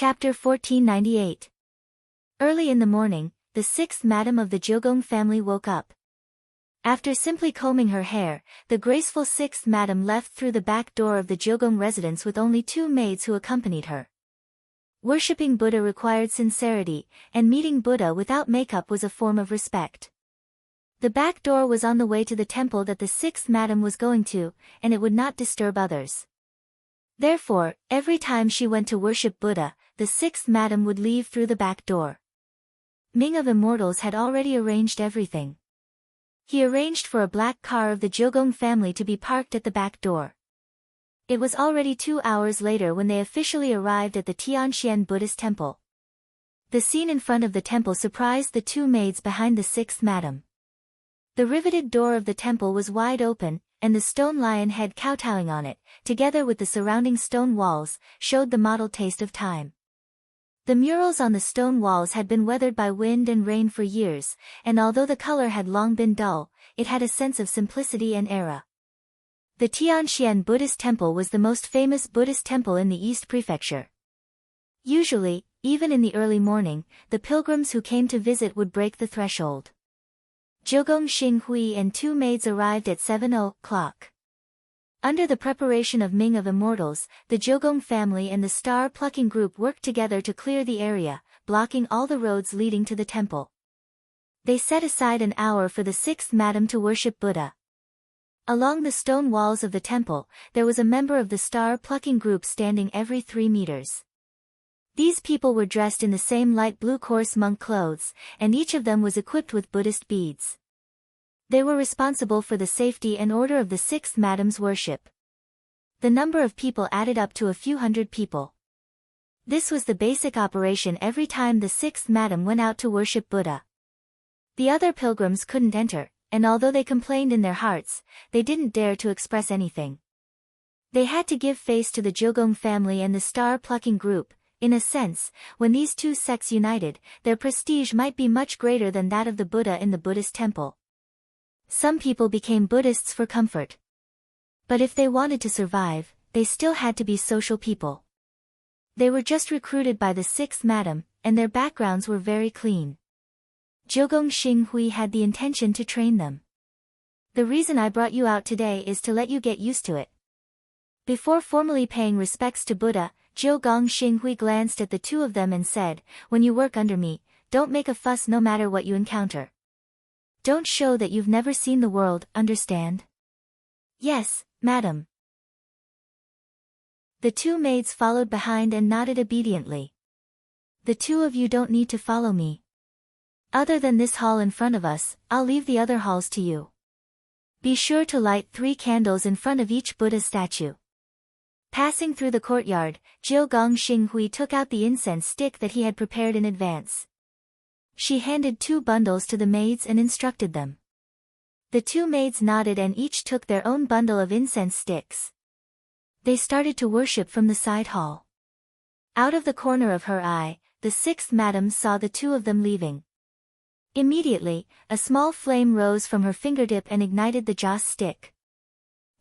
Chapter 1498. Early in the morning, the sixth madam of the Jogong family woke up. After simply combing her hair, the graceful sixth madam left through the back door of the Jogong residence with only 2 maids who accompanied her. Worshipping Buddha required sincerity, and meeting Buddha without makeup was a form of respect. The back door was on the way to the temple that the sixth madam was going to, and it would not disturb others. Therefore, every time she went to worship Buddha, the sixth madam would leave through the back door. Ming of Immortals had already arranged everything. He arranged for a black car of the Jogong family to be parked at the back door. It was already 2 hours later when they officially arrived at the Tianxian Buddhist temple. The scene in front of the temple surprised the 2 maids behind the sixth madam. The riveted door of the temple was wide open, and the stone lion head kowtowing on it, together with the surrounding stone walls, showed the mottled taste of time. The murals on the stone walls had been weathered by wind and rain for years, and although the color had long been dull, it had a sense of simplicity and era. The Tianxian Buddhist temple was the most famous Buddhist temple in the East Prefecture. Usually, even in the early morning, the pilgrims who came to visit would break the threshold. Jogong Xinghui and 2 maids arrived at 7 o'clock. Under the preparation of Ming of Immortals, the Jogong family and the star-plucking group worked together to clear the area, blocking all the roads leading to the temple. They set aside an hour for the sixth madam to worship Buddha. Along the stone walls of the temple, there was a member of the star-plucking group standing every 3 meters. These people were dressed in the same light blue coarse monk clothes, and each of them was equipped with Buddhist beads. They were responsible for the safety and order of the sixth madam's worship. The number of people added up to a few hundred people. This was the basic operation every time the sixth madam went out to worship Buddha. The other pilgrims couldn't enter, and although they complained in their hearts, they didn't dare to express anything. They had to give face to the Jogong family and the star-plucking group. In a sense, when these 2 sects united, their prestige might be much greater than that of the Buddha in the Buddhist temple. Some people became Buddhists for comfort. But if they wanted to survive, they still had to be social people. They were just recruited by the sixth madam, and their backgrounds were very clean. Jogong Xinghui had the intention to train them. The reason I brought you out today is to let you get used to it. Before formally paying respects to Buddha, Jogong Xinghui glanced at the 2 of them and said, "When you work under me, don't make a fuss no matter what you encounter. Don't show that you've never seen the world, understand?" "Yes, madam." The 2 maids followed behind and nodded obediently. "The 2 of you don't need to follow me. Other than this hall in front of us, I'll leave the other halls to you. Be sure to light 3 candles in front of each Buddha statue." Passing through the courtyard, Jogong Xinghui took out the incense stick that he had prepared in advance. She handed 2 bundles to the maids and instructed them. The 2 maids nodded and each took their own bundle of incense sticks. They started to worship from the side hall. Out of the corner of her eye, the sixth madam saw the 2 of them leaving. Immediately, a small flame rose from her fingertip and ignited the joss stick.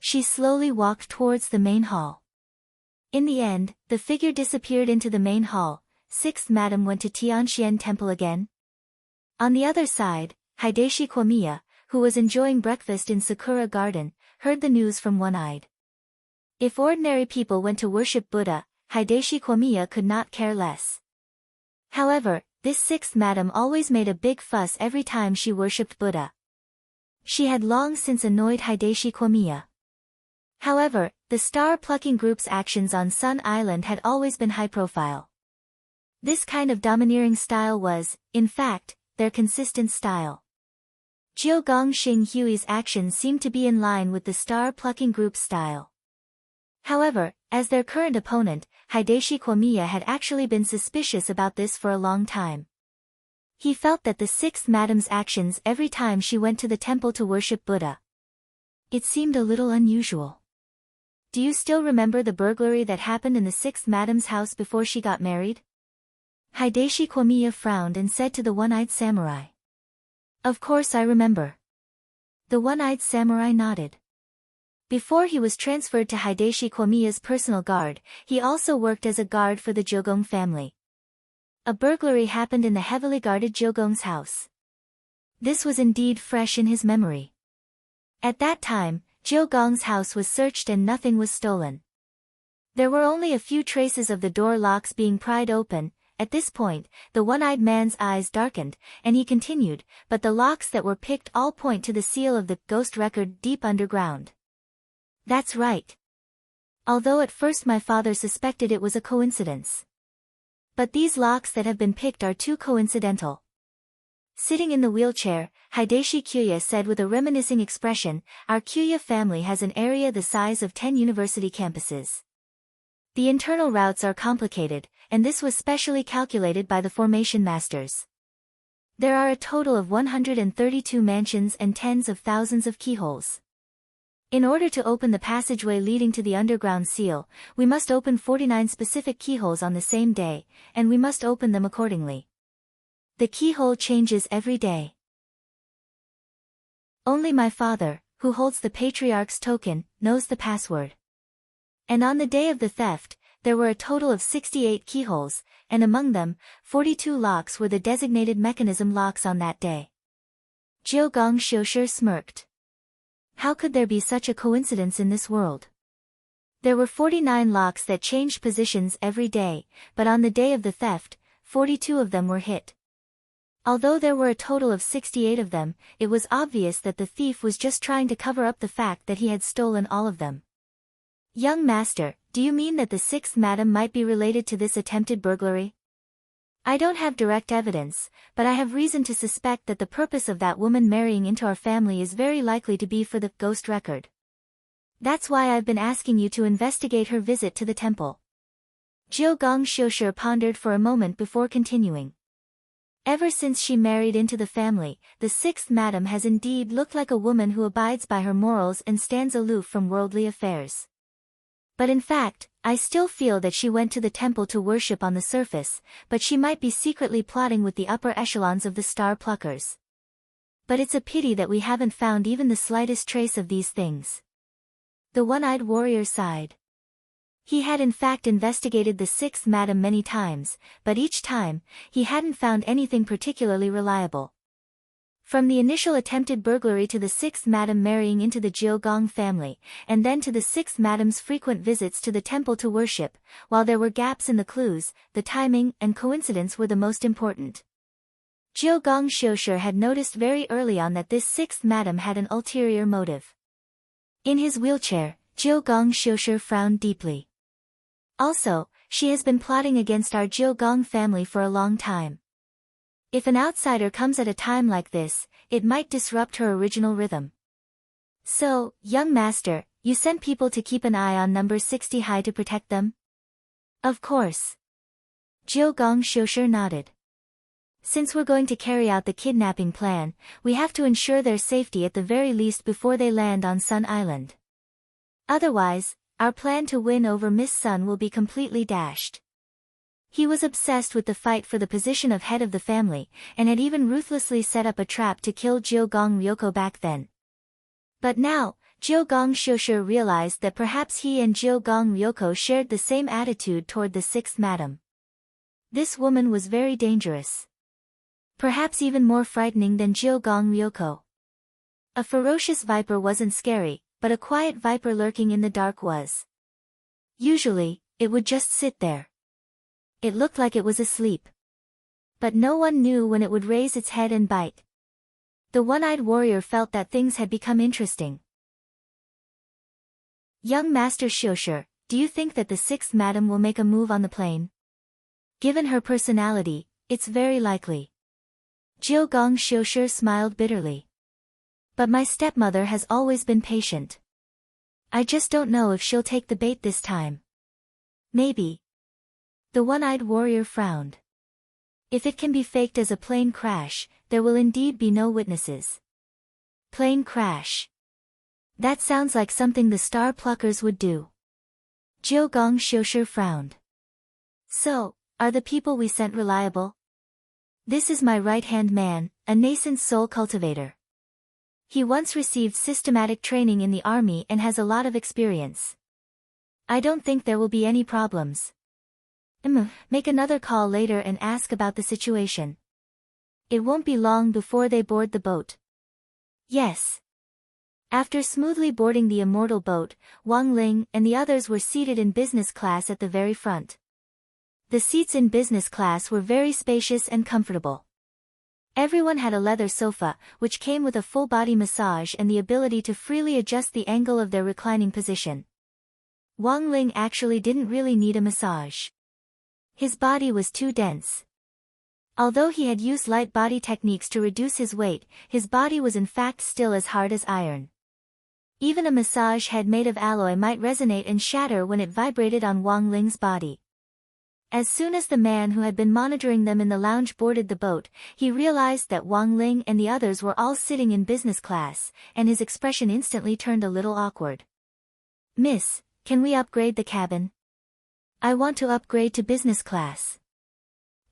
She slowly walked towards the main hall. In the end, the figure disappeared into the main hall. Sixth madam went to Tianxian temple again. On the other side, Hideshi Komiya, who was enjoying breakfast in Sakura Garden, heard the news from one-eyed. If ordinary people went to worship Buddha, Hideshi Komiya could not care less. However, this sixth madam always made a big fuss every time she worshipped Buddha. She had long since annoyed Hideshi Komiya. However, the star-plucking group's actions on Sun Island had always been high-profile. This kind of domineering style was, in fact, their consistent style. Jogong Xinghui's actions seemed to be in line with the star-plucking group's style. However, as their current opponent, Hideshi Komiya had actually been suspicious about this for a long time. He felt that the sixth madam's actions every time she went to the temple to worship Buddha. It seemed a little unusual. "Do you still remember the burglary that happened in the sixth madam's house before she got married?" Hideshi Komiya frowned and said to the one-eyed samurai. "Of course I remember." The one-eyed samurai nodded. Before he was transferred to Hideshi Komiya's personal guard, he also worked as a guard for the Jogong family. A burglary happened in the heavily guarded Jogong's house. This was indeed fresh in his memory. At that time, Jogong's house was searched and nothing was stolen. There were only a few traces of the door locks being pried open. At this point, the one-eyed man's eyes darkened, and he continued, but the locks that were picked all point to the seal of the ghost record deep underground. That's right. Although at first my father suspected it was a coincidence. But these locks that have been picked are too coincidental. Sitting in the wheelchair, Hideshi Kyuya said with a reminiscing expression, "Our Kyuya family has an area the size of 10 university campuses. The internal routes are complicated, and this was specially calculated by the formation masters. There are a total of 132 mansions and tens of thousands of keyholes. In order to open the passageway leading to the underground seal, we must open 49 specific keyholes on the same day, and we must open them accordingly. The keyhole changes every day. Only my father, who holds the Patriarch's token, knows the password. And on the day of the theft, there were a total of 68 keyholes, and among them, 42 locks were the designated mechanism locks on that day." Jiogong Shoshir smirked. How could there be such a coincidence in this world? There were 49 locks that changed positions every day, but on the day of the theft, 42 of them were hit. Although there were a total of 68 of them, it was obvious that the thief was just trying to cover up the fact that he had stolen all of them. "Young master, do you mean that the sixth madam might be related to this attempted burglary?" "I don't have direct evidence, but I have reason to suspect that the purpose of that woman marrying into our family is very likely to be for the ghost record. That's why I've been asking you to investigate her visit to the temple." Jiogong Shoshir pondered for a moment before continuing. "Ever since she married into the family, the sixth madam has indeed looked like a woman who abides by her morals and stands aloof from worldly affairs. But in fact, I still feel that she went to the temple to worship on the surface, but she might be secretly plotting with the upper echelons of the star pluckers. But it's a pity that we haven't found even the slightest trace of these things." The one-eyed warrior sighed. He had in fact investigated the sixth madam many times, but each time, he hadn't found anything particularly reliable. From the initial attempted burglary to the sixth madam marrying into the Jiogong family, and then to the sixth madam's frequent visits to the temple to worship, while there were gaps in the clues, the timing and coincidence were the most important. Jiogong Shoshir had noticed very early on that this sixth madam had an ulterior motive. In his wheelchair, Jiogong Shoshir frowned deeply. "Also, she has been plotting against our Jiogong family for a long time. If an outsider comes at a time like this, it might disrupt her original rhythm." "So, young master, you sent people to keep an eye on number 60 high to protect them?" "Of course." Jiogong Shoshir nodded. "Since we're going to carry out the kidnapping plan, we have to ensure their safety at the very least before they land on Sun Island. Otherwise, our plan to win over Miss Sun will be completely dashed." He was obsessed with the fight for the position of head of the family, and had even ruthlessly set up a trap to kill Jiogong Ryoko back then. But now, Jiogong Shoshir realized that perhaps he and Jiogong Ryoko shared the same attitude toward the sixth madam. This woman was very dangerous. Perhaps even more frightening than Jiogong Ryoko. A ferocious viper wasn't scary, but a quiet viper lurking in the dark was. Usually, it would just sit there. It looked like it was asleep. But no one knew when it would raise its head and bite. The one-eyed warrior felt that things had become interesting. "Young Master Shoshir, do you think that the sixth madam will make a move on the plane?" "Given her personality, it's very likely." Jiogong Shoshir smiled bitterly. "But my stepmother has always been patient. I just don't know if she'll take the bait this time." "Maybe." The one-eyed warrior frowned. "If it can be faked as a plane crash, there will indeed be no witnesses." "Plane crash. That sounds like something the star pluckers would do." Jiogong Shoshir frowned. "So, are the people we sent reliable?" "This is my right-hand man, a nascent soul cultivator. He once received systematic training in the army and has a lot of experience. I don't think there will be any problems. Make another call later and ask about the situation. It won't be long before they board the boat. Yes. After smoothly boarding the immortal boat, Wang Ling and the others were seated in business class at the very front. The seats in business class were very spacious and comfortable. Everyone had a leather sofa, which came with a full-body massage and the ability to freely adjust the angle of their reclining position. Wang Ling actually didn't really need a massage. His body was too dense. Although he had used light body techniques to reduce his weight, his body was in fact still as hard as iron. Even a massage head made of alloy might resonate and shatter when it vibrated on Wang Ling's body. As soon as the man who had been monitoring them in the lounge boarded the boat, he realized that Wang Ling and the others were all sitting in business class, and his expression instantly turned a little awkward. "Miss, can we upgrade the cabin? I want to upgrade to business class."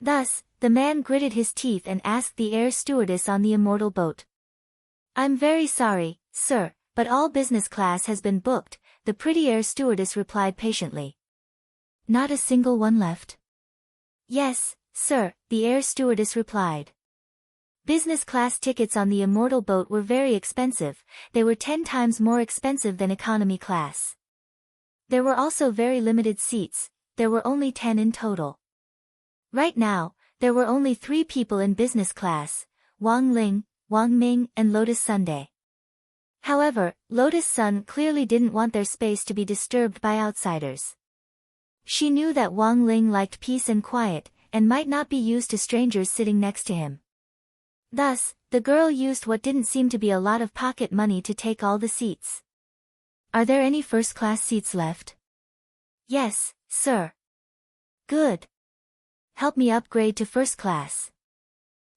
Thus, the man gritted his teeth and asked the air stewardess on the immortal boat. "I'm very sorry, sir, but all business class has been booked," the pretty air stewardess replied patiently. "Not a single one left?" "Yes, sir," the air stewardess replied. Business class tickets on the immortal boat were very expensive, they were 10 times more expensive than economy class. There were also very limited seats, there were only 10 in total. Right now, there were only 3 people in business class, Wang Ling, Wang Ming and Lotus Sunday. However, Lotus Sun clearly didn't want their space to be disturbed by outsiders. She knew that Wang Ling liked peace and quiet, and might not be used to strangers sitting next to him. Thus, the girl used what didn't seem to be a lot of pocket money to take all the seats. "Are there any first-class seats left?" "Yes, sir." "Good. Help me upgrade to first class."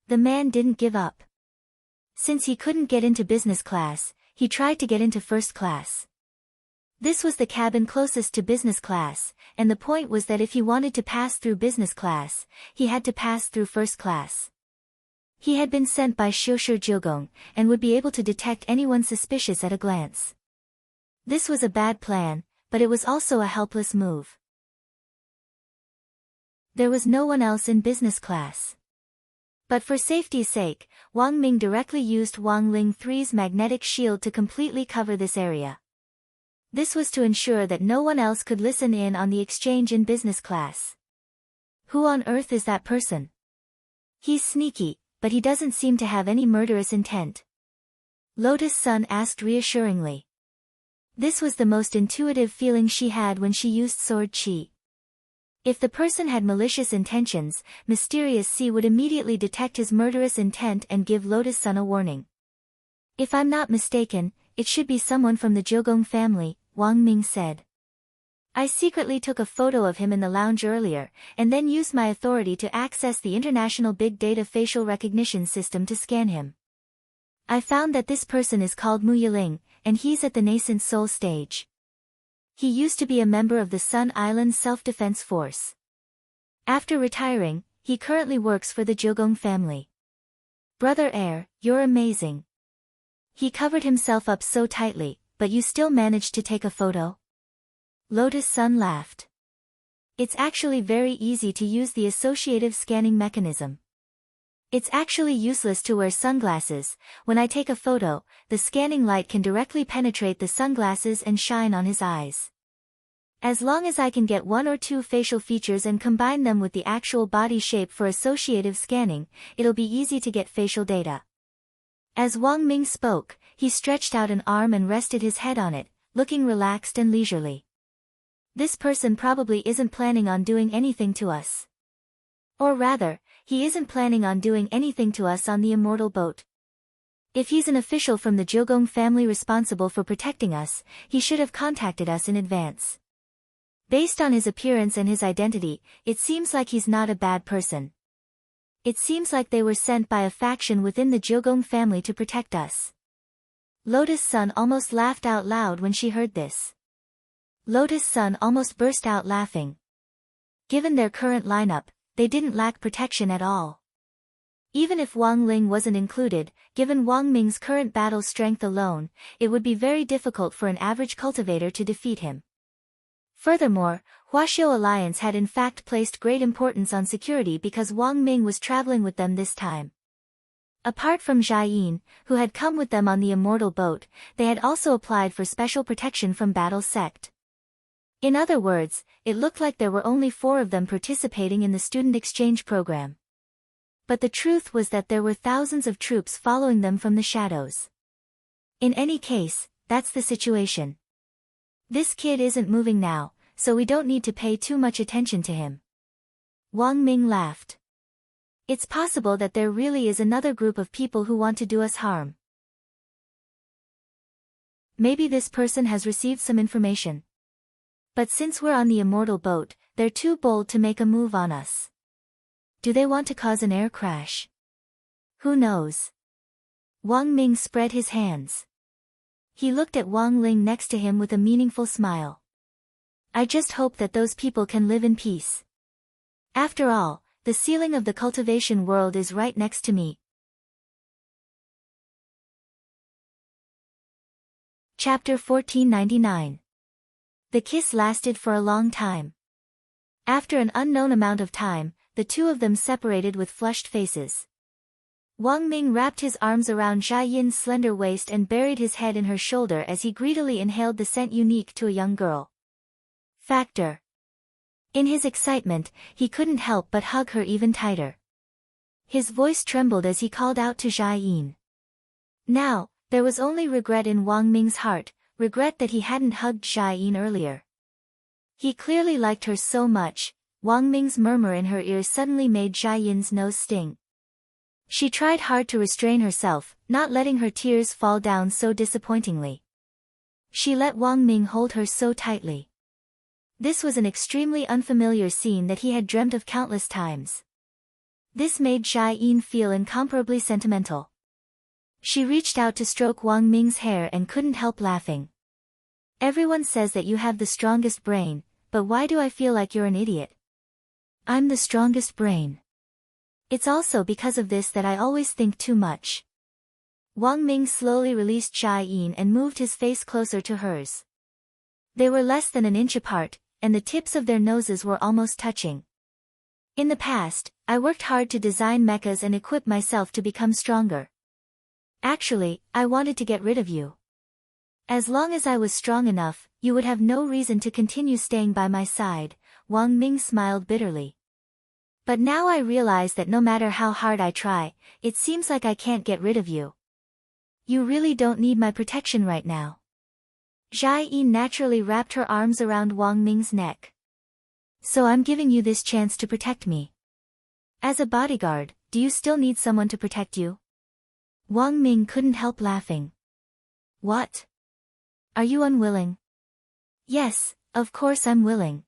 The man didn't give up. Since he couldn't get into business class, he tried to get into first class. This was the cabin closest to business class, and the point was that if he wanted to pass through business class, he had to pass through first class. He had been sent by Xiushi Jiugong, and would be able to detect anyone suspicious at a glance. This was a bad plan, but it was also a helpless move. There was no one else in business class. But for safety's sake, Wang Ming directly used Wang Ling 3's magnetic shield to completely cover this area. This was to ensure that no one else could listen in on the exchange in business class. "Who on earth is that person? He's sneaky, but he doesn't seem to have any murderous intent," Lotus Sun asked reassuringly. This was the most intuitive feeling she had when she used sword chi. If the person had malicious intentions, Mysterious C would immediately detect his murderous intent and give Lotus Sun a warning. "If I'm not mistaken, it should be someone from the Jiugong family," Wang Ming said. "I secretly took a photo of him in the lounge earlier, and then used my authority to access the International Big Data Facial Recognition System to scan him. I found that this person is called Mu Yiling, and he's at the nascent soul stage. He used to be a member of the Sun Island Self-Defense Force. After retiring, he currently works for the Jiugong family. Brother Air, you're amazing. He covered himself up so tightly, but you still managed to take a photo?" Lotus Sun laughed. "It's actually very easy to use the associative scanning mechanism. It's actually useless to wear sunglasses. When I take a photo, the scanning light can directly penetrate the sunglasses and shine on his eyes. As long as I can get 1 or 2 facial features and combine them with the actual body shape for associative scanning, it'll be easy to get facial data." As Wang Ming spoke, he stretched out an arm and rested his head on it, looking relaxed and leisurely. "This person probably isn't planning on doing anything to us. Or rather, he isn't planning on doing anything to us on the immortal boat. If he's an official from the Jiugong family responsible for protecting us, he should have contacted us in advance. Based on his appearance and his identity, it seems like he's not a bad person. It seems like they were sent by a faction within the Jiugong family to protect us." Lotus Sun almost laughed out loud when she heard this. Lotus Sun almost burst out laughing. Given their current lineup, they didn't lack protection at all. Even if Wang Ling wasn't included, given Wang Ming's current battle strength alone, it would be very difficult for an average cultivator to defeat him. Furthermore, Huaxiu Alliance had in fact placed great importance on security because Wang Ming was traveling with them this time. Apart from Jia Yin, who had come with them on the immortal boat, they had also applied for special protection from Battle Sect. In other words, it looked like there were only 4 of them participating in the student exchange program. But the truth was that there were thousands of troops following them from the shadows. In any case, that's the situation. This kid isn't moving now, so we don't need to pay too much attention to him. Wang Ming laughed. It's possible that there really is another group of people who want to do us harm. Maybe this person has received some information. But since we're on the immortal boat, they're too bold to make a move on us. Do they want to cause an air crash? Who knows? Wang Ming spread his hands. He looked at Wang Ling next to him with a meaningful smile. I just hope that those people can live in peace. After all, the ceiling of the cultivation world is right next to me. Chapter 1499. The kiss lasted for a long time. After an unknown amount of time, the two of them separated with flushed faces. Wang Ming wrapped his arms around Jia Yin's slender waist and buried his head in her shoulder as he greedily inhaled the scent unique to a young girl. Factor. In his excitement, he couldn't help but hug her even tighter. His voice trembled as he called out to Jia Yin. Now, there was only regret in Wang Ming's heart, regret that he hadn't hugged Jia Yin earlier. He clearly liked her so much. Wang Ming's murmur in her ear suddenly made Jia Yin's nose sting. She tried hard to restrain herself, not letting her tears fall down so disappointingly. She let Wang Ming hold her so tightly. This was an extremely unfamiliar scene that he had dreamt of countless times. This made Jia Yin feel incomparably sentimental. She reached out to stroke Wang Ming's hair and couldn't help laughing. Everyone says that you have the strongest brain, but why do I feel like you're an idiot? I'm the strongest brain. It's also because of this that I always think too much. Wang Ming slowly released Jia Yin and moved his face closer to hers. They were less than an inch apart, and the tips of their noses were almost touching. In the past, I worked hard to design mechas and equip myself to become stronger. Actually, I wanted to get rid of you. As long as I was strong enough, you would have no reason to continue staying by my side. Wang Ming smiled bitterly. But now I realize that no matter how hard I try, it seems like I can't get rid of you. You really don't need my protection right now. Jia Yin naturally wrapped her arms around Wang Ming's neck. So I'm giving you this chance to protect me. As a bodyguard, do you still need someone to protect you? Wang Ming couldn't help laughing. What? Are you unwilling? Yes, of course I'm willing.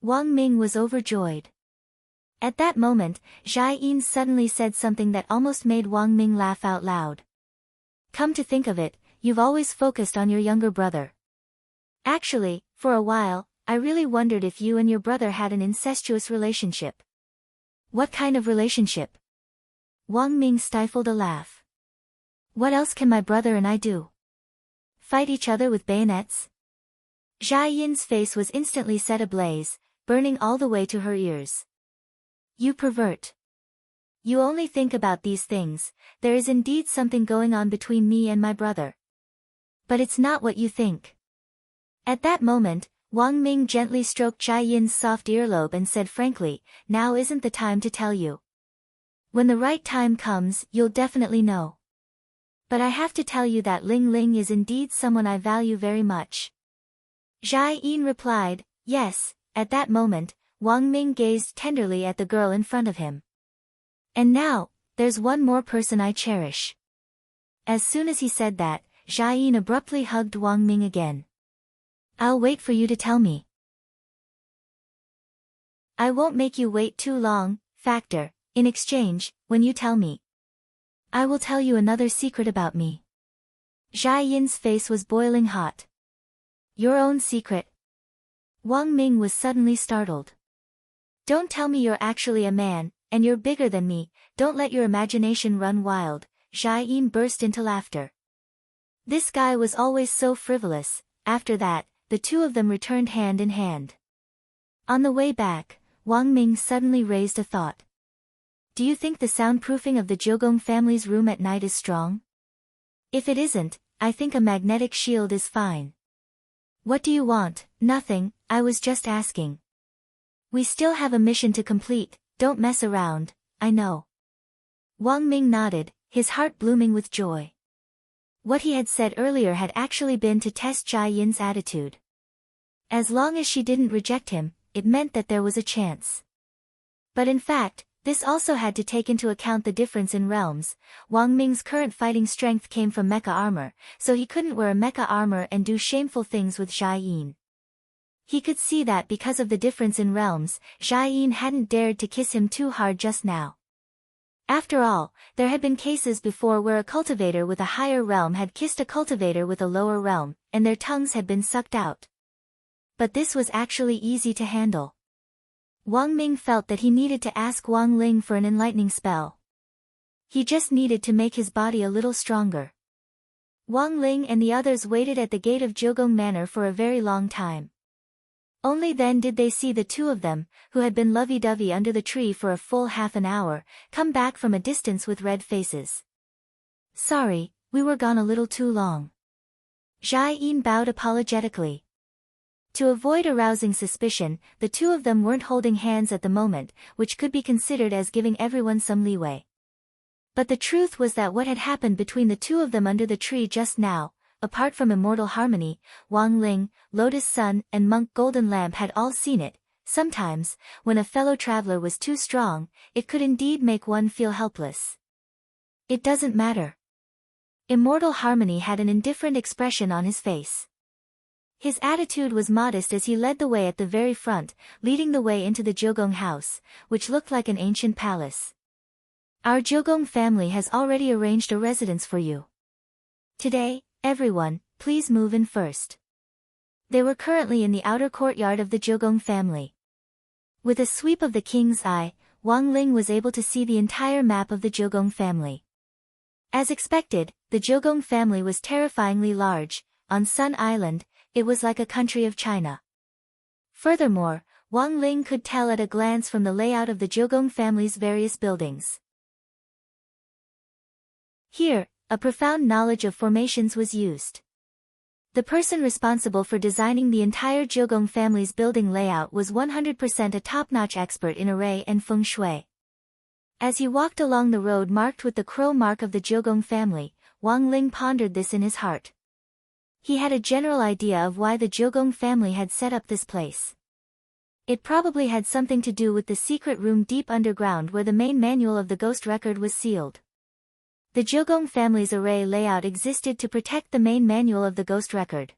Wang Ming was overjoyed. At that moment, Jia Yin suddenly said something that almost made Wang Ming laugh out loud. Come to think of it, you've always focused on your younger brother. Actually, for a while, I really wondered if you and your brother had an incestuous relationship. What kind of relationship? Wang Ming stifled a laugh. What else can my brother and I do? Fight each other with bayonets? Jia Yin's face was instantly set ablaze, burning all the way to her ears. You pervert. You only think about these things. There is indeed something going on between me and my brother. But it's not what you think. At that moment, Wang Ming gently stroked Jia Yin's soft earlobe and said frankly, now isn't the time to tell you. When the right time comes, you'll definitely know. But I have to tell you that Ling Ling is indeed someone I value very much. Jia Yin replied, yes. At that moment, Wang Ming gazed tenderly at the girl in front of him. And now, there's one more person I cherish. As soon as he said that, Jia Yin abruptly hugged Wang Ming again. I'll wait for you to tell me. I won't make you wait too long, Factor. In exchange, when you tell me, I will tell you another secret about me. Jia Yin's face was boiling hot. Your own secret? Wang Ming was suddenly startled. Don't tell me you're actually a man, and you're bigger than me, don't let your imagination run wild." Jia burst into laughter. This guy was always so frivolous. After that, the two of them returned hand in hand. On the way back, Wang Ming suddenly raised a thought. "Do you think the soundproofing of the Jiugong family's room at night is strong? If it isn't, I think a magnetic shield is fine." "What do you want?" "Nothing, I was just asking. We still have a mission to complete, don't mess around." "I know." Wang Ming nodded, his heart blooming with joy. What he had said earlier had actually been to test Jia Yin's attitude. As long as she didn't reject him, it meant that there was a chance. But in fact, this also had to take into account the difference in realms. Wang Ming's current fighting strength came from mecha armor, so he couldn't wear a mecha armor and do shameful things with Jia Yin. He could see that because of the difference in realms, Jia Yin hadn't dared to kiss him too hard just now. After all, there had been cases before where a cultivator with a higher realm had kissed a cultivator with a lower realm, and their tongues had been sucked out. But this was actually easy to handle. Wang Ming felt that he needed to ask Wang Ling for an enlightening spell. He just needed to make his body a little stronger. Wang Ling and the others waited at the gate of Jiugong Manor for a very long time. Only then did they see the two of them, who had been lovey-dovey under the tree for a full half an hour, come back from a distance with red faces. "Sorry, we were gone a little too long." Jia Yin bowed apologetically. To avoid arousing suspicion, the two of them weren't holding hands at the moment, which could be considered as giving everyone some leeway. But the truth was that what had happened between the two of them under the tree just now, apart from Immortal Harmony, Wang Ling, Lotus Sun, and Monk Golden Lamp had all seen it. Sometimes, when a fellow traveler was too strong, it could indeed make one feel helpless. "It doesn't matter." Immortal Harmony had an indifferent expression on his face. His attitude was modest as he led the way at the very front, leading the way into the Jiugong house, which looked like an ancient palace. "Our Jiugong family has already arranged a residence for you. Today, everyone, please move in first." They were currently in the outer courtyard of the Jiugong family. With a sweep of the king's eye, Wang Ling was able to see the entire map of the Jiugong family. As expected, the Jiugong family was terrifyingly large. On Sun Island, it was like a country of China. Furthermore, Wang Ling could tell at a glance from the layout of the Jiugong family's various buildings. Here, a profound knowledge of formations was used. The person responsible for designing the entire Jiugong family's building layout was 100% a top-notch expert in array and feng shui. As he walked along the road marked with the crow mark of the Jiugong family, Wang Ling pondered this in his heart. He had a general idea of why the Jiugong family had set up this place. It probably had something to do with the secret room deep underground where the main manual of the ghost record was sealed. The Jiugong family's array layout existed to protect the main manual of the ghost record.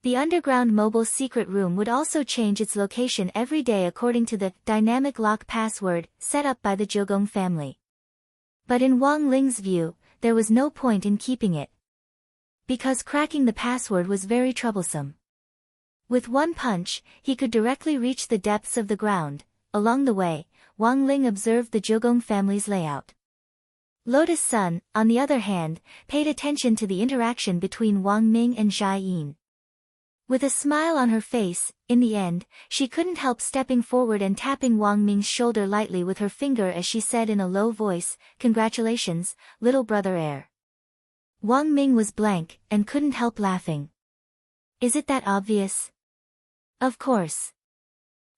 The underground mobile secret room would also change its location every day according to the dynamic lock password set up by the Jiugong family. But in Wang Ling's view, there was no point in keeping it, because cracking the password was very troublesome. With one punch, he could directly reach the depths of the ground. Along the way, Wang Ling observed the Jiugong family's layout. Lotus Sun, on the other hand, paid attention to the interaction between Wang Ming and Jia Yin. With a smile on her face, in the end, she couldn't help stepping forward and tapping Wang Ming's shoulder lightly with her finger as she said in a low voice, "Congratulations, little brother heir." Wang Ming was blank, and couldn't help laughing. "Is it that obvious?" "Of course."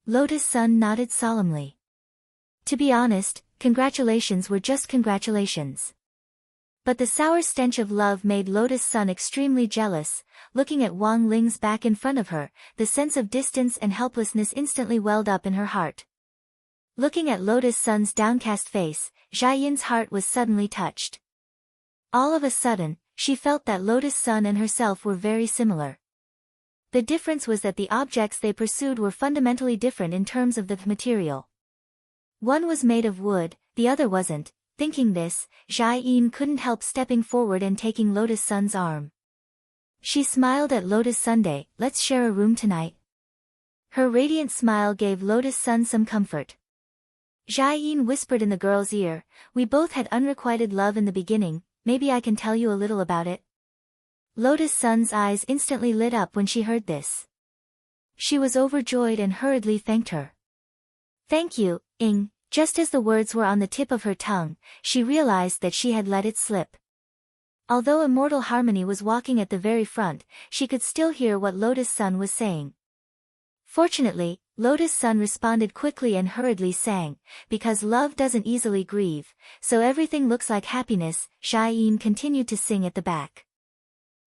Lotus Sun nodded solemnly. "To be honest, congratulations were just congratulations." But the sour stench of love made Lotus Sun extremely jealous. Looking at Wang Ling's back in front of her, the sense of distance and helplessness instantly welled up in her heart. Looking at Lotus Sun's downcast face, Jia Yin's heart was suddenly touched. All of a sudden, she felt that Lotus Sun and herself were very similar. The difference was that the objects they pursued were fundamentally different in terms of the material. One was made of wood, the other wasn't. Thinking this, Jia Yin couldn't help stepping forward and taking Lotus Sun's arm. She smiled at Lotus Sunday. "Let's share a room tonight." Her radiant smile gave Lotus Sun some comfort. Jia Yin whispered in the girl's ear, we both had unrequited love in the beginning, maybe I can tell you a little about it. Lotus Sun's eyes instantly lit up when she heard this. She was overjoyed and hurriedly thanked her. Thank you, Ying. Just as the words were on the tip of her tongue, she realized that she had let it slip. Although Immortal Harmony was walking at the very front, she could still hear what Lotus Sun was saying. Fortunately, Lotus Sun responded quickly and hurriedly sang, because love doesn't easily grieve, so everything looks like happiness. Jia Yin continued to sing at the back.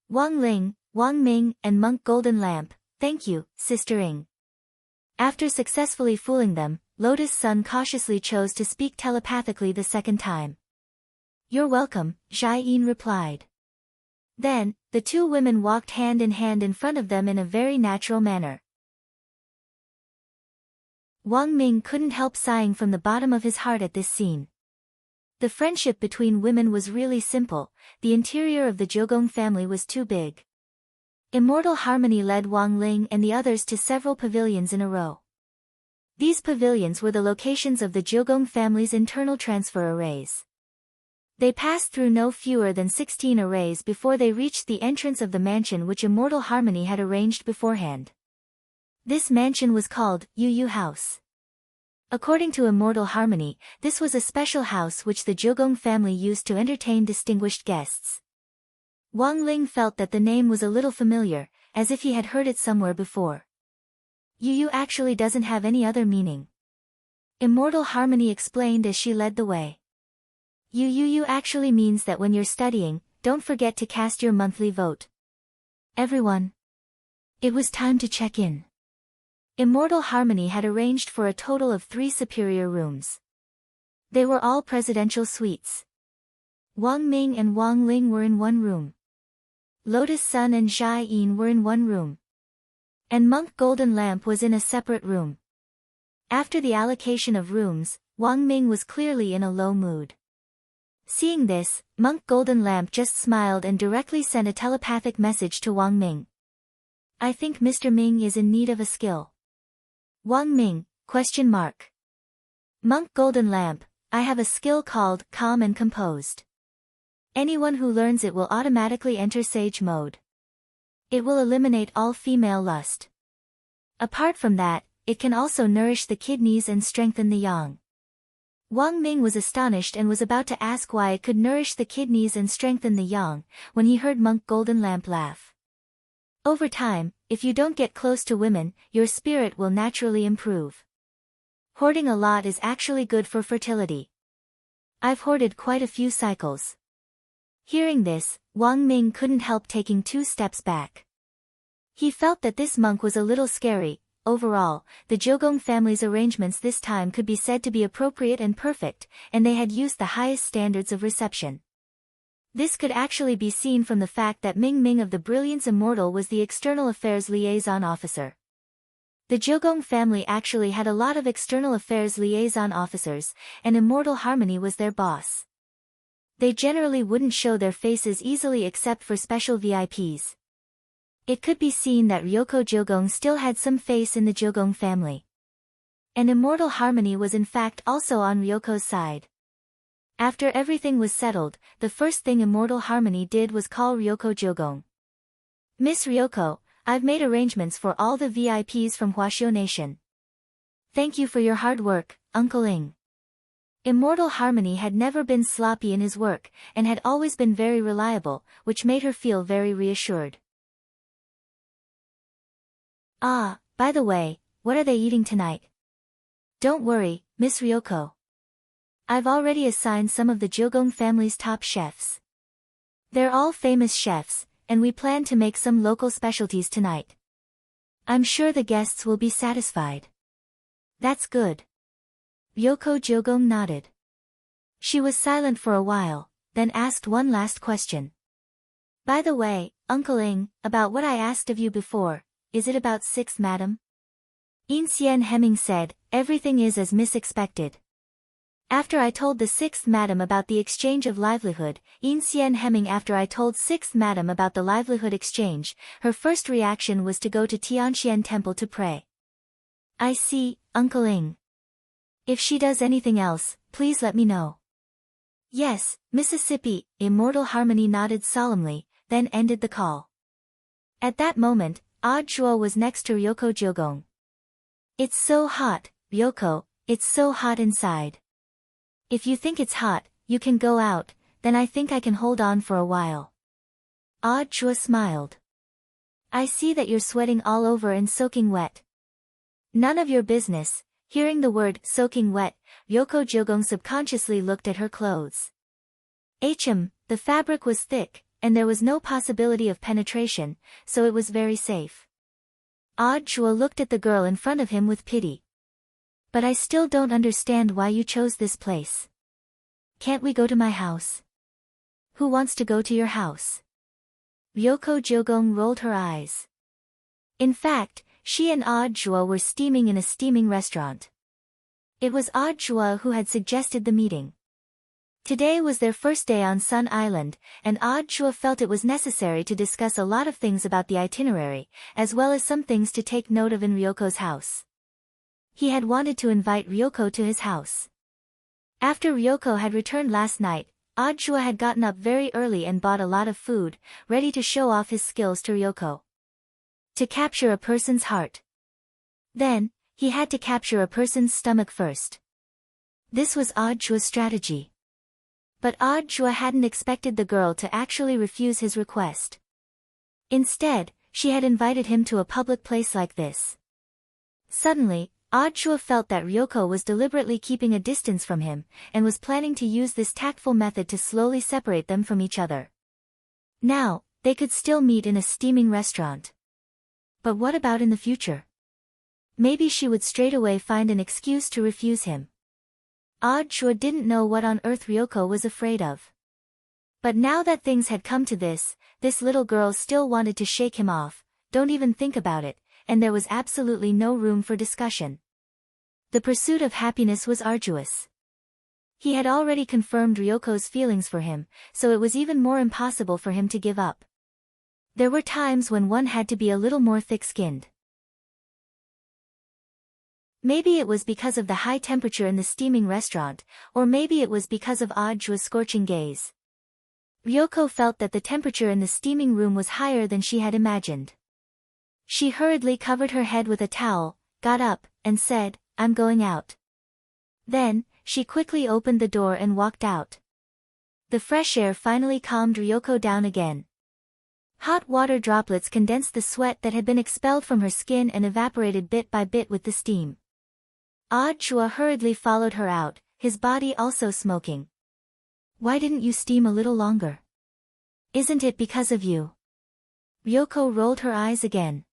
Wang Ling, Wang Ming, and Monk Golden Lamp, thank you, Sister Ying. After successfully fooling them, Lotus Sun cautiously chose to speak telepathically the second time. You're welcome, Jia Yin replied. Then, the two women walked hand in hand in front of them in a very natural manner. Wang Ming couldn't help sighing from the bottom of his heart at this scene. The friendship between women was really simple, the interior of the Jiugong family was too big. Immortal Harmony led Wang Ling and the others to several pavilions in a row. These pavilions were the locations of the Jiugong family's internal transfer arrays. They passed through no fewer than 16 arrays before they reached the entrance of the mansion which Immortal Harmony had arranged beforehand. This mansion was called Yu House. According to Immortal Harmony, this was a special house which the Jiugong family used to entertain distinguished guests. Wang Ling felt that the name was a little familiar, as if he had heard it somewhere before. Yu actually doesn't have any other meaning. Immortal Harmony explained as she led the way. Yu actually means that when you're studying, don't forget to cast your monthly vote. Everyone. It was time to check in. Immortal Harmony had arranged for a total of 3 superior rooms. They were all presidential suites. Wang Ming and Wang Ling were in one room. Lotus Sun and Jia Yin were in one room. And Monk Golden Lamp was in a separate room. After the allocation of rooms, Wang Ming was clearly in a low mood. Seeing this, Monk Golden Lamp just smiled and directly sent a telepathic message to Wang Ming. I think Mr. Ming is in need of a skill. Wang Ming, ? Monk Golden Lamp, I have a skill called Calm and Composed. Anyone who learns it will automatically enter Sage mode. It will eliminate all female lust. Apart from that, it can also nourish the kidneys and strengthen the yang. Wang Ming was astonished and was about to ask why it could nourish the kidneys and strengthen the yang, when he heard Monk Golden Lamp laugh. Over time, if you don't get close to women, your spirit will naturally improve. Hoarding a lot is actually good for fertility. I've hoarded quite a few cycles. Hearing this, Wang Ming couldn't help taking 2 steps back. He felt that this monk was a little scary. Overall, the Jiugong family's arrangements this time could be said to be appropriate and perfect, and they had used the highest standards of reception. This could actually be seen from the fact that Ming Ming of the Brilliance Immortal was the External Affairs Liaison Officer. The Jiugong family actually had a lot of External Affairs Liaison Officers, and Immortal Harmony was their boss. They generally wouldn't show their faces easily except for special VIPs. It could be seen that Ryoko Jiugong still had some face in the Jiugong family. And Immortal Harmony was in fact also on Ryoko's side. After everything was settled, the first thing Immortal Harmony did was call Ryoko Jiugong. Miss Ryoko, I've made arrangements for all the VIPs from Huaxiu Nation. Thank you for your hard work, Uncle Ing. Immortal Harmony had never been sloppy in his work, and had always been very reliable, which made her feel very reassured. Ah, by the way, what are they eating tonight? Don't worry, Miss Ryoko. I've already assigned some of the Jiugong family's top chefs. They're all famous chefs, and we plan to make some local specialties tonight. I'm sure the guests will be satisfied. That's good. Ryoko Jiugong nodded. She was silent for a while, then asked one last question. By the way, Uncle Ing, about what I asked of you before, is it about 6th Madam? Yin Xian Hemming said, everything is as Miss expected. After I told the 6th Madam about the exchange of livelihood, Yin Xian Hemming after I told 6th Madam about the livelihood exchange, her first reaction was to go to Tianxian Temple to pray. I see, Uncle Ing. If she does anything else, please let me know. Yes, Mississippi, Immortal Harmony nodded solemnly, then ended the call. At that moment, Audrey was next to Ryoko Jogong. It's so hot, Ryoko, it's so hot inside. If you think it's hot, you can go out, then I think I can hold on for a while. Audrey smiled. I see that you're sweating all over and soaking wet. None of your business. Hearing the word soaking wet, Ryoko Jogong subconsciously looked at her clothes. The fabric was thick, and there was no possibility of penetration, so it was very safe. Audrey looked at the girl in front of him with pity. But I still don't understand why you chose this place. Can't we go to my house? Who wants to go to your house? Ryoko Jogong rolled her eyes. In fact, she and Audrey were steaming in a steaming restaurant. It was Audrey who had suggested the meeting. Today was their first day on Sun Island, and Audrey felt it was necessary to discuss a lot of things about the itinerary, as well as some things to take note of in Ryoko's house. He had wanted to invite Ryoko to his house. After Ryoko had returned last night, Audrey had gotten up very early and bought a lot of food, ready to show off his skills to Ryoko. To capture a person's heart. Then, he had to capture a person's stomach first. This was Audrey's strategy. But Audrey hadn't expected the girl to actually refuse his request. Instead, she had invited him to a public place like this. Suddenly, Audrey felt that Ryoko was deliberately keeping a distance from him, and was planning to use this tactful method to slowly separate them from each other. Now, they could still meet in a steaming restaurant. But what about in the future? Maybe she would straight away find an excuse to refuse him. Audrey didn't know what on earth Ryoko was afraid of. But now that things had come to this little girl still wanted to shake him off, don't even think about it, and there was absolutely no room for discussion. The pursuit of happiness was arduous. He had already confirmed Ryoko's feelings for him, so it was even more impossible for him to give up. There were times when one had to be a little more thick-skinned. Maybe it was because of the high temperature in the steaming restaurant, or maybe it was because of Audrey's scorching gaze. Ryoko felt that the temperature in the steaming room was higher than she had imagined. She hurriedly covered her head with a towel, got up, and said, I'm going out. Then, she quickly opened the door and walked out. The fresh air finally calmed Ryoko down again. Hot water droplets condensed the sweat that had been expelled from her skin and evaporated bit by bit with the steam. Audrey hurriedly followed her out, his body also smoking. Why didn't you steam a little longer? Isn't it because of you? Ryoko rolled her eyes again.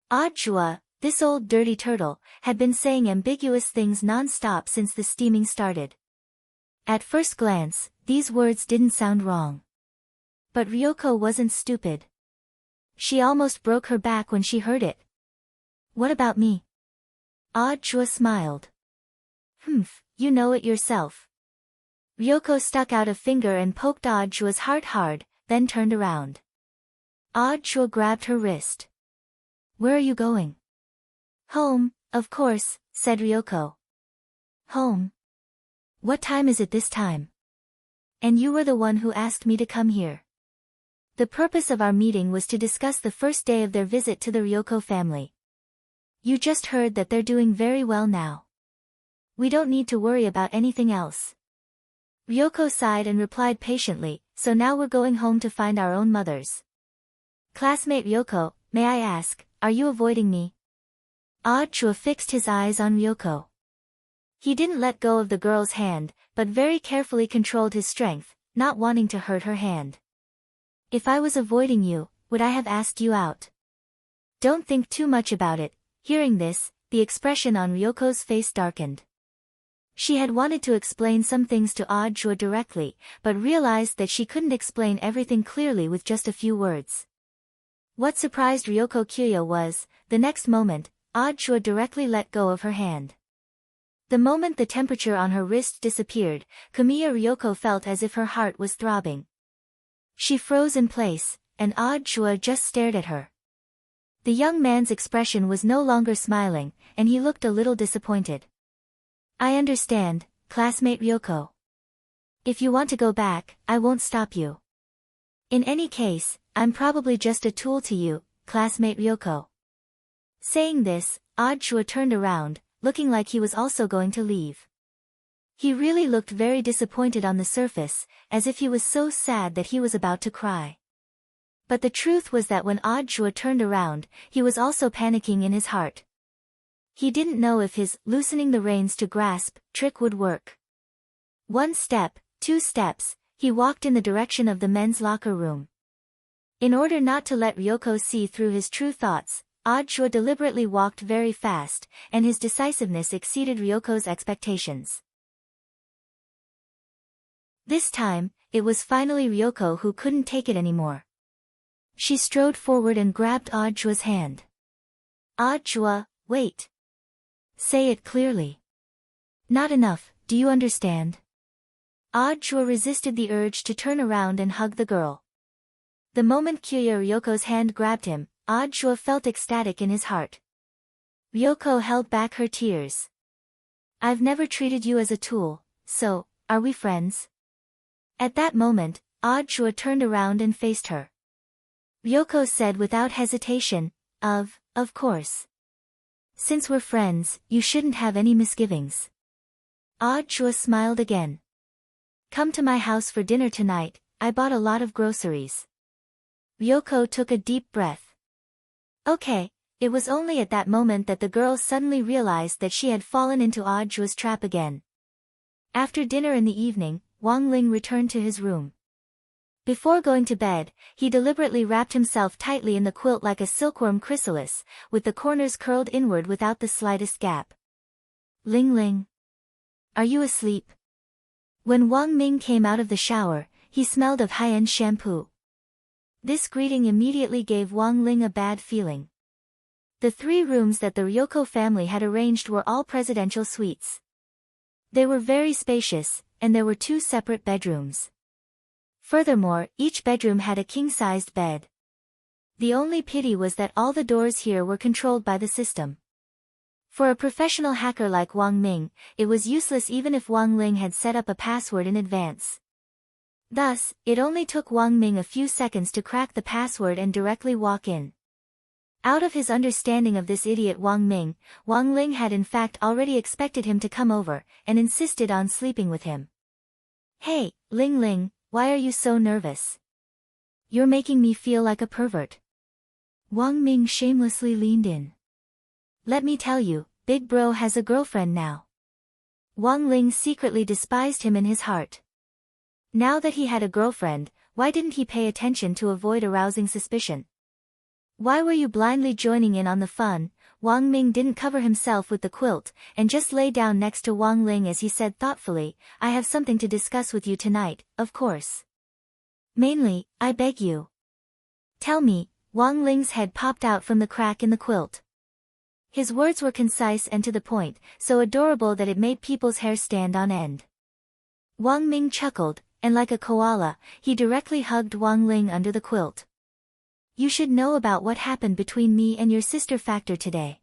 Audrey, this old dirty turtle, had been saying ambiguous things non-stop since the steaming started. At first glance, these words didn't sound wrong. But Ryoko wasn't stupid. She almost broke her back when she heard it. What about me? Audrey smiled. You know it yourself. Ryoko stuck out a finger and poked Audrey's heart hard, then turned around. Audrey grabbed her wrist. Where are you going? Home, of course, said Ryoko. Home? What time is it this time? And you were the one who asked me to come here. The purpose of our meeting was to discuss the first day of their visit to the Ryoko family. You just heard that they're doing very well now. We don't need to worry about anything else. Ryoko sighed and replied patiently, so now we're going home to find our own mothers. Classmate Ryoko, may I ask, are you avoiding me? Audrey fixed his eyes on Ryoko. He didn't let go of the girl's hand, but very carefully controlled his strength, not wanting to hurt her hand. If I was avoiding you, would I have asked you out? Don't think too much about it. Hearing this, the expression on Ryoko's face darkened. She had wanted to explain some things to Audrey directly, but realized that she couldn't explain everything clearly with just a few words. What surprised Ryoko Kyo was, the next moment, Audrey directly let go of her hand. The moment the temperature on her wrist disappeared, Kamiya Ryoko felt as if her heart was throbbing. She froze in place, and Audrey just stared at her. The young man's expression was no longer smiling, and he looked a little disappointed. I understand, classmate Ryoko. If you want to go back, I won't stop you. In any case, I'm probably just a tool to you, classmate Ryoko. Saying this, Ajua turned around, looking like he was also going to leave. He really looked very disappointed on the surface, as if he was so sad that he was about to cry. But the truth was that when Ajua turned around, he was also panicking in his heart. He didn't know if his loosening the reins to grasp trick would work. 1 step, 2 steps, he walked in the direction of the men's locker room. In order not to let Ryoko see through his true thoughts, Ajua deliberately walked very fast, and his decisiveness exceeded Ryoko's expectations. This time, it was finally Ryoko who couldn't take it anymore. She strode forward and grabbed Ajua's hand. Ajua, wait. Say it clearly. Not enough, do you understand? Ajua resisted the urge to turn around and hug the girl. The moment Kyuya Ryoko's hand grabbed him, Ajua felt ecstatic in his heart. Ryoko held back her tears. I've never treated you as a tool, so, are we friends? At that moment, Ajua turned around and faced her. Ryoko said without hesitation, of course. Since we're friends, you shouldn't have any misgivings. Ajua smiled again. Come to my house for dinner tonight, I bought a lot of groceries. Ryoko took a deep breath. Okay, it was only at that moment that the girl suddenly realized that she had fallen into Ajua's trap again. After dinner in the evening, Wang Ling returned to his room. Before going to bed, he deliberately wrapped himself tightly in the quilt like a silkworm chrysalis, with the corners curled inward without the slightest gap. Ling Ling. Are you asleep? When Wang Ming came out of the shower, he smelled of high-end shampoo. This greeting immediately gave Wang Ling a bad feeling. The 3 rooms that the Ryoko family had arranged were all presidential suites. They were very spacious, and there were 2 separate bedrooms. Furthermore, each bedroom had a king-sized bed. The only pity was that all the doors here were controlled by the system. For a professional hacker like Wang Ming, it was useless even if Wang Ling had set up a password in advance. Thus, it only took Wang Ming a few seconds to crack the password and directly walk in. Out of his understanding of this idiot Wang Ming, Wang Ling had in fact already expected him to come over, and insisted on sleeping with him. Hey, Ling Ling, why are you so nervous? You're making me feel like a pervert. Wang Ming shamelessly leaned in. Let me tell you, Big Bro has a girlfriend now. Wang Ling secretly despised him in his heart. Now that he had a girlfriend, why didn't he pay attention to avoid arousing suspicion? Why were you blindly joining in on the fun? Wang Ming didn't cover himself with the quilt, and just lay down next to Wang Ling as he said thoughtfully, I have something to discuss with you tonight, of course. Mainly, I beg you. Tell me. Wang Ling's head popped out from the crack in the quilt. His words were concise and to the point, so adorable that it made people's hair stand on end. Wang Ming chuckled, and like a koala, he directly hugged Wang Ling under the quilt. You should know about what happened between me and your sister Factor today.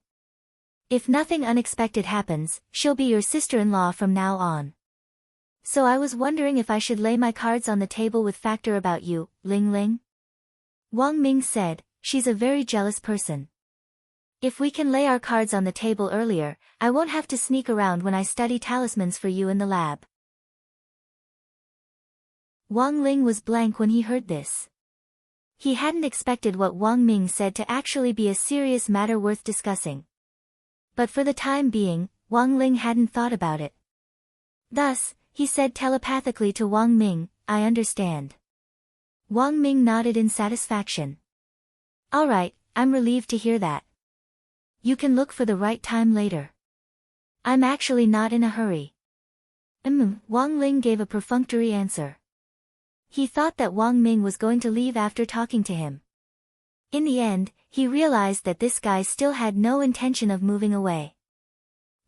If nothing unexpected happens, she'll be your sister-in-law from now on. So I was wondering if I should lay my cards on the table with Factor about you, Ling Ling? Wang Ming said, she's a very jealous person. If we can lay our cards on the table earlier, I won't have to sneak around when I study talismans for you in the lab. Wang Ling was blank when he heard this. He hadn't expected what Wang Ming said to actually be a serious matter worth discussing. But for the time being, Wang Ling hadn't thought about it. Thus, he said telepathically to Wang Ming, I understand. Wang Ming nodded in satisfaction. All right, I'm relieved to hear that. You can look for the right time later. I'm actually not in a hurry. Wang Ling gave a perfunctory answer. He thought that Wang Ming was going to leave after talking to him. In the end, he realized that this guy still had no intention of moving away.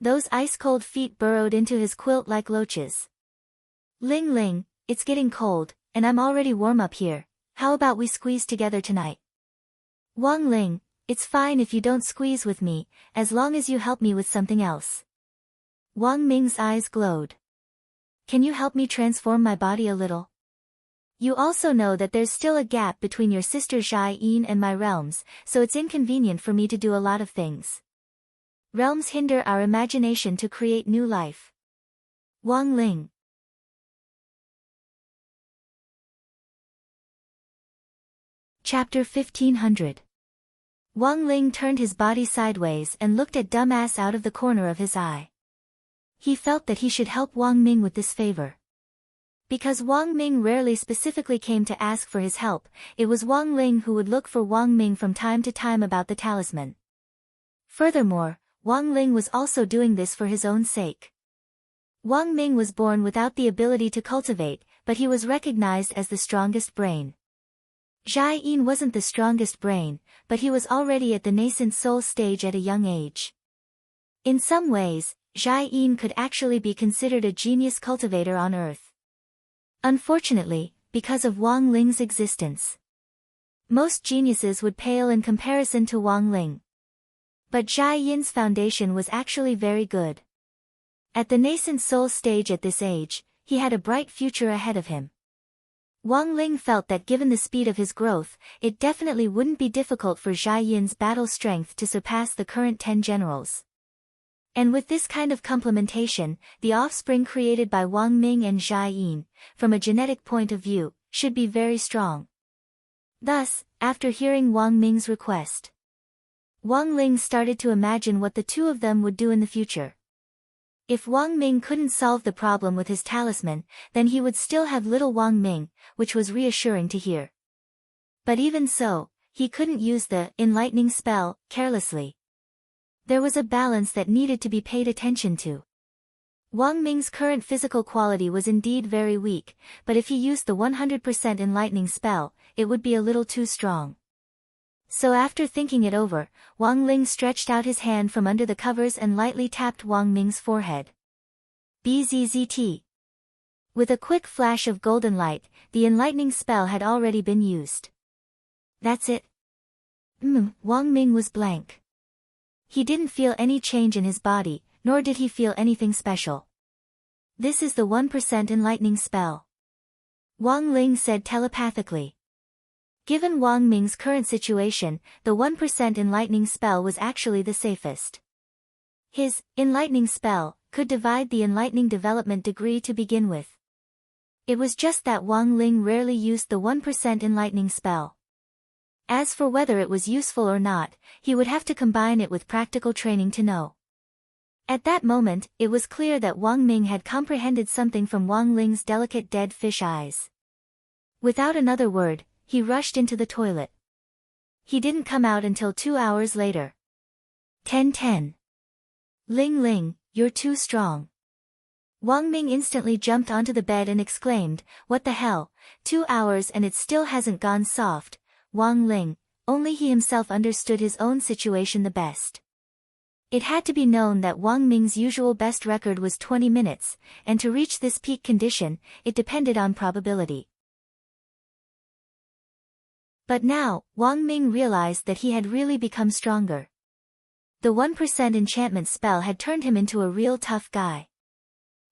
Those ice-cold feet burrowed into his quilt like loaches. Ling Ling, it's getting cold, and I'm already warm up here. How about we squeeze together tonight? Wang Ling, it's fine if you don't squeeze with me, as long as you help me with something else. Wang Ming's eyes glowed. Can you help me transform my body a little? You also know that there's still a gap between your sister Zhai Yin and my realms, so it's inconvenient for me to do a lot of things. Realms hinder our imagination to create new life. Wang Ling. Chapter 1500. Wang Ling turned his body sideways and looked at Dumbass out of the corner of his eye. He felt that he should help Wang Ming with this favor. Because Wang Ming rarely specifically came to ask for his help, it was Wang Ling who would look for Wang Ming from time to time about the talisman. Furthermore, Wang Ling was also doing this for his own sake. Wang Ming was born without the ability to cultivate, but he was recognized as the strongest brain. Zhai Yin wasn't the strongest brain, but he was already at the nascent soul stage at a young age. In some ways, Zhai Yin could actually be considered a genius cultivator on Earth. Unfortunately, because of Wang Ling's existence, most geniuses would pale in comparison to Wang Ling. But Zhai Yin's foundation was actually very good. At the nascent soul stage at this age, he had a bright future ahead of him. Wang Ling felt that given the speed of his growth, it definitely wouldn't be difficult for Zhai Yin's battle strength to surpass the current 10 generals. And with this kind of complementation, the offspring created by Wang Ming and Zhai Yin, from a genetic point of view, should be very strong. Thus, after hearing Wang Ming's request, Wang Ling started to imagine what the two of them would do in the future. If Wang Ming couldn't solve the problem with his talisman, then he would still have little Wang Ming, which was reassuring to hear. But even so, he couldn't use the enlightening spell carelessly. There was a balance that needed to be paid attention to. Wang Ming's current physical quality was indeed very weak, but if he used the 100% enlightening spell, it would be a little too strong. So after thinking it over, Wang Ling stretched out his hand from under the covers and lightly tapped Wang Ming's forehead. Bzzzt. With a quick flash of golden light, the enlightening spell had already been used. That's it? Wang Ming was blank. He didn't feel any change in his body, nor did he feel anything special. This is the 1% enlightening spell, Wang Ling said telepathically. Given Wang Ming's current situation, the 1% enlightening spell was actually the safest. His enlightening spell could divide the enlightening development degree to begin with. It was just that Wang Ling rarely used the 1% enlightening spell. As for whether it was useful or not, he would have to combine it with practical training to know. At that moment, it was clear that Wang Ming had comprehended something from Wang Ling's delicate dead fish eyes. Without another word, he rushed into the toilet. He didn't come out until 2 hours later. 10:10. Ling Ling, you're too strong. Wang Ming instantly jumped onto the bed and exclaimed, what the hell, 2 hours and it still hasn't gone soft. Wang Ling, only he himself understood his own situation the best. It had to be known that Wang Ming's usual best record was 20 minutes, and to reach this peak condition, it depended on probability. But now, Wang Ming realized that he had really become stronger. The 1% enchantment spell had turned him into a real tough guy.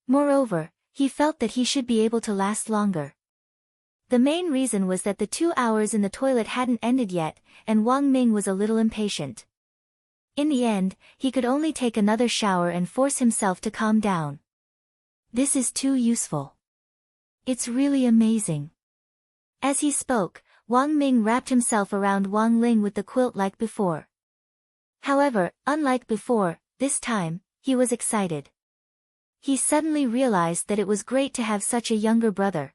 Moreover, he felt that he should be able to last longer. The main reason was that the 2 hours in the toilet hadn't ended yet, and Wang Ming was a little impatient. In the end, he could only take another shower and force himself to calm down. This is too useful. It's really amazing. As he spoke, Wang Ming wrapped himself around Wang Ling with the quilt like before. However, unlike before, this time, he was excited. He suddenly realized that it was great to have such a younger brother.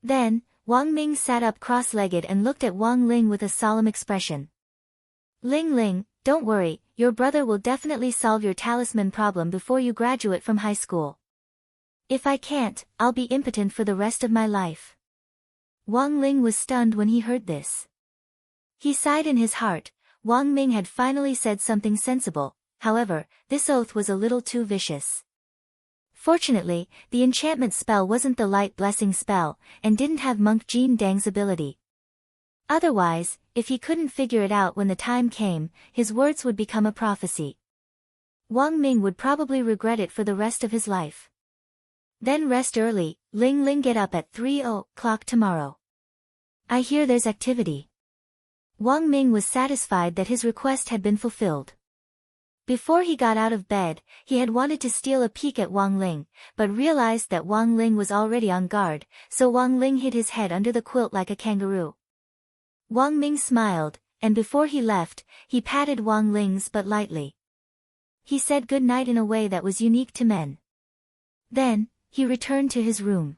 Then, Wang Ming sat up cross-legged and looked at Wang Ling with a solemn expression. Ling Ling, don't worry, your brother will definitely solve your talisman problem before you graduate from high school. If I can't, I'll be impotent for the rest of my life. Wang Ling was stunned when he heard this. He sighed in his heart. Wang Ming had finally said something sensible, however, this oath was a little too vicious. Fortunately, the enchantment spell wasn't the light blessing spell, and didn't have Monk Jin Dang's ability. Otherwise, if he couldn't figure it out when the time came, his words would become a prophecy. Wang Ming would probably regret it for the rest of his life. Then rest early, Ling Ling, get up at 3 o'clock tomorrow. I hear there's activity. Wang Ming was satisfied that his request had been fulfilled. Before he got out of bed, he had wanted to steal a peek at Wang Ling, but realized that Wang Ling was already on guard, so Wang Ling hid his head under the quilt like a kangaroo. Wang Ming smiled, and before he left, he patted Wang Ling's butt lightly. He said good night in a way that was unique to men. Then, he returned to his room.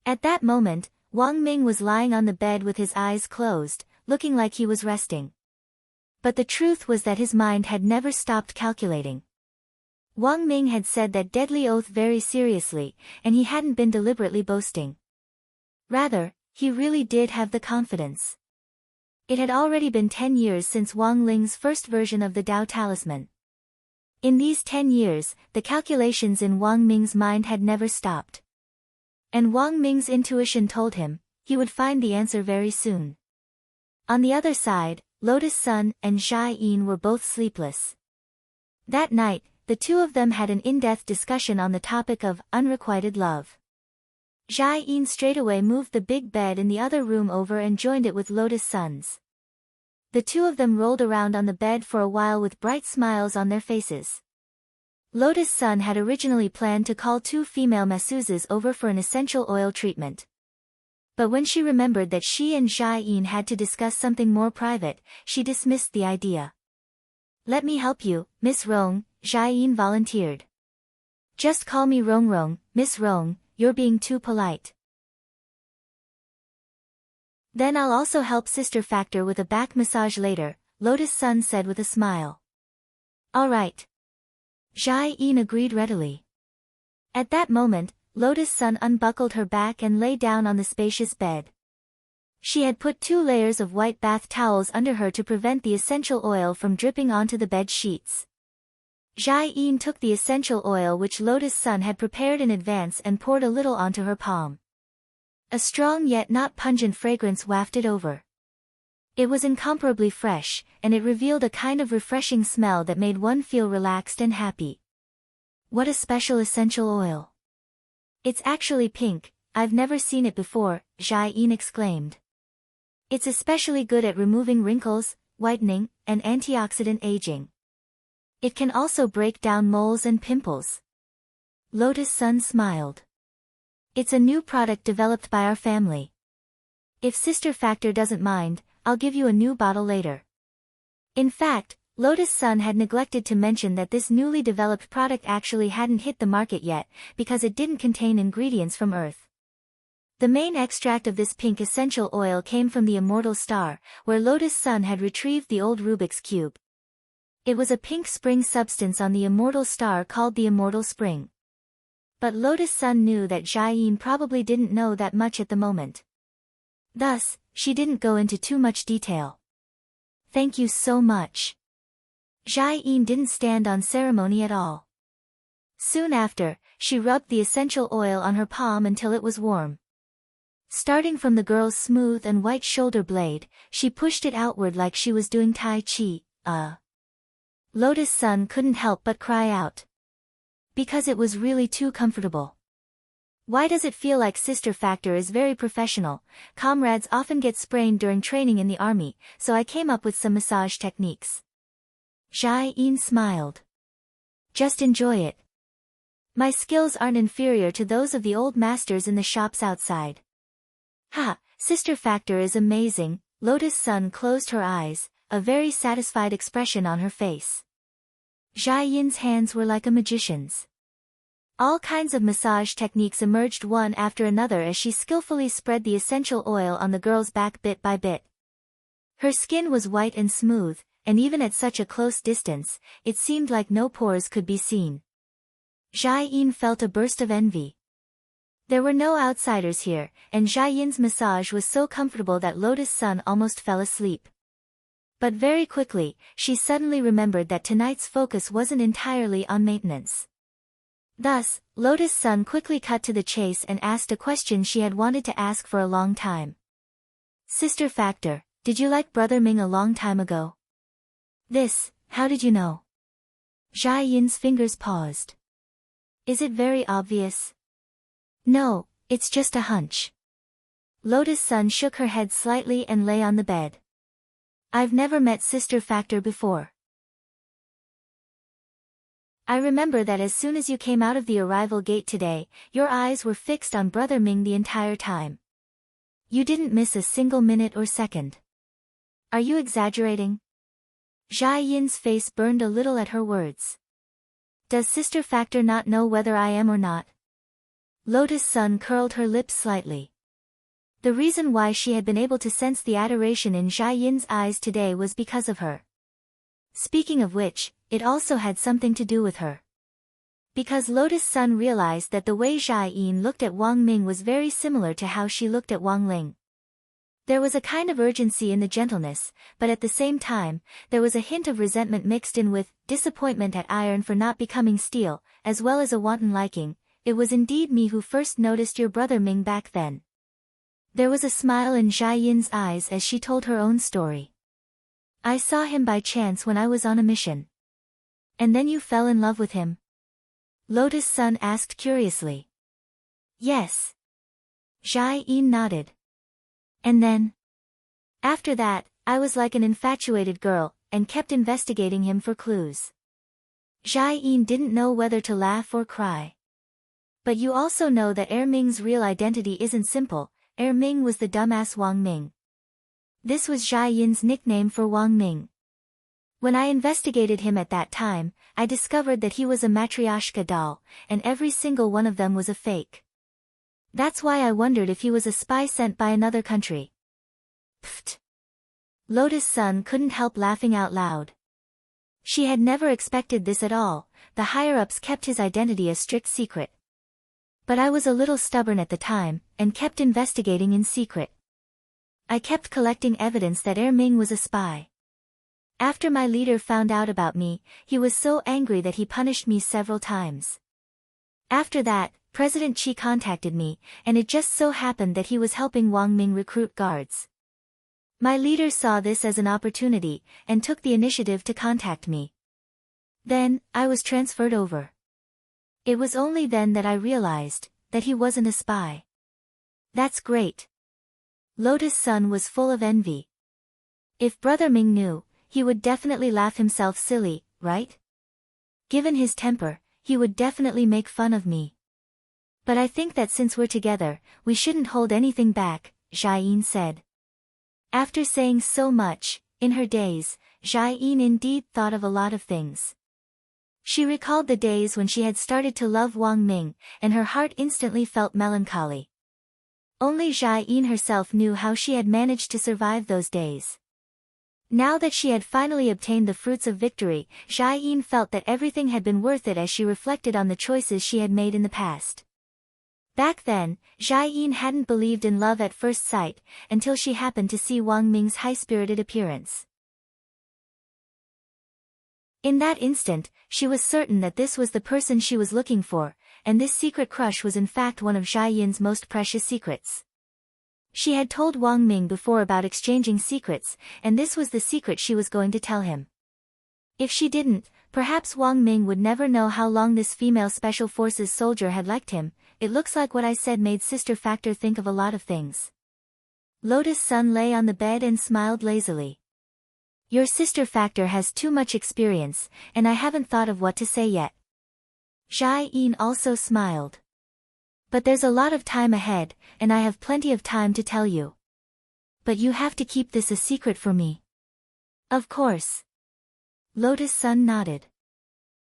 At that moment, Wang Ming was lying on the bed with his eyes closed, looking like he was resting. But the truth was that his mind had never stopped calculating. Wang Ming had said that deadly oath very seriously, and he hadn't been deliberately boasting. Rather, he really did have the confidence. It had already been 10 years since Wang Ling's first version of the Tao Talisman. In these 10 years, the calculations in Wang Ming's mind had never stopped. And Wang Ming's intuition told him, he would find the answer very soon. On the other side, Lotus Sun and Jia Yin were both sleepless. That night, the two of them had an in-depth discussion on the topic of unrequited love. Jia Yin straightaway moved the big bed in the other room over and joined it with Lotus Sun's. The two of them rolled around on the bed for a while with bright smiles on their faces. Lotus Sun had originally planned to call two female masseuses over for an essential oil treatment. But when she remembered that she and Jia Yin had to discuss something more private, she dismissed the idea. Let me help you, Miss Rong, Jia Yin volunteered. Just call me Rong Rong, Miss Rong, you're being too polite. Then I'll also help Sister Factor with a back massage later, Lotus Sun said with a smile. All right. Jia Yin agreed readily. At that moment, Lotus Sun unbuckled her back and lay down on the spacious bed. She had put 2 layers of white bath towels under her to prevent the essential oil from dripping onto the bed sheets. Jia Yin took the essential oil which Lotus Sun had prepared in advance and poured a little onto her palm. A strong yet not pungent fragrance wafted over. It was incomparably fresh, and it revealed a kind of refreshing smell that made one feel relaxed and happy. What a special essential oil! It's actually pink, I've never seen it before, Jia Yin exclaimed. It's especially good at removing wrinkles, whitening, and antioxidant aging. It can also break down moles and pimples. Lotus Sun smiled. It's a new product developed by our family. If Sister Factor doesn't mind, I'll give you a new bottle later. In fact, Lotus Sun had neglected to mention that this newly developed product actually hadn't hit the market yet, because it didn't contain ingredients from Earth. The main extract of this pink essential oil came from the Immortal Star, where Lotus Sun had retrieved the old Rubik's Cube. It was a pink spring substance on the Immortal Star called the Immortal Spring. But Lotus Sun knew that Jia Yin probably didn't know that much at the moment. Thus, she didn't go into too much detail. Thank you so much. Jia Yin didn't stand on ceremony at all. Soon after, she rubbed the essential oil on her palm until it was warm. Starting from the girl's smooth and white shoulder blade, she pushed it outward like she was doing Tai Chi. Lotus Sun couldn't help but cry out. Because it was really too comfortable. Why does it feel like Sister Factor is very professional? Comrades often get sprained during training in the army, so I came up with some massage techniques. Jia Yin smiled. Just enjoy it. My skills aren't inferior to those of the old masters in the shops outside. Ha, Sister Factor is amazing. Lotus Sun closed her eyes, a very satisfied expression on her face. Jia Yin's hands were like a magician's. All kinds of massage techniques emerged one after another as she skillfully spread the essential oil on the girl's back bit by bit. Her skin was white and smooth, and even at such a close distance, it seemed like no pores could be seen. Jia Yin felt a burst of envy. There were no outsiders here, and Jia Yin's massage was so comfortable that Lotus Sun almost fell asleep. But very quickly, she suddenly remembered that tonight's focus wasn't entirely on maintenance. Thus, Lotus Sun quickly cut to the chase and asked a question she had wanted to ask for a long time. Sister Factor, did you like Brother Ming a long time ago? How did you know? Jia Yin's fingers paused. Is it very obvious? No, it's just a hunch. Lotus Sun shook her head slightly and lay on the bed. I've never met Sister Factor before. I remember that as soon as you came out of the arrival gate today, your eyes were fixed on Brother Ming the entire time. You didn't miss a single minute or second. Are you exaggerating? Jia Yin's face burned a little at her words. Does Sister Factor not know whether I am or not? Lotus Sun curled her lips slightly. The reason why she had been able to sense the adoration in Jia Yin's eyes today was because of her. Speaking of which, it also had something to do with her. Because Lotus Sun realized that the way Jia Yin looked at Wang Ming was very similar to how she looked at Wang Ling. There was a kind of urgency in the gentleness, but at the same time, there was a hint of resentment mixed in with disappointment at iron for not becoming steel, as well as a wanton liking. It was indeed me who first noticed your brother Ming back then. There was a smile in Jia Yin's eyes as she told her own story. I saw him by chance when I was on a mission. And then you fell in love with him? Lotus Sun asked curiously. Yes. Jia Yin nodded. And then? After that, I was like an infatuated girl, and kept investigating him for clues. Jia Yin didn't know whether to laugh or cry. But you also know that Ming's real identity isn't simple. Ming was the dumbass Wang Ming. This was Jia Yin's nickname for Wang Ming. When I investigated him at that time, I discovered that he was a matryoshka doll, and every single one of them was a fake. That's why I wondered if he was a spy sent by another country. Pfft. Lotus Sun couldn't help laughing out loud. She had never expected this at all. The higher-ups kept his identity a strict secret. But I was a little stubborn at the time, and kept investigating in secret. I kept collecting evidence that Ming was a spy. After my leader found out about me, he was so angry that he punished me several times. After that, President Qi contacted me, and it just so happened that he was helping Wang Ming recruit guards. My leader saw this as an opportunity, and took the initiative to contact me. Then, I was transferred over. It was only then that I realized that he wasn't a spy. That's great. Lotus Sun was full of envy. If Brother Ming knew, he would definitely laugh himself silly, right? Given his temper, he would definitely make fun of me. But I think that since we're together, we shouldn't hold anything back, Jia Yin said. After saying so much, in her days, Jia Yin indeed thought of a lot of things. She recalled the days when she had started to love Wang Ming, and her heart instantly felt melancholy. Only Jia Yin herself knew how she had managed to survive those days. Now that she had finally obtained the fruits of victory, Jia Yin felt that everything had been worth it as she reflected on the choices she had made in the past. Back then, Jia Yin hadn't believed in love at first sight, until she happened to see Wang Ming's high-spirited appearance. In that instant, she was certain that this was the person she was looking for, and this secret crush was in fact one of Jia Yin's most precious secrets. She had told Wang Ming before about exchanging secrets, and this was the secret she was going to tell him. If she didn't, perhaps Wang Ming would never know how long this female Special Forces soldier had liked him. It looks like what I said made Sister Factor think of a lot of things. Lotus Sun lay on the bed and smiled lazily. Your Sister Factor has too much experience, and I haven't thought of what to say yet. Jia Yin also smiled. But there's a lot of time ahead, and I have plenty of time to tell you. But you have to keep this a secret for me. Of course. Lotus Sun nodded.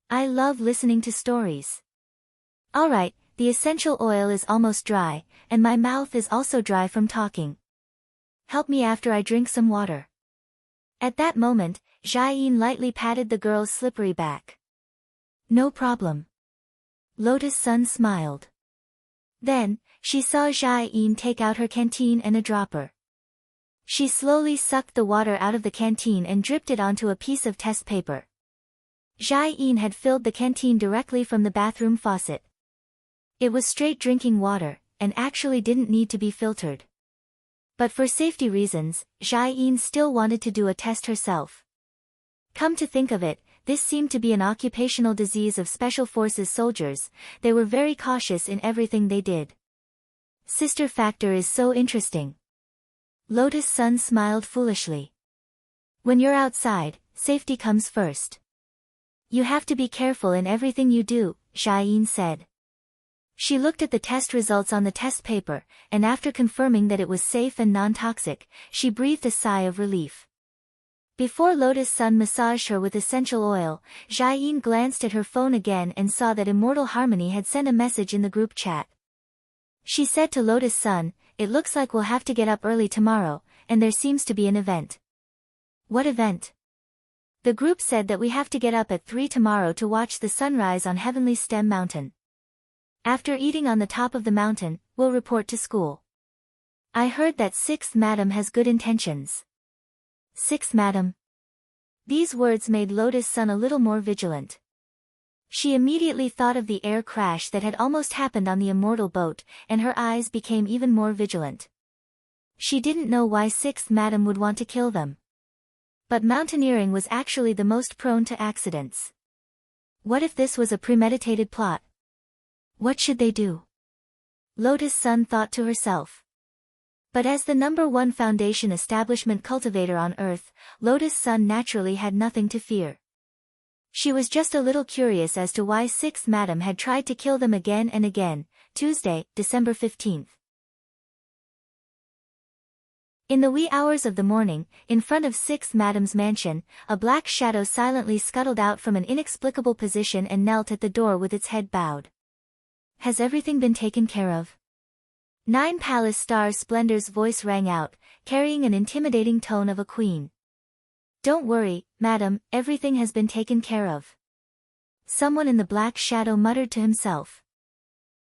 I love listening to stories. Alright, the essential oil is almost dry, and my mouth is also dry from talking. Help me after I drink some water. At that moment, Jia Yin lightly patted the girl's slippery back. No problem. Lotus Sun smiled. Then, she saw Jia Yin take out her canteen and a dropper. She slowly sucked the water out of the canteen and dripped it onto a piece of test paper. Jia Yin had filled the canteen directly from the bathroom faucet. It was straight drinking water, and actually didn't need to be filtered. But for safety reasons, Jia Yin still wanted to do a test herself. Come to think of it, this seemed to be an occupational disease of Special Forces soldiers. They were very cautious in everything they did. Sister factor is so interesting. Lotus Sun smiled foolishly. When you're outside, safety comes first. You have to be careful in everything you do, Xiaoyin said. She looked at the test results on the test paper, and after confirming that it was safe and non-toxic, she breathed a sigh of relief. Before Lotus Sun massaged her with essential oil, Xiaoyin glanced at her phone again and saw that Immortal Harmony had sent a message in the group chat. She said to Lotus Sun, "It looks like we'll have to get up early tomorrow, and there seems to be an event." "What event?" "The group said that we have to get up at 3 tomorrow to watch the sunrise on Heavenly Stem Mountain. After eating on the top of the mountain, we'll report to school. I heard that 6th Madam has good intentions." 6th Madam. These words made Lotus Sun a little more vigilant. She immediately thought of the air crash that had almost happened on the immortal boat, and her eyes became even more vigilant. She didn't know why 6th Madam would want to kill them. But mountaineering was actually the most prone to accidents. What if this was a premeditated plot? What should they do? Lotus Sun thought to herself. But as the #1 foundation establishment cultivator on Earth, Lotus Sun naturally had nothing to fear. She was just a little curious as to why 6th Madam had tried to kill them again and again. Tuesday, December 15th. In the wee hours of the morning, in front of 6th Madam's mansion, a black shadow silently scuttled out from an inexplicable position and knelt at the door with its head bowed. "Has everything been taken care of?" 9 Palace Star Splendor's voice rang out, carrying an intimidating tone of a queen. "Don't worry, madam, everything has been taken care of." Someone in the black shadow muttered to himself.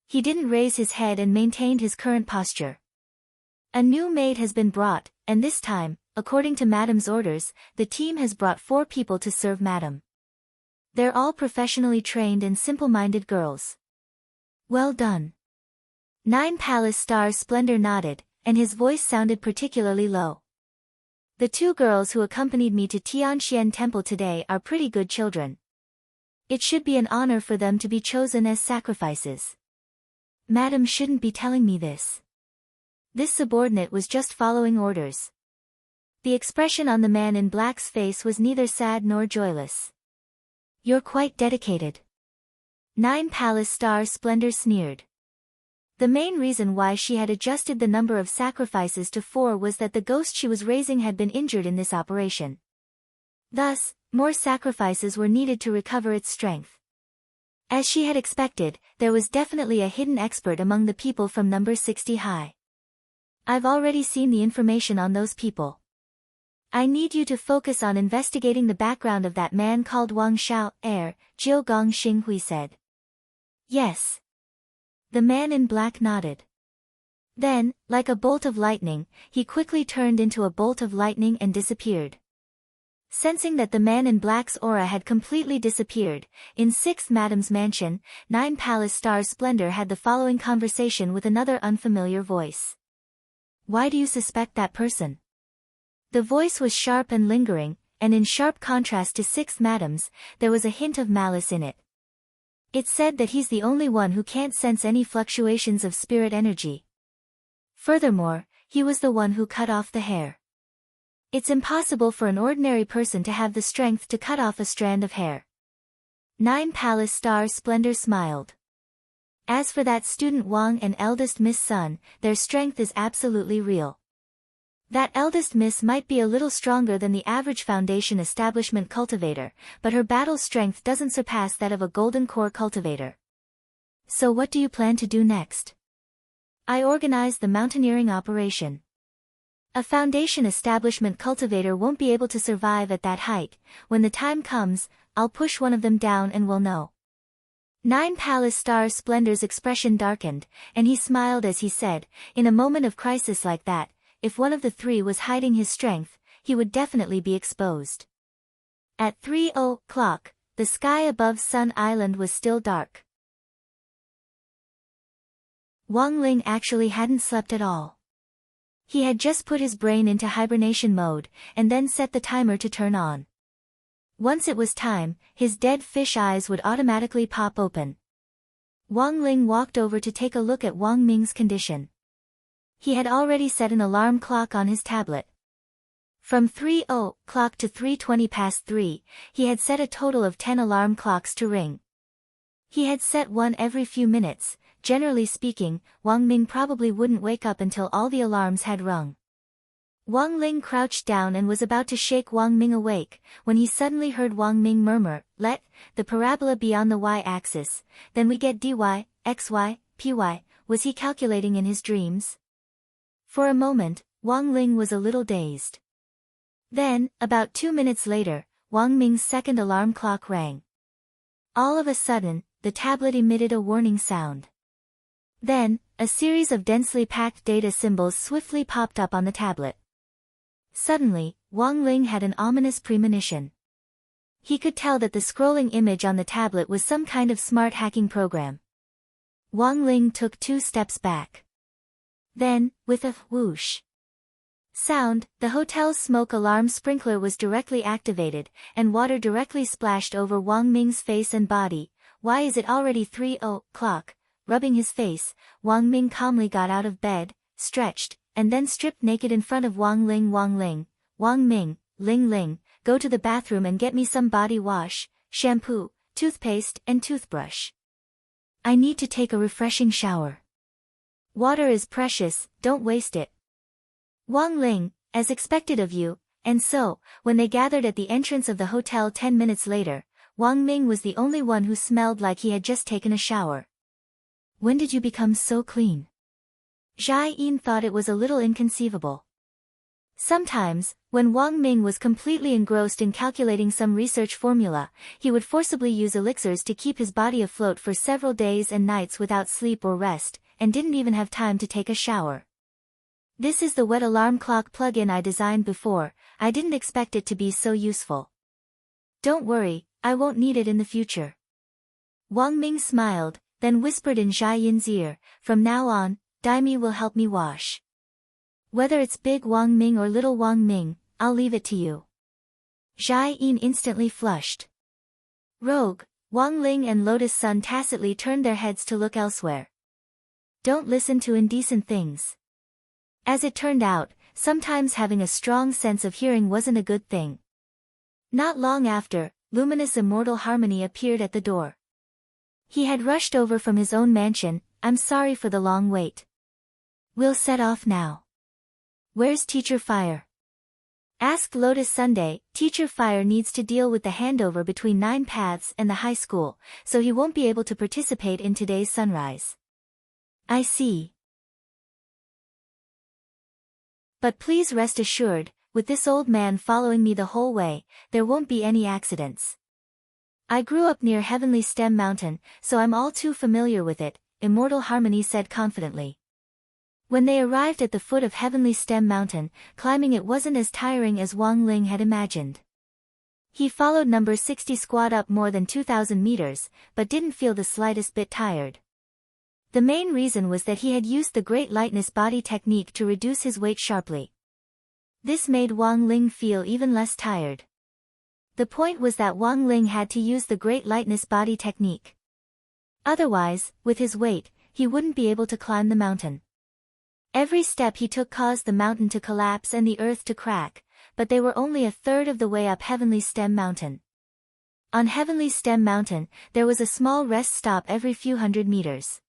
He didn't raise his head and maintained his current posture. "A new maid has been brought, and this time, according to madam's orders, the team has brought 4 people to serve madam. They're all professionally trained and simple-minded girls." "Well done." 9 Palace Star Splendor nodded, and his voice sounded particularly low. "The 2 girls who accompanied me to Tianxian Temple today are pretty good children. It should be an honor for them to be chosen as sacrifices." "Madam shouldn't be telling me this." This subordinate was just following orders. The expression on the man in black's face was neither sad nor joyless. "You're quite dedicated." 9 Palace Star Splendor sneered. The main reason why she had adjusted the number of sacrifices to 4 was that the ghost she was raising had been injured in this operation. Thus, more sacrifices were needed to recover its strength. As she had expected, there was definitely a hidden expert among the people from number 60 high. "I've already seen the information on those people. I need you to focus on investigating the background of that man called Wang Xiao, heir," Jiu Gong Xinghui said. "Yes." The man in black nodded. Then, like a bolt of lightning, he quickly turned into a bolt of lightning and disappeared. Sensing that the man in black's aura had completely disappeared, in 6th Madam's mansion, 9 Palace Star Splendor had the following conversation with another unfamiliar voice. "Why do you suspect that person?" The voice was sharp and lingering, and in sharp contrast to 6th Madam's, there was a hint of malice in it. It said that he's the only one who can't sense any fluctuations of spirit energy. Furthermore, he was the one who cut off the hair. It's impossible for an ordinary person to have the strength to cut off a strand of hair. 9 Palace Star Splendor smiled. As for that student Wang and eldest Miss Sun, their strength is absolutely real. That eldest miss might be a little stronger than the average foundation establishment cultivator, but her battle strength doesn't surpass that of a golden core cultivator. "So what do you plan to do next?" "I organized the mountaineering operation. A foundation establishment cultivator won't be able to survive at that height. When the time comes, I'll push one of them down and we'll know." 9 Palace Star Splendor's expression darkened, and he smiled as he said, "In a moment of crisis like that, if one of the 3 was hiding his strength, he would definitely be exposed." At 3:00, the sky above Sun Island was still dark. Wang Ling actually hadn't slept at all. He had just put his brain into hibernation mode, and then set the timer to turn on. Once it was time, his dead fish eyes would automatically pop open. Wang Ling walked over to take a look at Wang Ming's condition. He had already set an alarm clock on his tablet. From 3:00 to 3:20 past 3, he had set a total of 10 alarm clocks to ring. He had set one every few minutes. Generally speaking, Wang Ming probably wouldn't wake up until all the alarms had rung. Wang Ling crouched down and was about to shake Wang Ming awake, when he suddenly heard Wang Ming murmur, "Let the parabola be on the y-axis, then we get dy, xy, py." Was he calculating in his dreams? For a moment, Wang Ling was a little dazed. Then, about 2 minutes later, Wang Ming's second alarm clock rang. All of a sudden, the tablet emitted a warning sound. Then, a series of densely packed data symbols swiftly popped up on the tablet. Suddenly, Wang Ling had an ominous premonition. He could tell that the scrolling image on the tablet was some kind of smart hacking program. Wang Ling took 2 steps back. Then, with a whoosh sound, the hotel's smoke alarm sprinkler was directly activated, and water directly splashed over Wang Ming's face and body. "Why is it already 3:00? Rubbing his face, Wang Ming calmly got out of bed, stretched, and then stripped naked in front of Wang Ling. "Wang Ling, Wang Ming, Ling Ling, go to the bathroom and get me some body wash, shampoo, toothpaste, and toothbrush. I need to take a refreshing shower. Water is precious, don't waste it." Wang Ling, as expected of you. And so, when they gathered at the entrance of the hotel 10 minutes later, Wang Ming was the only one who smelled like he had just taken a shower. "When did you become so clean?" Jia Yin thought it was a little inconceivable. Sometimes, when Wang Ming was completely engrossed in calculating some research formula, he would forcibly use elixirs to keep his body afloat for several days and nights without sleep or rest, and didn't even have time to take a shower. "This is the wet alarm clock plug-in I designed before. I didn't expect it to be so useful. Don't worry, I won't need it in the future." Wang Ming smiled, then whispered in Jia Yin's ear, "From now on, Daimi will help me wash. Whether it's big Wang Ming or little Wang Ming, I'll leave it to you." Jia Yin instantly flushed. Rogue, Wang Ling and Lotus Sun tacitly turned their heads to look elsewhere. Don't listen to indecent things. As it turned out, sometimes having a strong sense of hearing wasn't a good thing. Not long after, luminous Immortal Harmony appeared at the door. He had rushed over from his own mansion. "I'm sorry for the long wait. We'll set off now." "Where's Teacher Fire?" asked Lotus Sunday. "Teacher Fire needs to deal with the handover between 9 Paths and the high school, so he won't be able to participate in today's sunrise." "I see. But please rest assured, with this old man following me the whole way, there won't be any accidents. I grew up near Heavenly Stem Mountain, so I'm all too familiar with it," Immortal Harmony said confidently. When they arrived at the foot of Heavenly Stem Mountain, climbing it wasn't as tiring as Wang Ling had imagined. He followed number 60 squad up more than 2,000 meters, but didn't feel the slightest bit tired. The main reason was that he had used the Great Lightness Body technique to reduce his weight sharply. This made Wang Ling feel even less tired. The point was that Wang Ling had to use the Great Lightness Body technique. Otherwise, with his weight, he wouldn't be able to climb the mountain. Every step he took caused the mountain to collapse and the earth to crack, but they were only a third of the way up Heavenly Stem Mountain. On Heavenly Stem Mountain, there was a small rest stop every few hundred meters.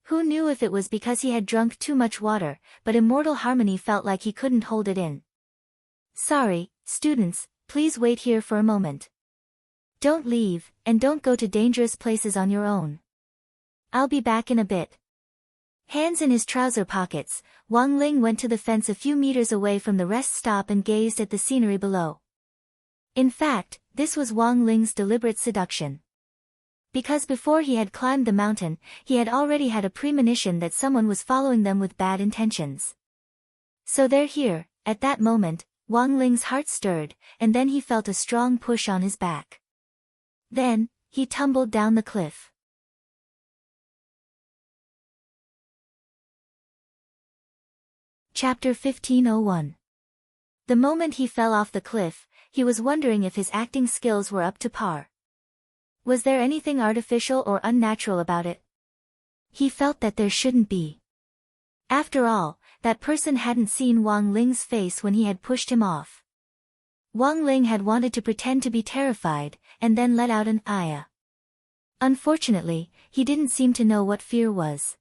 Who knew if it was because he had drunk too much water, but Immortal Harmony felt like he couldn't hold it in. "Sorry, students, please wait here for a moment. Don't leave, and don't go to dangerous places on your own. I'll be back in a bit." Hands in his trouser pockets, Wang Ling went to the fence a few meters away from the rest stop and gazed at the scenery below. In fact, this was Wang Ling's deliberate seduction. Because before he had climbed the mountain, he had already had a premonition that someone was following them with bad intentions. So they're here. At that moment, Wang Ling's heart stirred, and then he felt a strong push on his back. Then, he tumbled down the cliff. Chapter 15:01. The moment he fell off the cliff, he was wondering if his acting skills were up to par. Was there anything artificial or unnatural about it? He felt that there shouldn't be. After all, that person hadn't seen Wang Ling's face when he had pushed him off. Wang Ling had wanted to pretend to be terrified, and then let out an "Aya." Unfortunately, he didn't seem to know what fear was.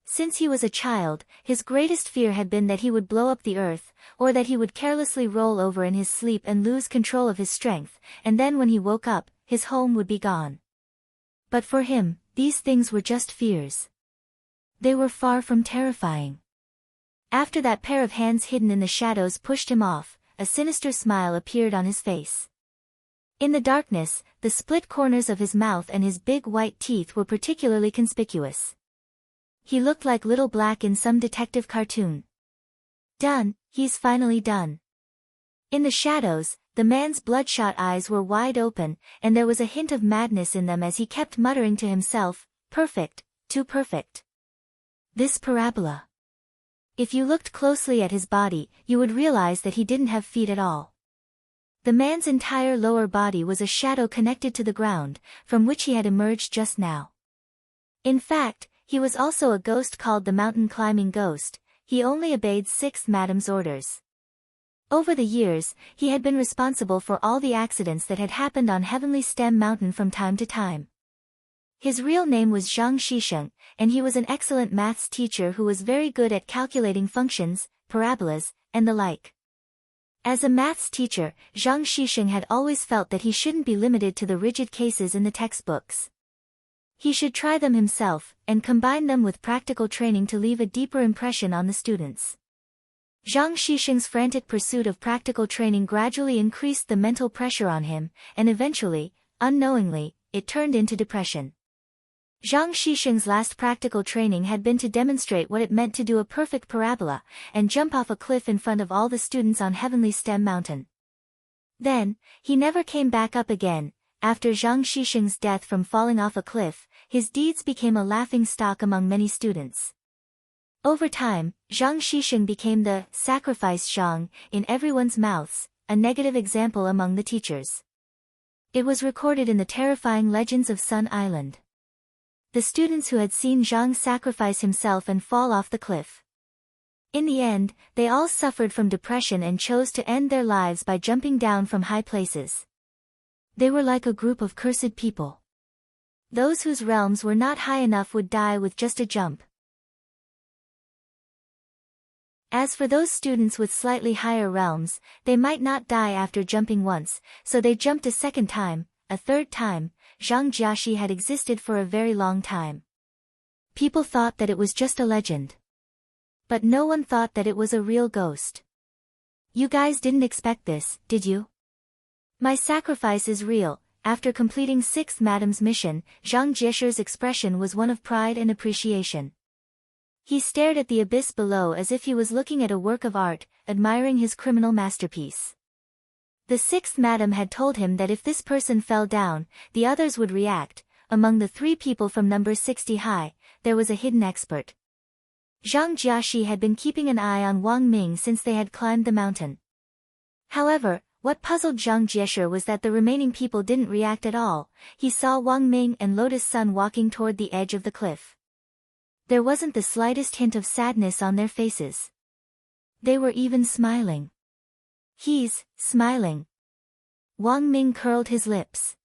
Since he was a child, his greatest fear had been that he would blow up the earth, or that he would carelessly roll over in his sleep and lose control of his strength, and then when he woke up, his home would be gone. But for him, these things were just fears. They were far from terrifying. After that pair of hands hidden in the shadows pushed him off, a sinister smile appeared on his face. In the darkness, the split corners of his mouth and his big white teeth were particularly conspicuous. He looked like Little Black in some detective cartoon. Done, he's finally done. In the shadows, the man's bloodshot eyes were wide open, and there was a hint of madness in them as he kept muttering to himself, "Perfect, too perfect. This parabola." If you looked closely at his body, you would realize that he didn't have feet at all. The man's entire lower body was a shadow connected to the ground, from which he had emerged just now. In fact, he was also a ghost called the mountain climbing ghost. He only obeyed Sixth Madam's orders. Over the years, he had been responsible for all the accidents that had happened on Heavenly Stem Mountain from time to time. His real name was Zhang Shisheng, and he was an excellent maths teacher who was very good at calculating functions, parabolas, and the like. As a maths teacher, Zhang Shisheng had always felt that he shouldn't be limited to the rigid cases in the textbooks. He should try them himself, and combine them with practical training to leave a deeper impression on the students. Zhang Shisheng's frantic pursuit of practical training gradually increased the mental pressure on him, and eventually, unknowingly, it turned into depression. Zhang Shisheng's last practical training had been to demonstrate what it meant to do a perfect parabola, and jump off a cliff in front of all the students on Heavenly Stem Mountain. Then, he never came back up again. After Zhang Shisheng's death from falling off a cliff, his deeds became a laughing stock among many students. Over time, Zhang Shisheng became the sacrifice Zhang in everyone's mouths, a negative example among the teachers. It was recorded in the terrifying legends of Sun Island. The students who had seen Zhang sacrifice himself and fall off the cliff. In the end, they all suffered from depression and chose to end their lives by jumping down from high places. They were like a group of cursed people. Those whose realms were not high enough would die with just a jump. As for those students with slightly higher realms, they might not die after jumping once, so they jumped a second time, a third time. Zhang Jiaxi had existed for a very long time. People thought that it was just a legend. But no one thought that it was a real ghost. You guys didn't expect this, did you? My sacrifice is real. After completing Sixth Madam's mission, Zhang Jiaxi's expression was one of pride and appreciation. He stared at the abyss below as if he was looking at a work of art, admiring his criminal masterpiece. The Sixth Madam had told him that if this person fell down, the others would react. Among the 3 people from number 60 high, there was a hidden expert. Zhang Jiaxi had been keeping an eye on Wang Ming since they had climbed the mountain. However, what puzzled Zhang Jiaxi was that the remaining people didn't react at all. He saw Wang Ming and Lotus Sun walking toward the edge of the cliff. There wasn't the slightest hint of sadness on their faces. They were even smiling. He's smiling. Wang Ming curled his lips.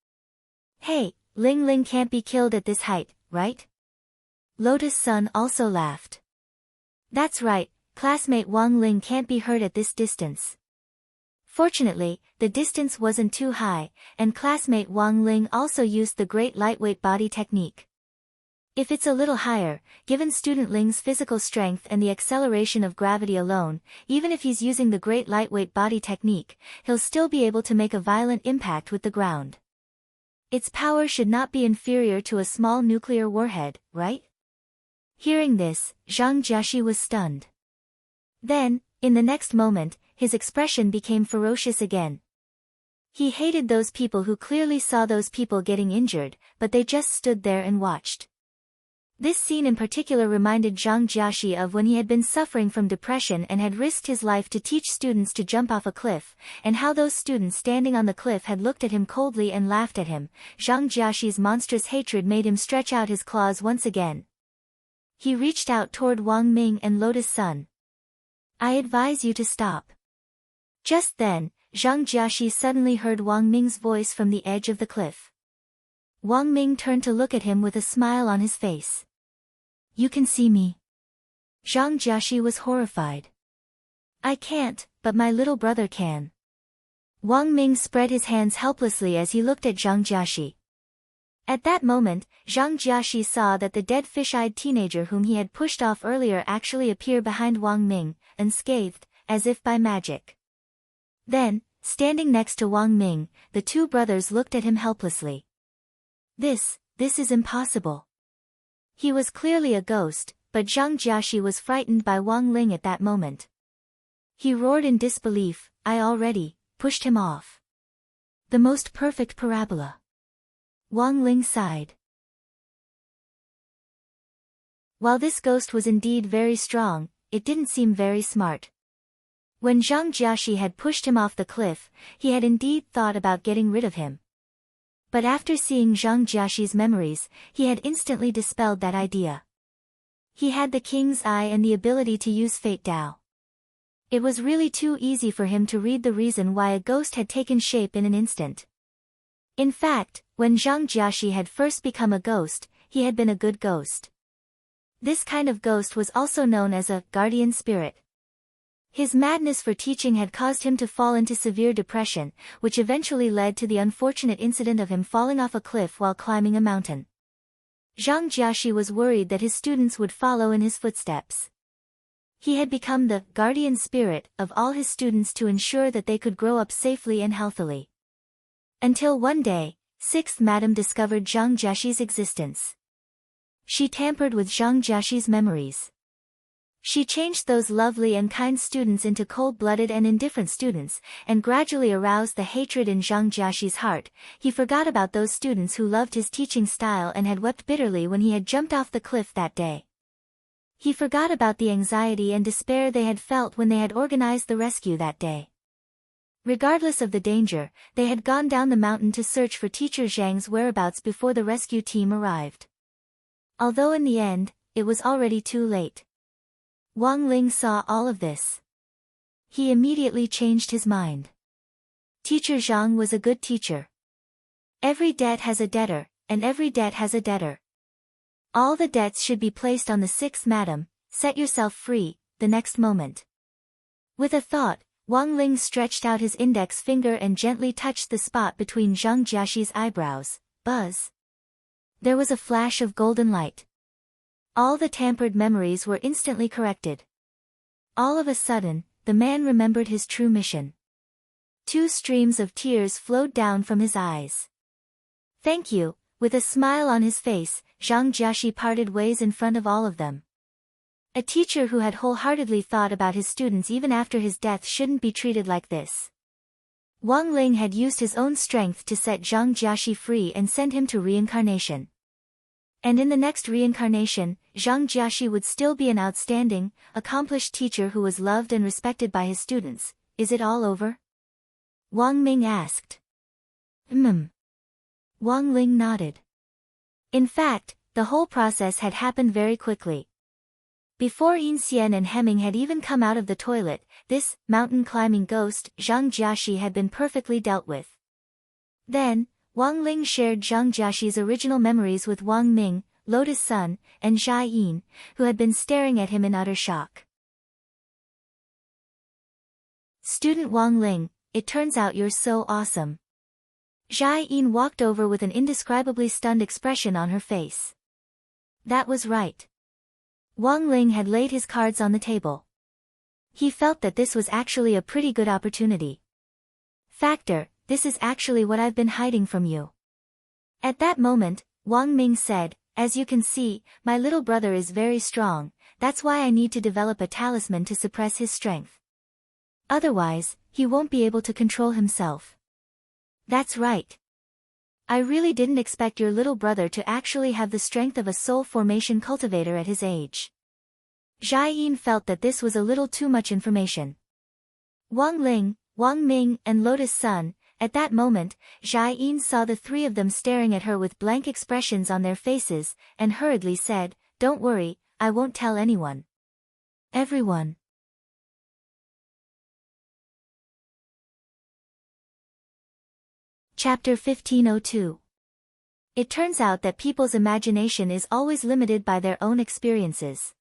Hey, Ling Ling can't be killed at this height, right? Lotus Sun also laughed. That's right, classmate Wang Ling can't be hurt at this distance. Fortunately, the distance wasn't too high, and classmate Wang Ling also used the great lightweight body technique. If it's a little higher, given student Ling's physical strength and the acceleration of gravity alone, even if he's using the great lightweight body technique, he'll still be able to make a violent impact with the ground. Its power should not be inferior to a small nuclear warhead, right? Hearing this, Zhang Jiaxi was stunned. Then, in the next moment, his expression became ferocious again. He hated those people who clearly saw those people getting injured, but they just stood there and watched. This scene in particular reminded Zhang Jiaxi of when he had been suffering from depression and had risked his life to teach students to jump off a cliff, and how those students standing on the cliff had looked at him coldly and laughed at him. Zhang Jiaxi's monstrous hatred made him stretch out his claws once again. He reached out toward Wang Ming and Lotus Sun. "I advise you to stop." Just then, Zhang Jiaxi suddenly heard Wang Ming's voice from the edge of the cliff. Wang Ming turned to look at him with a smile on his face. "You can see me?" Zhang Jiaxi was horrified. "I can't, but my little brother can." Wang Ming spread his hands helplessly as he looked at Zhang Jiaxi. At that moment, Zhang Jiaxi saw that the dead fish-eyed teenager whom he had pushed off earlier actually appear behind Wang Ming, unscathed, as if by magic. Then, standing next to Wang Ming, the two brothers looked at him helplessly. This is impossible." He was clearly a ghost, but Zhang Jiaxi was frightened by Wang Ling at that moment. He roared in disbelief, "I already pushed him off. The most perfect parabola." Wang Ling sighed. While this ghost was indeed very strong, it didn't seem very smart. When Zhang Jiaxi had pushed him off the cliff, he had indeed thought about getting rid of him. But after seeing Zhang Jiaxi's memories, he had instantly dispelled that idea. He had the King's Eye and the ability to use Fate Dao. It was really too easy for him to read the reason why a ghost had taken shape in an instant. In fact, when Zhang Jiaxi had first become a ghost, he had been a good ghost. This kind of ghost was also known as a guardian spirit. His madness for teaching had caused him to fall into severe depression, which eventually led to the unfortunate incident of him falling off a cliff while climbing a mountain. Zhang Jiaxi was worried that his students would follow in his footsteps. He had become the guardian spirit of all his students to ensure that they could grow up safely and healthily. Until one day, 6th Madam discovered Zhang Jiaxi's existence. She tampered with Zhang Jiaxi's memories. She changed those lovely and kind students into cold-blooded and indifferent students, and gradually aroused the hatred in Zhang Jiaxi's heart. He forgot about those students who loved his teaching style and had wept bitterly when he had jumped off the cliff that day. He forgot about the anxiety and despair they had felt when they had organized the rescue that day. Regardless of the danger, they had gone down the mountain to search for teacher Zhang's whereabouts before the rescue team arrived. Although in the end, it was already too late. Wang Ling saw all of this. He immediately changed his mind. Teacher Zhang was a good teacher. Every debt has a debtor, and every debt has a debtor. All the debts should be placed on the 6th Madam. Set yourself free, the next moment. With a thought, Wang Ling stretched out his index finger and gently touched the spot between Zhang Jiaxi's eyebrows. Buzz. There was a flash of golden light. All the tampered memories were instantly corrected. All of a sudden, the man remembered his true mission. 2 streams of tears flowed down from his eyes. "Thank you." With a smile on his face, Zhang Jiaxi parted ways in front of all of them. A teacher who had wholeheartedly thought about his students even after his death shouldn't be treated like this. Wang Ling had used his own strength to set Zhang Jiaxi free and send him to reincarnation. And in the next reincarnation, Zhang Jiaxi would still be an outstanding, accomplished teacher who was loved and respected by his students. "Is it all over?" Wang Ming asked. Wang Ling nodded. In fact, the whole process had happened very quickly. Before Yin Xian and Hemming had even come out of the toilet, this mountain-climbing ghost, Zhang Jiaxi, had been perfectly dealt with. Then, Wang Ling shared Zhang Jiaxi's original memories with Wang Ming, Lotus Sun, and Zhai Yin, who had been staring at him in utter shock. "Student Wang Ling, it turns out you're so awesome." Zhai Yin walked over with an indescribably stunned expression on her face. That was right. Wang Ling had laid his cards on the table. He felt that this was actually a pretty good opportunity. "Factor, this is actually what I've been hiding from you." At that moment, Wang Ming said, "As you can see, my little brother is very strong, that's why I need to develop a talisman to suppress his strength. Otherwise, he won't be able to control himself." "That's right." I really didn't expect your little brother to actually have the strength of a soul formation cultivator at his age. Zhai Yin felt that this was a little too much information. Wang Ling, Wang Ming and Lotus Sun, at that moment, Zhai Yin saw the three of them staring at her with blank expressions on their faces, and hurriedly said, "Don't worry, I won't tell anyone." Everyone. Chapter 1502. It turns out that people's imagination is always limited by their own experiences.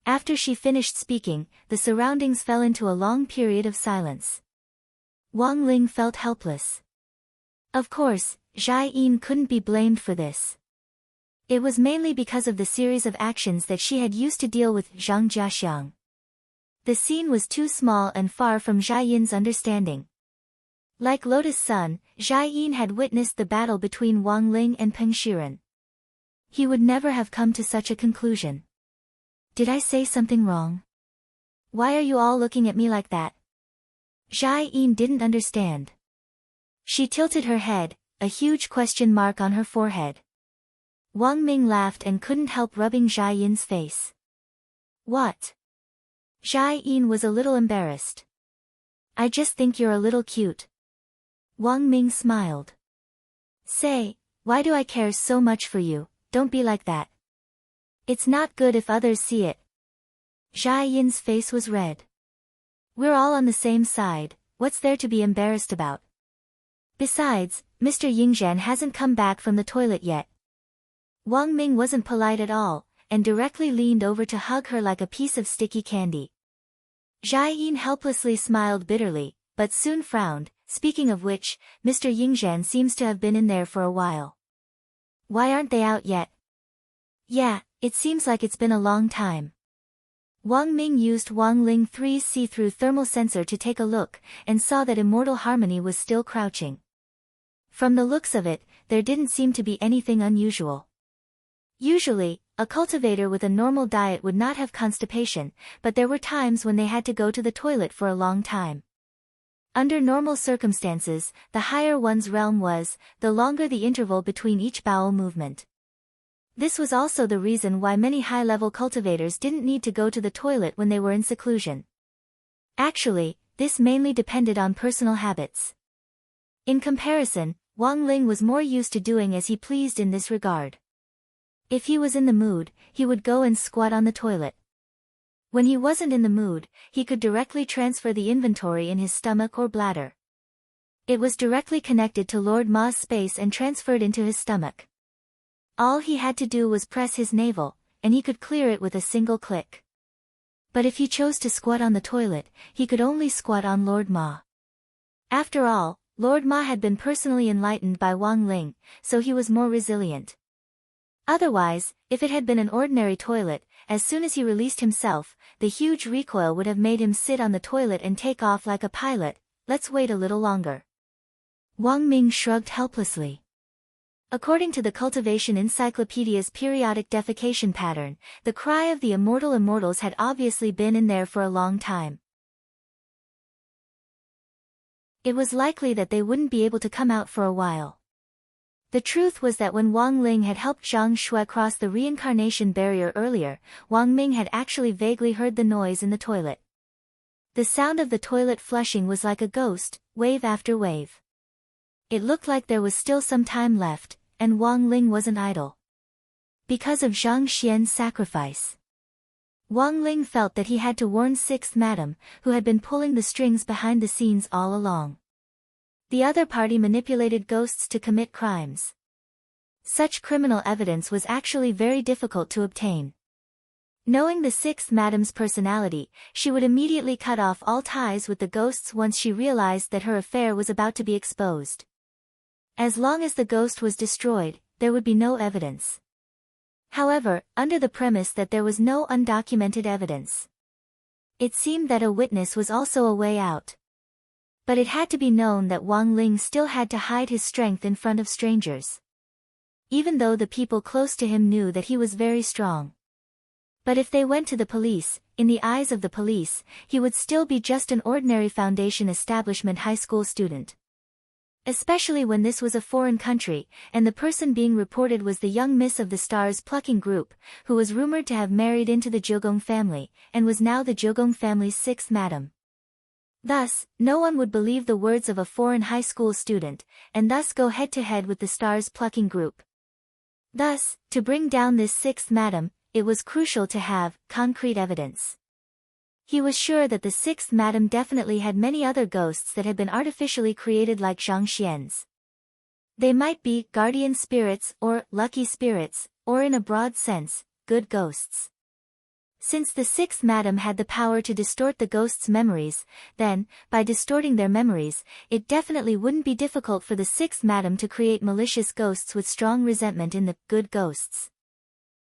After she finished speaking, the surroundings fell into a long period of silence. Wang Ling felt helpless. Of course, Zhai Yin couldn't be blamed for this. It was mainly because of the series of actions that she had used to deal with Zhang Jiaxiang. The scene was too small and far from Zhai Yin's understanding. Like Lotus Sun, Zhai Yin had witnessed the battle between Wang Ling and Peng Shiren. He would never have come to such a conclusion. Did I say something wrong? Why are you all looking at me like that? Zhai Yin didn't understand. She tilted her head, a huge question mark on her forehead. Wang Ming laughed and couldn't help rubbing Zhai Yin's face. What? Zhai Yin was a little embarrassed. I just think you're a little cute. Wang Ming smiled. Say, why do I care so much for you? Don't be like that. It's not good if others see it. Zhai Yin's face was red. We're all on the same side, what's there to be embarrassed about? Besides, Mr. Yingzhan hasn't come back from the toilet yet. Wang Ming wasn't polite at all, and directly leaned over to hug her like a piece of sticky candy. Zhai Yin helplessly smiled bitterly, but soon frowned. Speaking of which, Mr. Yingzhan seems to have been in there for a while. Why aren't they out yet? Yeah, it seems like it's been a long time. Wang Ming used Wang Ling 3's see-through thermal sensor to take a look, and saw that Immortal Harmony was still crouching. From the looks of it, there didn't seem to be anything unusual. Usually, a cultivator with a normal diet would not have constipation, but there were times when they had to go to the toilet for a long time. Under normal circumstances, the higher one's realm was, the longer the interval between each bowel movement. This was also the reason why many high-level cultivators didn't need to go to the toilet when they were in seclusion. Actually, this mainly depended on personal habits. In comparison, Wang Ling was more used to doing as he pleased in this regard. If he was in the mood, he would go and squat on the toilet. When he wasn't in the mood, he could directly transfer the inventory in his stomach or bladder. It was directly connected to Lord Ma's space and transferred into his stomach. All he had to do was press his navel, and he could clear it with a single click. But if he chose to squat on the toilet, he could only squat on Lord Ma. After all, Lord Ma had been personally enlightened by Wang Ling, so he was more resilient. Otherwise, if it had been an ordinary toilet, as soon as he released himself, the huge recoil would have made him sit on the toilet and take off like a pilot. Let's wait a little longer. Wang Ming shrugged helplessly. According to the Cultivation Encyclopedia's periodic defecation pattern, the cry of the immortal immortals had obviously been in there for a long time. It was likely that they wouldn't be able to come out for a while. The truth was that when Wang Ling had helped Zhang Shui cross the reincarnation barrier earlier, Wang Ming had actually vaguely heard the noise in the toilet. The sound of the toilet flushing was like a ghost, wave after wave. It looked like there was still some time left, and Wang Ling wasn't idle. Because of Zhang Xian's sacrifice. Wang Ling felt that he had to warn 6th Madam, who had been pulling the strings behind the scenes all along. The other party manipulated ghosts to commit crimes. Such criminal evidence was actually very difficult to obtain. Knowing the 6th Madam's personality, she would immediately cut off all ties with the ghosts once she realized that her affair was about to be exposed. As long as the ghost was destroyed, there would be no evidence. However, under the premise that there was no undocumented evidence, it seemed that a witness was also a way out. But it had to be known that Wang Ling still had to hide his strength in front of strangers. Even though the people close to him knew that he was very strong. But if they went to the police, in the eyes of the police, he would still be just an ordinary foundation establishment high school student. Especially when this was a foreign country, and the person being reported was the young miss of the stars plucking group, who was rumored to have married into the Jogong family, and was now the Jogong family's sixth madam. Thus, no one would believe the words of a foreign high school student, and thus go head-to-head with the stars plucking group. Thus, to bring down this sixth madam, it was crucial to have concrete evidence. He was sure that the sixth madam definitely had many other ghosts that had been artificially created like Zhang Xian's. They might be guardian spirits or lucky spirits, or in a broad sense, good ghosts. Since the sixth madam had the power to distort the ghosts' memories, then, by distorting their memories, it definitely wouldn't be difficult for the sixth madam to create malicious ghosts with strong resentment in the good ghosts.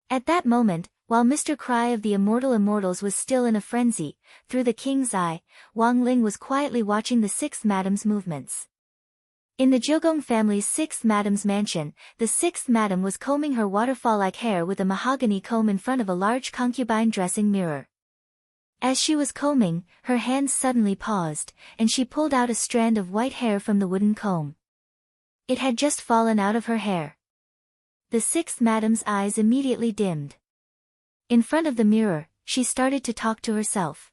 At that moment, while Mr. Cry of the Immortal Immortals was still in a frenzy, through the king's eye, Wang Ling was quietly watching the sixth madam's movements. In the Jogong family's sixth madam's mansion, the sixth madam was combing her waterfall-like hair with a mahogany comb in front of a large concubine dressing mirror. As she was combing, her hands suddenly paused, and she pulled out a strand of white hair from the wooden comb. It had just fallen out of her hair. The sixth madam's eyes immediately dimmed. In front of the mirror, she started to talk to herself.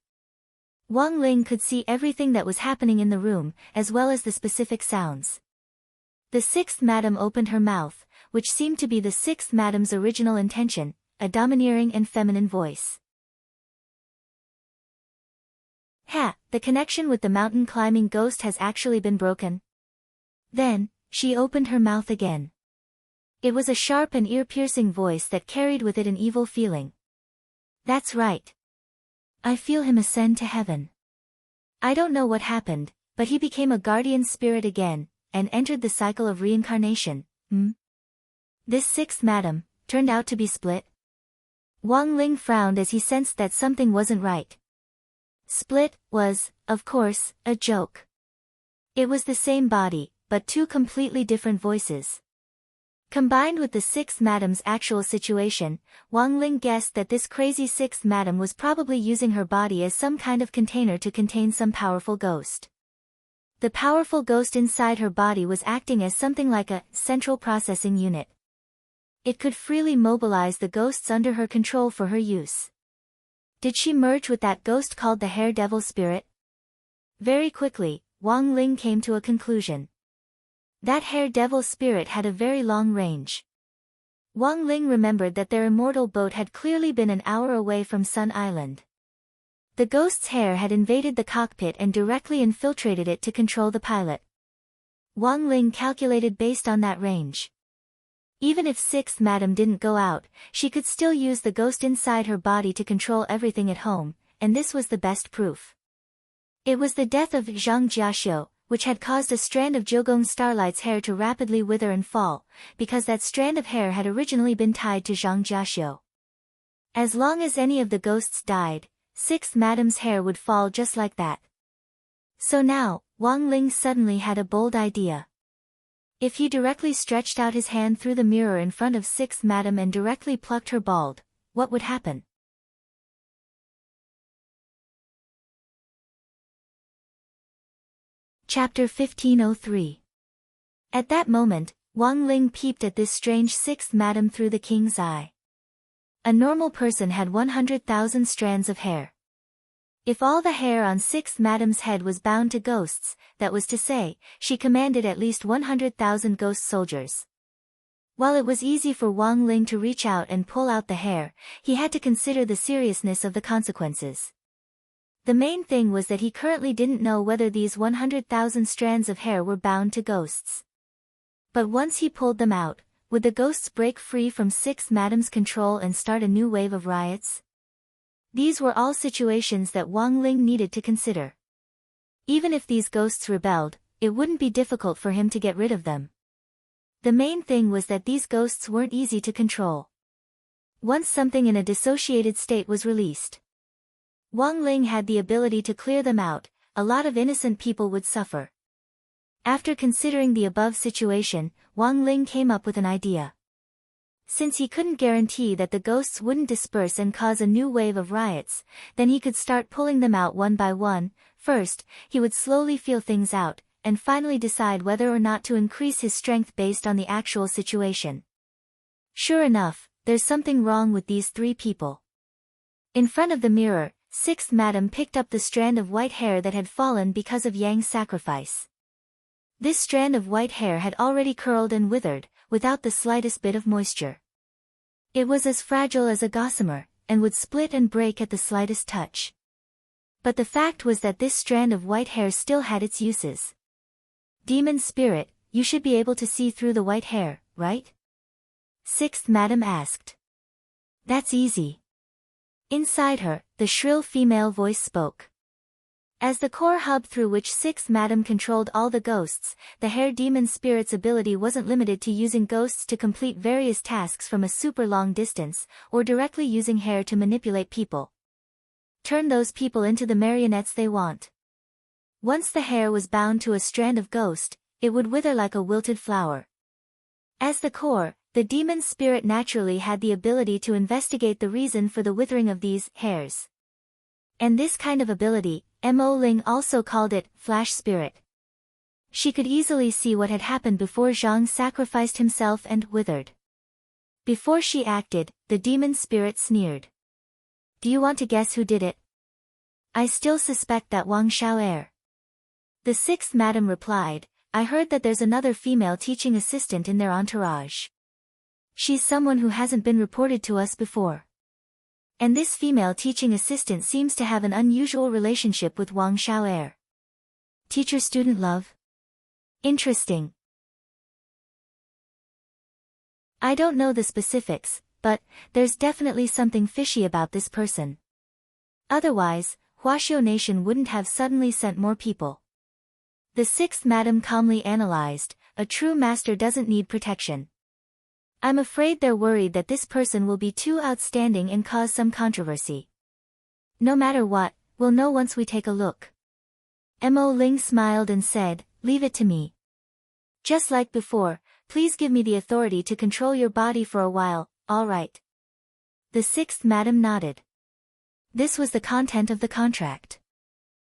Wang Ling could see everything that was happening in the room, as well as the specific sounds. The sixth madam opened her mouth, which seemed to be the sixth madam's original intention, a domineering and feminine voice. Ha! The connection with the mountain climbing ghost has actually been broken. Then, she opened her mouth again. It was a sharp and ear-piercing voice that carried with it an evil feeling. That's right. I feel him ascend to heaven. I don't know what happened, but he became a guardian spirit again, and entered the cycle of reincarnation. This sixth madam turned out to be split. Wang Ling frowned as he sensed that something wasn't right. Split was, of course, a joke. It was the same body, but two completely different voices. Combined with the sixth madam's actual situation, Wang Ling guessed that this crazy sixth madam was probably using her body as some kind of container to contain some powerful ghost. The powerful ghost inside her body was acting as something like a central processing unit. It could freely mobilize the ghosts under her control for her use. Did she merge with that ghost called the Hair Devil spirit? Very quickly, Wang Ling came to a conclusion. That Hair Devil spirit had a very long range. Wang Ling remembered that their immortal boat had clearly been an hour away from Sun Island. The ghost's hair had invaded the cockpit and directly infiltrated it to control the pilot. Wang Ling calculated based on that range. Even if sixth madam didn't go out, she could still use the ghost inside her body to control everything at home, and this was the best proof. It was the death of Zhang Jiaxiu, which had caused a strand of Jogong Starlight's hair to rapidly wither and fall, because that strand of hair had originally been tied to Zhang Jiaxiu. As long as any of the ghosts died, sixth madam's hair would fall just like that. So now, Wang Ling suddenly had a bold idea. If he directly stretched out his hand through the mirror in front of sixth madam and directly plucked her bald, what would happen? Chapter 1503. At that moment, Wang Ling peeped at this strange sixth madam through the king's eye. A normal person had 100,000 strands of hair. If all the hair on sixth madam's head was bound to ghosts, that was to say, she commanded at least 100,000 ghost soldiers. While it was easy for Wang Ling to reach out and pull out the hair, he had to consider the seriousness of the consequences. The main thing was that he currently didn't know whether these 100,000 strands of hair were bound to ghosts. But once he pulled them out, would the ghosts break free from sixth madam's control and start a new wave of riots? These were all situations that Wang Ling needed to consider. Even if these ghosts rebelled, it wouldn't be difficult for him to get rid of them. The main thing was that these ghosts weren't easy to control. Once something in a dissociated state was released, Wang Ling had the ability to clear them out. A lot of innocent people would suffer. After considering the above situation, Wang Ling came up with an idea. Since he couldn't guarantee that the ghosts wouldn't disperse and cause a new wave of riots, then he could start pulling them out one by one. First, he would slowly feel things out, and finally decide whether or not to increase his strength based on the actual situation. Sure enough, there's something wrong with these three people. In front of the mirror, Sixth Madam picked up the strand of white hair that had fallen because of Yang's sacrifice. This strand of white hair had already curled and withered, without the slightest bit of moisture. It was as fragile as a gossamer, and would split and break at the slightest touch. But the fact was that this strand of white hair still had its uses. Demon spirit, you should be able to see through the white hair, right? Sixth Madam asked. That's easy. Inside her, the shrill female voice spoke. As the core hub through which Sixth Madam controlled all the ghosts, the hair demon spirit's ability wasn't limited to using ghosts to complete various tasks from a super long distance, or directly using hair to manipulate people. Turn those people into the marionettes they want. Once the hair was bound to a strand of ghost, it would wither like a wilted flower. As the core, the demon spirit naturally had the ability to investigate the reason for the withering of these hairs. And this kind of ability, Mo Ling also called it flash spirit. She could easily see what had happened before Zhang sacrificed himself and withered. Before she acted, the demon spirit sneered. Do you want to guess who did it? I still suspect that Wang Xiao'er. The Sixth Madam replied, I heard that there's another female teaching assistant in their entourage. She's someone who hasn't been reported to us before. And this female teaching assistant seems to have an unusual relationship with Wang Xiao'er. Teacher-student love? Interesting. I don't know the specifics, but there's definitely something fishy about this person. Otherwise, Huaxiao Nation wouldn't have suddenly sent more people. The Sixth Madam calmly analyzed, a true master doesn't need protection. I'm afraid they're worried that this person will be too outstanding and cause some controversy. No matter what, we'll know once we take a look. Mo Ling smiled and said, leave it to me. Just like before, please give me the authority to control your body for a while, all right. The Sixth Madam nodded. This was the content of the contract.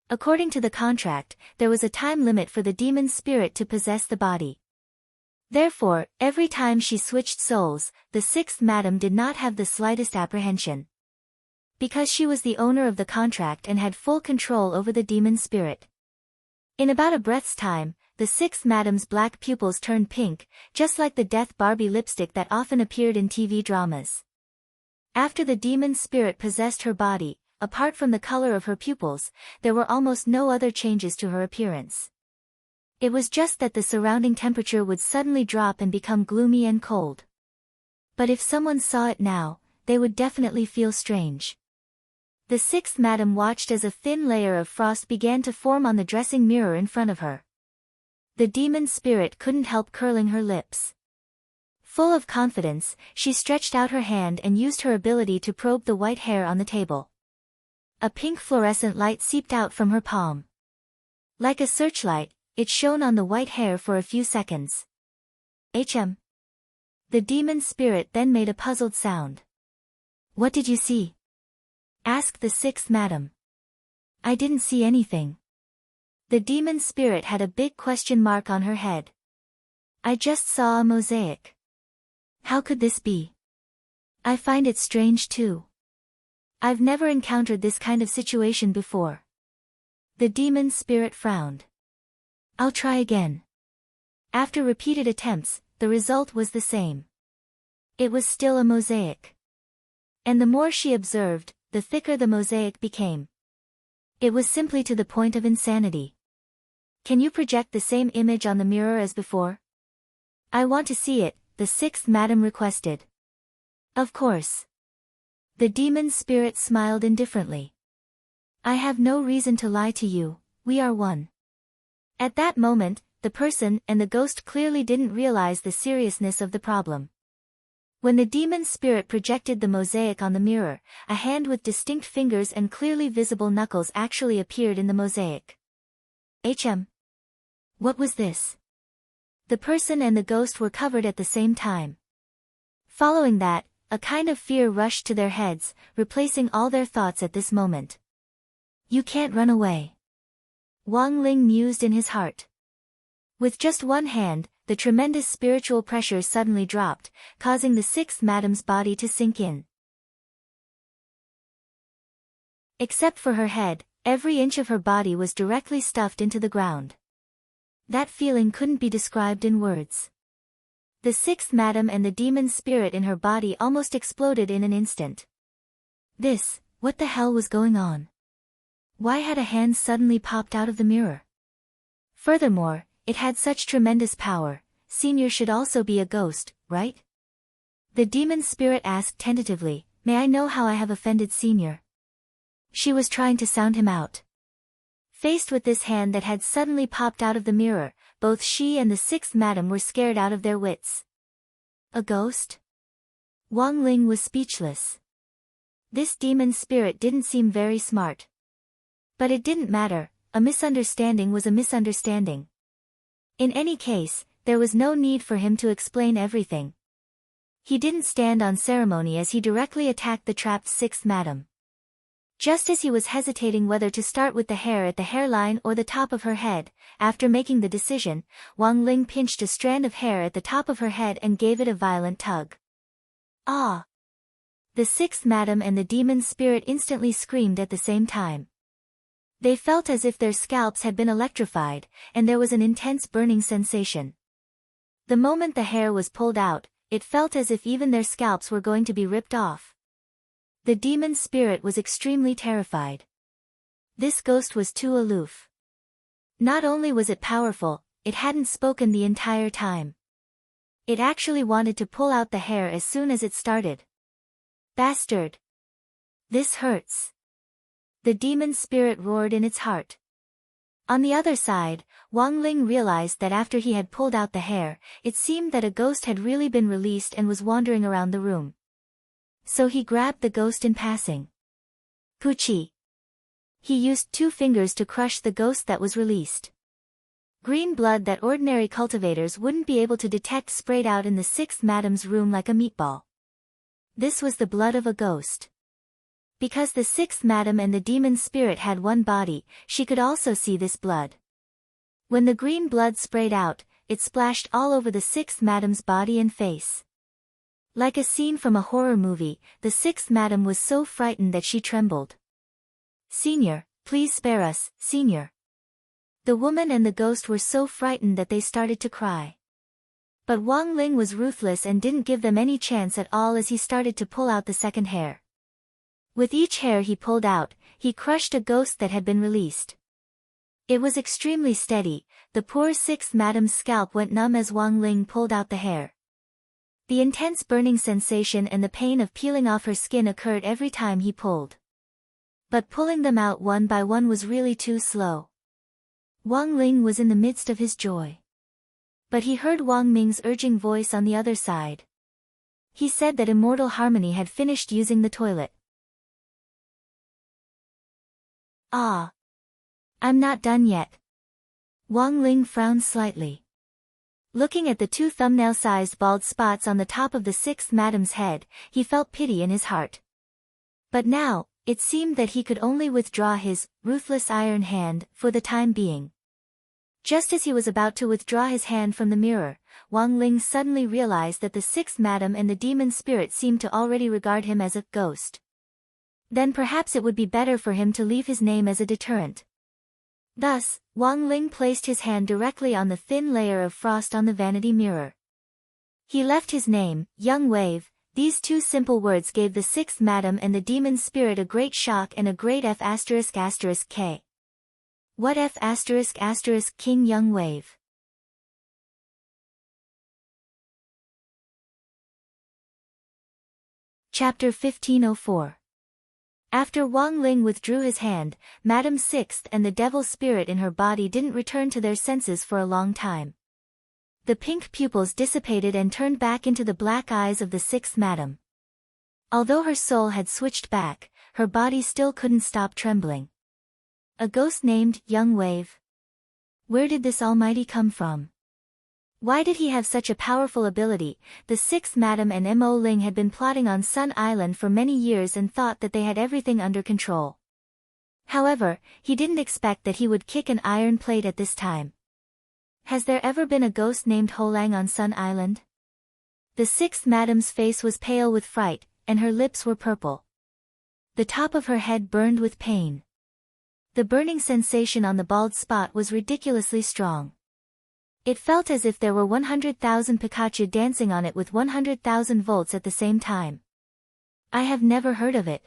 According to the contract, there was a time limit for the demon spirit to possess the body. Therefore, every time she switched souls, the Sixth Madam did not have the slightest apprehension. Because she was the owner of the contract and had full control over the demon spirit. In about a breath's time, the Sixth Madam's black pupils turned pink, just like the Death Barbie lipstick that often appeared in TV dramas. After the demon spirit possessed her body, apart from the color of her pupils, there were almost no other changes to her appearance. It was just that the surrounding temperature would suddenly drop and become gloomy and cold. But if someone saw it now, they would definitely feel strange. The Sixth Madam watched as a thin layer of frost began to form on the dressing mirror in front of her. The demon spirit couldn't help curling her lips. Full of confidence, she stretched out her hand and used her ability to probe the white hair on the table. A pink fluorescent light seeped out from her palm. Like a searchlight, it shone on the white hair for a few seconds. The demon spirit then made a puzzled sound. What did you see? Asked the Sixth Madam. I didn't see anything. The demon spirit had a big question mark on her head. I just saw a mosaic. How could this be? I find it strange too. I've never encountered this kind of situation before. The demon spirit frowned. I'll try again. After repeated attempts, the result was the same. It was still a mosaic. And the more she observed, the thicker the mosaic became. It was simply to the point of insanity. Can you project the same image on the mirror as before? I want to see it, the Sixth Madam requested. Of course. The demon spirit smiled indifferently. I have no reason to lie to you, we are one. At that moment, the person and the ghost clearly didn't realize the seriousness of the problem. When the demon spirit projected the mosaic on the mirror, a hand with distinct fingers and clearly visible knuckles actually appeared in the mosaic. What was this? The person and the ghost were covered at the same time. Following that, a kind of fear rushed to their heads, replacing all their thoughts at this moment. You can't run away. Wang Ling mused in his heart. With just one hand, the tremendous spiritual pressure suddenly dropped, causing the sixth madam's body to sink in. Except for her head, every inch of her body was directly stuffed into the ground. That feeling couldn't be described in words. The sixth madam and the demon spirit in her body almost exploded in an instant. What the hell was going on? Why had a hand suddenly popped out of the mirror? Furthermore, it had such tremendous power. Senior should also be a ghost, right? The demon spirit asked tentatively, "May I know how I have offended Senior?" She was trying to sound him out. Faced with this hand that had suddenly popped out of the mirror, both she and the sixth madam were scared out of their wits. A ghost? Wang Ling was speechless. This demon spirit didn't seem very smart. But it didn't matter, a misunderstanding was a misunderstanding. In any case, there was no need for him to explain everything. He didn't stand on ceremony as he directly attacked the trapped sixth madam. Just as he was hesitating whether to start with the hair at the hairline or the top of her head, after making the decision, Wang Ling pinched a strand of hair at the top of her head and gave it a violent tug. Ah! The sixth madam and the demon spirit instantly screamed at the same time. They felt as if their scalps had been electrified, and there was an intense burning sensation. The moment the hair was pulled out, it felt as if even their scalps were going to be ripped off. The demon spirit was extremely terrified. This ghost was too aloof. Not only was it powerful, it hadn't spoken the entire time. It actually wanted to pull out the hair as soon as it started. Bastard! This hurts. The demon spirit roared in its heart. On the other side, Wang Ling realized that after he had pulled out the hair, it seemed that a ghost had really been released and was wandering around the room. So he grabbed the ghost in passing. Puchi! He used 2 fingers to crush the ghost that was released. Green blood that ordinary cultivators wouldn't be able to detect sprayed out in the sixth madam's room like a meatball. This was the blood of a ghost. Because the sixth madam and the demon spirit had one body, she could also see this blood. When the green blood sprayed out, it splashed all over the sixth madam's body and face. Like a scene from a horror movie, the sixth madam was so frightened that she trembled. "Senior, please spare us, Senior." The woman and the ghost were so frightened that they started to cry. But Wang Ling was ruthless and didn't give them any chance at all as he started to pull out the second hair. With each hair he pulled out, he crushed a ghost that had been released. It was extremely steady, the poor sixth madam's scalp went numb as Wang Ling pulled out the hair. The intense burning sensation and the pain of peeling off her skin occurred every time he pulled. But pulling them out one by one was really too slow. Wang Ling was in the midst of his joy. But he heard Wang Ming's urging voice on the other side. He said that Immortal Harmony had finished using the toilet. "Ah! I'm not done yet." Wang Ling frowned slightly. Looking at the 2 thumbnail-sized bald spots on the top of the sixth madam's head, he felt pity in his heart. But now, it seemed that he could only withdraw his ruthless iron hand for the time being. Just as he was about to withdraw his hand from the mirror, Wang Ling suddenly realized that the sixth madam and the demon spirit seemed to already regard him as a ghost. Then perhaps it would be better for him to leave his name as a deterrent. Thus, Wang Ling placed his hand directly on the thin layer of frost on the vanity mirror. He left his name, Young Wave. These 2 simple words gave the sixth madam and the demon spirit a great shock and a great F***K. What F*** King Young Wave? Chapter 1504. After Wang Ling withdrew his hand, Madam Sixth and the devil spirit in her body didn't return to their senses for a long time. The pink pupils dissipated and turned back into the black eyes of the sixth madam. Although her soul had switched back, her body still couldn't stop trembling. A ghost named Young Wave? Where did this almighty come from? Why did he have such a powerful ability? The sixth madam and Mo Ling had been plotting on Sun Island for many years and thought that they had everything under control. However, he didn't expect that he would kick an iron plate at this time. Has there ever been a ghost named Holang on Sun Island? The sixth madam's face was pale with fright, and her lips were purple. The top of her head burned with pain. The burning sensation on the bald spot was ridiculously strong. It felt as if there were 100,000 Pikachu dancing on it with 100,000 volts at the same time. I have never heard of it.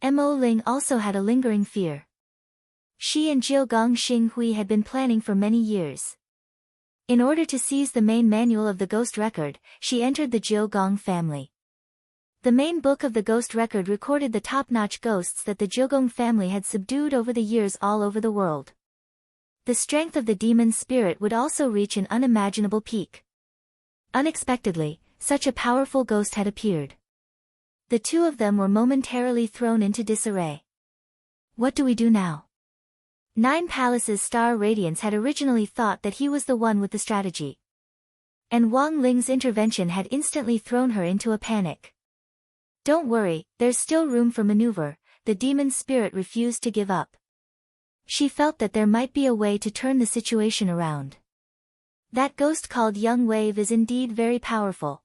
Mo Ling also had a lingering fear. She and Jiugong Xinghui had been planning for many years. In order to seize the main manual of the ghost record, she entered the Jiugong family. The main book of the ghost record recorded the top-notch ghosts that the Jiugong family had subdued over the years all over the world. The strength of the demon spirit would also reach an unimaginable peak. Unexpectedly, such a powerful ghost had appeared. The two of them were momentarily thrown into disarray. What do we do now? Nine Palace's Star Radiance had originally thought that he was the one with the strategy. And Wang Ling's intervention had instantly thrown her into a panic. Don't worry, there's still room for maneuver, the demon spirit refused to give up. She felt that there might be a way to turn the situation around. That ghost called Young Wave is indeed very powerful.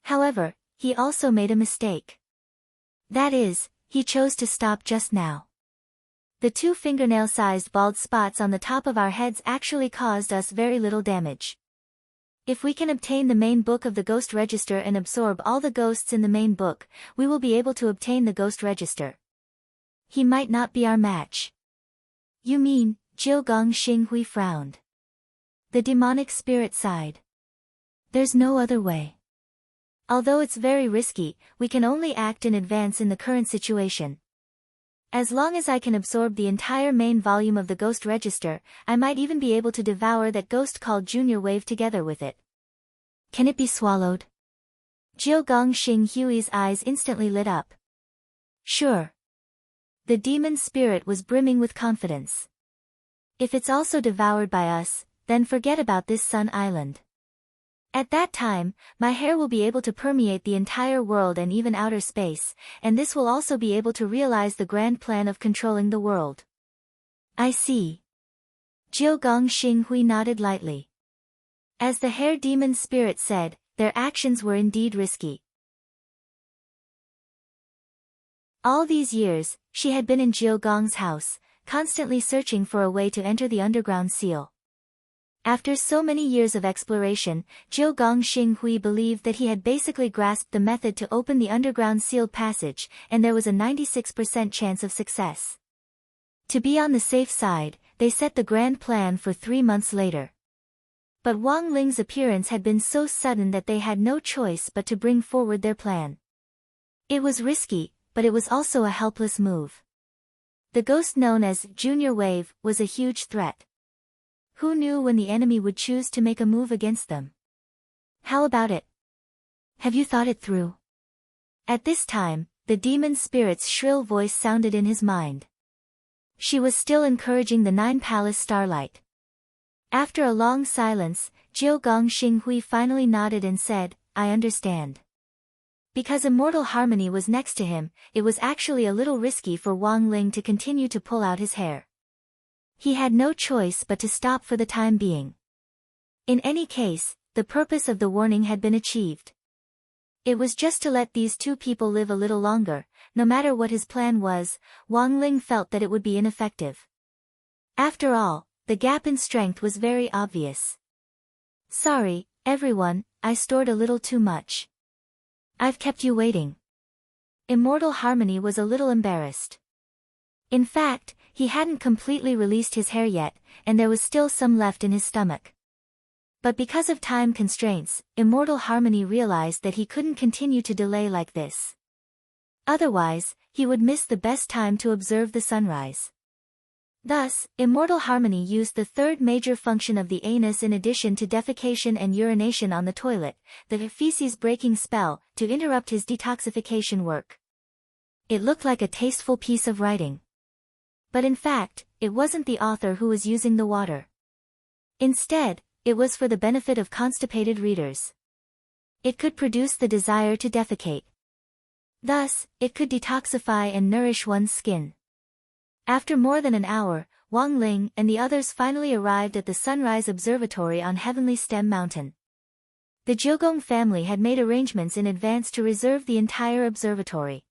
However, he also made a mistake. That is, he chose to stop just now. The two fingernail-sized bald spots on the top of our heads actually caused us very little damage. If we can obtain the main book of the Ghost Register and absorb all the ghosts in the main book, we will be able to obtain the Ghost Register. He might not be our match. You mean, Jiugong Xinghui frowned. The demonic spirit sighed. There's no other way. Although it's very risky, we can only act in advance in the current situation. As long as I can absorb the entire main volume of the Ghost Register, I might even be able to devour that ghost called Junior Wave together with it. Can it be swallowed? Jiugong Xinghui's eyes instantly lit up. Sure. The demon spirit was brimming with confidence. If it's also devoured by us, then forget about this Sun Island. At that time, my hair will be able to permeate the entire world and even outer space, and this will also be able to realize the grand plan of controlling the world. I see. Jiugong Xinghui nodded lightly. As the hair demon spirit said, their actions were indeed risky. All these years, she had been in Jiugong's house, constantly searching for a way to enter the underground seal. After so many years of exploration, Jiugong Xinghui believed that he had basically grasped the method to open the underground sealed passage, and there was a 96% chance of success. To be on the safe side, they set the grand plan for 3 months later. But Wang Ling's appearance had been so sudden that they had no choice but to bring forward their plan. It was risky, but it was also a helpless move. The ghost known as Junior Wave was a huge threat. Who knew when the enemy would choose to make a move against them? How about it? Have you thought it through? At this time, the demon spirit's shrill voice sounded in his mind. She was still encouraging the Nine Palace Starlight. After a long silence, Jiugong Xinghui finally nodded and said, I understand. Because Immortal Harmony was next to him, it was actually a little risky for Wang Ling to continue to pull out his hair. He had no choice but to stop for the time being. In any case, the purpose of the warning had been achieved. It was just to let these two people live a little longer. No matter what his plan was, Wang Ling felt that it would be ineffective. After all, the gap in strength was very obvious. Sorry, everyone, I stored a little too much. I've kept you waiting. Immortal Harmony was a little embarrassed. In fact, he hadn't completely released his hair yet, and there was still some left in his stomach. But because of time constraints, Immortal Harmony realized that he couldn't continue to delay like this. Otherwise, he would miss the best time to observe the sunrise. Thus, Immortal Harmony used the third major function of the anus in addition to defecation and urination on the toilet, the feces-breaking spell, to interrupt his detoxification work. It looked like a tasteful piece of writing. But in fact, it wasn't the author who was using the water. Instead, it was for the benefit of constipated readers. It could produce the desire to defecate. Thus, it could detoxify and nourish one's skin. After more than an hour, Wang Ling and the others finally arrived at the Sunrise Observatory on Heavenly Stem Mountain. The Jiugong family had made arrangements in advance to reserve the entire observatory.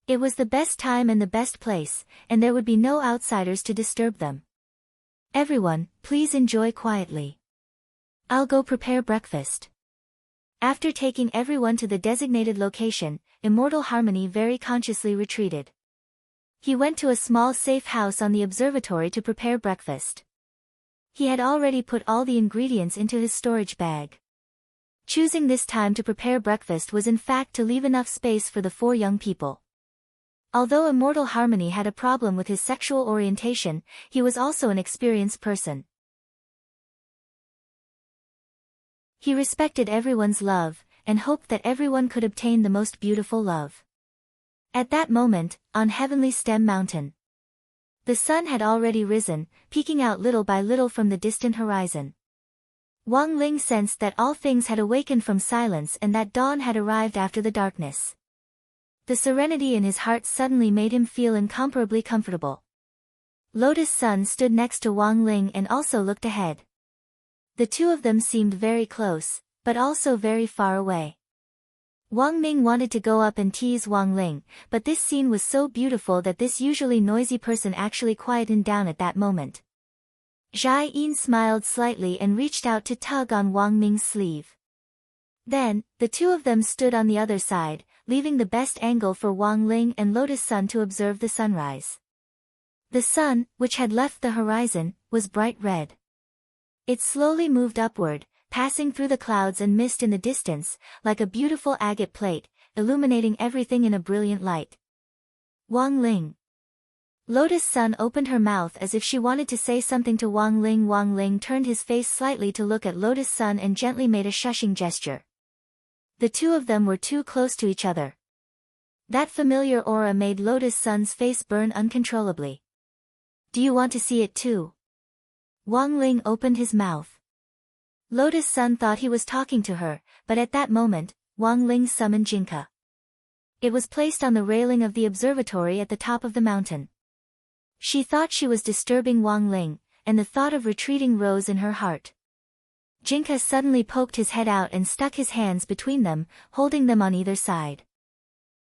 It was the best time and the best place, and there would be no outsiders to disturb them. Everyone, please enjoy quietly. I'll go prepare breakfast. After taking everyone to the designated location, Immortal Harmony very consciously retreated. He went to a small safe house on the observatory to prepare breakfast. He had already put all the ingredients into his storage bag. Choosing this time to prepare breakfast was in fact to leave enough space for the 4 young people. Although Immortal Harmony had a problem with his sexual orientation, he was also an experienced person. He respected everyone's love, and hoped that everyone could obtain the most beautiful love. At that moment, on Heavenly Stem Mountain, the sun had already risen, peeking out little by little from the distant horizon. Wang Ling sensed that all things had awakened from silence and that dawn had arrived after the darkness. The serenity in his heart suddenly made him feel incomparably comfortable. Lotus Sun stood next to Wang Ling and also looked ahead. The two of them seemed very close, but also very far away. Wang Ming wanted to go up and tease Wang Ling, but this scene was so beautiful that this usually noisy person actually quietened down at that moment. Zhai Yin smiled slightly and reached out to tug on Wang Ming's sleeve. Then, the two of them stood on the other side, leaving the best angle for Wang Ling and Lotus Sun to observe the sunrise. The sun, which had left the horizon, was bright red. It slowly moved upward, passing through the clouds and mist in the distance, like a beautiful agate plate, illuminating everything in a brilliant light. Wang Ling. Lotus Sun opened her mouth as if she wanted to say something to Wang Ling. Wang Ling turned his face slightly to look at Lotus Sun and gently made a shushing gesture. The two of them were too close to each other. That familiar aura made Lotus Sun's face burn uncontrollably. Do you want to see it too? Wang Ling opened his mouth. Lotus Sun thought he was talking to her, but at that moment, Wang Ling summoned Jinka. It was placed on the railing of the observatory at the top of the mountain. She thought she was disturbing Wang Ling, and the thought of retreating rose in her heart. Jinka suddenly poked his head out and stuck his hands between them, holding them on either side.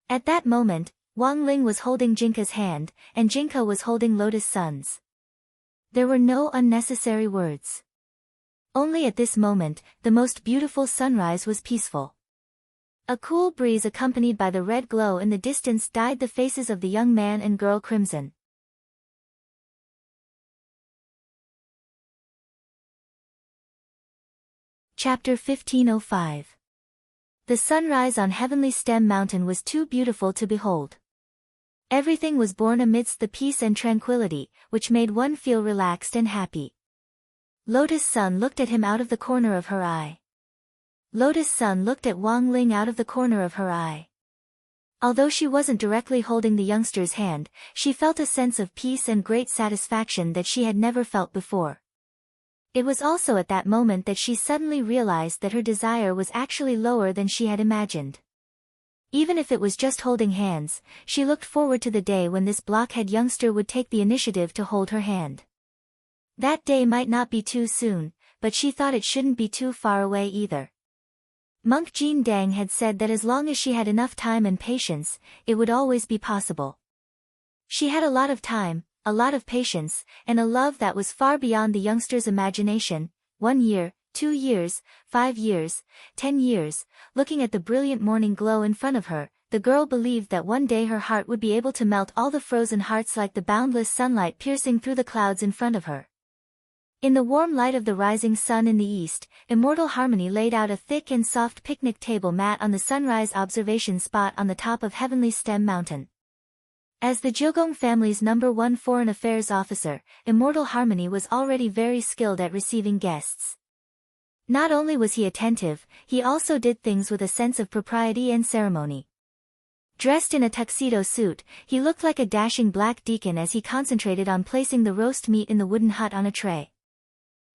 At that moment, Wang Ling was holding Jinka's hand, and Jinka was holding Lotus Sun's. There were no unnecessary words. Only at this moment, the most beautiful sunrise was peaceful. A cool breeze accompanied by the red glow in the distance dyed the faces of the young man and girl crimson. Chapter 1505. The sunrise on Heavenly Stem Mountain was too beautiful to behold. Everything was born amidst the peace and tranquility, which made one feel relaxed and happy. Lotus Sun looked at him out of the corner of her eye. Lotus Sun looked at Wang Ling out of the corner of her eye. Although she wasn't directly holding the youngster's hand, she felt a sense of peace and great satisfaction that she had never felt before. It was also at that moment that she suddenly realized that her desire was actually lower than she had imagined. Even if it was just holding hands, she looked forward to the day when this blockhead youngster would take the initiative to hold her hand. That day might not be too soon, but she thought it shouldn't be too far away either. Monk Jean Dang had said that as long as she had enough time and patience, it would always be possible. She had a lot of time, a lot of patience, and a love that was far beyond the youngster's imagination. 1 year, 2 years, 5 years, 10 years, looking at the brilliant morning glow in front of her, the girl believed that one day her heart would be able to melt all the frozen hearts like the boundless sunlight piercing through the clouds in front of her. In the warm light of the rising sun in the east, Immortal Harmony laid out a thick and soft picnic table mat on the sunrise observation spot on the top of Heavenly Stem Mountain. As the Jiugong family's #1 foreign affairs officer, Immortal Harmony was already very skilled at receiving guests. Not only was he attentive, he also did things with a sense of propriety and ceremony. Dressed in a tuxedo suit, he looked like a dashing black deacon as he concentrated on placing the roast meat in the wooden hut on a tray.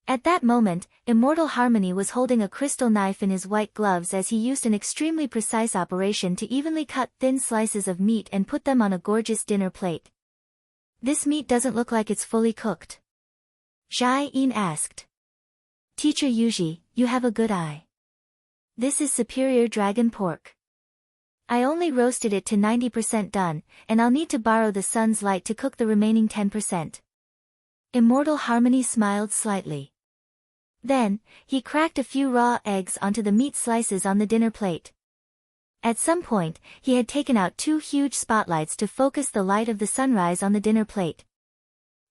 At that moment, Immortal Harmony was holding a crystal knife in his white gloves as he used an extremely precise operation to evenly cut thin slices of meat and put them on a gorgeous dinner plate. This meat doesn't look like it's fully cooked. Jai-in asked. Teacher Yuji, you have a good eye. This is superior dragon pork. I only roasted it to 90% done, and I'll need to borrow the sun's light to cook the remaining 10%. Immortal Harmony smiled slightly. Then, he cracked a few raw eggs onto the meat slices on the dinner plate. At some point, he had taken out 2 huge spotlights to focus the light of the sunrise on the dinner plate.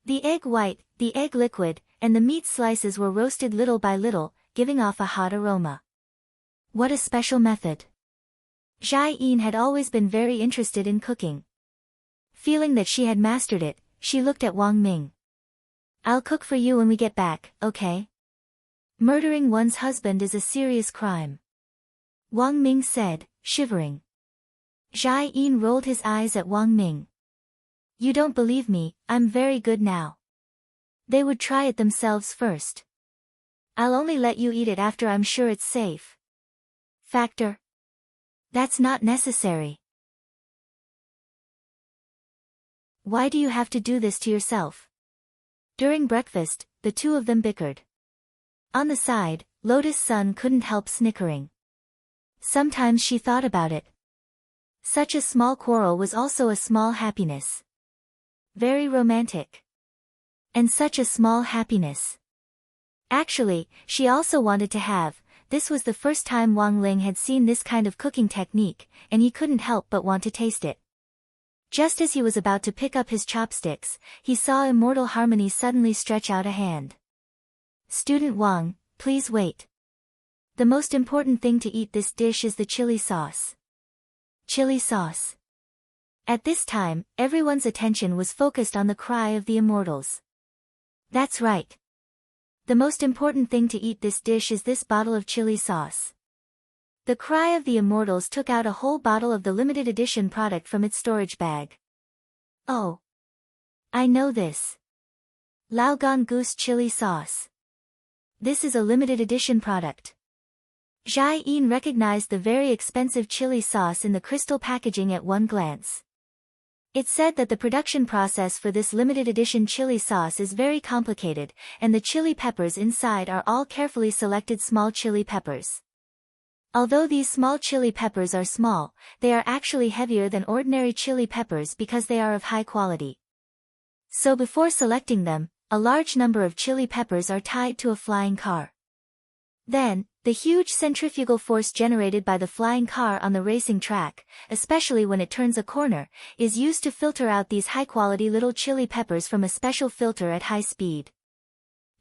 The egg white, the egg liquid, and the meat slices were roasted little by little, giving off a hot aroma. What a special method. Jai-in had always been very interested in cooking. Feeling that she had mastered it, she looked at Wang Ming. I'll cook for you when we get back, okay? Murdering one's husband is a serious crime. Wang Ming said, shivering. Jai-in rolled his eyes at Wang Ming. You don't believe me, I'm very good now. They would try it themselves first. I'll only let you eat it after I'm sure it's safe. Factor. That's not necessary. Why do you have to do this to yourself? During breakfast, the two of them bickered. On the side, Lotus Sun couldn't help snickering. Sometimes she thought about it. Such a small quarrel was also a small happiness. Very romantic. And such a small happiness. Actually, she also wanted to have. This was the first time Wang Ling had seen this kind of cooking technique, and he couldn't help but want to taste it. Just as he was about to pick up his chopsticks, he saw Immortal Harmony suddenly stretch out a hand. Student Wang, please wait. The most important thing to eat this dish is the chili sauce. Chili sauce. At this time, everyone's attention was focused on the cry of the immortals. That's right. The most important thing to eat this dish is this bottle of chili sauce. The cry of the immortals took out a whole bottle of the limited edition product from its storage bag. Oh. I know this. Laogan Goose Chili Sauce. This is a limited edition product. Jai-in recognized the very expensive chili sauce in the crystal packaging at one glance. It said that the production process for this limited edition chili sauce is very complicated, and the chili peppers inside are all carefully selected small chili peppers. Although these small chili peppers are small, they are actually heavier than ordinary chili peppers because they are of high quality. So before selecting them, a large number of chili peppers are tied to a flying car. Then, the huge centrifugal force generated by the flying car on the racing track, especially when it turns a corner, is used to filter out these high-quality little chili peppers from a special filter at high speed.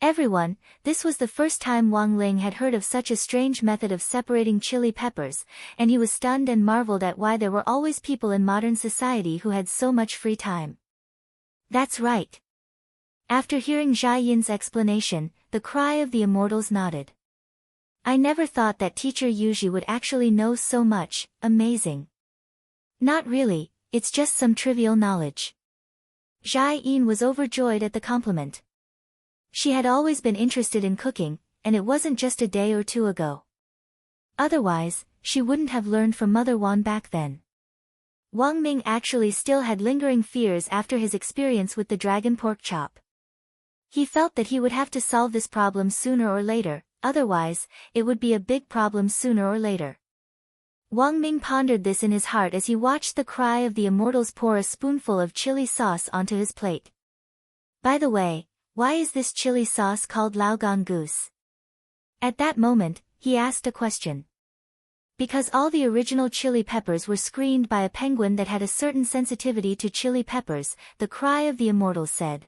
Everyone, this was the first time Wang Ling had heard of such a strange method of separating chili peppers, and he was stunned and marveled at why there were always people in modern society who had so much free time. That's right. After hearing Jai-yin's explanation, the cry of the immortals nodded. I never thought that Teacher Yuji would actually know so much, amazing. Not really, it's just some trivial knowledge. Jai-in was overjoyed at the compliment. She had always been interested in cooking, and it wasn't just a day or two ago. Otherwise, she wouldn't have learned from Mother Wan back then. Wang Ming actually still had lingering fears after his experience with the dragon pork chop. He felt that he would have to solve this problem sooner or later. Otherwise, it would be a big problem sooner or later. Wang Ming pondered this in his heart as he watched the cry of the immortals pour a spoonful of chili sauce onto his plate. By the way, why is this chili sauce called Laogan Goose? At that moment, he asked a question. Because all the original chili peppers were screened by a penguin that had a certain sensitivity to chili peppers, the cry of the immortals said.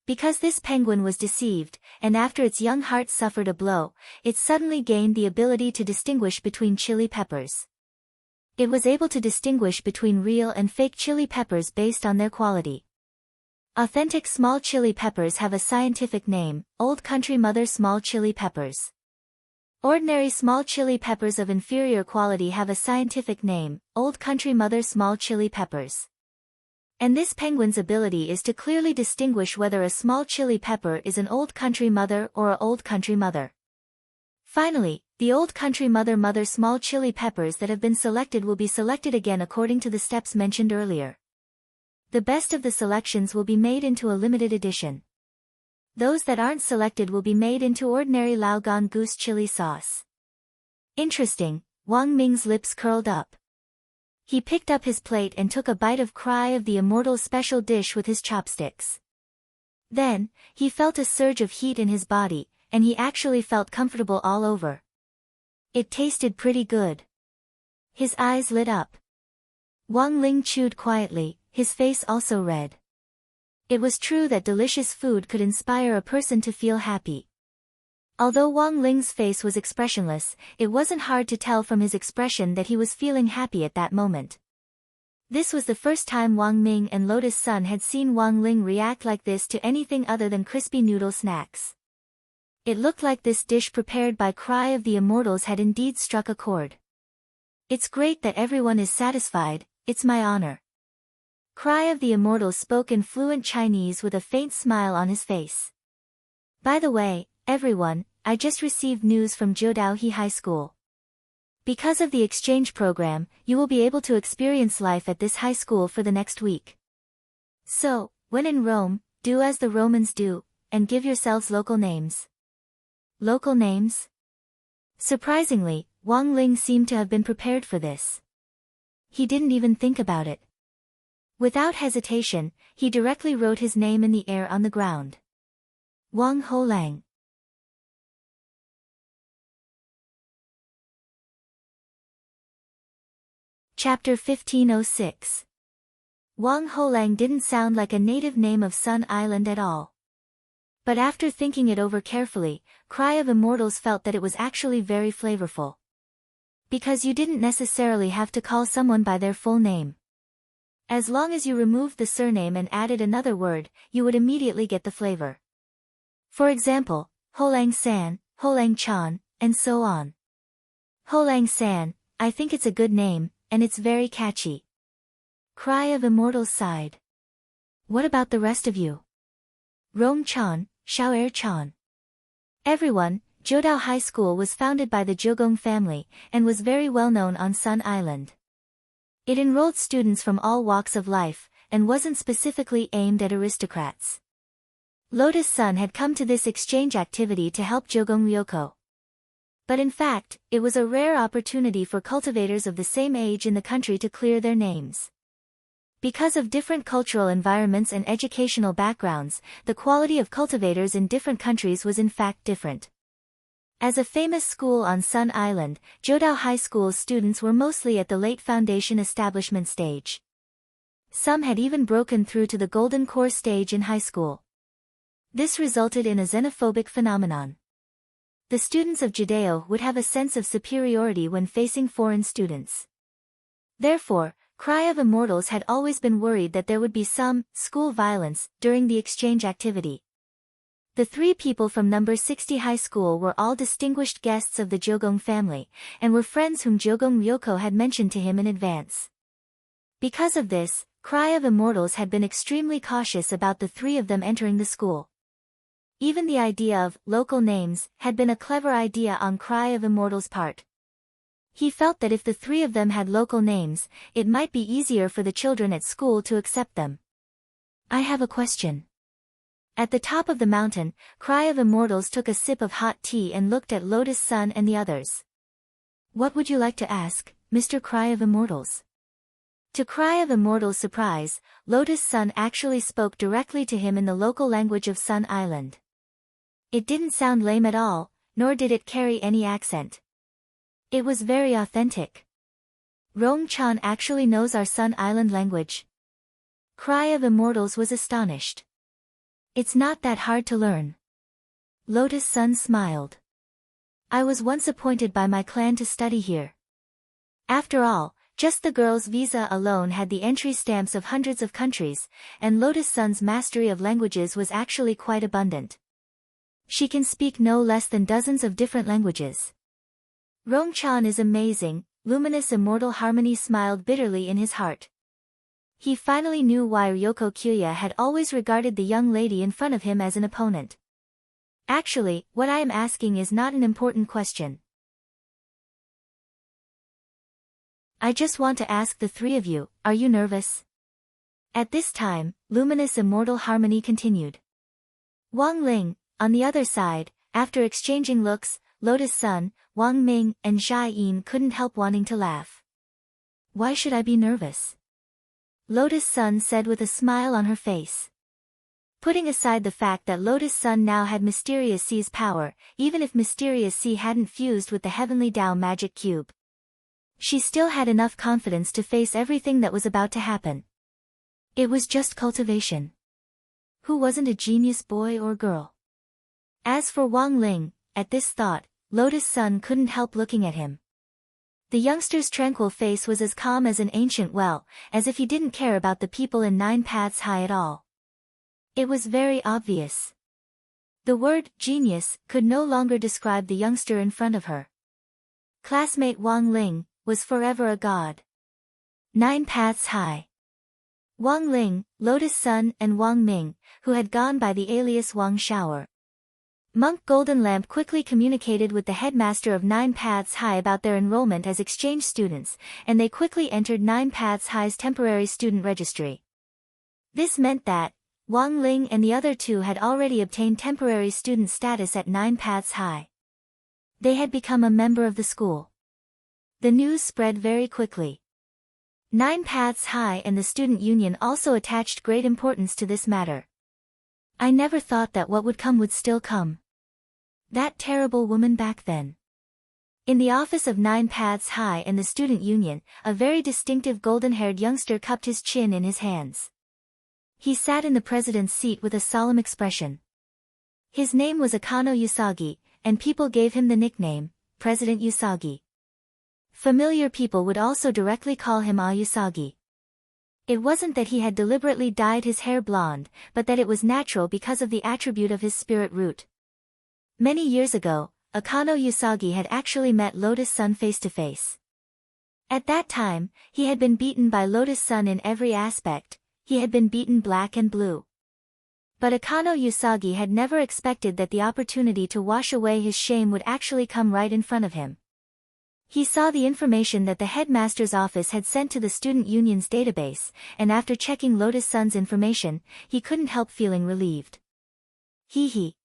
Because this penguin was deceived, and after its young heart suffered a blow, it suddenly gained the ability to distinguish between chili peppers. It was able to distinguish between real and fake chili peppers based on their quality. Authentic small chili peppers have a scientific name, Old Country Mother small chili peppers. Ordinary small chili peppers of inferior quality have a scientific name, Old Country Mother small chili peppers. And this penguin's ability is to clearly distinguish whether a small chili pepper is an Old Country Mother or a Old Country Mother. Finally, The old country mother small chili peppers that have been selected will be selected again according to the steps mentioned earlier. The best of the selections will be made into a limited edition. Those that aren't selected will be made into ordinary Laogan goose chili sauce. Interesting, Wang Ming's lips curled up. He picked up his plate and took a bite of Cry of the Immortal's special dish with his chopsticks. Then, he felt a surge of heat in his body, and he actually felt comfortable all over. It tasted pretty good. His eyes lit up. Wang Ling chewed quietly, his face also red. It was true that delicious food could inspire a person to feel happy. Although Wang Ling's face was expressionless, it wasn't hard to tell from his expression that he was feeling happy at that moment. This was the first time Wang Ming and Lotus Sun had seen Wang Ling react like this to anything other than crispy noodle snacks. It looked like this dish prepared by Cry of the Immortals had indeed struck a chord. It's great that everyone is satisfied, it's my honor. Cry of the Immortals spoke in fluent Chinese with a faint smile on his face. By the way, everyone, I just received news from Jiudaohe High School. Because of the exchange program, you will be able to experience life at this high school for the next week. So, when in Rome, do as the Romans do, and give yourselves local names. Local names? Surprisingly, Wang Ling seemed to have been prepared for this. He didn't even think about it. Without hesitation, he directly wrote his name in the air on the ground. Wang Holang. Chapter 1506. Wang Holang didn't sound like a native name of Sun Island at all. But after thinking it over carefully, Cry of Immortals felt that it was actually very flavorful. Because you didn't necessarily have to call someone by their full name. As long as you removed the surname and added another word, you would immediately get the flavor. For example, Holang San, Holang Chan, and so on. Holang San, I think it's a good name, and it's very catchy. Cry of Immortals sighed. What about the rest of you? Rong Chan, Xiao'er Chan. Everyone, Jiudao High School was founded by the Jiugong family, and was very well known on Sun Island. It enrolled students from all walks of life, and wasn't specifically aimed at aristocrats. Lotus Sun had come to this exchange activity to help Jiugong Ryoko. But in fact, it was a rare opportunity for cultivators of the same age in the country to clear their names. Because of different cultural environments and educational backgrounds, the quality of cultivators in different countries was in fact different. As a famous school on Sun Island, Jiudao High School's students were mostly at the late foundation establishment stage. Some had even broken through to the golden core stage in high school. This resulted in a xenophobic phenomenon. The students of Judeo would have a sense of superiority when facing foreign students. Therefore, Cry of Immortals had always been worried that there would be some school violence during the exchange activity. The three people from number 60 high school were all distinguished guests of the Jiugong family, and were friends whom Jiugong Ryoko had mentioned to him in advance. Because of this, Cry of Immortals had been extremely cautious about the three of them entering the school. Even the idea of local names had been a clever idea on Cry of Immortals' part. He felt that if the three of them had local names, it might be easier for the children at school to accept them. I have a question. At the top of the mountain, Cry of Immortals took a sip of hot tea and looked at Lotus Sun and the others. What would you like to ask, Mr. Cry of Immortals? To Cry of Immortals' surprise, Lotus Sun actually spoke directly to him in the local language of Sun Island. It didn't sound lame at all, nor did it carry any accent. It was very authentic. Rong Chan actually knows our Sun Island language. Cry of Immortals was astonished. It's not that hard to learn. Lotus Sun smiled. I was once appointed by my clan to study here. After all, just the girl's visa alone had the entry stamps of hundreds of countries, and Lotus Sun's mastery of languages was actually quite abundant. She can speak no less than dozens of different languages. Rong Chan is amazing, luminous immortal harmony smiled bitterly in his heart. He finally knew why Ryoko Kyuya had always regarded the young lady in front of him as an opponent. Actually, what I am asking is not an important question. I just want to ask the three of you, are you nervous? At this time, luminous immortal harmony continued. Wang Ling, on the other side, after exchanging looks, Lotus Sun, Wang Ming, and Zhai Yin couldn't help wanting to laugh. Why should I be nervous? Lotus Sun said with a smile on her face. Putting aside the fact that Lotus Sun now had Mysterious Sea's power, even if Mysterious Sea hadn't fused with the Heavenly Tao magic cube, she still had enough confidence to face everything that was about to happen. It was just cultivation. Who wasn't a genius boy or girl? As for Wang Ling, at this thought, Lotus Sun couldn't help looking at him. The youngster's tranquil face was as calm as an ancient well, as if he didn't care about the people in 9 Paths High at all. It was very obvious. The word genius could no longer describe the youngster in front of her. Classmate Wang Ling was forever a god. 9 Paths High. Wang Ling, Lotus Sun, and Wang Ming, who had gone by the alias Wang Shower. Monk Golden Lamp quickly communicated with the headmaster of 9 Paths High about their enrollment as exchange students, and they quickly entered 9 Paths High's temporary student registry. This meant that Wang Ling and the other two had already obtained temporary student status at 9 Paths High. They had become a member of the school. The news spread very quickly. 9 Paths High and the student union also attached great importance to this matter. I never thought that what would come would still come. That terrible woman back then. In the office of 9 Paths High and the student union, a very distinctive golden-haired youngster cupped his chin in his hands. He sat in the president's seat with a solemn expression. His name was Akano Usagi, and people gave him the nickname, President Usagi. Familiar people would also directly call him Usagi. It wasn't that he had deliberately dyed his hair blonde, but that it was natural because of the attribute of his spirit root. Many years ago, Akano Usagi had actually met Lotus Sun face to face. At that time, he had been beaten by Lotus Sun in every aspect. He had been beaten black and blue. But Akano Usagi had never expected that the opportunity to wash away his shame would actually come right in front of him. He saw the information that the headmaster's office had sent to the student union's database, and after checking Lotus Sun's information, he couldn't help feeling relieved. Hee.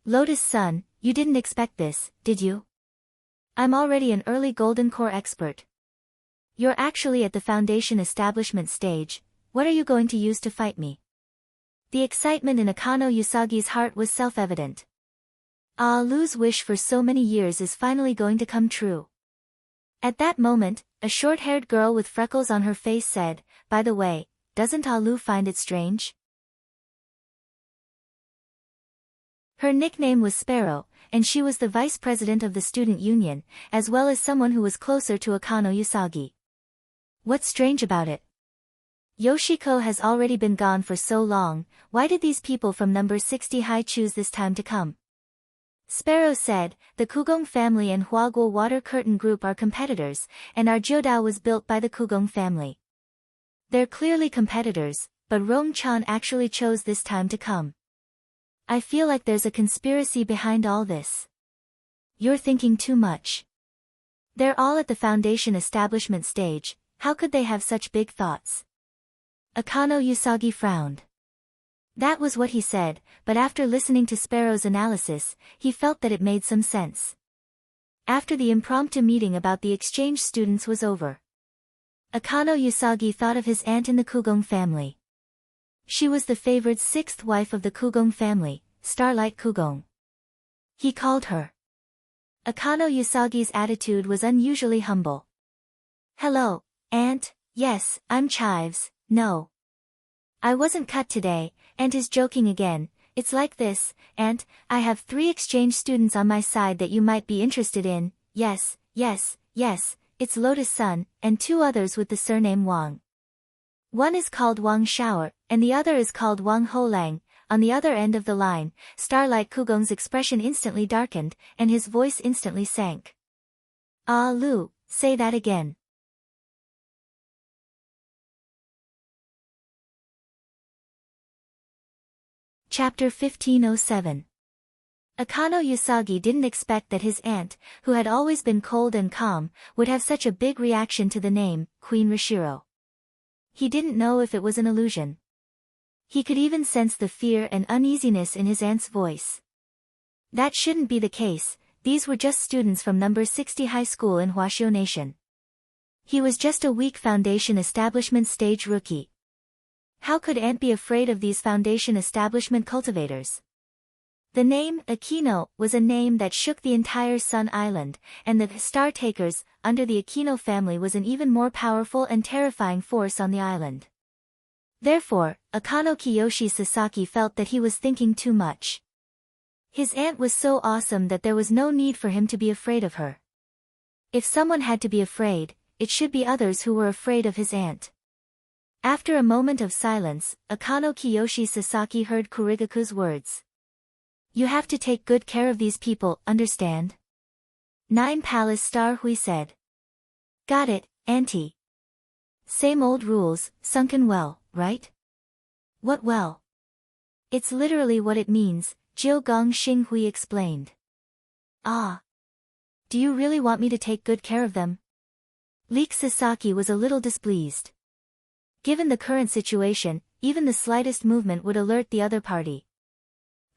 Lotus Sun, you didn't expect this, did you? I'm already an early Golden Core expert. You're actually at the foundation establishment stage. What are you going to use to fight me? The excitement in Akano Usagi's heart was self-evident. Lu's wish for so many years is finally going to come true. At that moment, a short-haired girl with freckles on her face said, by the way, doesn't Lu find it strange? Her nickname was Sparrow, and she was the vice president of the student union, as well as someone who was closer to Akano Usagi. What's strange about it? Yoshiko has already been gone for so long, why did these people from number 60 High choose this time to come? Sparrow said, the Kugong family and Huaguo Water Curtain Group are competitors, and our Jiudao was built by the Kugong family. They're clearly competitors, but Rong-chan actually chose this time to come. I feel like there's a conspiracy behind all this. You're thinking too much. They're all at the foundation establishment stage, how could they have such big thoughts? Akano Usagi frowned. That was what he said, but after listening to Sparrow's analysis, he felt that it made some sense. After the impromptu meeting about the exchange students was over, Akano Usagi thought of his aunt in the Kugong family. She was the favored 6th wife of the Kugong family, Starlight Kugong. He called her. Akano Usagi's attitude was unusually humble. Hello, Aunt, yes, I'm Chives, no. I wasn't cut today, Aunt is joking again, it's like this, Aunt, I have 3 exchange students on my side that you might be interested in, yes, it's Lotus Sun, and 2 others with the surname Wang. One is called Wang Shower, and the other is called Wang Holang. On the other end of the line, Starlight Kugong's expression instantly darkened, and his voice instantly sank. Lu, say that again. Chapter 1507. Akano Usagi didn't expect that his aunt, who had always been cold and calm, would have such a big reaction to the name, Queen Rishiro. He didn't know if it was an illusion. He could even sense the fear and uneasiness in his aunt's voice. That shouldn't be the case, these were just students from number 60 high school in Huashio Nation. He was just a weak foundation establishment stage rookie. How could aunt be afraid of these foundation establishment cultivators? The name, Aquino, was a name that shook the entire Sun Island, and the Star Takers, under the Aquino family, was an even more powerful and terrifying force on the island. Therefore, Akano Kiyoshi Sasaki felt that he was thinking too much. His aunt was so awesome that there was no need for him to be afraid of her. If someone had to be afraid, it should be others who were afraid of his aunt. After a moment of silence, Akano Kiyoshi Sasaki heard Kurigaku's words. You have to take good care of these people, understand? 9 Palace Star Hui said. Got it, auntie. Same old rules, sunken well, right? What well? It's literally what it means, Jiu Gong Xing Hui explained. Ah. Do you really want me to take good care of them? Leek Sasaki was a little displeased. Given the current situation, even the slightest movement would alert the other party.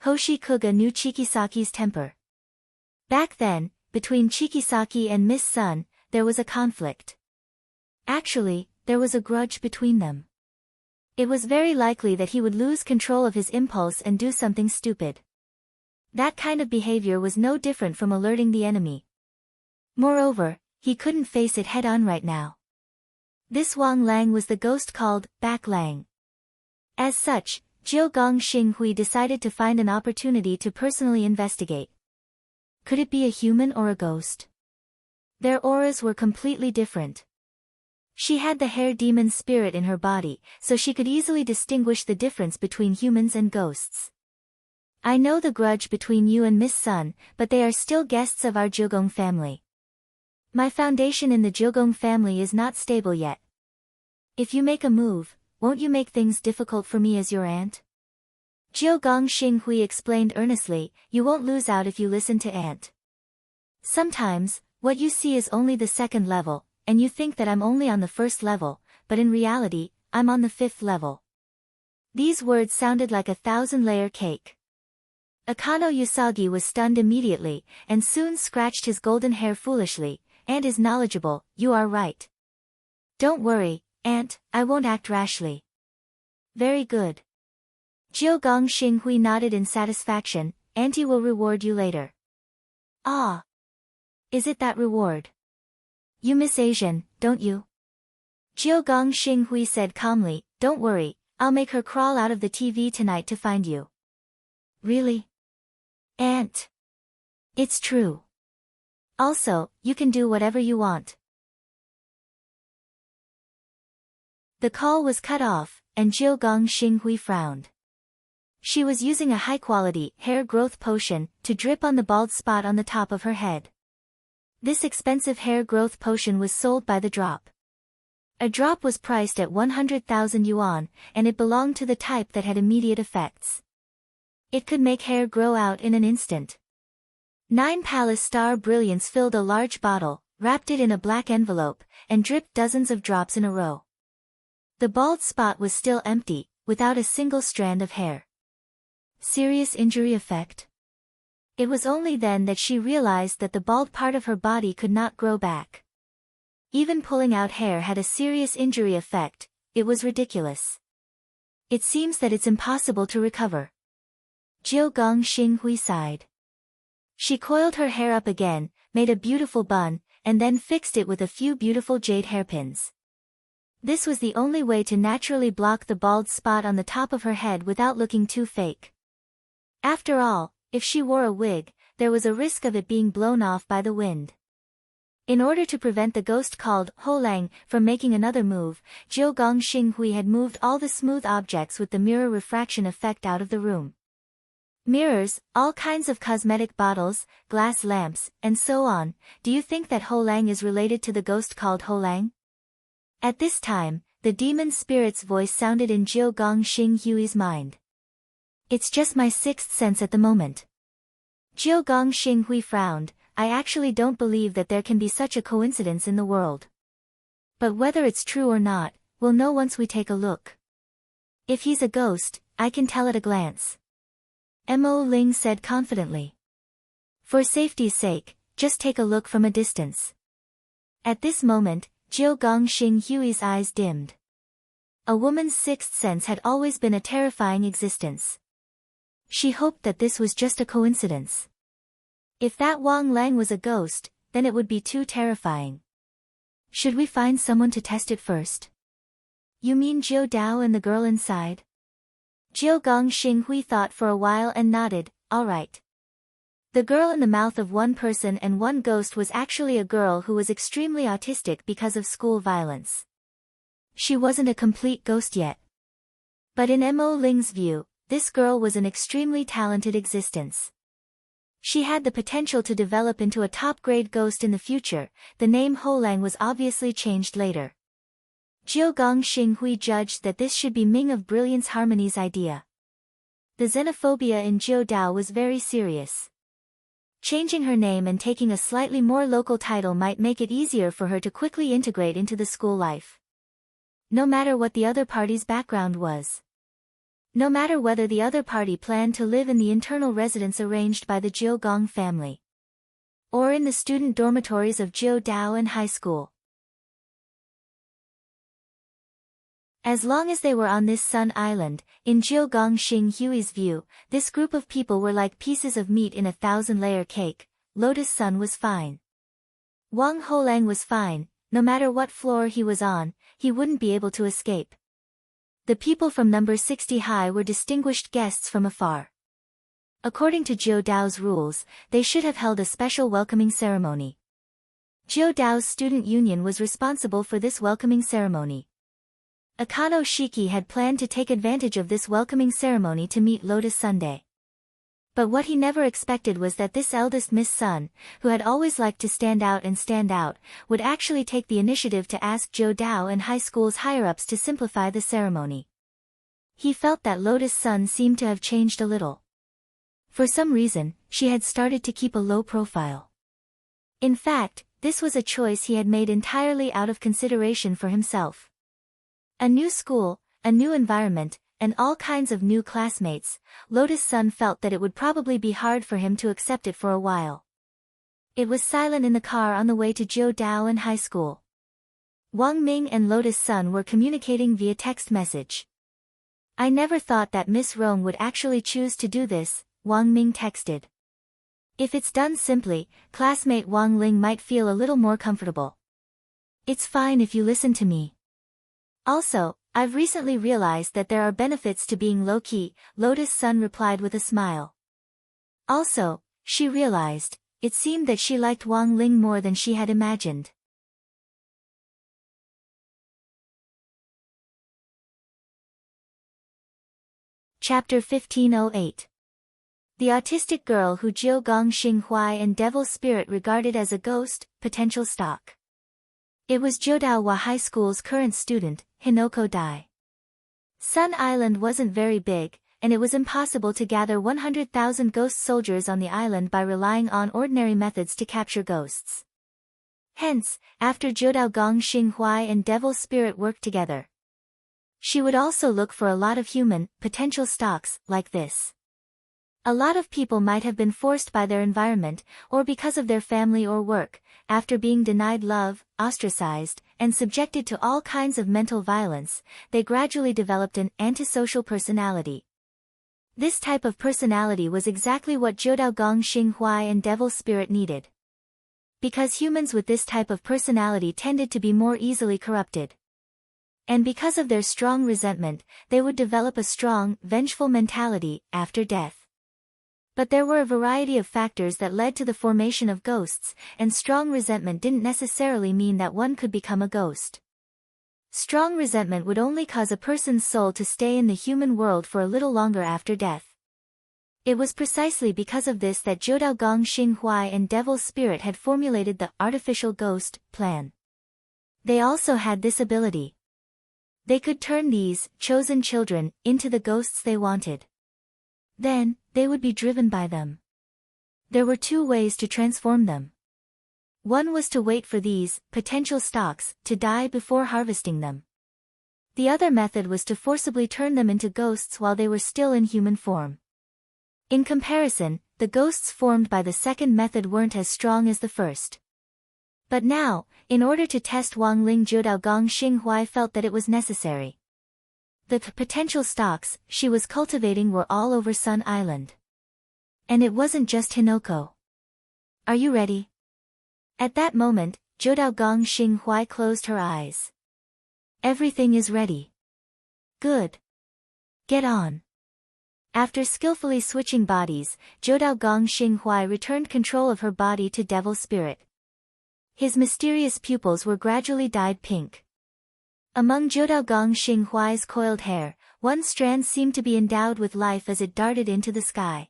Hoshi Kuga knew Chikisaki's temper. Back then, between Chikisaki and Miss Sun, there was a conflict. Actually, there was a grudge between them. It was very likely that he would lose control of his impulse and do something stupid. That kind of behavior was no different from alerting the enemy. Moreover, he couldn't face it head-on right now. This Wang Lang was the ghost called Back Lang. As such, Jiu Gong Xing Hui decided to find an opportunity to personally investigate. Could it be a human or a ghost? Their auras were completely different. She had the hair demon spirit in her body, so she could easily distinguish the difference between humans and ghosts. I know the grudge between you and Miss Sun, but they are still guests of our Jiugong family. My foundation in the Jiugong family is not stable yet. If you make a move, won't you make things difficult for me as your aunt? Jiu Gong Xing Hui explained earnestly, you won't lose out if you listen to aunt. Sometimes, what you see is only the second level, and you think that I'm only on the first level, but in reality, I'm on the 5th level. These words sounded like a 1,000-layer cake. Akano Usagi was stunned immediately, and soon scratched his golden hair foolishly. Aunt is knowledgeable, you are right. Don't worry, aunt, I won't act rashly. Very good. Jiu Gong Xing Hui nodded in satisfaction, auntie will reward you later. Ah. Is it that reward? You miss Asian, don't you? Jiu Gong Xing Hui said calmly, don't worry, I'll make her crawl out of the TV tonight to find you. Really? Aunt. It's true. Also, you can do whatever you want. The call was cut off, and Jiu Gong Xing Hui frowned. She was using a high-quality hair growth potion to drip on the bald spot on the top of her head. This expensive hair growth potion was sold by the drop. A drop was priced at 100,000 yuan, and it belonged to the type that had immediate effects. It could make hair grow out in an instant. 9 Palace Star Brilliance filled a large bottle, wrapped it in a black envelope, and dripped dozens of drops in a row. The bald spot was still empty, without a single strand of hair. Serious injury effect? It was only then that she realized that the bald part of her body could not grow back. Even pulling out hair had a serious injury effect, it was ridiculous. It seems that it's impossible to recover. Jiu Gong Xing Hui sighed. She coiled her hair up again, made a beautiful bun, and then fixed it with a few beautiful jade hairpins. This was the only way to naturally block the bald spot on the top of her head without looking too fake. After all, if she wore a wig, there was a risk of it being blown off by the wind. In order to prevent the ghost called Holang from making another move, Jiu Gong Xing Hui had moved all the smooth objects with the mirror refraction effect out of the room. Mirrors, all kinds of cosmetic bottles, glass lamps, and so on. Do you think that Holang is related to the ghost called Holang? At this time, the demon spirit's voice sounded in Jiu Gong Xing Hui's mind. It's just my sixth sense at the moment. Jiu Gong Xinghui frowned. I actually don't believe that there can be such a coincidence in the world. But whether it's true or not, we'll know once we take a look. If he's a ghost, I can tell at a glance. Mo Ling said confidently. For safety's sake, just take a look from a distance. At this moment, Jiu Gong Xinghui's eyes dimmed. A woman's sixth sense had always been a terrifying existence. She hoped that this was just a coincidence. If that Wang Lang was a ghost, then it would be too terrifying. Should we find someone to test it first? You mean Jiu Dao and the girl inside? Jiu Gong Xinghui thought for a while and nodded, all right. The girl in the mouth of one person and one ghost was actually a girl who was extremely autistic because of school violence. She wasn't a complete ghost yet. But in Mo Ling's view, this girl was an extremely talented existence. She had the potential to develop into a top-grade ghost in the future. The name Holang was obviously changed later. Jiu Gong Xinghui judged that this should be Ming of Brilliance Harmony's idea. The xenophobia in Jiu Dao was very serious. Changing her name and taking a slightly more local title might make it easier for her to quickly integrate into the school life. No matter what the other party's background was. No matter whether the other party planned to live in the internal residence arranged by the Jiu Gong family. Or in the student dormitories of Jiu Dao and high school. As long as they were on this Sun Island, in Jiu Gong Xinghui's view, this group of people were like pieces of meat in a 1,000-layer cake. Lotus Sun was fine. Wang Holang was fine. No matter what floor he was on, he wouldn't be able to escape. The people from number 60 high were distinguished guests from afar. According to Jiu Dao's rules, they should have held a special welcoming ceremony. Jiu Dao's student union was responsible for this welcoming ceremony. Akano Shiki had planned to take advantage of this welcoming ceremony to meet Lotus Sunday. But what he never expected was that this eldest Miss Sun, who had always liked to stand out, would actually take the initiative to ask Jiu Dao and high school's higher-ups to simplify the ceremony. He felt that Lotus Sun seemed to have changed a little. For some reason, she had started to keep a low profile. In fact, this was a choice he had made entirely out of consideration for himself. A new school, a new environment, and all kinds of new classmates, Lotus Sun felt that it would probably be hard for him to accept it for a while. It was silent in the car on the way to Jiu Dao and high school. Wang Ming and Lotus Sun were communicating via text message. I never thought that Miss Rong would actually choose to do this, Wang Ming texted. If it's done simply, classmate Wang Ling might feel a little more comfortable. It's fine if you listen to me. Also, I've recently realized that there are benefits to being low-key, Lotus Sun replied with a smile. Also, she realized, it seemed that she liked Wang Ling more than she had imagined. Chapter 1508. The autistic girl who Jiu Gong Xinghui and Devil Spirit regarded as a ghost, potential stalk. It was Jodawa High School's current student, Hinoko Dai. Sun Island wasn't very big, and it was impossible to gather 100,000 ghost soldiers on the island by relying on ordinary methods to capture ghosts. Hence, after Jodao Gong Xinghui and Devil Spirit worked together, she would also look for a lot of human, potential stalks, like this. A lot of people might have been forced by their environment, or because of their family or work, after being denied love, ostracized, and subjected to all kinds of mental violence, they gradually developed an antisocial personality. This type of personality was exactly what Jodao Gong Xinghui and Devil Spirit needed. Because humans with this type of personality tended to be more easily corrupted. And because of their strong resentment, they would develop a strong, vengeful mentality after death. But there were a variety of factors that led to the formation of ghosts, and strong resentment didn't necessarily mean that one could become a ghost. Strong resentment would only cause a person's soul to stay in the human world for a little longer after death. It was precisely because of this that Jodao Gong Xinghui and Devil Spirit had formulated the artificial ghost plan. They also had this ability. They could turn these chosen children into the ghosts they wanted. Then, they would be driven by them. There were two ways to transform them. One was to wait for these potential stalks to die before harvesting them. The other method was to forcibly turn them into ghosts while they were still in human form. In comparison, the ghosts formed by the second method weren't as strong as the first. But now, in order to test Wang Ling, Jiudao Gong Xinghuai felt that it was necessary. The potential stalks she was cultivating were all over Sun Island. And it wasn't just Hinoko. Are you ready? At that moment, Jiudao Gong Xinghuai closed her eyes. Everything is ready. Good. Get on. After skillfully switching bodies, Jiudao Gong Xinghuai returned control of her body to Devil Spirit. His mysterious pupils were gradually dyed pink. Among Jiudao Gong Xinghuai's coiled hair, one strand seemed to be endowed with life as it darted into the sky,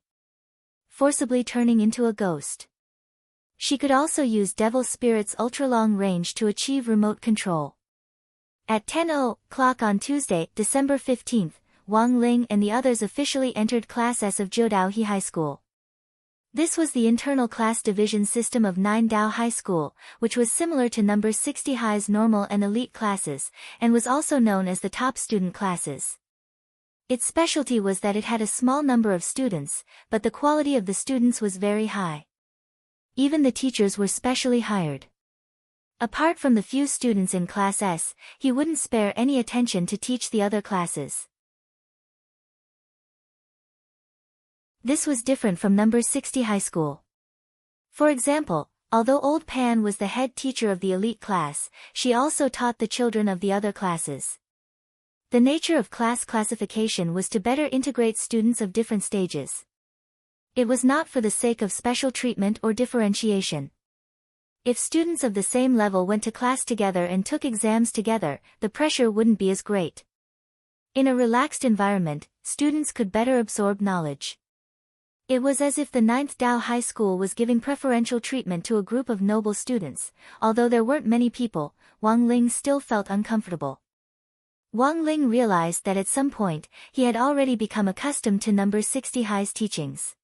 forcibly turning into a ghost. She could also use Devil Spirit's ultra-long range to achieve remote control. At 10:00 on Tuesday, December 15th, Wang Ling and the others officially entered Class S of Jiudaohe High School. This was the internal class division system of 9 Dao High School, which was similar to number 60 High's normal and elite classes, and was also known as the top student classes. Its specialty was that it had a small number of students, but the quality of the students was very high. Even the teachers were specially hired. Apart from the few students in Class S, he wouldn't spare any attention to teach the other classes. This was different from number 60 High School. For example, although Old Pan was the head teacher of the elite class, she also taught the children of the other classes. The nature of class classification was to better integrate students of different stages. It was not for the sake of special treatment or differentiation. If students of the same level went to class together and took exams together, the pressure wouldn't be as great. In a relaxed environment, students could better absorb knowledge. It was as if the 9th Dao High School was giving preferential treatment to a group of noble students. Although there weren't many people, Wang Ling still felt uncomfortable. Wang Ling realized that at some point, he had already become accustomed to number 60 High's teachings.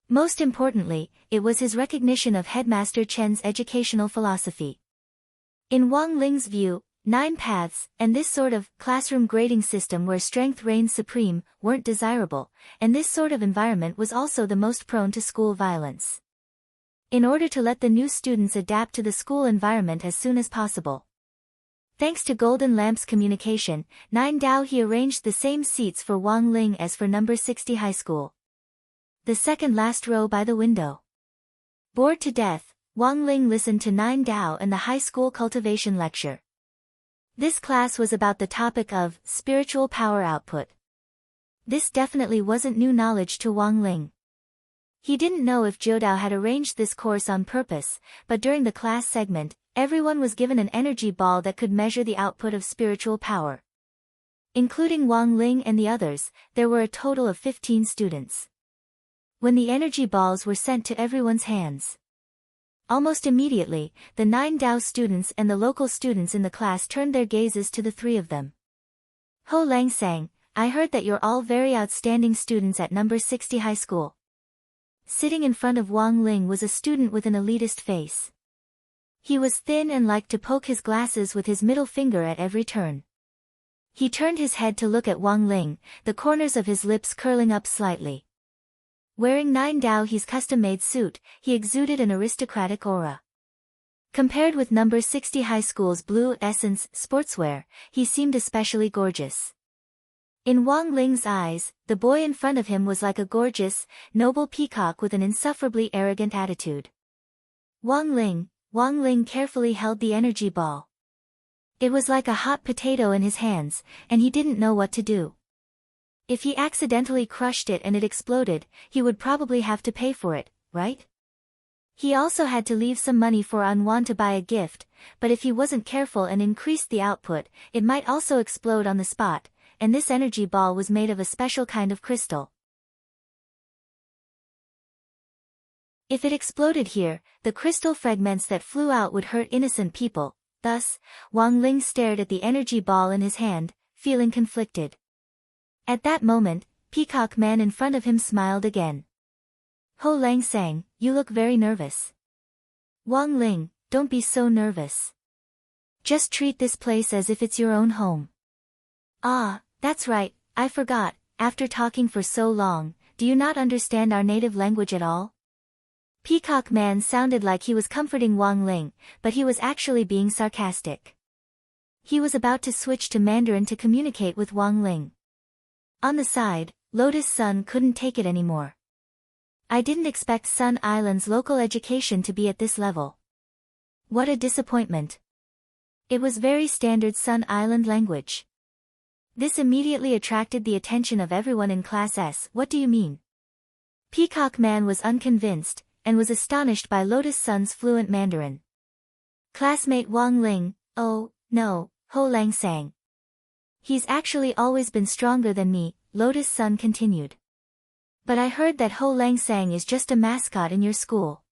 Most importantly, it was his recognition of Headmaster Chen's educational philosophy. In Wang Ling's view, 9 paths, and this sort of classroom grading system where strength reigns supreme, weren't desirable, and this sort of environment was also the most prone to school violence. In order to let the new students adapt to the school environment as soon as possible. Thanks to Golden Lamp's communication, 9 Dao he arranged the same seats for Wang Ling as for number 60 High School. The second last row by the window. Bored to death, Wang Ling listened to 9 Dao and the high school cultivation lecture. This class was about the topic of spiritual power output. This definitely wasn't new knowledge to Wang Ling. He didn't know if Jiudao had arranged this course on purpose, but during the class segment, everyone was given an energy ball that could measure the output of spiritual power. Including Wang Ling and the others, there were a total of 15 students. When the energy balls were sent to everyone's hands, almost immediately, the 9 Dao students and the local students in the class turned their gazes to the three of them. Ho Langsang, I heard that you're all very outstanding students at number 60 High School. Sitting in front of Wang Ling was a student with an elitist face. He was thin and liked to poke his glasses with his middle finger at every turn. He turned his head to look at Wang Ling, the corners of his lips curling up slightly. Wearing 9 Dao He's custom-made suit, he exuded an aristocratic aura. Compared with number 60 High School's Blue Essence sportswear, he seemed especially gorgeous. In Wang Ling's eyes, the boy in front of him was like a gorgeous, noble peacock with an insufferably arrogant attitude. Wang Ling carefully held the energy ball. It was like a hot potato in his hands, and he didn't know what to do. If he accidentally crushed it and it exploded, he would probably have to pay for it, right? He also had to leave some money for Anwan to buy a gift, but if he wasn't careful and increased the output, it might also explode on the spot, and this energy ball was made of a special kind of crystal. If it exploded here, the crystal fragments that flew out would hurt innocent people. Thus, Wang Ling stared at the energy ball in his hand, feeling conflicted. At that moment, Peacock Man in front of him smiled again. Ho Lang sang, you look very nervous. Wang Ling, don't be so nervous. Just treat this place as if it's your own home. Ah, that's right, I forgot, after talking for so long, do you not understand our native language at all? Peacock Man sounded like he was comforting Wang Ling, but he was actually being sarcastic. He was about to switch to Mandarin to communicate with Wang Ling. On the side, Lotus Sun couldn't take it anymore. I didn't expect Sun Island's local education to be at this level. What a disappointment. It was very standard Sun Island language. This immediately attracted the attention of everyone in Class S. What do you mean? Peacock Man was unconvinced, and was astonished by Lotus Sun's fluent Mandarin. Classmate Wang Ling, oh, no, Ho Lang sang. He's actually always been stronger than me, Lotus Sun continued. But I heard that Ho Lang sang is just a mascot in your school.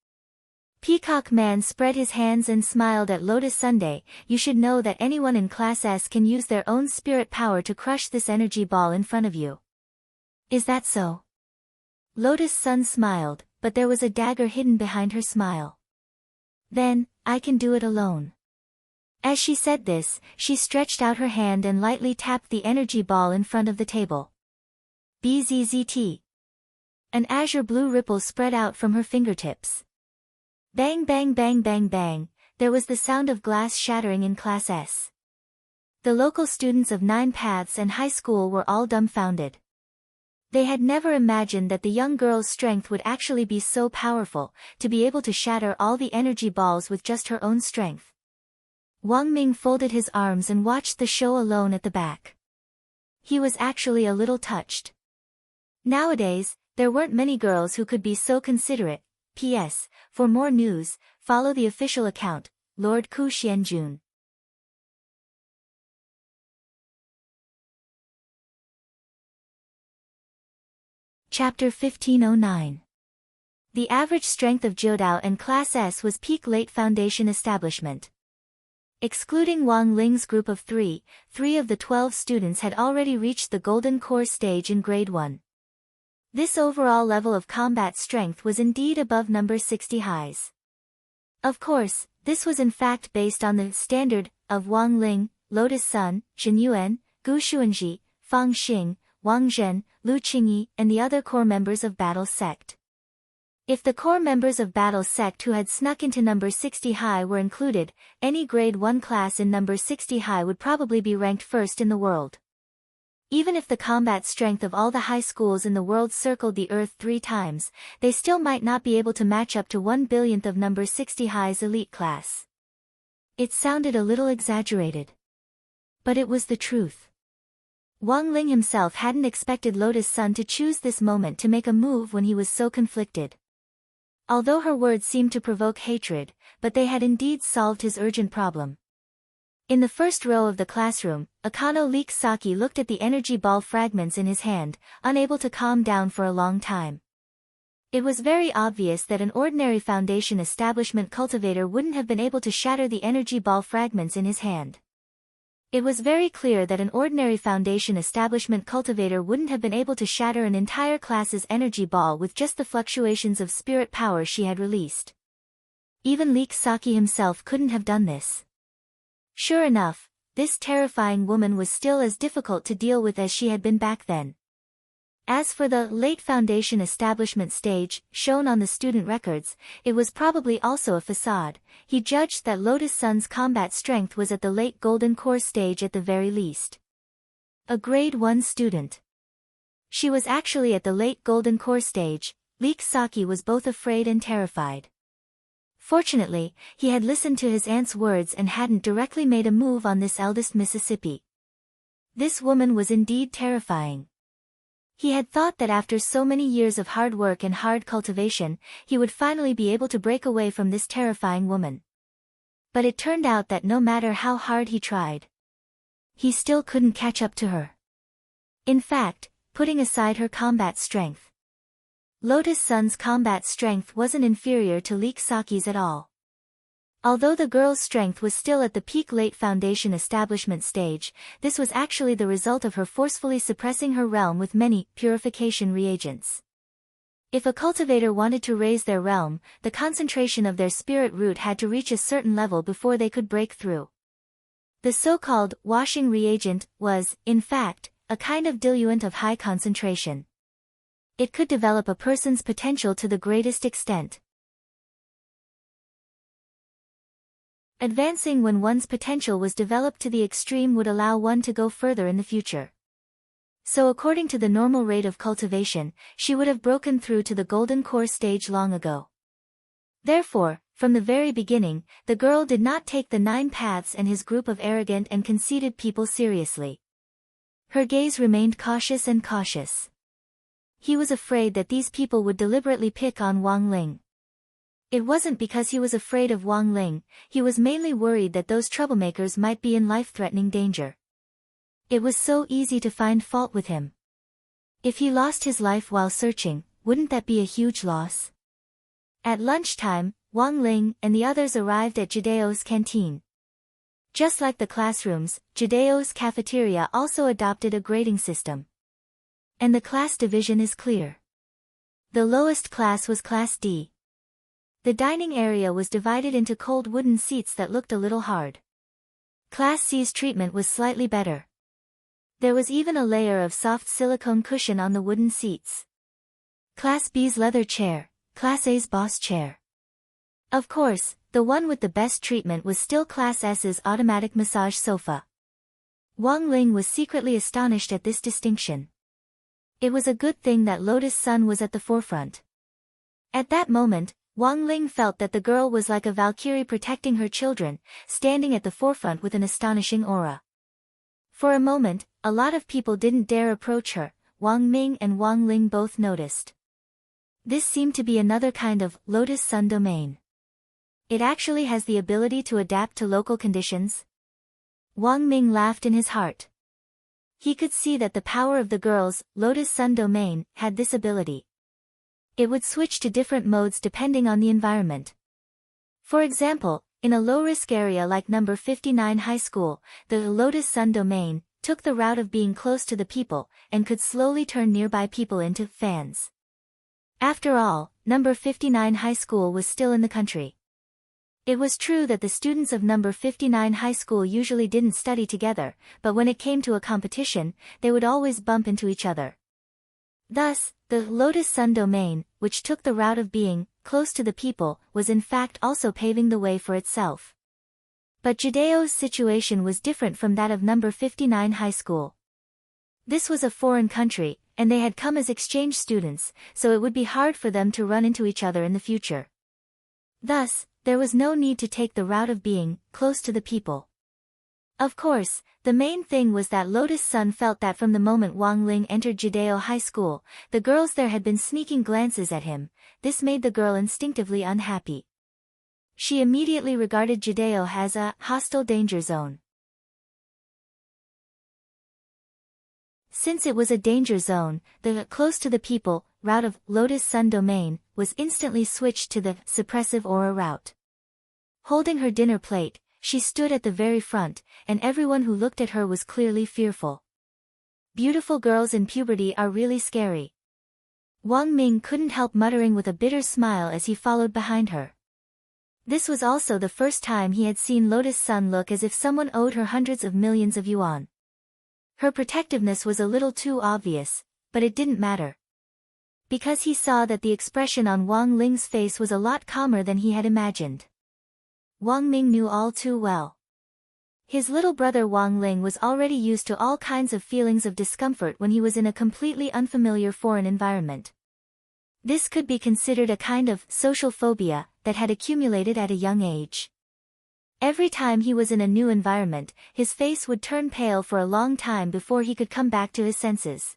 Peacock Man spread his hands and smiled at Lotus Sunday. You should know that anyone in Class S can use their own spirit power to crush this energy ball in front of you. Is that so? Lotus Sun smiled, but there was a dagger hidden behind her smile. Then, I can do it alone. As she said this, she stretched out her hand and lightly tapped the energy ball in front of the table. Bzzzt. An azure blue ripple spread out from her fingertips. Bang bang bang bang bang, there was the sound of glass shattering in Class S. The local students of 9 Paths and high school were all dumbfounded. They had never imagined that the young girl's strength would actually be so powerful, to be able to shatter all the energy balls with just her own strength. Wang Ming folded his arms and watched the show alone at the back. He was actually a little touched. Nowadays, there weren't many girls who could be so considerate. P.S. For more news, follow the official account, Lord Ku Xianjun. Chapter 1509. The average strength of Jiudao and Class S was peak late foundation establishment. Excluding Wang Ling's group of 3 of the 12 students had already reached the Golden Core stage in Grade 1. This overall level of combat strength was indeed above number 60 highs. Of course, this was in fact based on the standard of Wang Ling, Lotus Sun, Zhen Yuan, Gu Xuanji, Fang Xing, Wang Zhen, Lu Qingyi, and the other core members of Battle Sect. If the core members of Battle Sect who had snuck into number 60 high were included, any Grade 1 class in number 60 high would probably be ranked first in the world. Even if the combat strength of all the high schools in the world circled the Earth 3 times, they still might not be able to match up to 1/1000th of number 60 high's elite class. It sounded a little exaggerated. But it was the truth. Wang Ling himself hadn't expected Lotus Sun to choose this moment to make a move when he was so conflicted. Although her words seemed to provoke hatred, but they had indeed solved his urgent problem. In the first row of the classroom, Akano Leek Saki looked at the energy ball fragments in his hand, unable to calm down for a long time. It was very obvious that an ordinary foundation establishment cultivator wouldn't have been able to shatter the energy ball fragments in his hand. It was very clear that an ordinary foundation establishment cultivator wouldn't have been able to shatter an entire class's energy ball with just the fluctuations of spirit power she had released. Even Leek Saki himself couldn't have done this. Sure enough, this terrifying woman was still as difficult to deal with as she had been back then. As for the late foundation establishment stage, shown on the student records, it was probably also a facade. He judged that Lotus Sun's combat strength was at the late Golden Core stage at the very least. A Grade 1 student. She was actually at the late Golden Core stage. Leek Saki was both afraid and terrified. Fortunately, he had listened to his aunt's words and hadn't directly made a move on this eldest Mississippi. This woman was indeed terrifying. He had thought that after so many years of hard work and hard cultivation, he would finally be able to break away from this terrifying woman. But it turned out that no matter how hard he tried, he still couldn't catch up to her. In fact, putting aside her combat strength, Lotus Sun's combat strength wasn't inferior to Leek Saki's at all. Although the girl's strength was still at the peak late foundation establishment stage, this was actually the result of her forcefully suppressing her realm with many purification reagents. If a cultivator wanted to raise their realm, the concentration of their spirit root had to reach a certain level before they could break through. The so-called washing reagent was, in fact, a kind of diluent of high concentration. It could develop a person's potential to the greatest extent. Advancing when one's potential was developed to the extreme would allow one to go further in the future. So according to the normal rate of cultivation, she would have broken through to the golden core stage long ago. Therefore, from the very beginning, the girl did not take the 9 paths and his group of arrogant and conceited people seriously. Her gaze remained cautious and cautious. He was afraid that these people would deliberately pick on Wang Ling. It wasn't because he was afraid of Wang Ling, he was mainly worried that those troublemakers might be in life-threatening danger. It was so easy to find fault with him. If he lost his life while searching, wouldn't that be a huge loss? At lunchtime, Wang Ling and the others arrived at Jadeo's canteen. Just like the classrooms, Jadeo's cafeteria also adopted a grading system. And the class division is clear. The lowest class was Class D. The dining area was divided into cold wooden seats that looked a little hard. Class C's treatment was slightly better. There was even a layer of soft silicone cushion on the wooden seats. Class B's leather chair, Class A's boss chair. Of course, the one with the best treatment was still Class S's automatic massage sofa. Wang Ling was secretly astonished at this distinction. It was a good thing that Lotus Sun was at the forefront. At that moment, Wang Ling felt that the girl was like a valkyrie protecting her children, standing at the forefront with an astonishing aura. For a moment, a lot of people didn't dare approach her. Wang Ming and Wang Ling both noticed. This seemed to be another kind of Lotus Sun domain. It actually has the ability to adapt to local conditions. Wang Ming laughed in his heart. He could see that the power of the girl's Lotus Sun domain had this ability. It would switch to different modes depending on the environment. For example, in a low-risk area like number 59 high school, the Lotus Sun domain took the route of being close to the people and could slowly turn nearby people into fans. After all, number 59 high school was still in the country. It was true that the students of number 59 high school usually didn't study together, but when it came to a competition, they would always bump into each other. Thus, the Lotus Sun domain, which took the route of being close to the people, was in fact also paving the way for itself. But Jadeo's situation was different from that of number 59 high school. This was a foreign country, and they had come as exchange students, so it would be hard for them to run into each other in the future. Thus, there was no need to take the route of being close to the people. Of course, the main thing was that Lotus Sun felt that from the moment Wang Ling entered Jadeo High School, the girls there had been sneaking glances at him. This made the girl instinctively unhappy. She immediately regarded Jadeo as a hostile danger zone. Since it was a danger zone, the close to the people route of Lotus Sun domain was instantly switched to the suppressive aura route. Holding her dinner plate, she stood at the very front, and everyone who looked at her was clearly fearful. Beautiful girls in puberty are really scary. Wang Ming couldn't help muttering with a bitter smile as he followed behind her. This was also the first time he had seen Lotus Sun look as if someone owed her hundreds of millions of yuan. Her protectiveness was a little too obvious, but it didn't matter. Because he saw that the expression on Wang Ling's face was a lot calmer than he had imagined. Wang Ming knew all too well. His little brother Wang Ling was already used to all kinds of feelings of discomfort when he was in a completely unfamiliar foreign environment. This could be considered a kind of social phobia that had accumulated at a young age. Every time he was in a new environment, his face would turn pale for a long time before he could come back to his senses.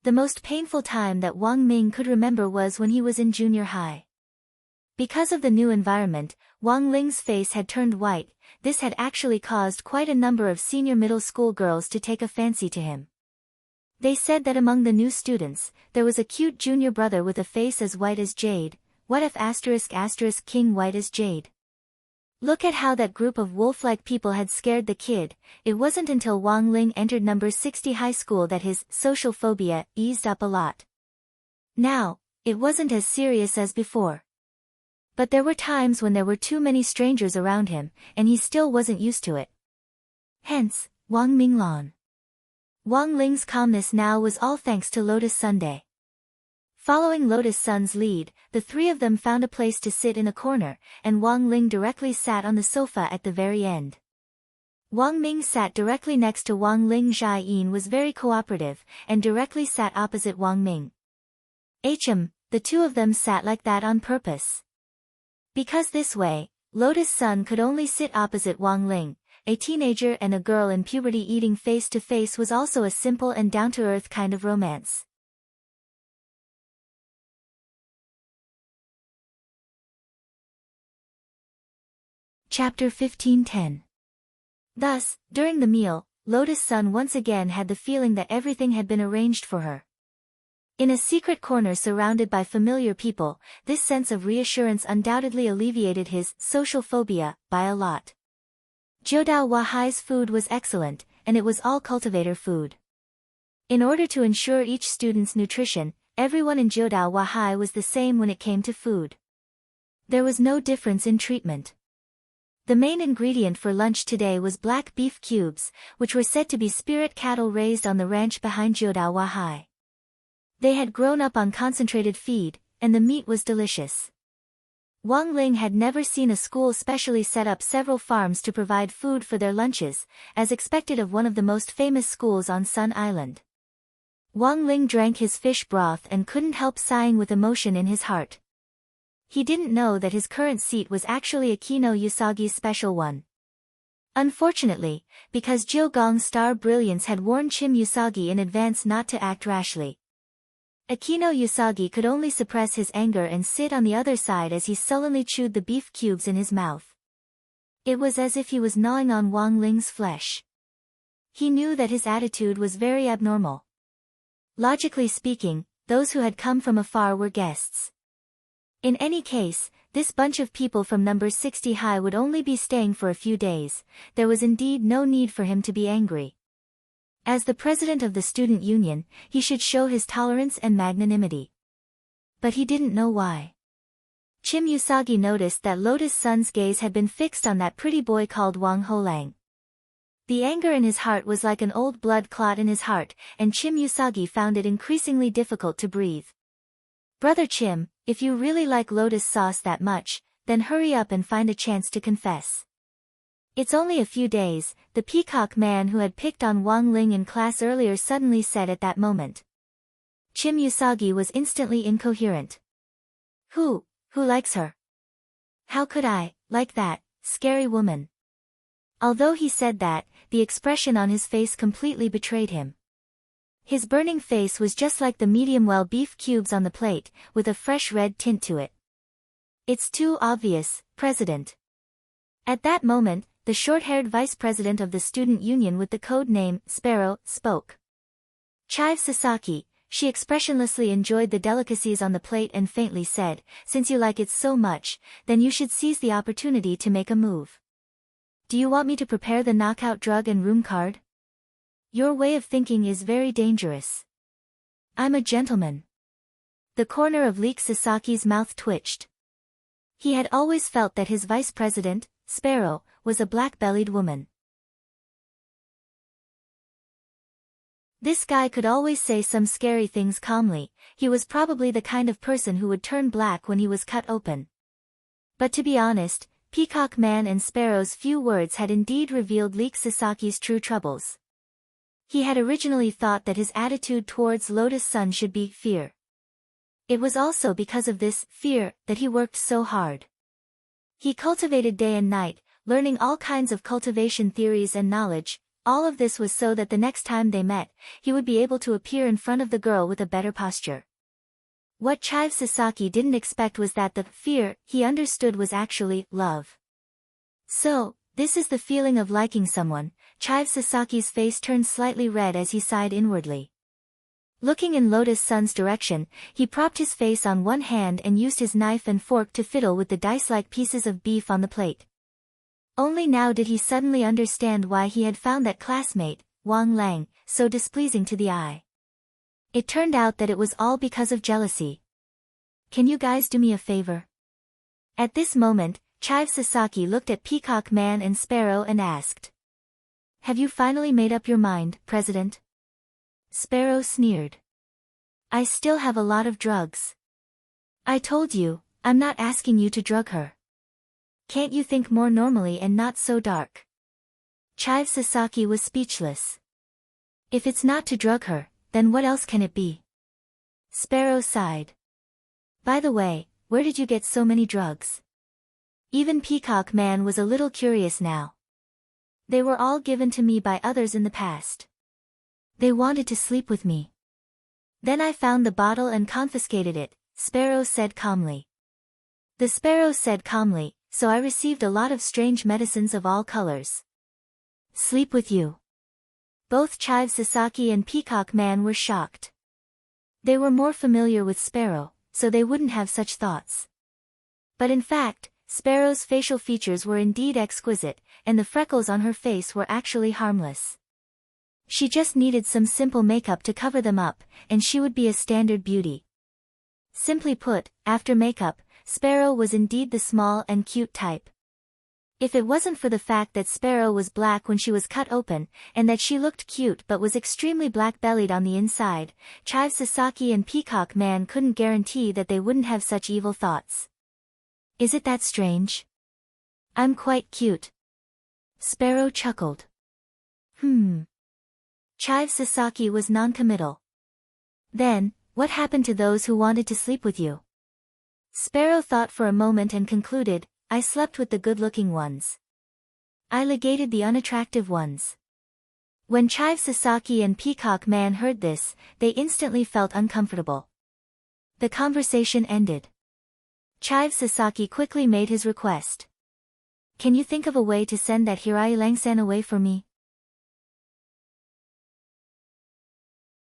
The most painful time that Wang Ming could remember was when he was in junior high. Because of the new environment, Wang Ling's face had turned white. This had actually caused quite a number of senior middle school girls to take a fancy to him. They said that among the new students, there was a cute junior brother with a face as white as jade. What if *** king white as jade? Look at how that group of wolf-like people had scared the kid. It wasn't until Wang Ling entered number 60 high school that his social phobia eased up a lot. Now, It wasn't as serious as before. But there were times when there were too many strangers around him, and he still wasn't used to it. Hence, Wang Minglan. Wang Ling's calmness now was all thanks to Lotus Sunday. Following Lotus Sun's lead, the three of them found a place to sit in a corner, and Wang Ling directly sat on the sofa at the very end. Wang Ming sat directly next to Wang Ling. Zhai Yin was very cooperative, and directly sat opposite Wang Ming. The two of them sat like that on purpose. Because this way, Lotus Sun could only sit opposite Wang Ling. A teenager and a girl in puberty eating face to face was also a simple and down-to-earth kind of romance. Chapter 15:10. Thus, during the meal, Lotus Sun once again had the feeling that everything had been arranged for her. In a secret corner surrounded by familiar people, this sense of reassurance undoubtedly alleviated his social phobia by a lot. Jiudao Wahai's food was excellent, and it was all cultivator food. In order to ensure each student's nutrition, everyone in Jiudao Wahai was the same when it came to food. There was no difference in treatment. The main ingredient for lunch today was black beef cubes, which were said to be spirit cattle raised on the ranch behind Jiudao Wahai. They had grown up on concentrated feed, and the meat was delicious. Wang Ling had never seen a school specially set up several farms to provide food for their lunches, as expected of one of the most famous schools on Sun Island. Wang Ling drank his fish broth and couldn't help sighing with emotion in his heart. He didn't know that his current seat was actually Akino Usagi's special one. Unfortunately, because Jiugong's star brilliance had warned Chim Usagi in advance not to act rashly, Akino Usagi could only suppress his anger and sit on the other side as he sullenly chewed the beef cubes in his mouth. It was as if he was gnawing on Wang Ling's flesh. He knew that his attitude was very abnormal. Logically speaking, those who had come from afar were guests. In any case, this bunch of people from number 60 high would only be staying for a few days. There was indeed no need for him to be angry. As the president of the student union, he should show his tolerance and magnanimity. But he didn't know why. Chim Usagi noticed that Lotus Sun's gaze had been fixed on that pretty boy called Wang Holang. The anger in his heart was like an old blood clot in his heart, and Chim Usagi found it increasingly difficult to breathe. Brother Chim, if you really like lotus sauce that much, then hurry up and find a chance to confess. It's only a few days, the peacock man who had picked on Wang Ling in class earlier suddenly said at that moment. Chim Usagi was instantly incoherent. Who likes her? How could I, like that, scary woman? Although he said that, the expression on his face completely betrayed him. His burning face was just like the medium-well beef cubes on the plate, with a fresh red tint to it. It's too obvious, President. At that moment, the short-haired vice president of the student union with the code name, Sparrow, spoke. Chive Sasaki, she expressionlessly enjoyed the delicacies on the plate and faintly said, since you like it so much, then you should seize the opportunity to make a move. Do you want me to prepare the knockout drug and room card? Your way of thinking is very dangerous. I'm a gentleman. The corner of Leek Sasaki's mouth twitched. He had always felt that his vice president, Sparrow, was a black-bellied woman. This guy could always say some scary things calmly. He was probably the kind of person who would turn black when he was cut open. But to be honest, Peacock Man and Sparrow's few words had indeed revealed Leek Sasaki's true troubles. He had originally thought that his attitude towards Lotus Sun should be fear. It was also because of this fear that he worked so hard. He cultivated day and night, learning all kinds of cultivation theories and knowledge. All of this was so that the next time they met, he would be able to appear in front of the girl with a better posture. What Chive Sasaki didn't expect was that the fear he understood was actually love. So, this is the feeling of liking someone. Chive Sasaki's face turned slightly red as he sighed inwardly. Looking in Lotus Sun's direction, he propped his face on one hand and used his knife and fork to fiddle with the dice-like pieces of beef on the plate. Only now did he suddenly understand why he had found that classmate, Wang Lang, so displeasing to the eye. It turned out that it was all because of jealousy. Can you guys do me a favor? At this moment, Chive Sasaki looked at Peacock Man and Sparrow and asked. Have you finally made up your mind, President? Sparrow sneered. I still have a lot of drugs. I told you, I'm not asking you to drug her. Can't you think more normally and not so dark? Chive Sasaki was speechless. If it's not to drug her, then what else can it be? Sparrow sighed. By the way, where did you get so many drugs? Even Peacock Man was a little curious now. They were all given to me by others in the past. They wanted to sleep with me. Then I found the bottle and confiscated it, Sparrow said calmly. The Sparrow said calmly, so I received a lot of strange medicines of all colors. Sleep with you. Both Chive Sasaki and Peacock Man were shocked. They were more familiar with Sparrow, so they wouldn't have such thoughts. But in fact, Sparrow's facial features were indeed exquisite, and the freckles on her face were actually harmless. She just needed some simple makeup to cover them up, and she would be a standard beauty. Simply put, after makeup, Sparrow was indeed the small and cute type. If it wasn't for the fact that Sparrow was black when she was cut open, and that she looked cute but was extremely black-bellied on the inside, Chive Sasaki and Peacock Man couldn't guarantee that they wouldn't have such evil thoughts. Is it that strange? I'm quite cute. Sparrow chuckled. Chive Sasaki was non-committal. Then, what happened to those who wanted to sleep with you? Sparrow thought for a moment and concluded, I slept with the good-looking ones. I legated the unattractive ones. When Chive Sasaki and Peacock Man heard this, they instantly felt uncomfortable. The conversation ended. Chive Sasaki quickly made his request. Can you think of a way to send that Hirai Langsan away for me?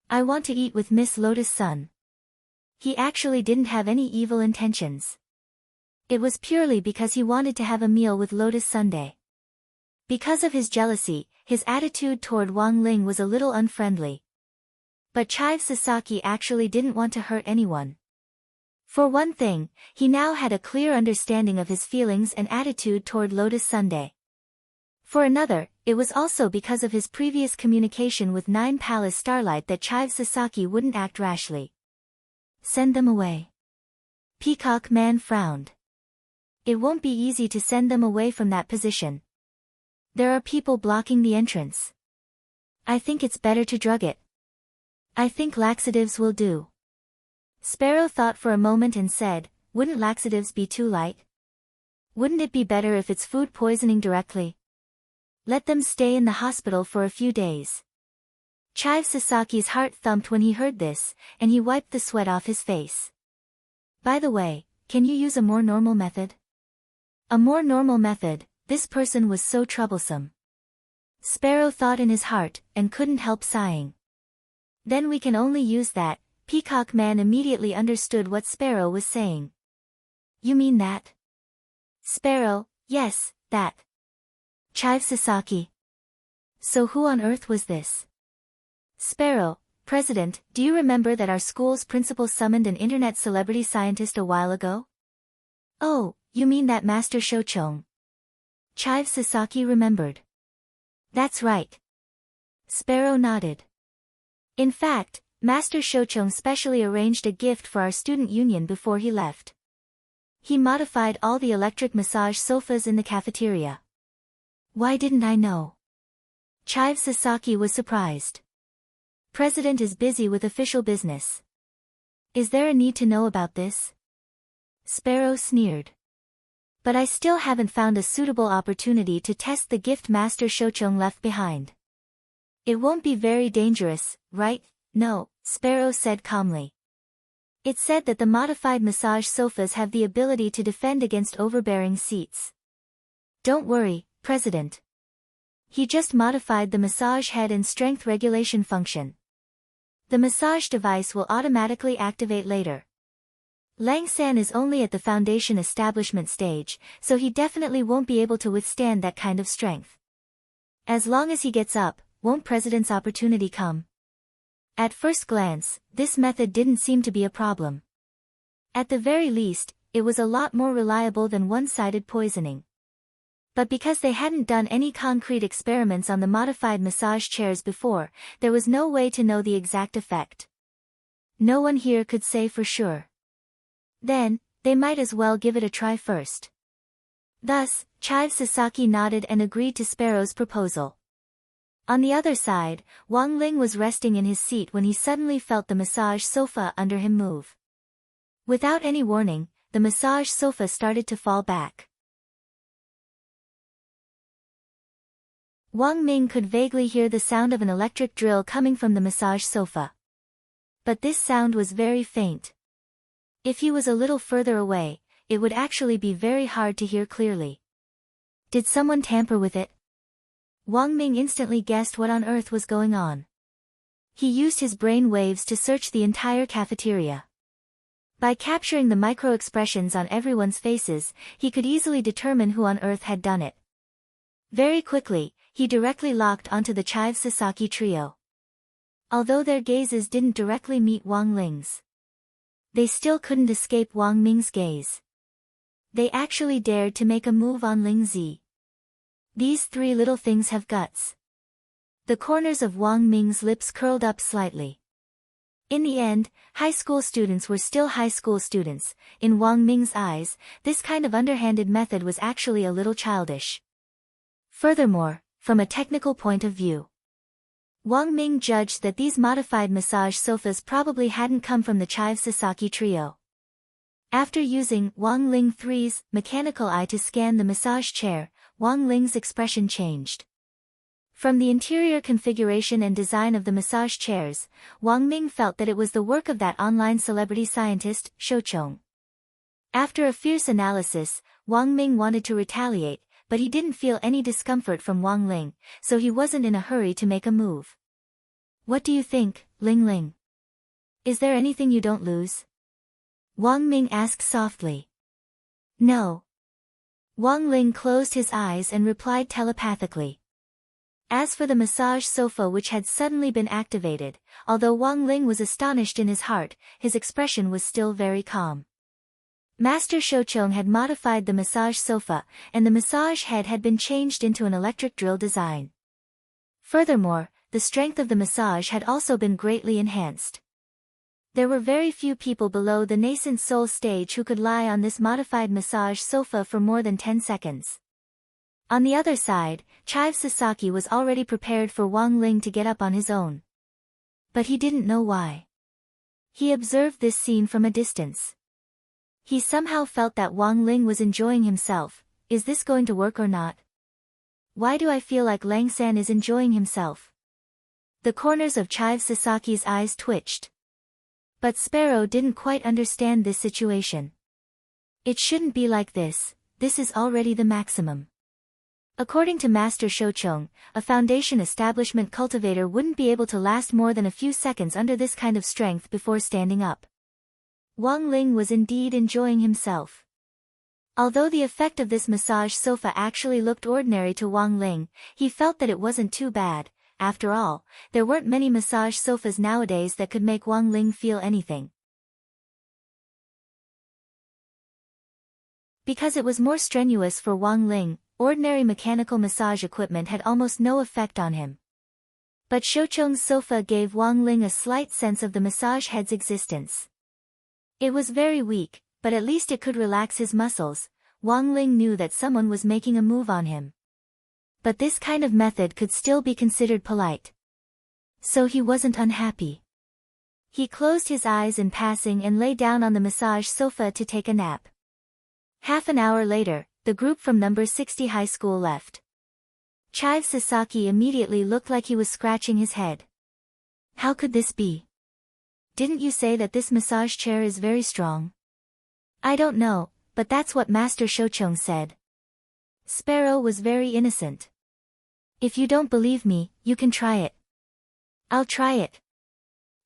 I want to eat with Miss Lotus-san. He actually didn't have any evil intentions. It was purely because he wanted to have a meal with Lotus Sunday. Because of his jealousy, his attitude toward Wang Ling was a little unfriendly. But Chive Sasaki actually didn't want to hurt anyone. For one thing, he now had a clear understanding of his feelings and attitude toward Lotus Sunday. For another, it was also because of his previous communication with Nine Palace Starlight that Chive Sasaki wouldn't act rashly. Send them away. Peacock Man frowned. It won't be easy to send them away from that position. There are people blocking the entrance. I think it's better to drug it. I think laxatives will do. Sparrow thought for a moment and said, wouldn't laxatives be too light? Wouldn't it be better if it's food poisoning directly? Let them stay in the hospital for a few days. Chive Sasaki's heart thumped when he heard this, and he wiped the sweat off his face. By the way, can you use a more normal method? A more normal method, this person was so troublesome. Sparrow thought in his heart, and couldn't help sighing. Then we can only use that. Peacock Man immediately understood what Sparrow was saying. You mean that? Sparrow, yes, that. Chive Sasaki. So who on earth was this? Sparrow, President, do you remember that our school's principal summoned an internet celebrity scientist a while ago? Oh, you mean that Master Shochong. Chive Sasaki remembered. That's right. Sparrow nodded. In fact, Master Shochong specially arranged a gift for our student union before he left. He modified all the electric massage sofas in the cafeteria. Why didn't I know? Chive Sasaki was surprised. President is busy with official business. Is there a need to know about this? Sparrow sneered. But I still haven't found a suitable opportunity to test the gift Master Shochong left behind. It won't be very dangerous, right? No, Sparrow said calmly. It said that the modified massage sofas have the ability to defend against overbearing seats. Don't worry, President. He just modified the massage head and strength regulation function. The massage device will automatically activate later. Langsan is only at the foundation establishment stage, so he definitely won't be able to withstand that kind of strength. As long as he gets up, won't President's opportunity come? At first glance, this method didn't seem to be a problem. At the very least, it was a lot more reliable than one-sided poisoning. But because they hadn't done any concrete experiments on the modified massage chairs before, there was no way to know the exact effect. No one here could say for sure. Then, they might as well give it a try first. Thus, Chive Sasaki nodded and agreed to Sparrow's proposal. On the other side, Wang Ling was resting in his seat when he suddenly felt the massage sofa under him move. Without any warning, the massage sofa started to fall back. Wang Ming could vaguely hear the sound of an electric drill coming from the massage sofa. But this sound was very faint. If he was a little further away, it would actually be very hard to hear clearly. Did someone tamper with it? Wang Ming instantly guessed what on earth was going on. He used his brain waves to search the entire cafeteria. By capturing the micro-expressions on everyone's faces, he could easily determine who on earth had done it. Very quickly, he directly locked onto the Chive Sasaki trio. Although their gazes didn't directly meet Wang Ling's, they still couldn't escape Wang Ming's gaze. They actually dared to make a move on Ling Zi. These three little things have guts. The corners of Wang Ming's lips curled up slightly. In the end, high school students were still high school students. In Wang Ming's eyes, this kind of underhanded method was actually a little childish. Furthermore, from a technical point of view, Wang Ming judged that these modified massage sofas probably hadn't come from the Chive Sasaki trio. After using Wang Ling 3's mechanical eye to scan the massage chair, Wang Ling's expression changed. From the interior configuration and design of the massage chairs, Wang Ming felt that it was the work of that online celebrity scientist, Shouchong. After a fierce analysis, Wang Ming wanted to retaliate, but he didn't feel any discomfort from Wang Ling, so he wasn't in a hurry to make a move. What do you think, Ling Ling? Is there anything you don't lose? Wang Ming asked softly. No. Wang Ling closed his eyes and replied telepathically. As for the massage sofa which had suddenly been activated, although Wang Ling was astonished in his heart, his expression was still very calm. Master Shouchong had modified the massage sofa, and the massage head had been changed into an electric drill design. Furthermore, the strength of the massage had also been greatly enhanced. There were very few people below the nascent soul stage who could lie on this modified massage sofa for more than 10 seconds. On the other side, Chive Sasaki was already prepared for Wang Ling to get up on his own. But he didn't know why. He observed this scene from a distance. He somehow felt that Wang Ling was enjoying himself. Is this going to work or not? Why do I feel like Lang-san is enjoying himself? The corners of Chive Sasaki's eyes twitched. But Sparrow didn't quite understand this situation. It shouldn't be like this. This is already the maximum. According to Master Shouchong, a foundation establishment cultivator wouldn't be able to last more than a few seconds under this kind of strength before standing up. Wang Ling was indeed enjoying himself. Although the effect of this massage sofa actually looked ordinary to Wang Ling, he felt that it wasn't too bad. After all, there weren't many massage sofas nowadays that could make Wang Ling feel anything. Because it was more strenuous for Wang Ling, ordinary mechanical massage equipment had almost no effect on him. But Shouchong's sofa gave Wang Ling a slight sense of the massage head's existence. It was very weak, but at least it could relax his muscles. Wang Ling knew that someone was making a move on him. But this kind of method could still be considered polite. So he wasn't unhappy. He closed his eyes in passing and lay down on the massage sofa to take a nap. Half an hour later, the group from number 60 high school left. Chive Sasaki immediately looked like he was scratching his head. How could this be? Didn't you say that this massage chair is very strong? I don't know, but that's what Master Shouchong said. Sparrow was very innocent. If you don't believe me, you can try it. I'll try it.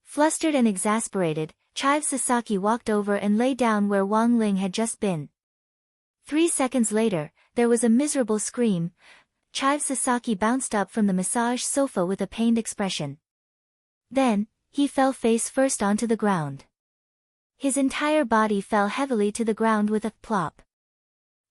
Flustered and exasperated, Chive Sasaki walked over and lay down where Wang Ling had just been. 3 seconds later, there was a miserable scream. Chive Sasaki bounced up from the massage sofa with a pained expression. Then, he fell face first onto the ground. his entire body fell heavily to the ground with a plop.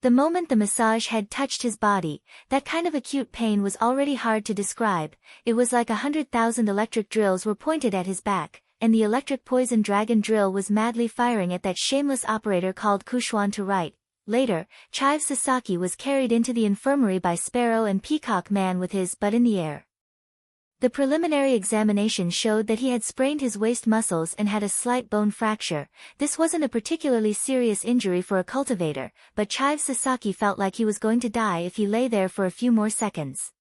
The moment the massage head touched his body, that kind of acute pain was already hard to describe. It was like 100,000 electric drills were pointed at his back, and the electric poison dragon drill was madly firing at that shameless operator called Kushuan to right. Later, Chive Sasaki was carried into the infirmary by Sparrow and Peacock Man with his butt in the air. The preliminary examination showed that he had sprained his waist muscles and had a slight bone fracture. This wasn't a particularly serious injury for a cultivator, but Chive Sasaki felt like he was going to die if he lay there for a few more seconds.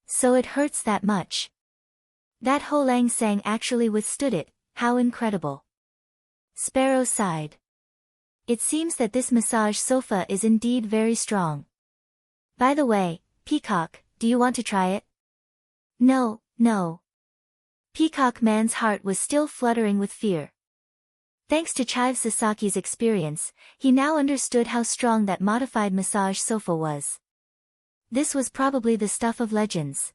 So it hurts that much. That Ho Lang Sang actually withstood it, how incredible. Sparrow sighed. It seems that this massage sofa is indeed very strong. By the way, Peacock, do you want to try it? No, no. Peacock Man's heart was still fluttering with fear. Thanks to Chive Sasaki's experience, he now understood how strong that modified massage sofa was. This was probably the stuff of legends.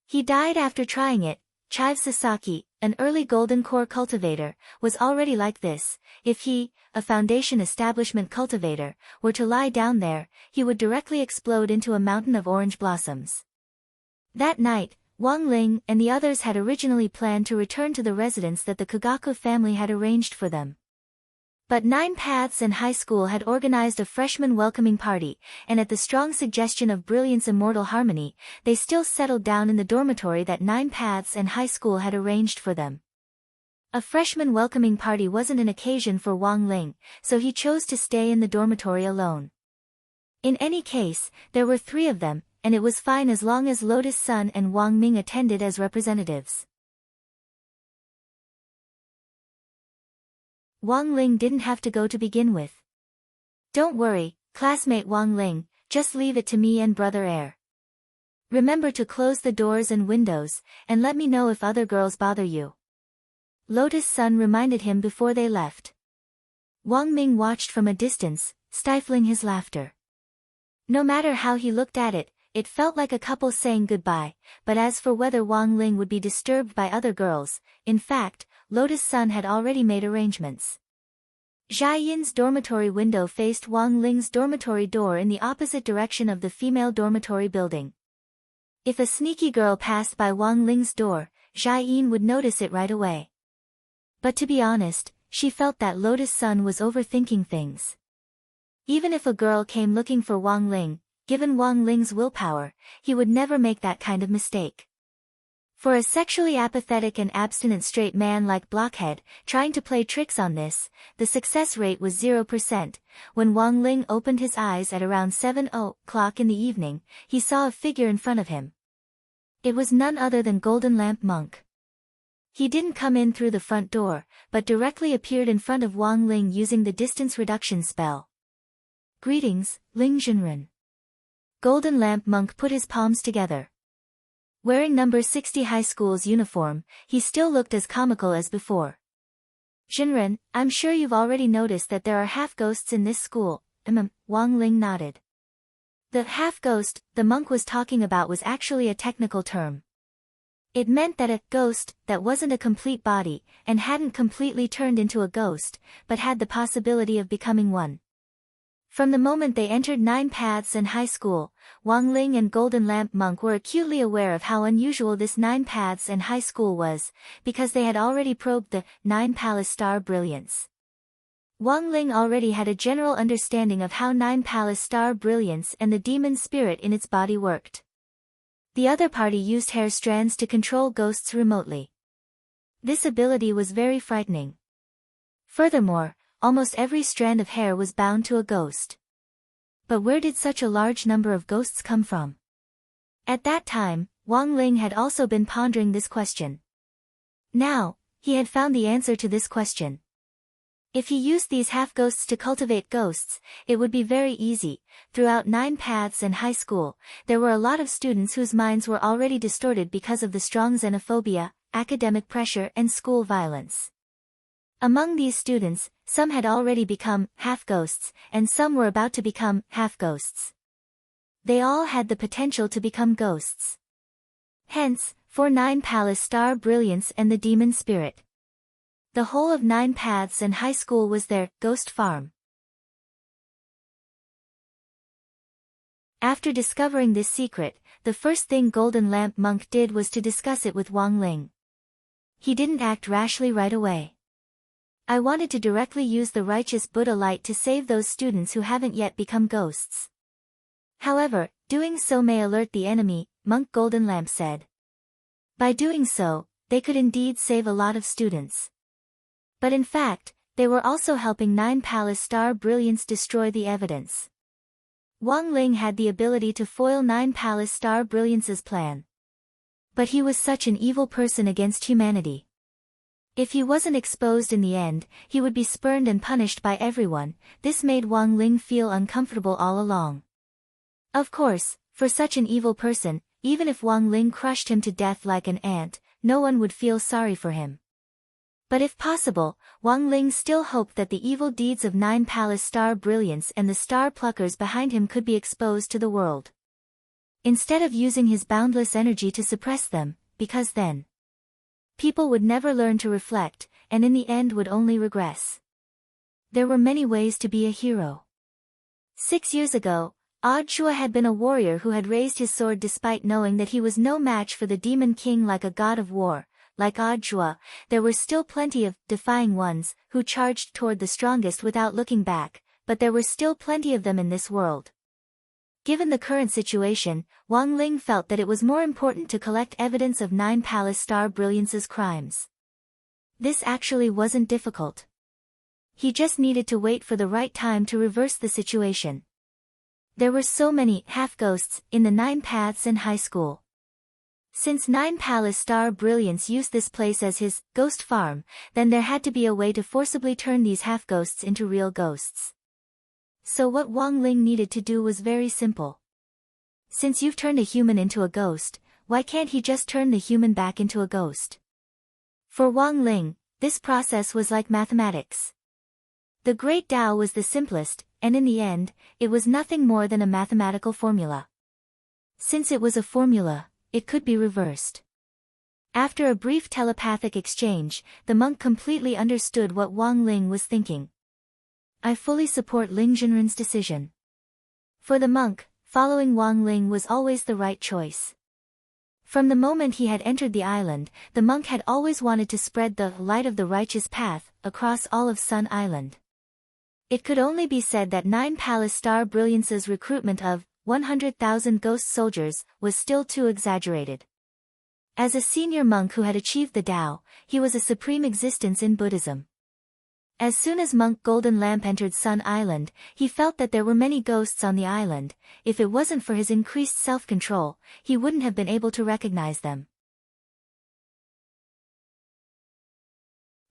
He died after trying it. Chive Sasaki, an early Golden Core cultivator, was already like this. If he, a Foundation Establishment cultivator, were to lie down there, he would directly explode into a mountain of orange blossoms. That night, Wang Ling and the others had originally planned to return to the residence that the Kagaku family had arranged for them. But Nine Paths and High School had organized a freshman welcoming party, and at the strong suggestion of Brilliant's immortal harmony, they still settled down in the dormitory that Nine Paths and High School had arranged for them. A freshman welcoming party wasn't an occasion for Wang Ling, so he chose to stay in the dormitory alone. In any case, there were 3 of them, and it was fine as long as Lotus Sun and Wang Ming attended as representatives. Wang Ling didn't have to go to begin with. Don't worry, classmate Wang Ling, just leave it to me and Brother Air. Remember to close the doors and windows, and let me know if other girls bother you. Lotus Sun reminded him before they left. Wang Ming watched from a distance, stifling his laughter. No matter how he looked at it, it felt like a couple saying goodbye, but as for whether Wang Ling would be disturbed by other girls, in fact, Lotus Sun had already made arrangements. Jia Yin's dormitory window faced Wang Ling's dormitory door in the opposite direction of the female dormitory building. If a sneaky girl passed by Wang Ling's door, Jia Yin would notice it right away. But to be honest, she felt that Lotus Sun was overthinking things. Even if a girl came looking for Wang Ling, given Wang Ling's willpower, he would never make that kind of mistake. For a sexually apathetic and abstinent straight man like Blockhead, trying to play tricks on this, the success rate was 0%. When Wang Ling opened his eyes at around 7:00 in the evening, he saw a figure in front of him. It was none other than Golden Lamp Monk. He didn't come in through the front door, but directly appeared in front of Wang Ling using the distance reduction spell. Greetings, Ling Jinren. Golden Lamp Monk put his palms together. Wearing number 60 high school's uniform, he still looked as comical as before. Jinren, I'm sure you've already noticed that there are half-ghosts in this school. Wang Ling nodded. The half-ghost the monk was talking about was actually a technical term. It meant that a ghost that wasn't a complete body, and hadn't completely turned into a ghost, but had the possibility of becoming one. From the moment they entered Nine Paths and High School, Wang Ling and Golden Lamp Monk were acutely aware of how unusual this Nine Paths and High School was, because they had already probed the Nine Palace Star Brilliance. Wang Ling already had a general understanding of how Nine Palace Star Brilliance and the demon spirit in its body worked. The other party used hair strands to control ghosts remotely. This ability was very frightening. Furthermore, almost every strand of hair was bound to a ghost. But where did such a large number of ghosts come from? At that time, Wang Ling had also been pondering this question. Now, he had found the answer to this question. If he used these half-ghosts to cultivate ghosts, it would be very easy. Throughout Nine Paths and High School, there were a lot of students whose minds were already distorted because of the strong xenophobia, academic pressure and school violence. Among these students, some had already become half-ghosts, and some were about to become half-ghosts. They all had the potential to become ghosts. Hence, for Nine Palace Star Brilliance and the demon spirit. The whole of 9 Paths and high school was their ghost farm. After discovering this secret, the first thing Golden Lamp Monk did was to discuss it with Wang Ling. He didn't act rashly right away. I wanted to directly use the righteous Buddha light to save those students who haven't yet become ghosts. However, doing so may alert the enemy, Monk Golden Lamp said. By doing so, they could indeed save a lot of students. But in fact, they were also helping 9 Palace Star Brilliance destroy the evidence. Wang Ling had the ability to foil 9 Palace Star Brilliance's plan. But he was such an evil person against humanity. If he wasn't exposed in the end, he would be spurned and punished by everyone. This made Wang Ling feel uncomfortable all along. Of course, for such an evil person, even if Wang Ling crushed him to death like an ant, no one would feel sorry for him. But if possible, Wang Ling still hoped that the evil deeds of 9 Palace Star Brilliance and the star pluckers behind him could be exposed to the world. Instead of using his boundless energy to suppress them, because then people would never learn to reflect, and in the end would only regress. There were many ways to be a hero. 6 years ago, Audiobook had been a warrior who had raised his sword despite knowing that he was no match for the Demon King like a god of war. Like Audiobook, there were still plenty of defying ones who charged toward the strongest without looking back, but there were still plenty of them in this world. Given the current situation, Wang Ling felt that it was more important to collect evidence of 9 Palace Star Brilliance's crimes. This actually wasn't difficult. He just needed to wait for the right time to reverse the situation. There were so many half-ghosts in the 9 Paths and high school. Since 9 Palace Star Brilliance used this place as his ghost farm, then there had to be a way to forcibly turn these half-ghosts into real ghosts. So what Wang Ling needed to do was very simple. Since you've turned a human into a ghost, why can't he just turn the human back into a ghost? For Wang Ling, this process was like mathematics. The Great Tao was the simplest, and in the end, it was nothing more than a mathematical formula. Since it was a formula, it could be reversed. After a brief telepathic exchange, the monk completely understood what Wang Ling was thinking. I fully support Ling Jinren's decision. For the monk, following Wang Ling was always the right choice. From the moment he had entered the island, the monk had always wanted to spread the light of the righteous path across all of Sun Island. It could only be said that 9 Palace Star Brilliance's recruitment of 100,000 ghost soldiers was still too exaggerated. As a senior monk who had achieved the Tao, he was a supreme existence in Buddhism. As soon as Monk Golden Lamp entered Sun Island, he felt that there were many ghosts on the island. If it wasn't for his increased self-control, he wouldn't have been able to recognize them.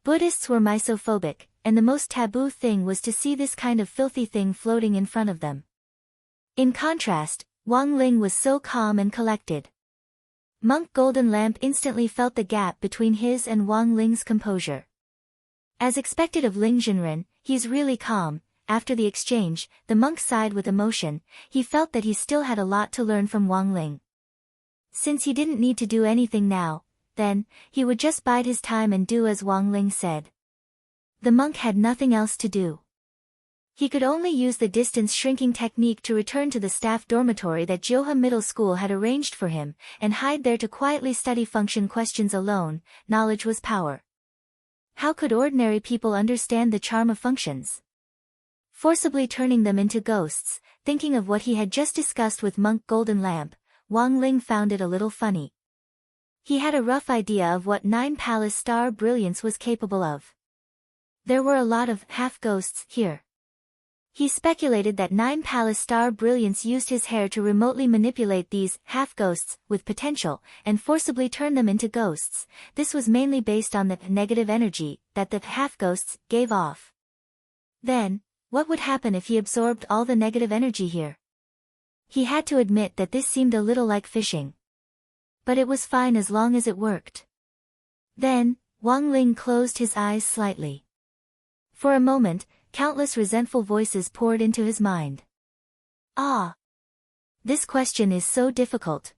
Buddhists were misophobic, and the most taboo thing was to see this kind of filthy thing floating in front of them. In contrast, Wang Ling was so calm and collected. Monk Golden Lamp instantly felt the gap between his and Wang Ling's composure. As expected of Ling Jinren, he's really calm. After the exchange, the monk sighed with emotion. He felt that he still had a lot to learn from Wang Ling. Since he didn't need to do anything now, then, he would just bide his time and do as Wang Ling said. The monk had nothing else to do. He could only use the distance shrinking technique to return to the staff dormitory that Joha Middle School had arranged for him, and hide there to quietly study function questions alone. Knowledge was power. How could ordinary people understand the charm of functions? Forcibly turning them into ghosts, thinking of what he had just discussed with Monk Golden Lamp, Wang Ling found it a little funny. He had a rough idea of what 9 Palace Star Brilliance was capable of. There were a lot of half-ghosts here. He speculated that 9 Palace Star Brilliance used his hair to remotely manipulate these half-ghosts with potential and forcibly turn them into ghosts. This was mainly based on the negative energy that the half-ghosts gave off. Then, what would happen if he absorbed all the negative energy here? He had to admit that this seemed a little like fishing. But it was fine as long as it worked. Then, Wang Ling closed his eyes slightly. For a moment, countless resentful voices poured into his mind. Ah! This question is so difficult.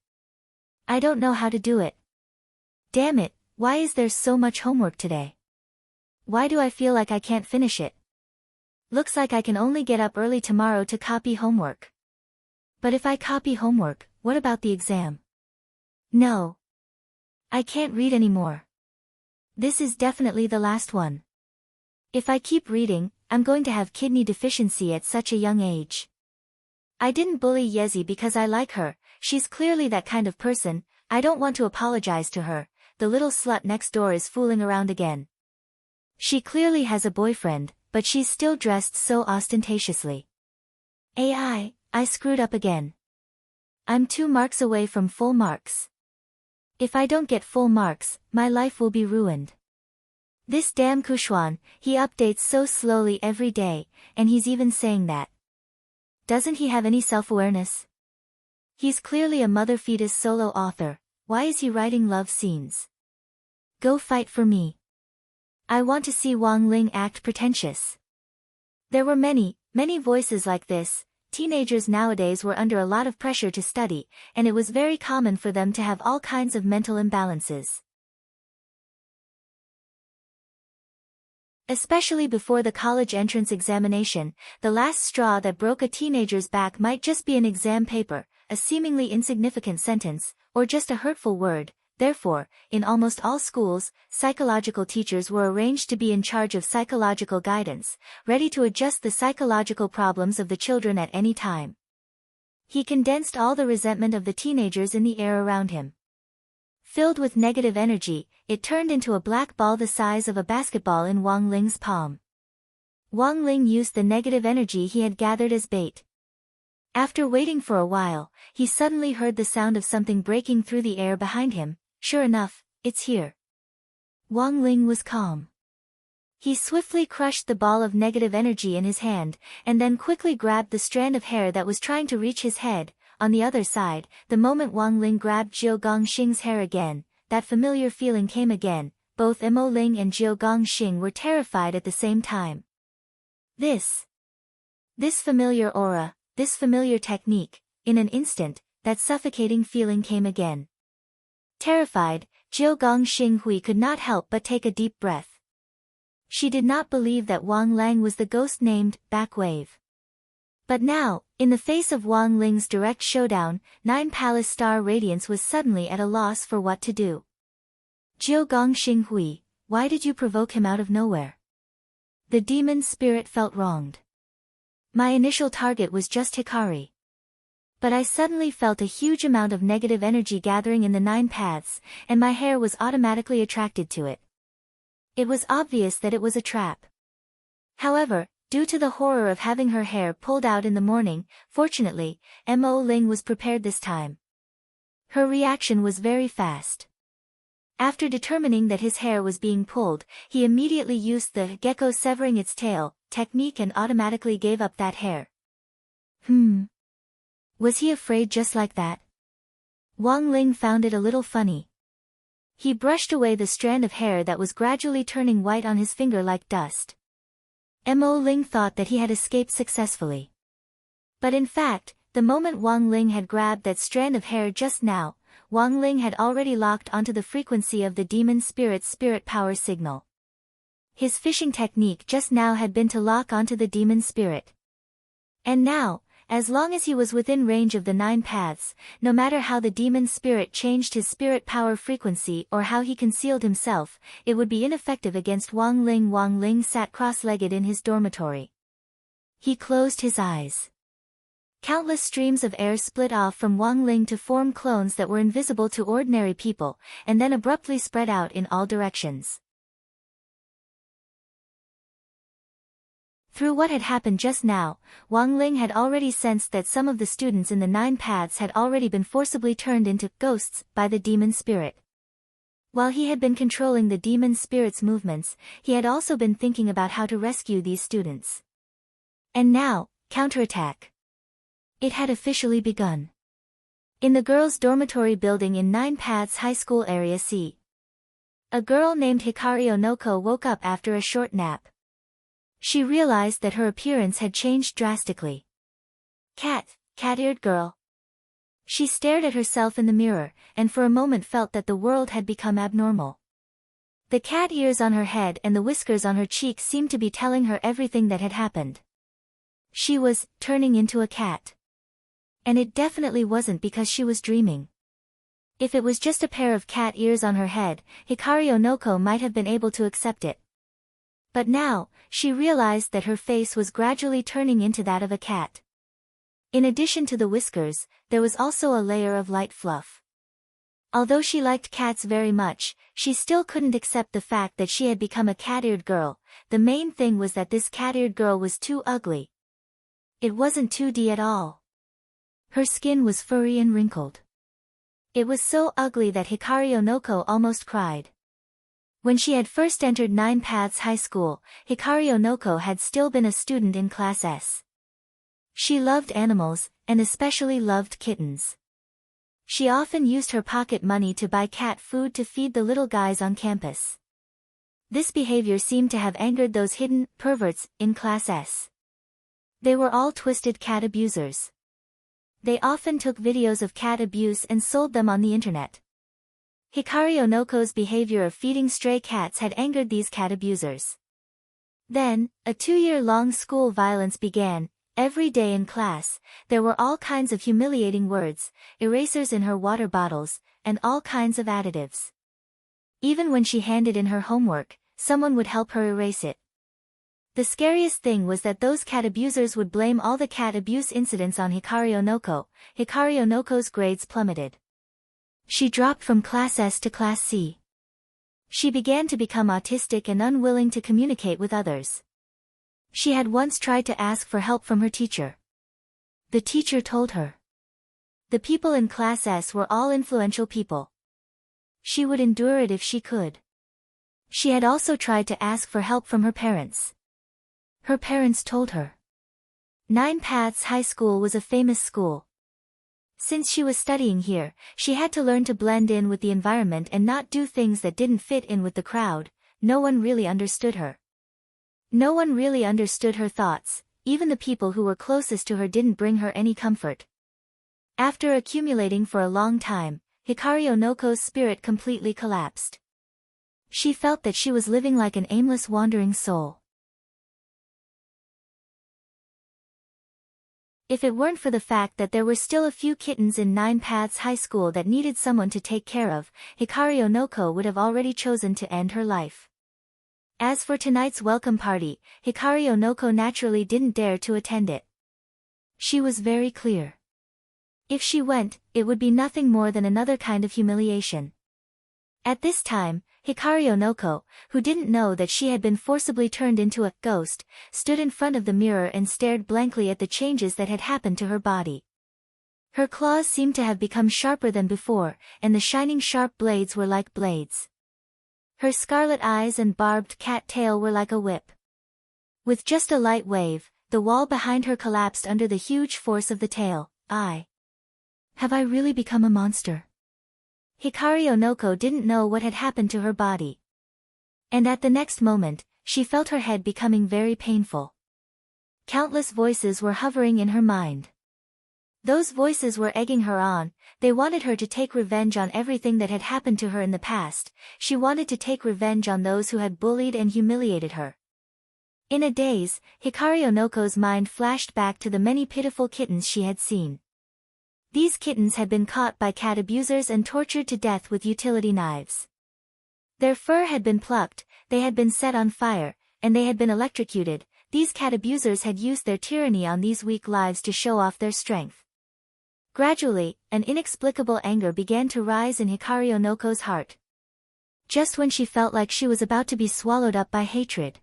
I don't know how to do it. Damn it, why is there so much homework today? Why do I feel like I can't finish it? Looks like I can only get up early tomorrow to copy homework. But if I copy homework, what about the exam? No. I can't read anymore. This is definitely the last one. If I keep reading, I'm going to have kidney deficiency at such a young age. I didn't bully Yezi because I like her, she's clearly that kind of person. I don't want to apologize to her. The little slut next door is fooling around again. She clearly has a boyfriend, but she's still dressed so ostentatiously. I screwed up again. I'm 2 marks away from full marks. If I don't get full marks, my life will be ruined. This damn Kushwan, he updates so slowly every day, and he's even saying that. Doesn't he have any self-awareness? He's clearly a mother fetus solo author. Why is he writing love scenes? Go fight for me. I want to see Wang Ling act pretentious. There were many voices like this. Teenagers nowadays were under a lot of pressure to study, and it was very common for them to have all kinds of mental imbalances. Especially before the college entrance examination, the last straw that broke a teenager's back might just be an exam paper, a seemingly insignificant sentence, or just a hurtful word. Therefore, in almost all schools, psychological teachers were arranged to be in charge of psychological guidance, ready to adjust the psychological problems of the children at any time. He condensed all the resentment of the teenagers in the air around him. Filled with negative energy, it turned into a black ball the size of a basketball in Wang Ling's palm. Wang Ling used the negative energy he had gathered as bait. After waiting for a while, he suddenly heard the sound of something breaking through the air behind him. Sure enough, it's here. Wang Ling was calm. He swiftly crushed the ball of negative energy in his hand, and then quickly grabbed the strand of hair that was trying to reach his head. On the other side, the moment Wang Ling grabbed Jiu Gongxing's hair again, that familiar feeling came again. Both Mo Ling and Jiu Gongxing were terrified at the same time. This familiar aura, this familiar technique, in an instant, that suffocating feeling came again. Terrified, Jiu Gongxing Hui could not help but take a deep breath. She did not believe that Wang Lang was the ghost named Backwave. But now, in the face of Wang Ling's direct showdown, 9 Palace Star Radiance was suddenly at a loss for what to do. Jiu Gongxing Hui, why did you provoke him out of nowhere? The demon spirit felt wronged. My initial target was just Hikari. But I suddenly felt a huge amount of negative energy gathering in the 9 paths, and my hair was automatically attracted to it. It was obvious that it was a trap. However, due to the horror of having her hair pulled out in the morning, fortunately, Mo Ling was prepared this time. Her reaction was very fast. After determining that his hair was being pulled, he immediately used the gecko severing its tail technique and automatically gave up that hair. Was he afraid just like that? Wang Ling found it a little funny. He brushed away the strand of hair that was gradually turning white on his finger like dust. Mo Ling thought that he had escaped successfully. But in fact, the moment Wang Ling had grabbed that strand of hair just now, Wang Ling had already locked onto the frequency of the demon spirit's spirit power signal. His fishing technique just now had been to lock onto the demon spirit. And now, as long as he was within range of the 9 paths, no matter how the demon spirit changed his spirit power frequency or how he concealed himself, it would be ineffective against Wang Ling. Wang Ling sat cross-legged in his dormitory. He closed his eyes. Countless streams of air split off from Wang Ling to form clones that were invisible to ordinary people, and then abruptly spread out in all directions. Through what had happened just now, Wang Ling had already sensed that some of the students in the 9 paths had already been forcibly turned into ghosts by the demon spirit. While he had been controlling the demon spirit's movements, he had also been thinking about how to rescue these students. And now, counterattack. It had officially begun. In the girls' dormitory building in 9 Paths High School Area C, a girl named Hikari Onoko woke up after a short nap. She realized that her appearance had changed drastically. Cat-eared girl. She stared at herself in the mirror, and for a moment felt that the world had become abnormal. The cat ears on her head and the whiskers on her cheeks seemed to be telling her everything that had happened. She was turning into a cat. And it definitely wasn't because she was dreaming. If it was just a pair of cat ears on her head, Hikari Onoko might have been able to accept it. But now, she realized that her face was gradually turning into that of a cat. In addition to the whiskers, there was also a layer of light fluff. Although she liked cats very much, she still couldn't accept the fact that she had become a cat-eared girl. The main thing was that this cat-eared girl was too ugly. It wasn't 2D at all. Her skin was furry and wrinkled. It was so ugly that Hikari Onoko almost cried. When she had first entered Nine Paths High School, Hikari Onoko had still been a student in Class S. She loved animals, and especially loved kittens. She often used her pocket money to buy cat food to feed the little guys on campus. This behavior seemed to have angered those hidden perverts in Class S. They were all twisted cat abusers. They often took videos of cat abuse and sold them on the internet. Hikari Onoko's behavior of feeding stray cats had angered these cat abusers. Then, a 2-year-long school violence began. Every day in class, there were all kinds of humiliating words, erasers in her water bottles, and all kinds of additives. Even when she handed in her homework, someone would help her erase it. The scariest thing was that those cat abusers would blame all the cat abuse incidents on Hikari Onoko. Hikari Onoko's grades plummeted. She dropped from Class S to Class C. She began to become autistic and unwilling to communicate with others. She had once tried to ask for help from her teacher. The teacher told her. The people in Class S were all influential people. She would endure it if she could. She had also tried to ask for help from her parents. Her parents told her. Nine Paths High School was a famous school. Since she was studying here, she had to learn to blend in with the environment and not do things that didn't fit in with the crowd. No one really understood her. No one really understood her thoughts, even the people who were closest to her didn't bring her any comfort. After accumulating for a long time, Hikari Onoko's spirit completely collapsed. She felt that she was living like an aimless wandering soul. If it weren't for the fact that there were still a few kittens in Nine Paths High School that needed someone to take care of, Hikari Onoko would have already chosen to end her life. As for tonight's welcome party, Hikari Onoko naturally didn't dare to attend it. She was very clear. If she went, it would be nothing more than another kind of humiliation. At this time, Hikari Onoko, who didn't know that she had been forcibly turned into a ghost, stood in front of the mirror and stared blankly at the changes that had happened to her body. Her claws seemed to have become sharper than before, and the shining sharp blades were like blades. Her scarlet eyes and barbed cat tail were like a whip. With just a light wave, the wall behind her collapsed under the huge force of the tail. Have I really become a monster? Hikari Onoko didn't know what had happened to her body. And at the next moment, she felt her head becoming very painful. Countless voices were hovering in her mind. Those voices were egging her on. They wanted her to take revenge on everything that had happened to her in the past. She wanted to take revenge on those who had bullied and humiliated her. In a daze, Hikari Onoko's mind flashed back to the many pitiful kittens she had seen. These kittens had been caught by cat abusers and tortured to death with utility knives. Their fur had been plucked, they had been set on fire, and they had been electrocuted. These cat abusers had used their tyranny on these weak lives to show off their strength. Gradually, an inexplicable anger began to rise in Hikari Onoko's heart. Just when she felt like she was about to be swallowed up by hatred,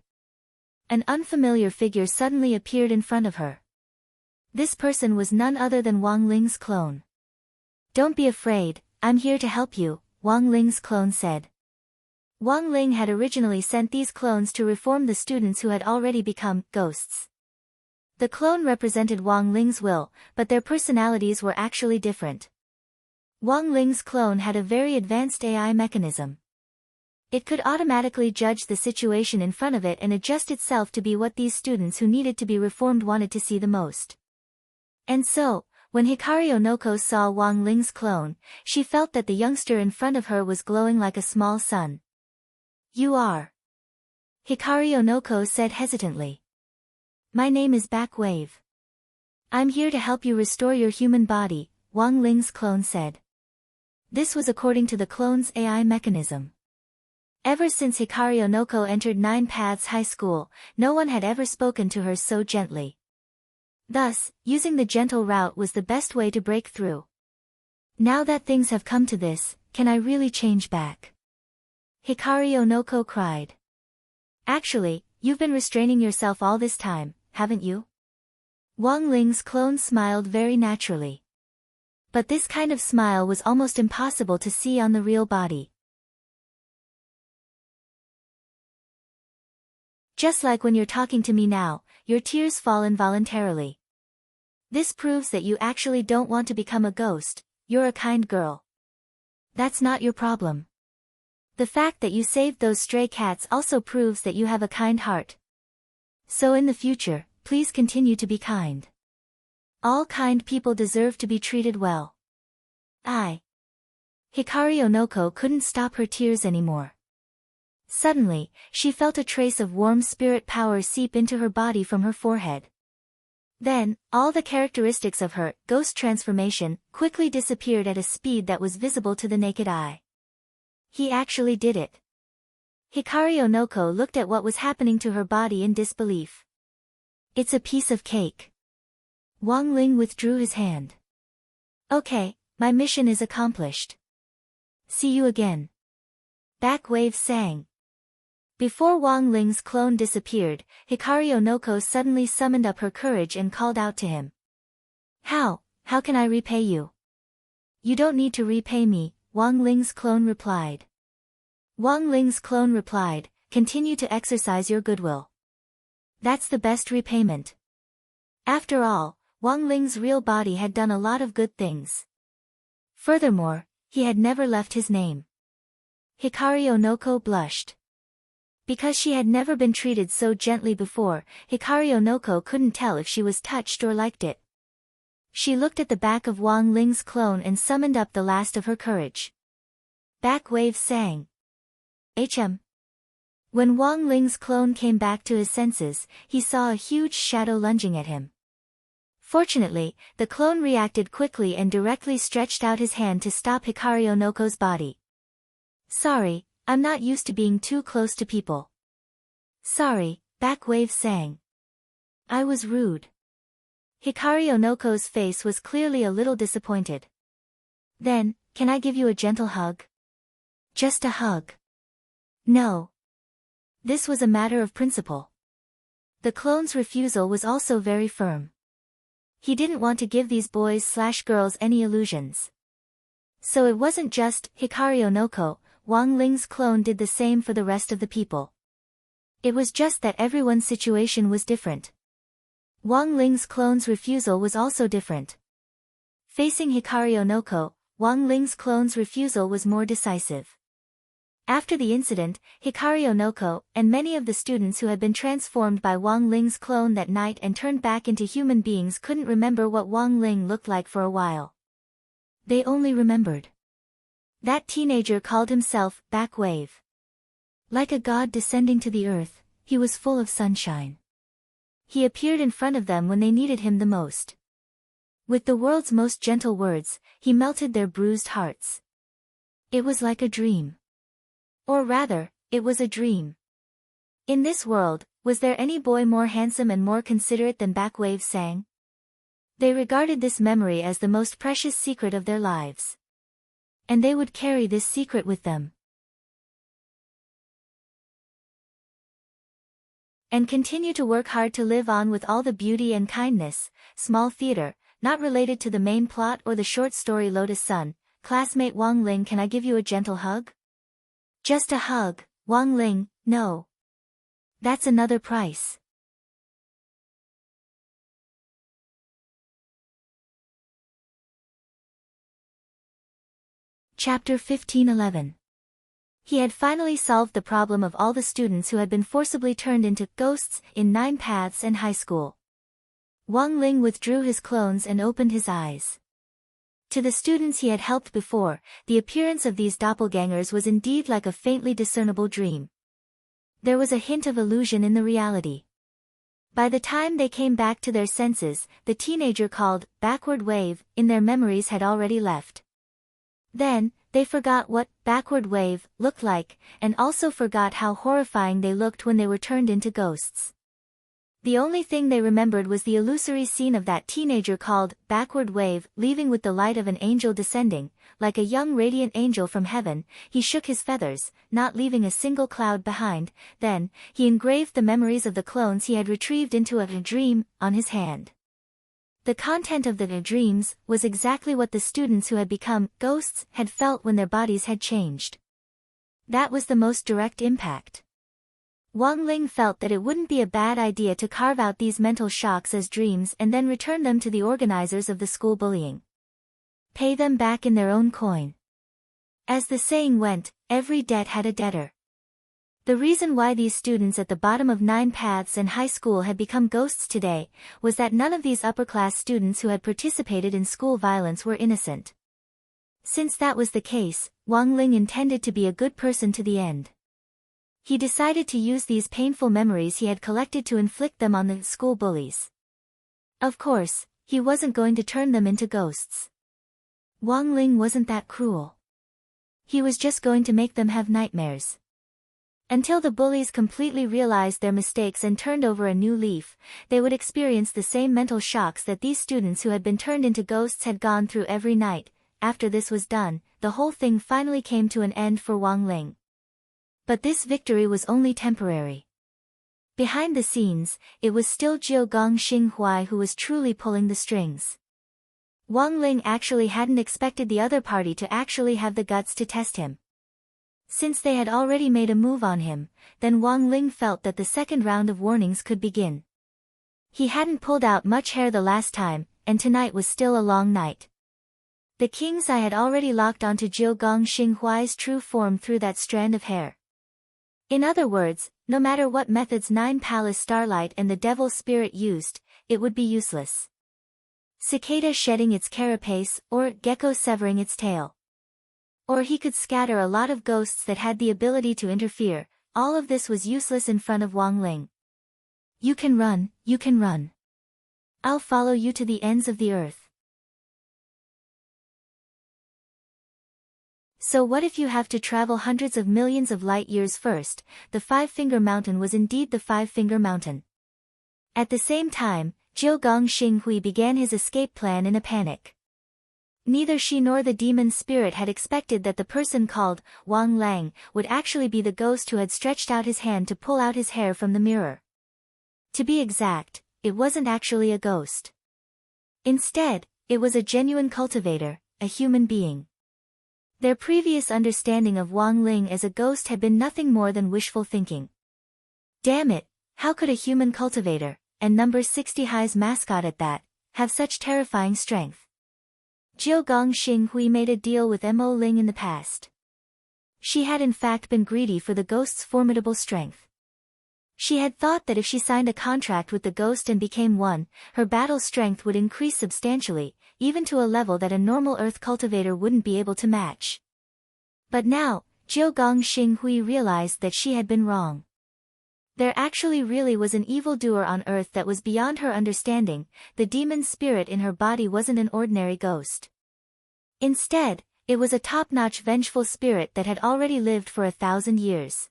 an unfamiliar figure suddenly appeared in front of her. This person was none other than Wang Ling's clone. "Don't be afraid, I'm here to help you," Wang Ling's clone said. Wang Ling had originally sent these clones to reform the students who had already become ghosts. The clone represented Wang Ling's will, but their personalities were actually different. Wang Ling's clone had a very advanced AI mechanism. It could automatically judge the situation in front of it and adjust itself to be what these students who needed to be reformed wanted to see the most. And so, when Hikari Onoko saw Wang Ling's clone, she felt that the youngster in front of her was glowing like a small sun. You are. Hikari Onoko said hesitantly. My name is Backwave. I'm here to help you restore your human body, Wang Ling's clone said. This was according to the clone's AI mechanism. Ever since Hikari Onoko entered Nine Paths High School, no one had ever spoken to her so gently. Thus, using the gentle route was the best way to break through. Now that things have come to this, can I really change back? Hikari Onoko cried. Actually, you've been restraining yourself all this time, haven't you? Wang Ling's clone smiled very naturally. But this kind of smile was almost impossible to see on the real body. Just like when you're talking to me now, your tears fall involuntarily. This proves that you actually don't want to become a ghost, you're a kind girl. That's not your problem. The fact that you saved those stray cats also proves that you have a kind heart. So in the future, please continue to be kind. All kind people deserve to be treated well. Hikari Onoko couldn't stop her tears anymore. Suddenly, she felt a trace of warm spirit power seep into her body from her forehead. Then, all the characteristics of her ghost transformation quickly disappeared at a speed that was visible to the naked eye. He actually did it. Hikari Onoko looked at what was happening to her body in disbelief. It's a piece of cake. Wang Ling withdrew his hand. Okay, my mission is accomplished. See you again. Backwave sang. Before Wang Ling's clone disappeared, Hikari Onoko suddenly summoned up her courage and called out to him. How can I repay you? You don't need to repay me, Wang Ling's clone replied. Wang Ling's clone replied, continue to exercise your goodwill. That's the best repayment. After all, Wang Ling's real body had done a lot of good things. Furthermore, he had never left his name. Hikari Onoko blushed. Because she had never been treated so gently before, Hikari Onoko couldn't tell if she was touched or liked it. She looked at the back of Wang Ling's clone and summoned up the last of her courage. Backwave sang. When Wang Ling's clone came back to his senses, he saw a huge shadow lunging at him. Fortunately, the clone reacted quickly and directly stretched out his hand to stop Hikari Onoko's body. Sorry, I'm not used to being too close to people. Sorry, Backwave sang. I was rude. Hikari Onoko's face was clearly a little disappointed. Then, can I give you a gentle hug? Just a hug. No. This was a matter of principle. The clone's refusal was also very firm. He didn't want to give these boys/girls any illusions. So it wasn't just Hikari Onoko, Wang Ling's clone did the same for the rest of the people. It was just that everyone's situation was different. Wang Ling's clone's refusal was also different. Facing Hikari Onoko, Wang Ling's clone's refusal was more decisive. After the incident, Hikari Onoko and many of the students who had been transformed by Wang Ling's clone that night and turned back into human beings couldn't remember what Wang Ling looked like for a while. They only remembered. That teenager called himself Backwave. Like a god descending to the earth, he was full of sunshine. He appeared in front of them when they needed him the most. With the world's most gentle words, he melted their bruised hearts. It was like a dream. Or rather, it was a dream. In this world, was there any boy more handsome and more considerate than Backwave sang? They regarded this memory as the most precious secret of their lives. And they would carry this secret with them. And continue to work hard to live on with all the beauty and kindness. Small theater, not related to the main plot or the short story Lotus Sun. Classmate Wang Ling, can I give you a gentle hug? Just a hug, Wang Ling, no. That's another price. Chapter 1511. He had finally solved the problem of all the students who had been forcibly turned into ghosts in Nine Paths and high school. Wang Ling withdrew his clones and opened his eyes. To the students he had helped before, the appearance of these doppelgangers was indeed like a faintly discernible dream. There was a hint of illusion in the reality. By the time they came back to their senses, the teenager called backward wave in their memories had already left. Then, they forgot what backward wave looked like, and also forgot how horrifying they looked when they were turned into ghosts. The only thing they remembered was the illusory scene of that teenager called backward wave leaving with the light of an angel descending, like a young radiant angel from heaven. He shook his feathers, not leaving a single cloud behind. Then, he engraved the memories of the clones he had retrieved into a dream on his hand. The content of the dreams was exactly what the students who had become ghosts had felt when their bodies had changed. That was the most direct impact. Wang Ling felt that it wouldn't be a bad idea to carve out these mental shocks as dreams and then return them to the organizers of the school bullying. Pay them back in their own coin. As the saying went, every debt had a debtor. The reason why these students at the bottom of 9 paths and high school had become ghosts today was that none of these upper-class students who had participated in school violence were innocent. Since that was the case, Wang Ling intended to be a good person to the end. He decided to use these painful memories he had collected to inflict them on the school bullies. Of course, he wasn't going to turn them into ghosts. Wang Ling wasn't that cruel. He was just going to make them have nightmares. Until the bullies completely realized their mistakes and turned over a new leaf, they would experience the same mental shocks that these students who had been turned into ghosts had gone through every night. After this was done, the whole thing finally came to an end for Wang Ling. But this victory was only temporary. Behind the scenes, it was still Jiu Gong Xinghuai who was truly pulling the strings. Wang Ling actually hadn't expected the other party to actually have the guts to test him. Since they had already made a move on him, then Wang Ling felt that the second round of warnings could begin. He hadn't pulled out much hair the last time, and tonight was still a long night. The king's eye had already locked onto Jiu Gong Xinghuai's true form through that strand of hair. In other words, no matter what methods 9 Palace Starlight and the Devil Spirit used, it would be useless. Cicada shedding its carapace, or gecko severing its tail. Or he could scatter a lot of ghosts that had the ability to interfere. All of this was useless in front of Wang Ling. You can run, you can run. I'll follow you to the ends of the earth. So what if you have to travel hundreds of millions of light years first? The Five-Finger Mountain was indeed the Five-Finger Mountain. At the same time, Jiu Gong Xinghui began his escape plan in a panic. Neither she nor the demon spirit had expected that the person called Wang Lang would actually be the ghost who had stretched out his hand to pull out his hair from the mirror. To be exact, it wasn't actually a ghost. Instead, it was a genuine cultivator, a human being. Their previous understanding of Wang Ling as a ghost had been nothing more than wishful thinking. Damn it, how could a human cultivator, and number 60 High's mascot at that, have such terrifying strength? Jiu Gong Xinghui made a deal with Mo Ling in the past. She had in fact been greedy for the ghost's formidable strength. She had thought that if she signed a contract with the ghost and became one, her battle strength would increase substantially, even to a level that a normal earth cultivator wouldn't be able to match. But now, Jiu Gong Xinghui realized that she had been wrong. There actually really was an evildoer on earth that was beyond her understanding. The demon spirit in her body wasn't an ordinary ghost. Instead, it was a top-notch vengeful spirit that had already lived for 1,000 years.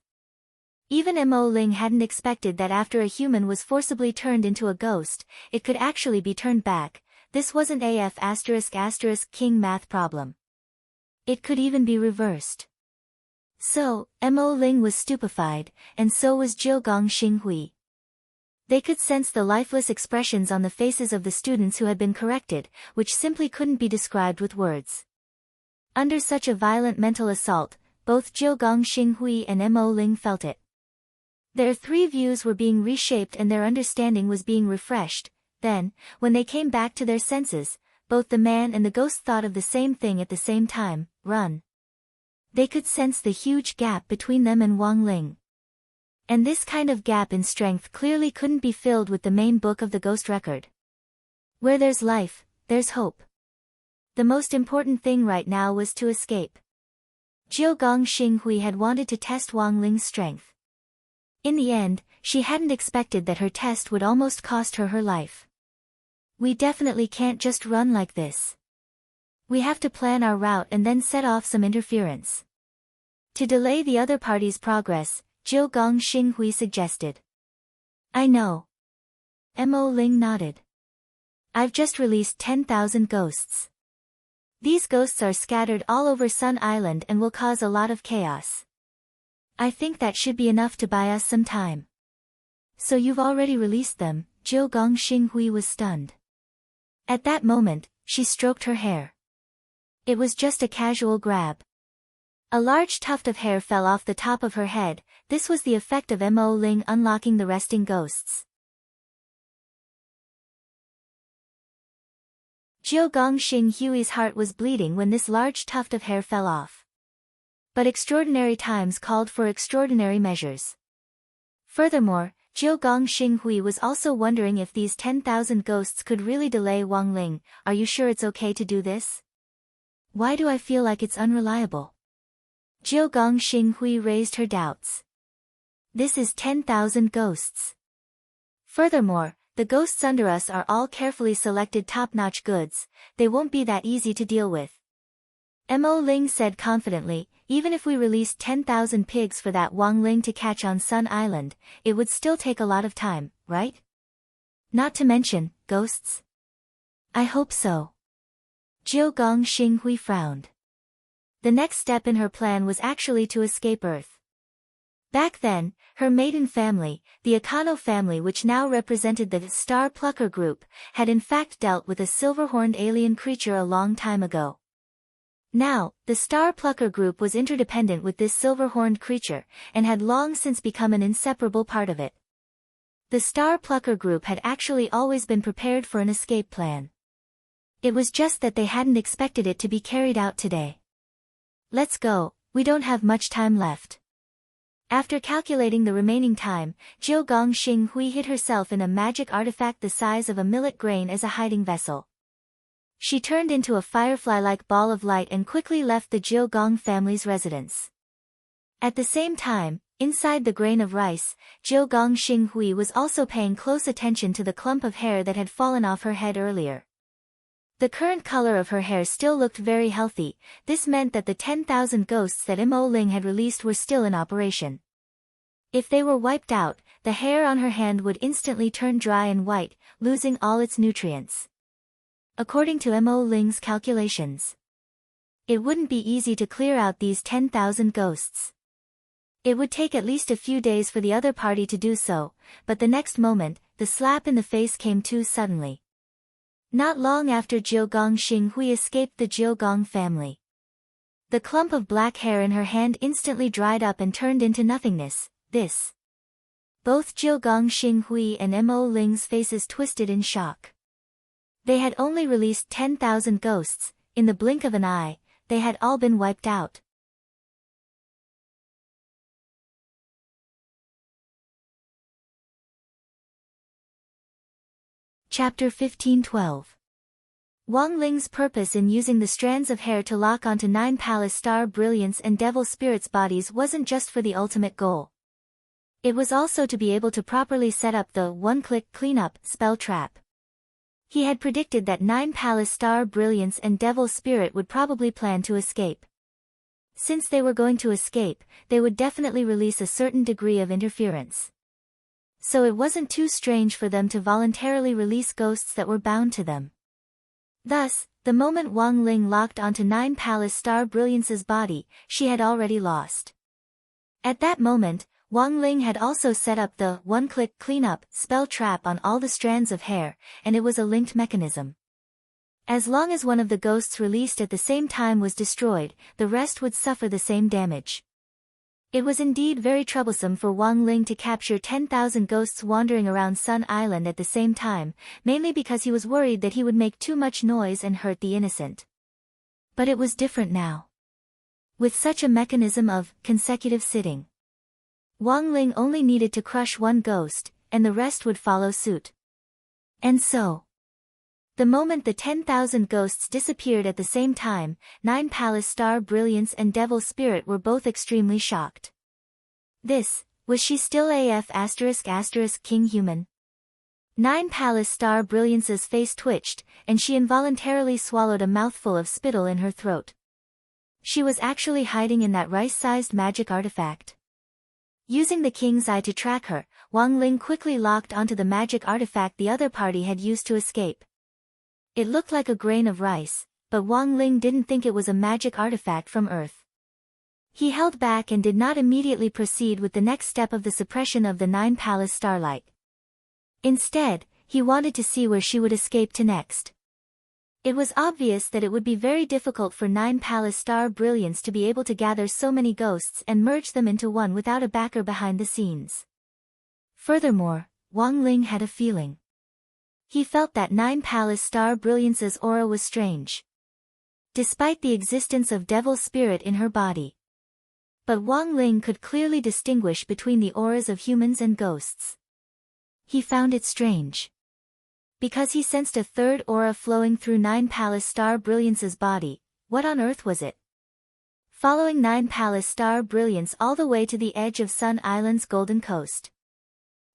Even Mo Ling hadn't expected that after a human was forcibly turned into a ghost, it could actually be turned back. This wasn't AF*** king math problem. It could even be reversed. So, Mo Ling was stupefied, and so was Jiu Gong Xinghui. They could sense the lifeless expressions on the faces of the students who had been corrected, which simply couldn't be described with words. Under such a violent mental assault, both Jiu Gong Xinghui and Mo Ling felt it. Their 3 views were being reshaped and their understanding was being refreshed. Then, when they came back to their senses, both the man and the ghost thought of the same thing at the same time: run. They could sense the huge gap between them and Wang Ling. And this kind of gap in strength clearly couldn't be filled with the main book of the ghost record. Where there's life, there's hope. The most important thing right now was to escape. Jiu Gong Xinghui had wanted to test Wang Ling's strength. In the end, she hadn't expected that her test would almost cost her her life. We definitely can't just run like this. We have to plan our route and then set off some interference. To delay the other party's progress, Zhou Gong Xinghui suggested. I know. Mo Ling nodded. I've just released 10,000 ghosts. These ghosts are scattered all over Sun Island and will cause a lot of chaos. I think that should be enough to buy us some time. So you've already released them? Zhou Gong Xinghui was stunned. At that moment, she stroked her hair. It was just a casual grab. A large tuft of hair fell off the top of her head. This was the effect of Mo Ling unlocking the resting ghosts. Zhou Gong Xinghui's heart was bleeding when this large tuft of hair fell off. But extraordinary times called for extraordinary measures. Furthermore, Zhou Gong Xinghui was also wondering if these 10,000 ghosts could really delay Wang Ling. Are you sure it's okay to do this? Why do I feel like it's unreliable? Zhou Gong Xinghui raised her doubts. This is 10,000 ghosts. Furthermore, the ghosts under us are all carefully selected top-notch goods. They won't be that easy to deal with. Mo Ling said confidently, even if we released 10,000 pigs for that Wang Ling to catch on Sun Island, it would still take a lot of time, right? Not to mention, ghosts? I hope so. Zhou Gong Xinghui frowned. The next step in her plan was actually to escape Earth. Back then, her maiden family, the Akano family which now represented the Star Plucker group, had in fact dealt with a silver-horned alien creature a long time ago. Now, the Star Plucker group was interdependent with this silver-horned creature, and had long since become an inseparable part of it. The Star Plucker group had actually always been prepared for an escape plan. It was just that they hadn't expected it to be carried out today. Let's go, we don't have much time left. After calculating the remaining time, Zhou Gong Xinghui hid herself in a magic artifact the size of a millet grain as a hiding vessel. She turned into a firefly-like ball of light and quickly left the Zhou Gong family's residence. At the same time, inside the grain of rice, Zhou Gong Xinghui was also paying close attention to the clump of hair that had fallen off her head earlier. The current color of her hair still looked very healthy. This meant that the 10,000 ghosts that Mo Ling had released were still in operation. If they were wiped out, the hair on her hand would instantly turn dry and white, losing all its nutrients. According to Mo Ling's calculations, it wouldn't be easy to clear out these 10,000 ghosts. It would take at least a few days for the other party to do so, but the next moment, the slap in the face came too suddenly. Not long after Zhou Gong Xinghui escaped the Zhou Gong family. The clump of black hair in her hand instantly dried up and turned into nothingness. Both Zhou Gong Xinghui and Mo Ling's faces twisted in shock. They had only released 10,000 ghosts. In the blink of an eye, they had all been wiped out. Chapter 1512. Wang Ling's purpose in using the strands of hair to lock onto 9 Palace Star Brilliance and Devil Spirits bodies wasn't just for the ultimate goal. It was also to be able to properly set up the one-click cleanup spell trap. He had predicted that 9 Palace Star Brilliance and Devil Spirit would probably plan to escape. Since they were going to escape, they would definitely release a certain degree of interference. So it wasn't too strange for them to voluntarily release ghosts that were bound to them. Thus, the moment Wang Ling locked onto 9 Palace Star Brilliance's body, she had already lost. At that moment, Wang Ling had also set up the one-click cleanup spell trap on all the strands of hair, and it was a linked mechanism. As long as one of the ghosts released at the same time was destroyed, the rest would suffer the same damage. It was indeed very troublesome for Wang Ling to capture 10,000 ghosts wandering around Sun Island at the same time, mainly because he was worried that he would make too much noise and hurt the innocent. But it was different now. With such a mechanism of consecutive sitting, Wang Ling only needed to crush one ghost, and the rest would follow suit. And so, the moment the 10,000 ghosts disappeared at the same time, 9 Palace Star Brilliance and Devil Spirit were both extremely shocked. This Was she still King human? Nine Palace Star Brilliance's face twitched, and she involuntarily swallowed a mouthful of spittle in her throat. She was actually hiding in that rice-sized magic artifact. Using the king's eye to track her, Wang Ling quickly locked onto the magic artifact the other party had used to escape. It looked like a grain of rice, but Wang Ling didn't think it was a magic artifact from Earth. He held back and did not immediately proceed with the next step of the suppression of the Nine Palace Starlight. Instead, he wanted to see where she would escape to next. It was obvious that it would be very difficult for Nine Palace Star Brilliance to be able to gather so many ghosts and merge them into one without a backer behind the scenes. Furthermore, Wang Ling had a feeling. He felt that Nine Palace Star Brilliance's aura was strange. Despite the existence of devil spirit in her body. But Wang Ling could clearly distinguish between the auras of humans and ghosts. He found it strange. Because he sensed a third aura flowing through Nine Palace Star Brilliance's body. What on earth was it? Following Nine Palace Star Brilliance all the way to the edge of Sun Island's golden coast.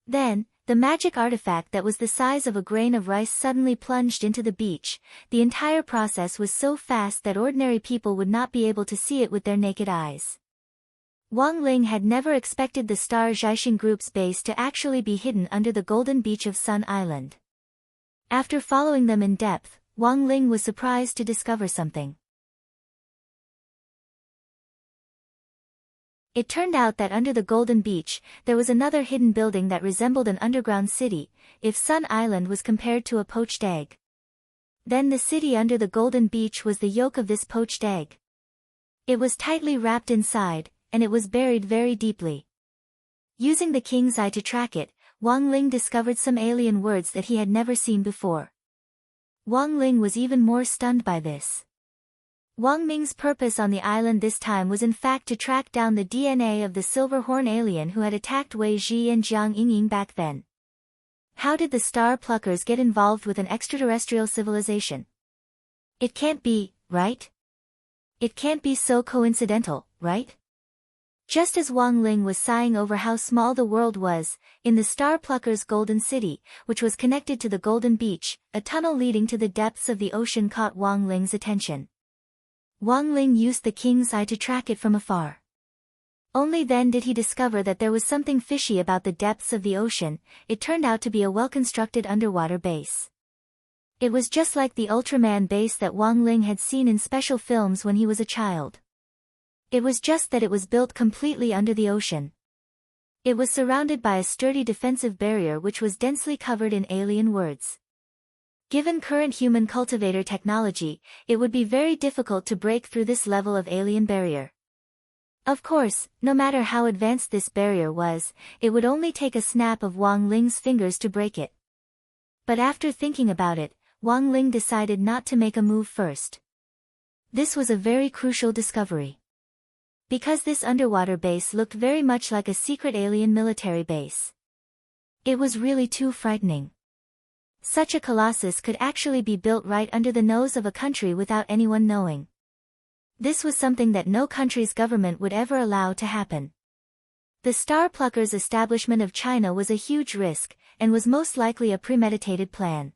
Then, the magic artifact that was the size of a grain of rice suddenly plunged into the beach. The entire process was so fast that ordinary people would not be able to see it with their naked eyes. Wang Ling had never expected the Star Zhaixing Group's base to actually be hidden under the golden beach of Sun Island. After following them in depth, Wang Ling was surprised to discover something. It turned out that under the Golden Beach, there was another hidden building that resembled an underground city, if Sun Island was compared to a poached egg. Then the city under the Golden Beach was the yolk of this poached egg. It was tightly wrapped inside, and it was buried very deeply. Using the king's eye to track it, Wang Ling discovered some alien words that he had never seen before. Wang Ling was even more stunned by this. Wang Ming's purpose on the island this time was in fact to track down the DNA of the Silverhorn alien who had attacked Wei Ji and Jiang Yingying back then. How did the Star Pluckers get involved with an extraterrestrial civilization? It can't be, right? It can't be so coincidental, right? Just as Wang Ling was sighing over how small the world was, in the Star Pluckers' Golden City, which was connected to the Golden Beach, a tunnel leading to the depths of the ocean caught Wang Ling's attention. Wang Ling used the king's eye to track it from afar. Only then did he discover that there was something fishy about the depths of the ocean. It turned out to be a well-constructed underwater base. It was just like the Ultraman base that Wang Ling had seen in special films when he was a child. It was just that it was built completely under the ocean. It was surrounded by a sturdy defensive barrier which was densely covered in alien words. Given current human cultivator technology, it would be very difficult to break through this level of alien barrier. Of course, no matter how advanced this barrier was, it would only take a snap of Wang Ling's fingers to break it. But after thinking about it, Wang Ling decided not to make a move first. This was a very crucial discovery. Because this underwater base looked very much like a secret alien military base. It was really too frightening. Such a colossus could actually be built right under the nose of a country without anyone knowing. This was something that no country's government would ever allow to happen. The Star Pluckers' establishment of China was a huge risk, and was most likely a premeditated plan.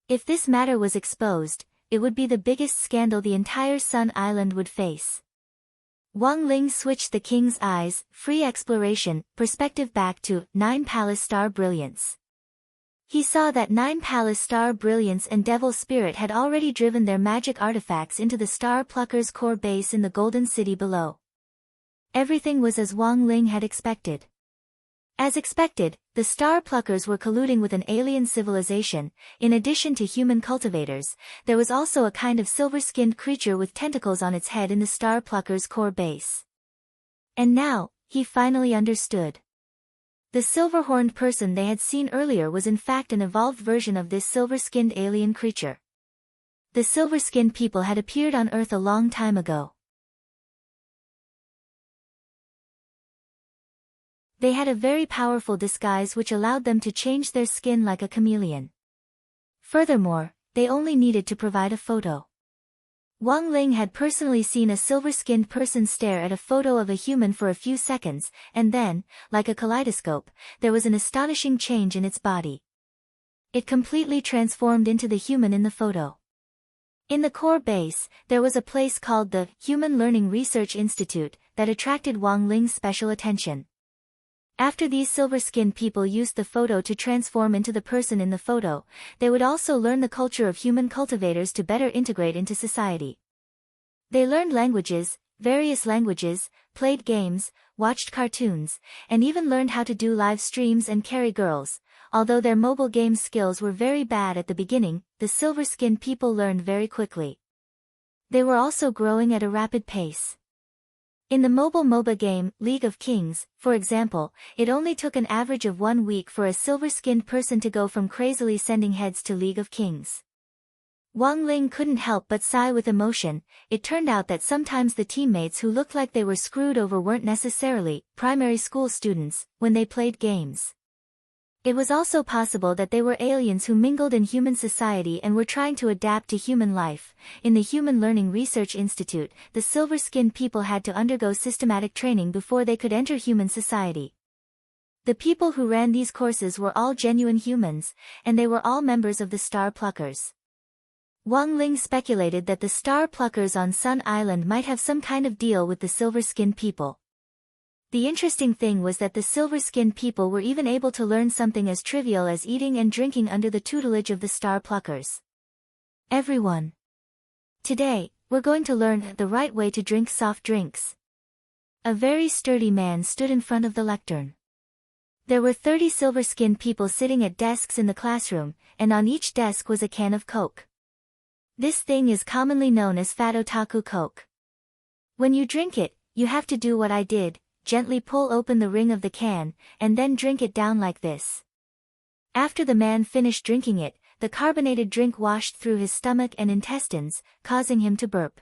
If this matter was exposed, it would be the biggest scandal the entire Sun Island would face. Wang Ling switched the king's eyes, free exploration, perspective back to Nine Palace Star Brilliance. He saw that Nine Palace Star Brilliance and Devil Spirit had already driven their magic artifacts into the Star Pluckers' core base in the Golden City below. Everything was as Wang Ling had expected. As expected, the Star Pluckers were colluding with an alien civilization. In addition to human cultivators, there was also a kind of silver-skinned creature with tentacles on its head in the Star Pluckers' core base. And now, he finally understood. The silver-horned person they had seen earlier was in fact an evolved version of this silver-skinned alien creature. The silver-skinned people had appeared on Earth a long time ago. They had a very powerful disguise which allowed them to change their skin like a chameleon. Furthermore, they only needed to provide a photo. Wang Ling had personally seen a silver-skinned person stare at a photo of a human for a few seconds, and then, like a kaleidoscope, there was an astonishing change in its body. It completely transformed into the human in the photo. In the core base, there was a place called the Human Learning Research Institute that attracted Wang Ling's special attention. After these silver-skinned people used the photo to transform into the person in the photo, they would also learn the culture of human cultivators to better integrate into society. They learned languages, various languages, played games, watched cartoons, and even learned how to do live streams and carry girls. Although their mobile game skills were very bad at the beginning, the silver-skinned people learned very quickly. They were also growing at a rapid pace. In the mobile MOBA game, League of Kings, for example, it only took an average of 1 week for a silver-skinned person to go from crazily sending heads to League of Kings. Wang Ling couldn't help but sigh with emotion. It turned out that sometimes the teammates who looked like they were screwed over weren't necessarily primary school students when they played games. It was also possible that they were aliens who mingled in human society and were trying to adapt to human life. In the Human Learning Research Institute, the silver-skinned people had to undergo systematic training before they could enter human society. The people who ran these courses were all genuine humans, and they were all members of the Star Pluckers. Wang Ling speculated that the Star Pluckers on Sun Island might have some kind of deal with the silver-skinned people. The interesting thing was that the silver-skinned people were even able to learn something as trivial as eating and drinking under the tutelage of the Star Pluckers. Everyone. Today, we're going to learn the right way to drink soft drinks. A very sturdy man stood in front of the lectern. There were 30 silver-skinned people sitting at desks in the classroom, and on each desk was a can of Coke. This thing is commonly known as Fat Otaku Coke. When you drink it, you have to do what I did. Gently pull open the ring of the can, and then drink it down like this. After the man finished drinking it, the carbonated drink washed through his stomach and intestines, causing him to burp.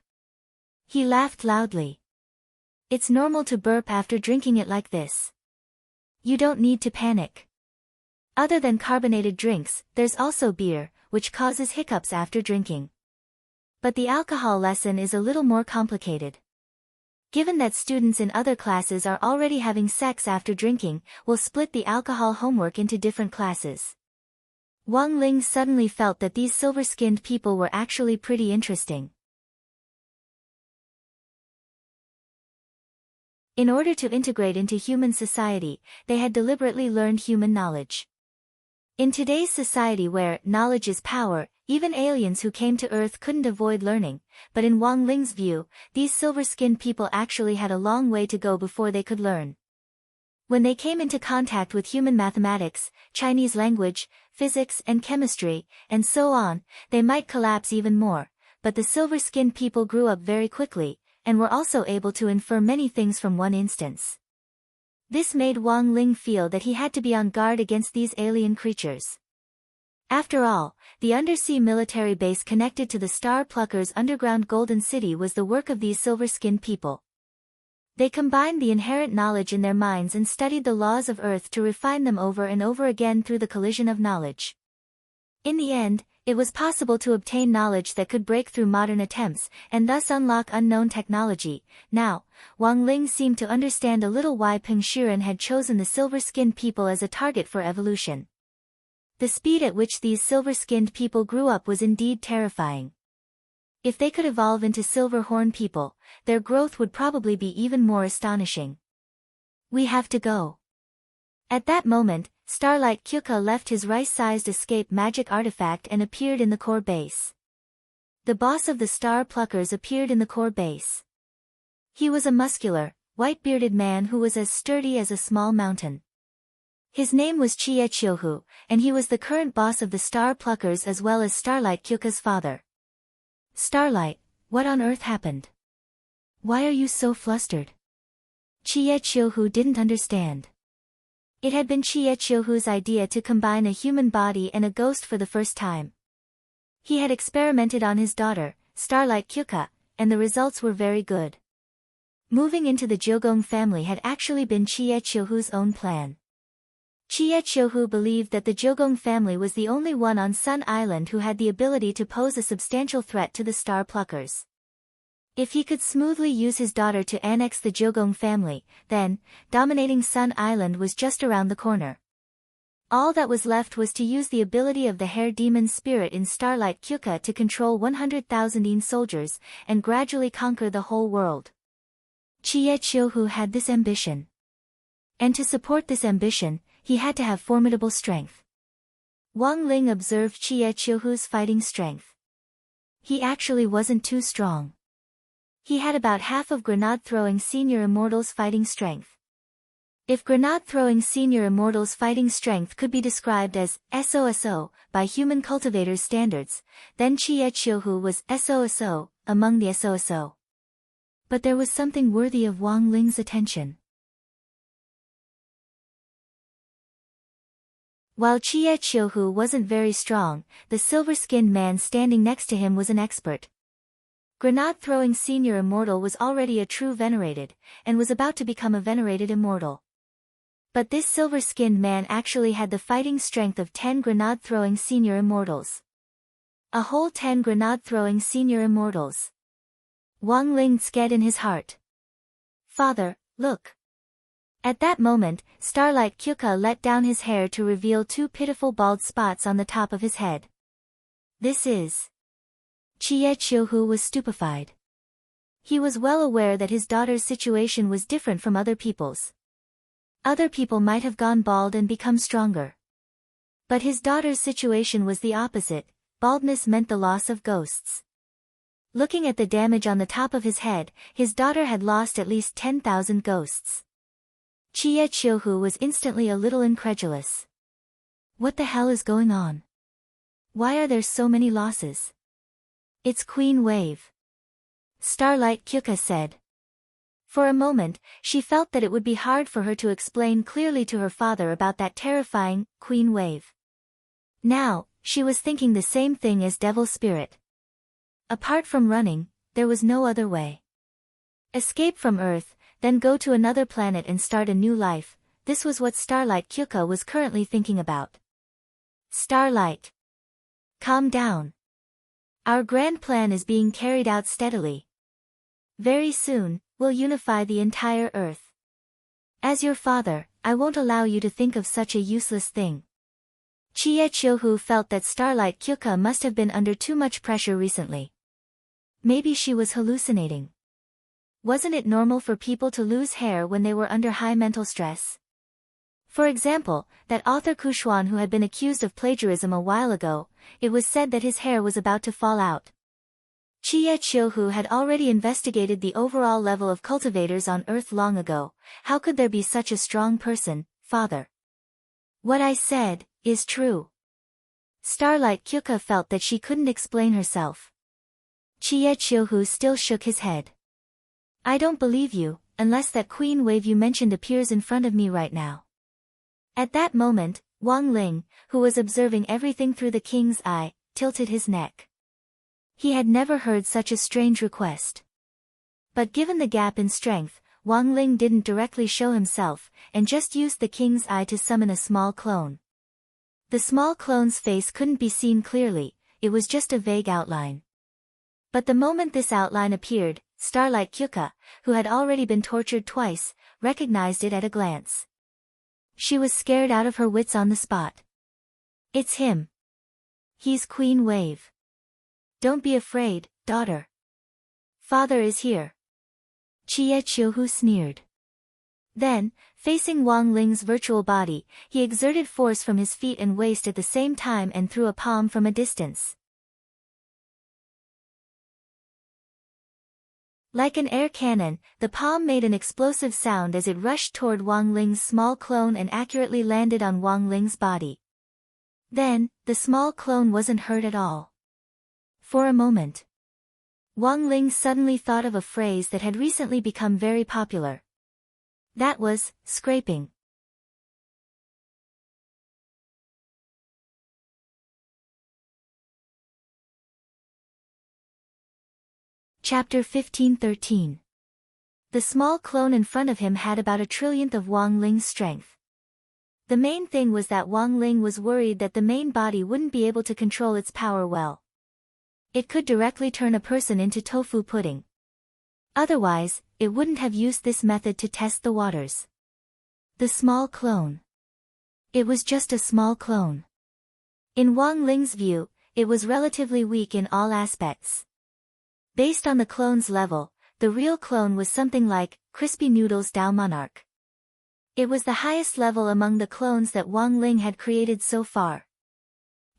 He laughed loudly. It's normal to burp after drinking it like this. You don't need to panic. Other than carbonated drinks, there's also beer, which causes hiccups after drinking. But the alcohol lesson is a little more complicated. Given that students in other classes are already having sex after drinking, we'll split the alcohol homework into different classes. Wang Ling suddenly felt that these silver-skinned people were actually pretty interesting. In order to integrate into human society, they had deliberately learned human knowledge. In today's society where knowledge is power, even aliens who came to Earth couldn't avoid learning, but in Wang Ling's view, these silver-skinned people actually had a long way to go before they could learn. When they came into contact with human mathematics, Chinese language, physics and chemistry, and so on, they might collapse even more, but the silver-skinned people grew up very quickly, and were also able to infer many things from one instance. This made Wang Ling feel that he had to be on guard against these alien creatures. After all, the undersea military base connected to the Star Pluckers' underground Golden City was the work of these silver-skinned people. They combined the inherent knowledge in their minds and studied the laws of Earth to refine them over and over again through the collision of knowledge. In the end, it was possible to obtain knowledge that could break through modern attempts, and thus unlock unknown technology. Now, Wang Ling seemed to understand a little why Peng Shiren had chosen the silver-skinned people as a target for evolution. The speed at which these silver-skinned people grew up was indeed terrifying. If they could evolve into silver-horn people, their growth would probably be even more astonishing. We have to go. At that moment, Starlight Kyuka left his rice-sized escape magic artifact and appeared in the core base. The boss of the Star Pluckers appeared in the core base. He was a muscular, white-bearded man who was as sturdy as a small mountain. His name was Chie Chiohu, and he was the current boss of the Star Pluckers as well as Starlight Kyuka's father. Starlight, what on earth happened? Why are you so flustered? Chie Chiohu didn't understand. It had been Chie Chiohu's idea to combine a human body and a ghost for the first time. He had experimented on his daughter, Starlight Kyuka, and the results were very good. Moving into the Jiogong family had actually been Chie Chiohu's own plan. Chie Chiohu believed that the Jiogong family was the only one on Sun Island who had the ability to pose a substantial threat to the Star Pluckers. If he could smoothly use his daughter to annex the Jogong family, then, dominating Sun Island was just around the corner. All that was left was to use the ability of the hair demon spirit in Starlight Kyuka to control 100,000 In soldiers, and gradually conquer the whole world. Chie Chiohu had this ambition. And to support this ambition, he had to have formidable strength. Wang Ling observed Chie Chiohu's fighting strength. He actually wasn't too strong. He had about half of grenade-throwing Senior Immortal's fighting strength. If grenade-throwing Senior Immortal's fighting strength could be described as SOSO by human cultivators' standards, then Chie Chiohu was SOSO among the SOSO. But there was something worthy of Wang Ling's attention. While Chie Chiohu wasn't very strong, the silver-skinned man standing next to him was an expert. Grenade-throwing Senior Immortal was already a true venerated, and was about to become a venerated immortal. But this silver-skinned man actually had the fighting strength of 10 grenade-throwing Senior Immortals. A whole 10 grenade-throwing Senior Immortals. Wang Ling scared in his heart. Father, look. At that moment, Starlight Kyuka let down his hair to reveal 2 pitiful bald spots on the top of his head. This is... Chie Chiohu was stupefied. He was well aware that his daughter's situation was different from other people's. Other people might have gone bald and become stronger. But his daughter's situation was the opposite. Baldness meant the loss of ghosts. Looking at the damage on the top of his head, his daughter had lost at least 10,000 ghosts. Chie Chiohu was instantly a little incredulous. What the hell is going on? Why are there so many losses? It's Queen Wave. Starlight Kyuka said. For a moment, she felt that it would be hard for her to explain clearly to her father about that terrifying Queen Wave. Now, she was thinking the same thing as Devil Spirit. Apart from running, there was no other way. Escape from Earth, then go to another planet and start a new life. This was what Starlight Kyuka was currently thinking about. Starlight. Calm down. Our grand plan is being carried out steadily. Very soon, we'll unify the entire Earth. As your father, I won't allow you to think of such a useless thing. Chie Chiohu felt that Starlight Kyuka must have been under too much pressure recently. Maybe she was hallucinating. Wasn't it normal for people to lose hair when they were under high mental stress? For example, that author Kushuan who had been accused of plagiarism a while ago, it was said that his hair was about to fall out. Chie Chiohu had already investigated the overall level of cultivators on Earth long ago. How could there be such a strong person, father? What I said is true. Starlight Kyuka felt that she couldn't explain herself. Chie Chiohu still shook his head. I don't believe you, unless that Queen Wave you mentioned appears in front of me right now. At that moment, Wang Ling, who was observing everything through the king's eye, tilted his neck. He had never heard such a strange request. But given the gap in strength, Wang Ling didn't directly show himself, and just used the king's eye to summon a small clone. The small clone's face couldn't be seen clearly, it was just a vague outline. But the moment this outline appeared, Starlight Kyuka, who had already been tortured twice, recognized it at a glance. She was scared out of her wits on the spot. It's him. He's Queen Wave. Don't be afraid, daughter. Father is here. Chie Chiohu sneered. Then, facing Wang Ling's virtual body, he exerted force from his feet and waist at the same time and threw a palm from a distance. Like an air cannon, the palm made an explosive sound as it rushed toward Wang Ling's small clone and accurately landed on Wang Ling's body. Then, the small clone wasn't hurt at all. For a moment, Wang Ling suddenly thought of a phrase that had recently become very popular. That was, scraping. Chapter 15-13. The small clone in front of him had about a trillionth of Wang Ling's strength. The main thing was that Wang Ling was worried that the main body wouldn't be able to control its power well. It could directly turn a person into tofu pudding. Otherwise, it wouldn't have used this method to test the waters. The small clone. It was just a small clone. In Wang Ling's view, it was relatively weak in all aspects. Based on the clone's level, the real clone was something like Crispy Noodles Dao Monarch. It was the highest level among the clones that Wang Ling had created so far.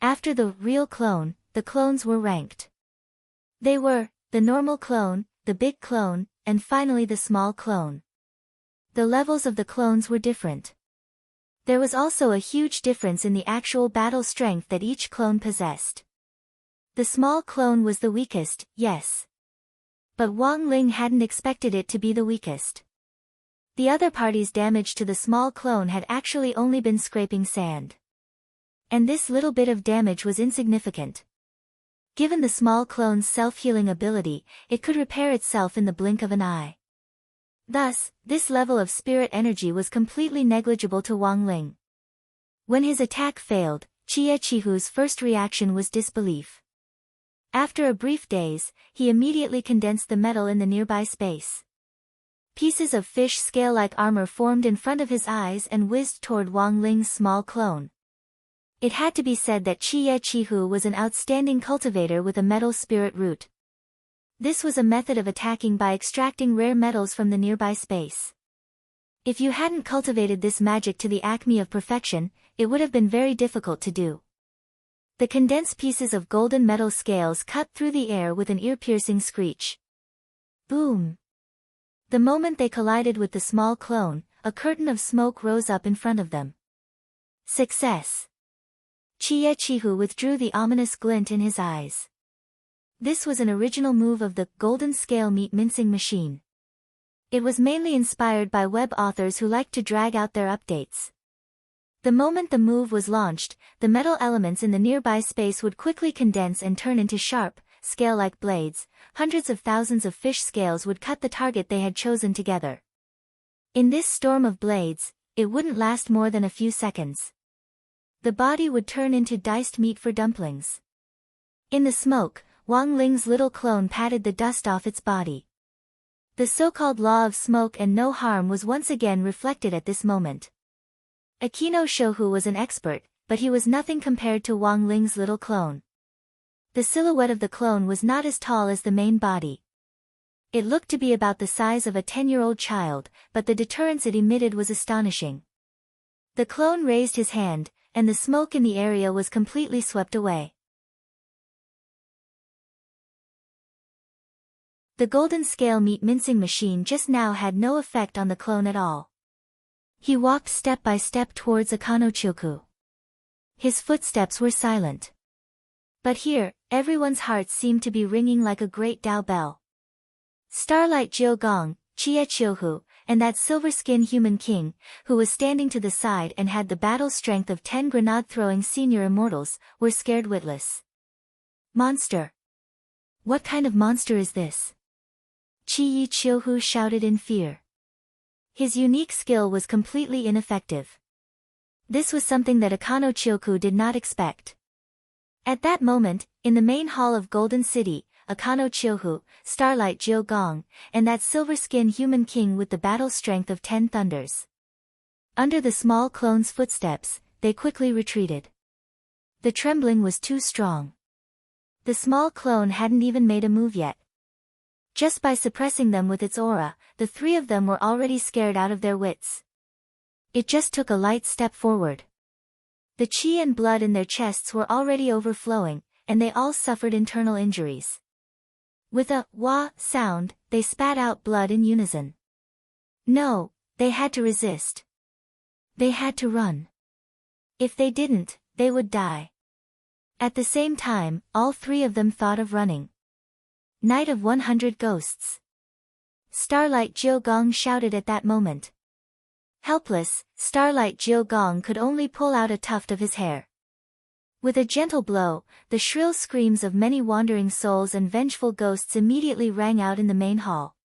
After the real clone, the clones were ranked. They were the normal clone, the big clone, and finally the small clone. The levels of the clones were different. There was also a huge difference in the actual battle strength that each clone possessed. The small clone was the weakest, yes. But Wang Ling hadn't expected it to be the weakest. The other party's damage to the small clone had actually only been scraping sand. And this little bit of damage was insignificant. Given the small clone's self-healing ability, it could repair itself in the blink of an eye. Thus, this level of spirit energy was completely negligible to Wang Ling. When his attack failed, Chia Chihu's first reaction was disbelief. After a brief daze, he immediately condensed the metal in the nearby space. Pieces of fish scale-like armor formed in front of his eyes and whizzed toward Wang Ling's small clone. It had to be said that Chia Chihu was an outstanding cultivator with a metal spirit root. This was a method of attacking by extracting rare metals from the nearby space. If you hadn't cultivated this magic to the acme of perfection, it would have been very difficult to do. The condensed pieces of golden metal scales cut through the air with an ear-piercing screech. Boom! The moment they collided with the small clone, a curtain of smoke rose up in front of them. Success! Chia Chihu withdrew the ominous glint in his eyes. This was an original move of the golden scale meat mincing machine. It was mainly inspired by web authors who liked to drag out their updates. The moment the move was launched, the metal elements in the nearby space would quickly condense and turn into sharp, scale-like blades. Hundreds of thousands of fish scales would cut the target they had chosen together. In this storm of blades, it wouldn't last more than a few seconds. The body would turn into diced meat for dumplings. In the smoke, Wang Ling's little clone patted the dust off its body. The so-called law of smoke and no harm was once again reflected at this moment. Akino Shohu was an expert, but he was nothing compared to Wang Ling's little clone. The silhouette of the clone was not as tall as the main body. It looked to be about the size of a 10-year-old child, but the deterrence it emitted was astonishing. The clone raised his hand, and the smoke in the area was completely swept away. The golden scale meat mincing machine just now had no effect on the clone at all. He walked step by step towards Akano Choku. His footsteps were silent. But here, everyone's hearts seemed to be ringing like a great Dao bell. Starlight Jiugong, Chia Chiuhu, and that silver-skinned human king, who was standing to the side and had the battle strength of 10 grenade-throwing senior immortals, were scared witless. Monster! What kind of monster is this? Chi Chiuhu shouted in fear. His unique skill was completely ineffective. This was something that Akano Choku did not expect. At that moment, in the main hall of Golden City, Akano Chohu, Starlight Jiugong, and that silver-skinned human king with the battle strength of 10 thunders. Under the small clone's footsteps, they quickly retreated. The trembling was too strong. The small clone hadn't even made a move yet. Just by suppressing them with its aura, the three of them were already scared out of their wits. It just took a light step forward. The chi and blood in their chests were already overflowing, and they all suffered internal injuries. With a wah sound, they spat out blood in unison. No, they had to resist. They had to run. If they didn't, they would die. At the same time, all three of them thought of running. Night of 100 Ghosts. Starlight Jiugong shouted at that moment. Helpless, Starlight Jiugong could only pull out a tuft of his hair. With a gentle blow, the shrill screams of many wandering souls and vengeful ghosts immediately rang out in the main hall.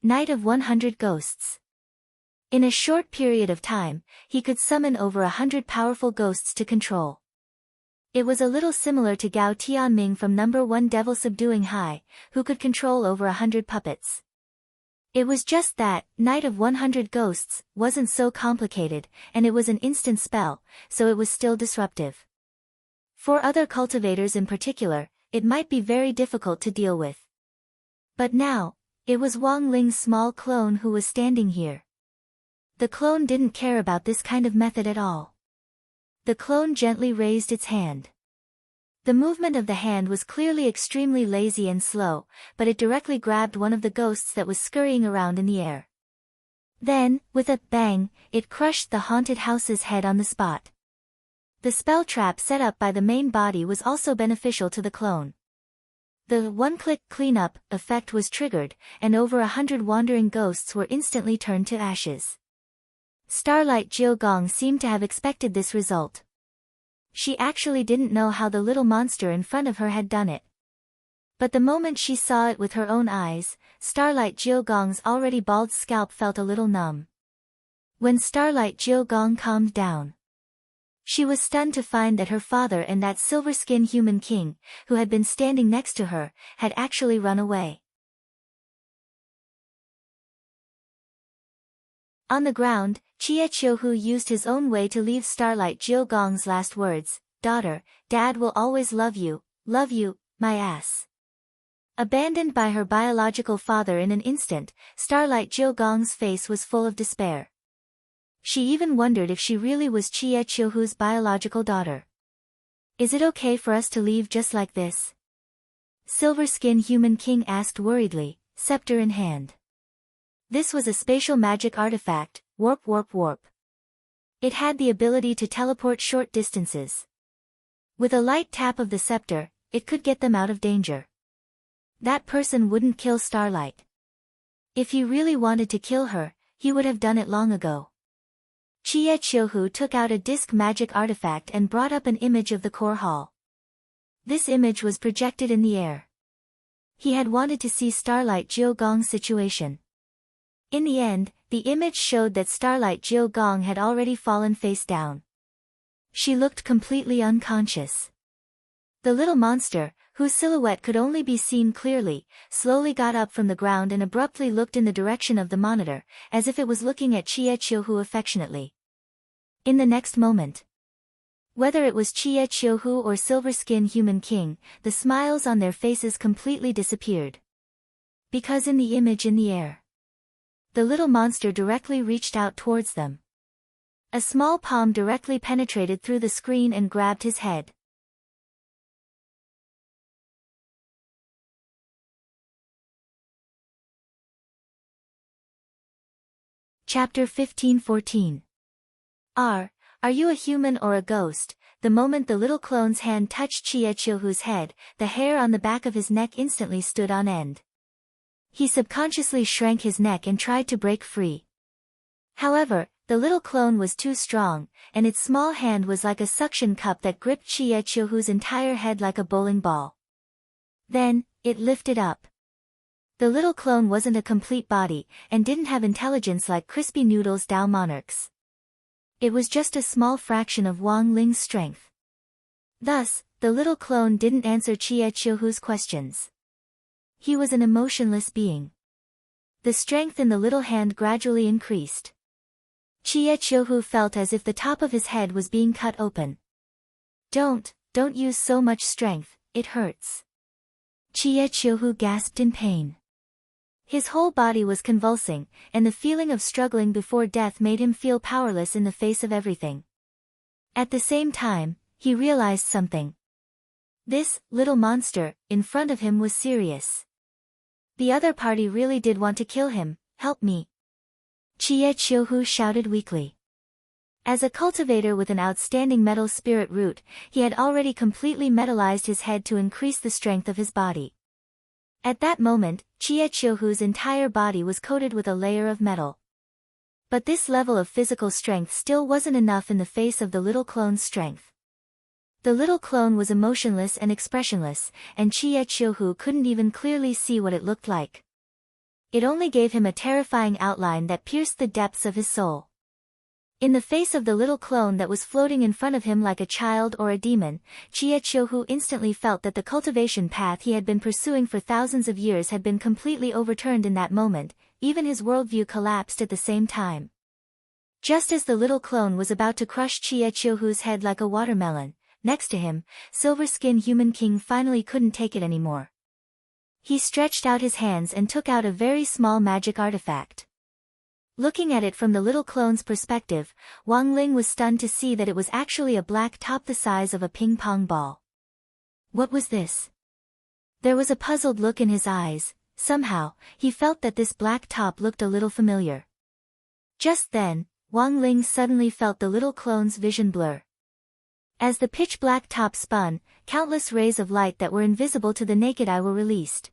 Night of 100 Ghosts. In a short period of time, he could summon over 100 powerful ghosts to control. It was a little similar to Gao Tianming from No. 1 Devil Subduing High, who could control over 100 puppets. It was just that, Night of 100 Ghosts, wasn't so complicated, and it was an instant spell, so it was still disruptive. For other cultivators in particular, it might be very difficult to deal with. But now, it was Wang Ling's small clone who was standing here. The clone didn't care about this kind of method at all. The clone gently raised its hand. The movement of the hand was clearly extremely lazy and slow, but it directly grabbed one of the ghosts that was scurrying around in the air. Then, with a bang, it crushed the haunted house's head on the spot. The spell trap set up by the main body was also beneficial to the clone. The one-click cleanup effect was triggered, and over 100 wandering ghosts were instantly turned to ashes. Starlight Jiugong seemed to have expected this result. She actually didn't know how the little monster in front of her had done it. But the moment she saw it with her own eyes, Starlight Jiugong's already bald scalp felt a little numb. When Starlight Jiugong calmed down, she was stunned to find that her father and that silver-skinned human king, who had been standing next to her, had actually run away. On the ground, Chie Chiohu used his own way to leave Starlight Jiugong's last words, "Daughter, Dad will always love you, my ass." Abandoned by her biological father in an instant, Starlight Jiugong's face was full of despair. She even wondered if she really was Chie Chiohu's biological daughter. "Is it okay for us to leave just like this?" Silver-skinned human king asked worriedly, scepter in hand. This was a spatial magic artifact, warp. It had the ability to teleport short distances. With a light tap of the scepter, it could get them out of danger. That person wouldn't kill Starlight. If he really wanted to kill her, he would have done it long ago. Chie Chiohu took out a disc magic artifact and brought up an image of the core hall. This image was projected in the air. He had wanted to see Starlight Jiugong's situation. In the end, the image showed that Starlight Jiugong had already fallen face down. She looked completely unconscious. The little monster, whose silhouette could only be seen clearly, slowly got up from the ground and abruptly looked in the direction of the monitor, as if it was looking at Chie Chiohu affectionately. In the next moment, whether it was Chie Chiohu or Silver-Skin Human King, the smiles on their faces completely disappeared. Because in the image in the air, the little monster directly reached out towards them. A small palm directly penetrated through the screen and grabbed his head. Chapter 15-14. Are you a human or a ghost? The moment the little clone's hand touched Chie Chiohu's head, the hair on the back of his neck instantly stood on end. He subconsciously shrank his neck and tried to break free. However, the little clone was too strong, and its small hand was like a suction cup that gripped Chie Chiohu's entire head like a bowling ball. Then, it lifted up. The little clone wasn't a complete body, and didn't have intelligence like Crispy Noodle's Dao monarchs. It was just a small fraction of Wang Ling's strength. Thus, the little clone didn't answer Chie Chiohu's questions. He was an emotionless being. The strength in the little hand gradually increased. Chie Chiohu felt as if the top of his head was being cut open. Don't use so much strength, it hurts." Chie Chiohu gasped in pain. His whole body was convulsing, and the feeling of struggling before death made him feel powerless in the face of everything. At the same time, he realized something. This little monster in front of him was serious. The other party really did want to kill him. "Help me!" Chie Chiohu shouted weakly. As a cultivator with an outstanding metal spirit root, he had already completely metallized his head to increase the strength of his body. At that moment, Chie Chiohu's entire body was coated with a layer of metal. But this level of physical strength still wasn't enough in the face of the little clone's strength. The little clone was emotionless and expressionless, and Chie Chiohu couldn't even clearly see what it looked like. It only gave him a terrifying outline that pierced the depths of his soul. In the face of the little clone that was floating in front of him like a child or a demon, Chie Chiohu instantly felt that the cultivation path he had been pursuing for thousands of years had been completely overturned in that moment. even his worldview collapsed at the same time. Just as the little clone was about to crush Chiechuhu's head like a watermelon, next to him, Silver Skin Human King finally couldn't take it anymore. He stretched out his hands and took out a very small magic artifact. Looking at it from the little clone's perspective, Wang Ling was stunned to see that it was actually a black top the size of a ping-pong ball. What was this? There was a puzzled look in his eyes. Somehow, he felt that this black top looked a little familiar. Just then, Wang Ling suddenly felt the little clone's vision blur. As the pitch-black top spun, countless rays of light that were invisible to the naked eye were released.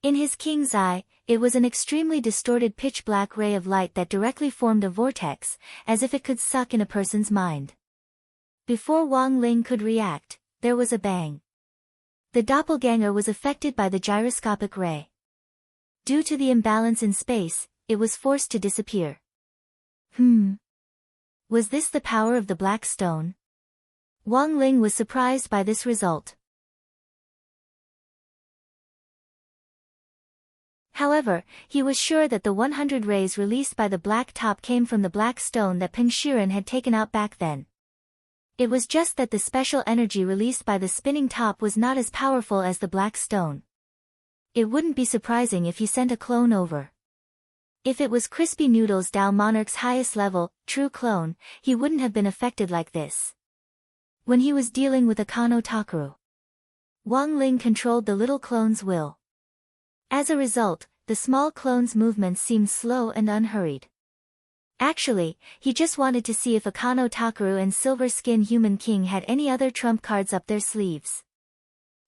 In his king's eye, it was an extremely distorted pitch-black ray of light that directly formed a vortex, as if it could suck in a person's mind. Before Wang Ling could react, there was a bang. The doppelganger was affected by the gyroscopic ray. Due to the imbalance in space, it was forced to disappear. Was this the power of the black stone? Wang Ling was surprised by this result. However, he was sure that the 100 rays released by the black top came from the black stone that Peng Shiren had taken out back then. It was just that the special energy released by the spinning top was not as powerful as the black stone. It wouldn't be surprising if he sent a clone over. If it was Crispy Noodles Dao Monarch's highest level, true clone, he wouldn't have been affected like this. When he was dealing with Akano Takaru, Wang Ling controlled the little clone's will. As a result, the small clone's movements seemed slow and unhurried. Actually, he just wanted to see if Akano Takaru and Silver Skin Human King had any other trump cards up their sleeves.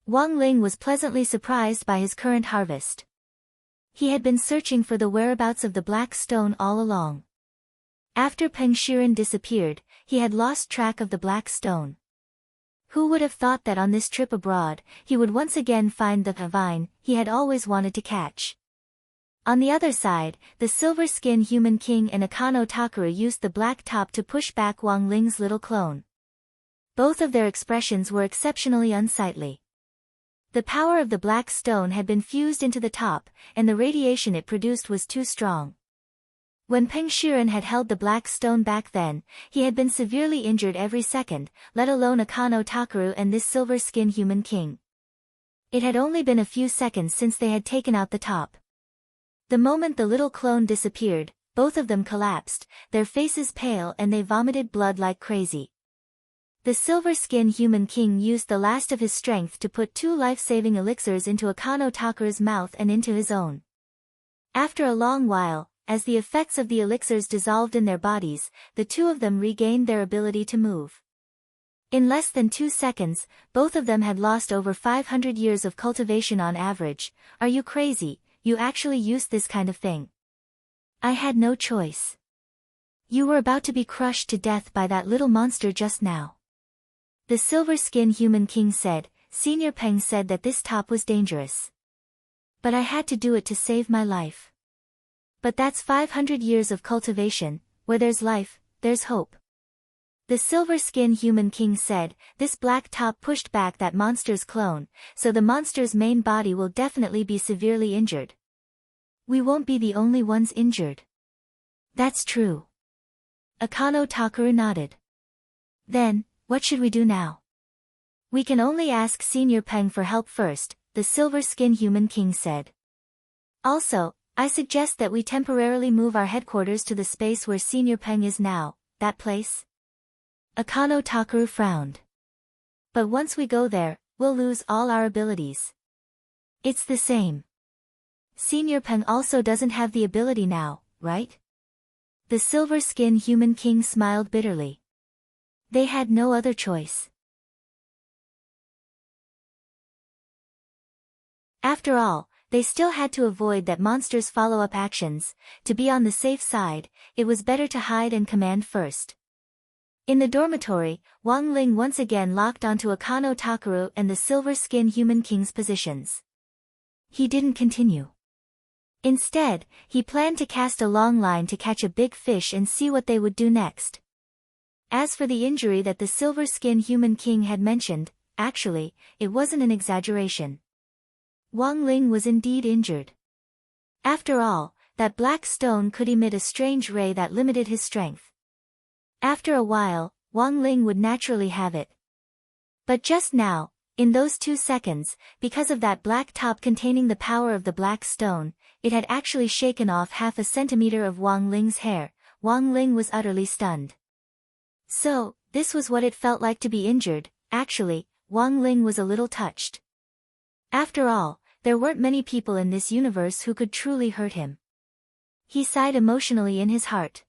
Wang Ling was pleasantly surprised by his current harvest. He had been searching for the whereabouts of the black stone all along. After Peng Shiren disappeared, he had lost track of the black stone. Who would have thought that on this trip abroad, he would once again find the vine he had always wanted to catch? On the other side, the Silver Skin Human King and Akano Takaru used the black top to push back Wang Ling's little clone. Both of their expressions were exceptionally unsightly. The power of the black stone had been fused into the top, and the radiation it produced was too strong. When Peng Shiren had held the black stone back then, he had been severely injured every second, let alone Akano Takaru and this Silver Skin Human King. It had only been a few seconds since they had taken out the top. The moment the little clone disappeared, both of them collapsed, their faces pale, and they vomited blood like crazy. The Silver Skin Human King used the last of his strength to put 2 life-saving elixirs into Akano Takaru's mouth and into his own. After a long while, as the effects of the elixirs dissolved in their bodies, the two of them regained their ability to move. In less than 2 seconds, both of them had lost over 500 years of cultivation on average. Are you crazy? You actually used this kind of thing. I had no choice. You were about to be crushed to death by that little monster just now. The Silver Skin Human King said. Senior Peng said that this top was dangerous. But I had to do it to save my life. But that's 500 years of cultivation. Where there's life, there's hope. The Silver Skin Human King said. This black top pushed back that monster's clone, so the monster's main body will definitely be severely injured. We won't be the only ones injured. That's true. Akano Takaru nodded. Then, what should we do now? We can only ask Senior Peng for help first, the Silver Skin Human King said. Also, I suggest that we temporarily move our headquarters to the space where Senior Peng is now, that place. Akano Takaru frowned. But once we go there, we'll lose all our abilities. It's the same. Senior Peng also doesn't have the ability now, right? The Silver Skin Human King smiled bitterly. They had no other choice. After all, they still had to avoid that monster's follow-up actions. To be on the safe side, it was better to hide and command first. In the dormitory, Wang Ling once again locked onto Akano Takaru and the Silver Skin Human King's positions. He didn't continue. Instead, he planned to cast a long line to catch a big fish and see what they would do next. As for the injury that the Silver Skin Human King had mentioned, actually, it wasn't an exaggeration. Wang Ling was indeed injured. After all, that black stone could emit a strange ray that limited his strength. After a while, Wang Ling would naturally have it. But just now, in those 2 seconds, because of that black top containing the power of the black stone, it had actually shaken off half a centimeter of Wang Ling's hair. Wang Ling was utterly stunned. So, this was what it felt like to be injured. Actually, Wang Ling was a little touched. After all, there weren't many people in this universe who could truly hurt him. He sighed emotionally in his heart.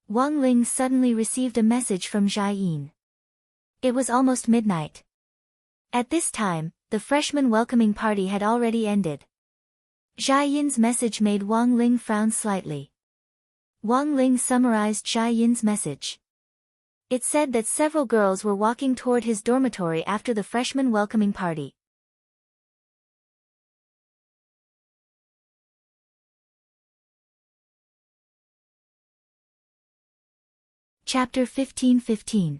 Wang Ling suddenly received a message from Jia Yin. It was almost midnight. At this time, the freshman welcoming party had already ended. Jia Yin's message made Wang Ling frown slightly. Wang Ling summarized Jia Yin's message. It said that several girls were walking toward his dormitory after the freshman welcoming party. Chapter 15:15.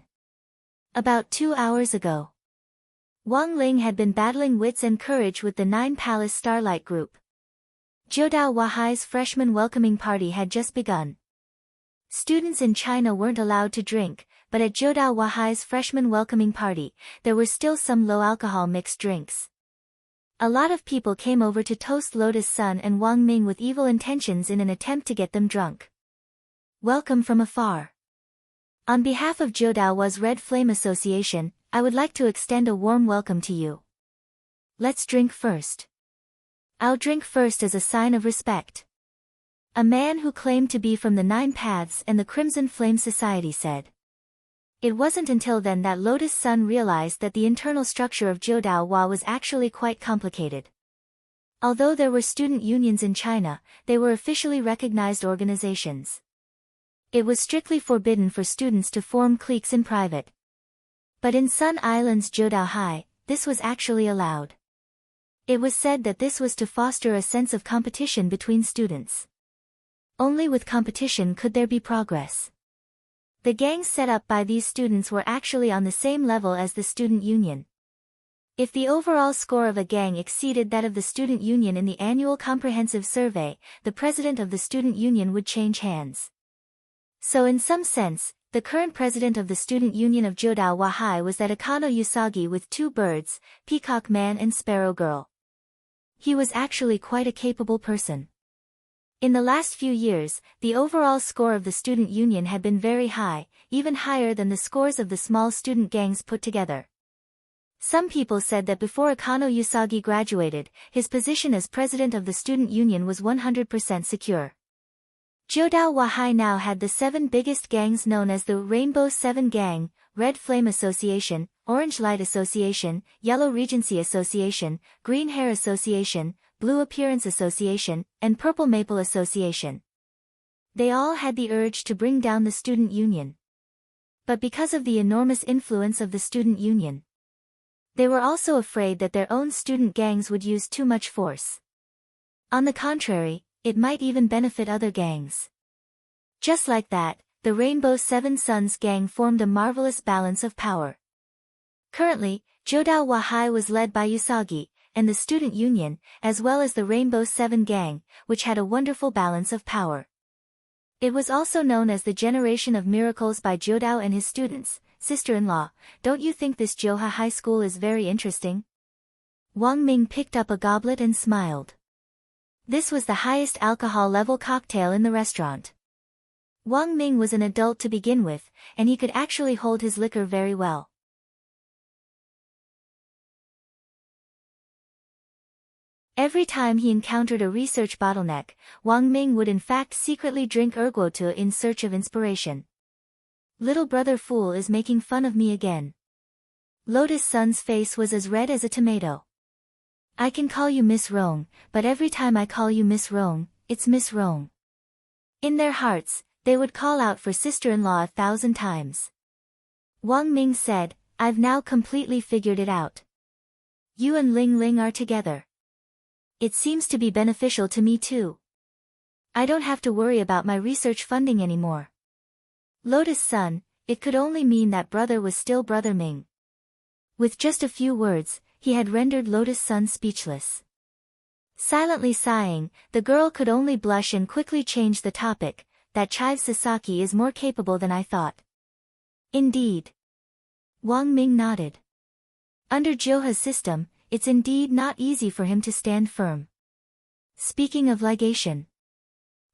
About 2 hours ago. Wang Ling had been battling wits and courage with the 9 Palace Starlight Group. Jiudao Wahai's freshman welcoming party had just begun. Students in China weren't allowed to drink, but at Jiudao Wahai's freshman welcoming party, there were still some low-alcohol mixed drinks. A lot of people came over to toast Lotus Sun and Wang Ming with evil intentions in an attempt to get them drunk. Welcome from afar. On behalf of Jiudao's Red Flame Association, I would like to extend a warm welcome to you. Let's drink first. I'll drink first as a sign of respect. A man who claimed to be from the 9 Paths and the Crimson Flame Society said. It wasn't until then that Lotus Sun realized that the internal structure of Jiudao was actually quite complicated. Although there were student unions in China, they were officially recognized organizations. It was strictly forbidden for students to form cliques in private. But in Sun Island's Jiudao High, this was actually allowed. It was said that this was to foster a sense of competition between students. Only with competition could there be progress. The gangs set up by these students were actually on the same level as the student union. If the overall score of a gang exceeded that of the student union in the annual comprehensive survey, the president of the student union would change hands. So in some sense, the current president of the student union of Jiudao Wahai was that Akano Usagi with 2 birds, Peacock Man and Sparrow Girl. He was actually quite a capable person. In the last few years, the overall score of the student union had been very high, even higher than the scores of the small student gangs put together. Some people said that before Akano Usagi graduated, his position as president of the student union was 100% secure. Jiudao Wahai now had the 7 biggest gangs known as the Rainbow 7 Gang, Red Flame Association, Orange Light Association, Yellow Regency Association, Green Hair Association, Blue Appearance Association, and Purple Maple Association. They all had the urge to bring down the student union. But because of the enormous influence of the student union, they were also afraid that their own student gangs would use too much force. On the contrary, it might even benefit other gangs. Just like that, the Rainbow 7 Suns gang formed a marvelous balance of power. Currently, Jiudao Wahai was led by Usagi, and the student union, as well as the Rainbow 7 gang, which had a wonderful balance of power. It was also known as the Generation of Miracles by Jiudao and his students. Sister-in-law, don't you think this Jiuha High School is very interesting? Wang Ming picked up a goblet and smiled. This was the highest alcohol level cocktail in the restaurant. Wang Ming was an adult to begin with, and he could actually hold his liquor very well. Every time he encountered a research bottleneck, Wang Ming would in fact secretly drink erguotu in search of inspiration. Little brother fool is making fun of me again. Lotus Sun's face was as red as a tomato. I can call you Miss Rong, but every time I call you Miss Rong, it's Miss Rong. In their hearts, they would call out for sister-in-law 1,000 times. Wang Ming said, I've now completely figured it out. You and Ling Ling are together. It seems to be beneficial to me too. I don't have to worry about my research funding anymore. Lotus Sun, it could only mean that brother was still Brother Ming. With just a few words, he had rendered Lotus Sun speechless. Silently sighing, the girl could only blush and quickly change the topic. That chive Sasaki is more capable than I thought. Indeed. Wang Ming nodded. Under Joha's system, it's indeed not easy for him to stand firm. Speaking of ligation.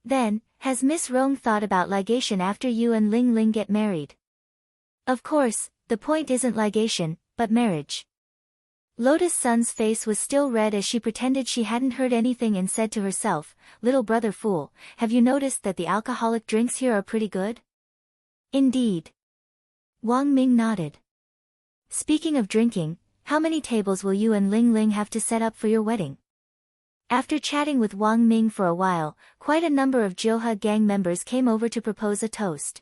Then, has Miss Rong thought about ligation after you and Ling Ling get married? Of course, the point isn't ligation, but marriage. Lotus Sun's face was still red as she pretended she hadn't heard anything and said to herself, "Little brother fool, have you noticed that the alcoholic drinks here are pretty good?" Indeed. Wang Ming nodded. Speaking of drinking, how many tables will you and Ling Ling have to set up for your wedding? After chatting with Wang Ming for a while, quite a number of Joha gang members came over to propose a toast.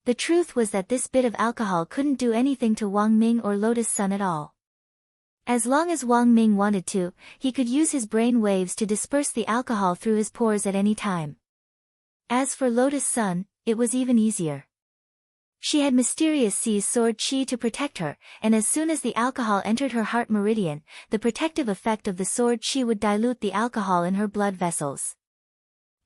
The truth was that this bit of alcohol couldn't do anything to Wang Ming or Lotus Sun at all. As long as Wang Ming wanted to, he could use his brain waves to disperse the alcohol through his pores at any time. As for Lotus Sun, it was even easier. She had Mysterious C's sword chi to protect her, and as soon as the alcohol entered her heart meridian, the protective effect of the sword chi would dilute the alcohol in her blood vessels.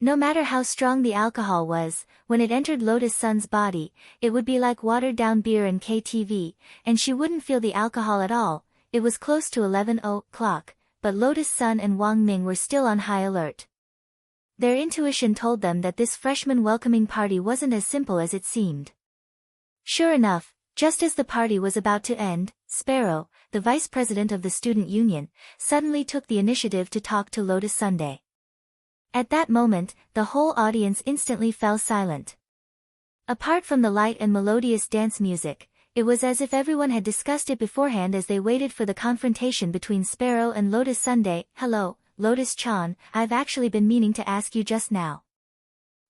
No matter how strong the alcohol was, when it entered Lotus Sun's body, it would be like watered-down beer and KTV, and she wouldn't feel the alcohol at all. It was close to 11 o'clock, but Lotus Sun and Wang Ming were still on high alert. Their intuition told them that this freshman welcoming party wasn't as simple as it seemed. Sure enough, just as the party was about to end, Sparrow, the vice president of the student union, suddenly took the initiative to talk to Lotus Sunday. At that moment, the whole audience instantly fell silent. Apart from the light and melodious dance music, it was as if everyone had discussed it beforehand as they waited for the confrontation between Sparrow and Lotus Sunday. "Hello, Lotus-chan, I've actually been meaning to ask you just now.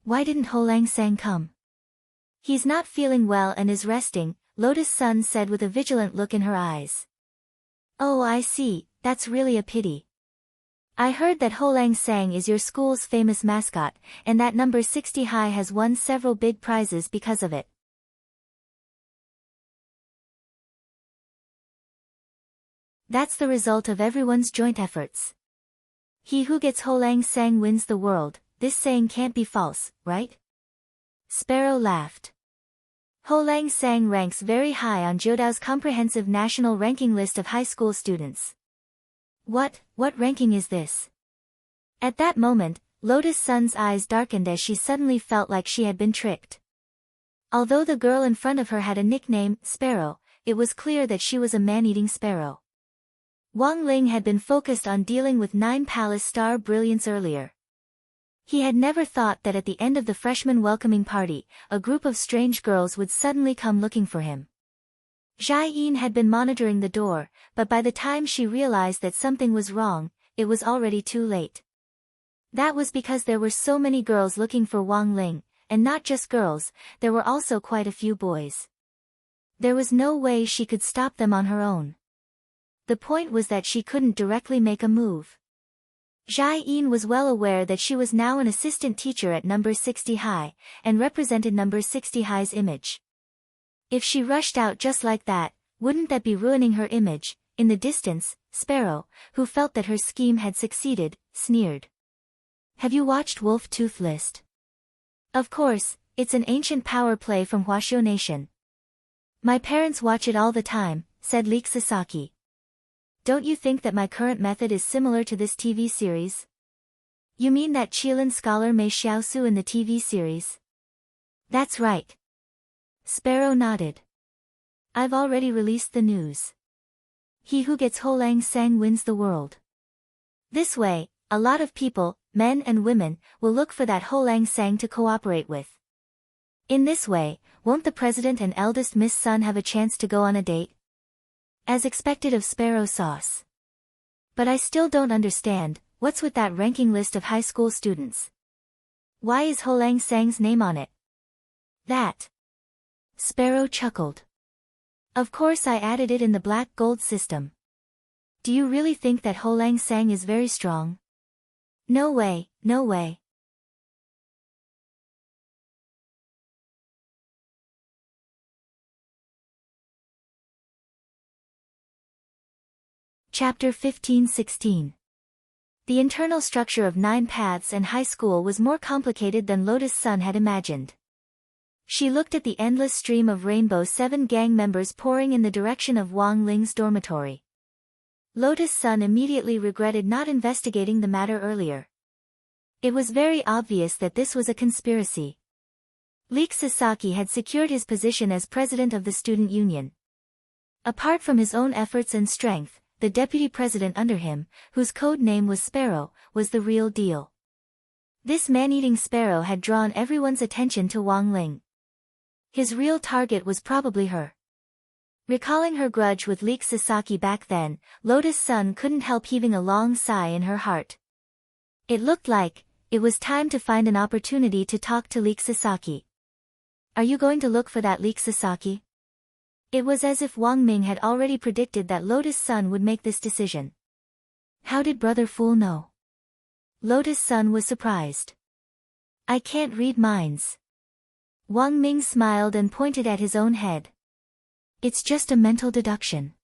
Why didn't Ho-Lang Sang come?" "He's not feeling well and is resting," Lotus Sun said with a vigilant look in her eyes. "Oh, I see, that's really a pity. I heard that Ho-Lang Sang is your school's famous mascot, and that number 60 high has won several big prizes because of it." That's the result of everyone's joint efforts. He who gets Ho-Lang Sang wins the world. This saying can't be false, right? Sparrow laughed. Ho-Lang Sang ranks very high on Jodao's comprehensive national ranking list of high school students. What ranking is this? At that moment, Lotus Sun's eyes darkened as she suddenly felt like she had been tricked. Although the girl in front of her had a nickname, Sparrow, it was clear that she was a man-eating sparrow. Wang Ling had been focused on dealing with 9 Palace Star Brilliance earlier. He had never thought that at the end of the freshman welcoming party, a group of strange girls would suddenly come looking for him. Jai Yin had been monitoring the door, but by the time she realized that something was wrong, it was already too late. That was because there were so many girls looking for Wang Ling, and not just girls, there were also quite a few boys. There was no way she could stop them on her own. The point was that she couldn't directly make a move. Jai Yin was well aware that she was now an assistant teacher at number 60 high, and represented number 60 high's image. If she rushed out just like that, wouldn't that be ruining her image? In the distance, Sparrow, who felt that her scheme had succeeded, sneered. "Have you watched Wolf Tooth List?" "Of course, it's an ancient power play from Huaxiu Nation." "My parents watch it all the time," said Leek Sasaki. "Don't you think that my current method is similar to this TV series?" "You mean that Qilin scholar Mei Xiaosu in the TV series?" "That's right." Sparrow nodded. "I've already released the news. He who gets Ho-Lang Sang wins the world. This way, a lot of people, men and women, will look for that Ho-Lang Sang to cooperate with. In this way, won't the president and eldest Miss Sun have a chance to go on a date?" As expected of Sparrow Sauce. "But I still don't understand, what's with that ranking list of high school students? Why is Ho-Lang Sang's name on it?" "That." Sparrow chuckled. "Of course I added it in the black gold system. Do you really think that Ho-Lang Sang is very strong?" "No way, no way." Chapter 15-16. The internal structure of 9 paths and high school was more complicated than Lotus Sun had imagined. She looked at the endless stream of Rainbow 7 gang members pouring in the direction of Wang Ling's dormitory. Lotus Sun immediately regretted not investigating the matter earlier. It was very obvious that this was a conspiracy. Leek Sasaki had secured his position as president of the student union. Apart from his own efforts and strength, the deputy president under him, whose code name was Sparrow, was the real deal. This man-eating sparrow had drawn everyone's attention to Wang Ling. His real target was probably her. Recalling her grudge with Leek Sasaki back then, Lotus Sun couldn't help heaving a long sigh in her heart. It looked like it was time to find an opportunity to talk to Leek Sasaki. Are you going to look for that Leek Sasaki? It was as if Wang Ming had already predicted that Lotus Sun would make this decision. How did Brother Fool know? Lotus Sun was surprised. I can't read minds. Wang Ming smiled and pointed at his own head. It's just a mental deduction.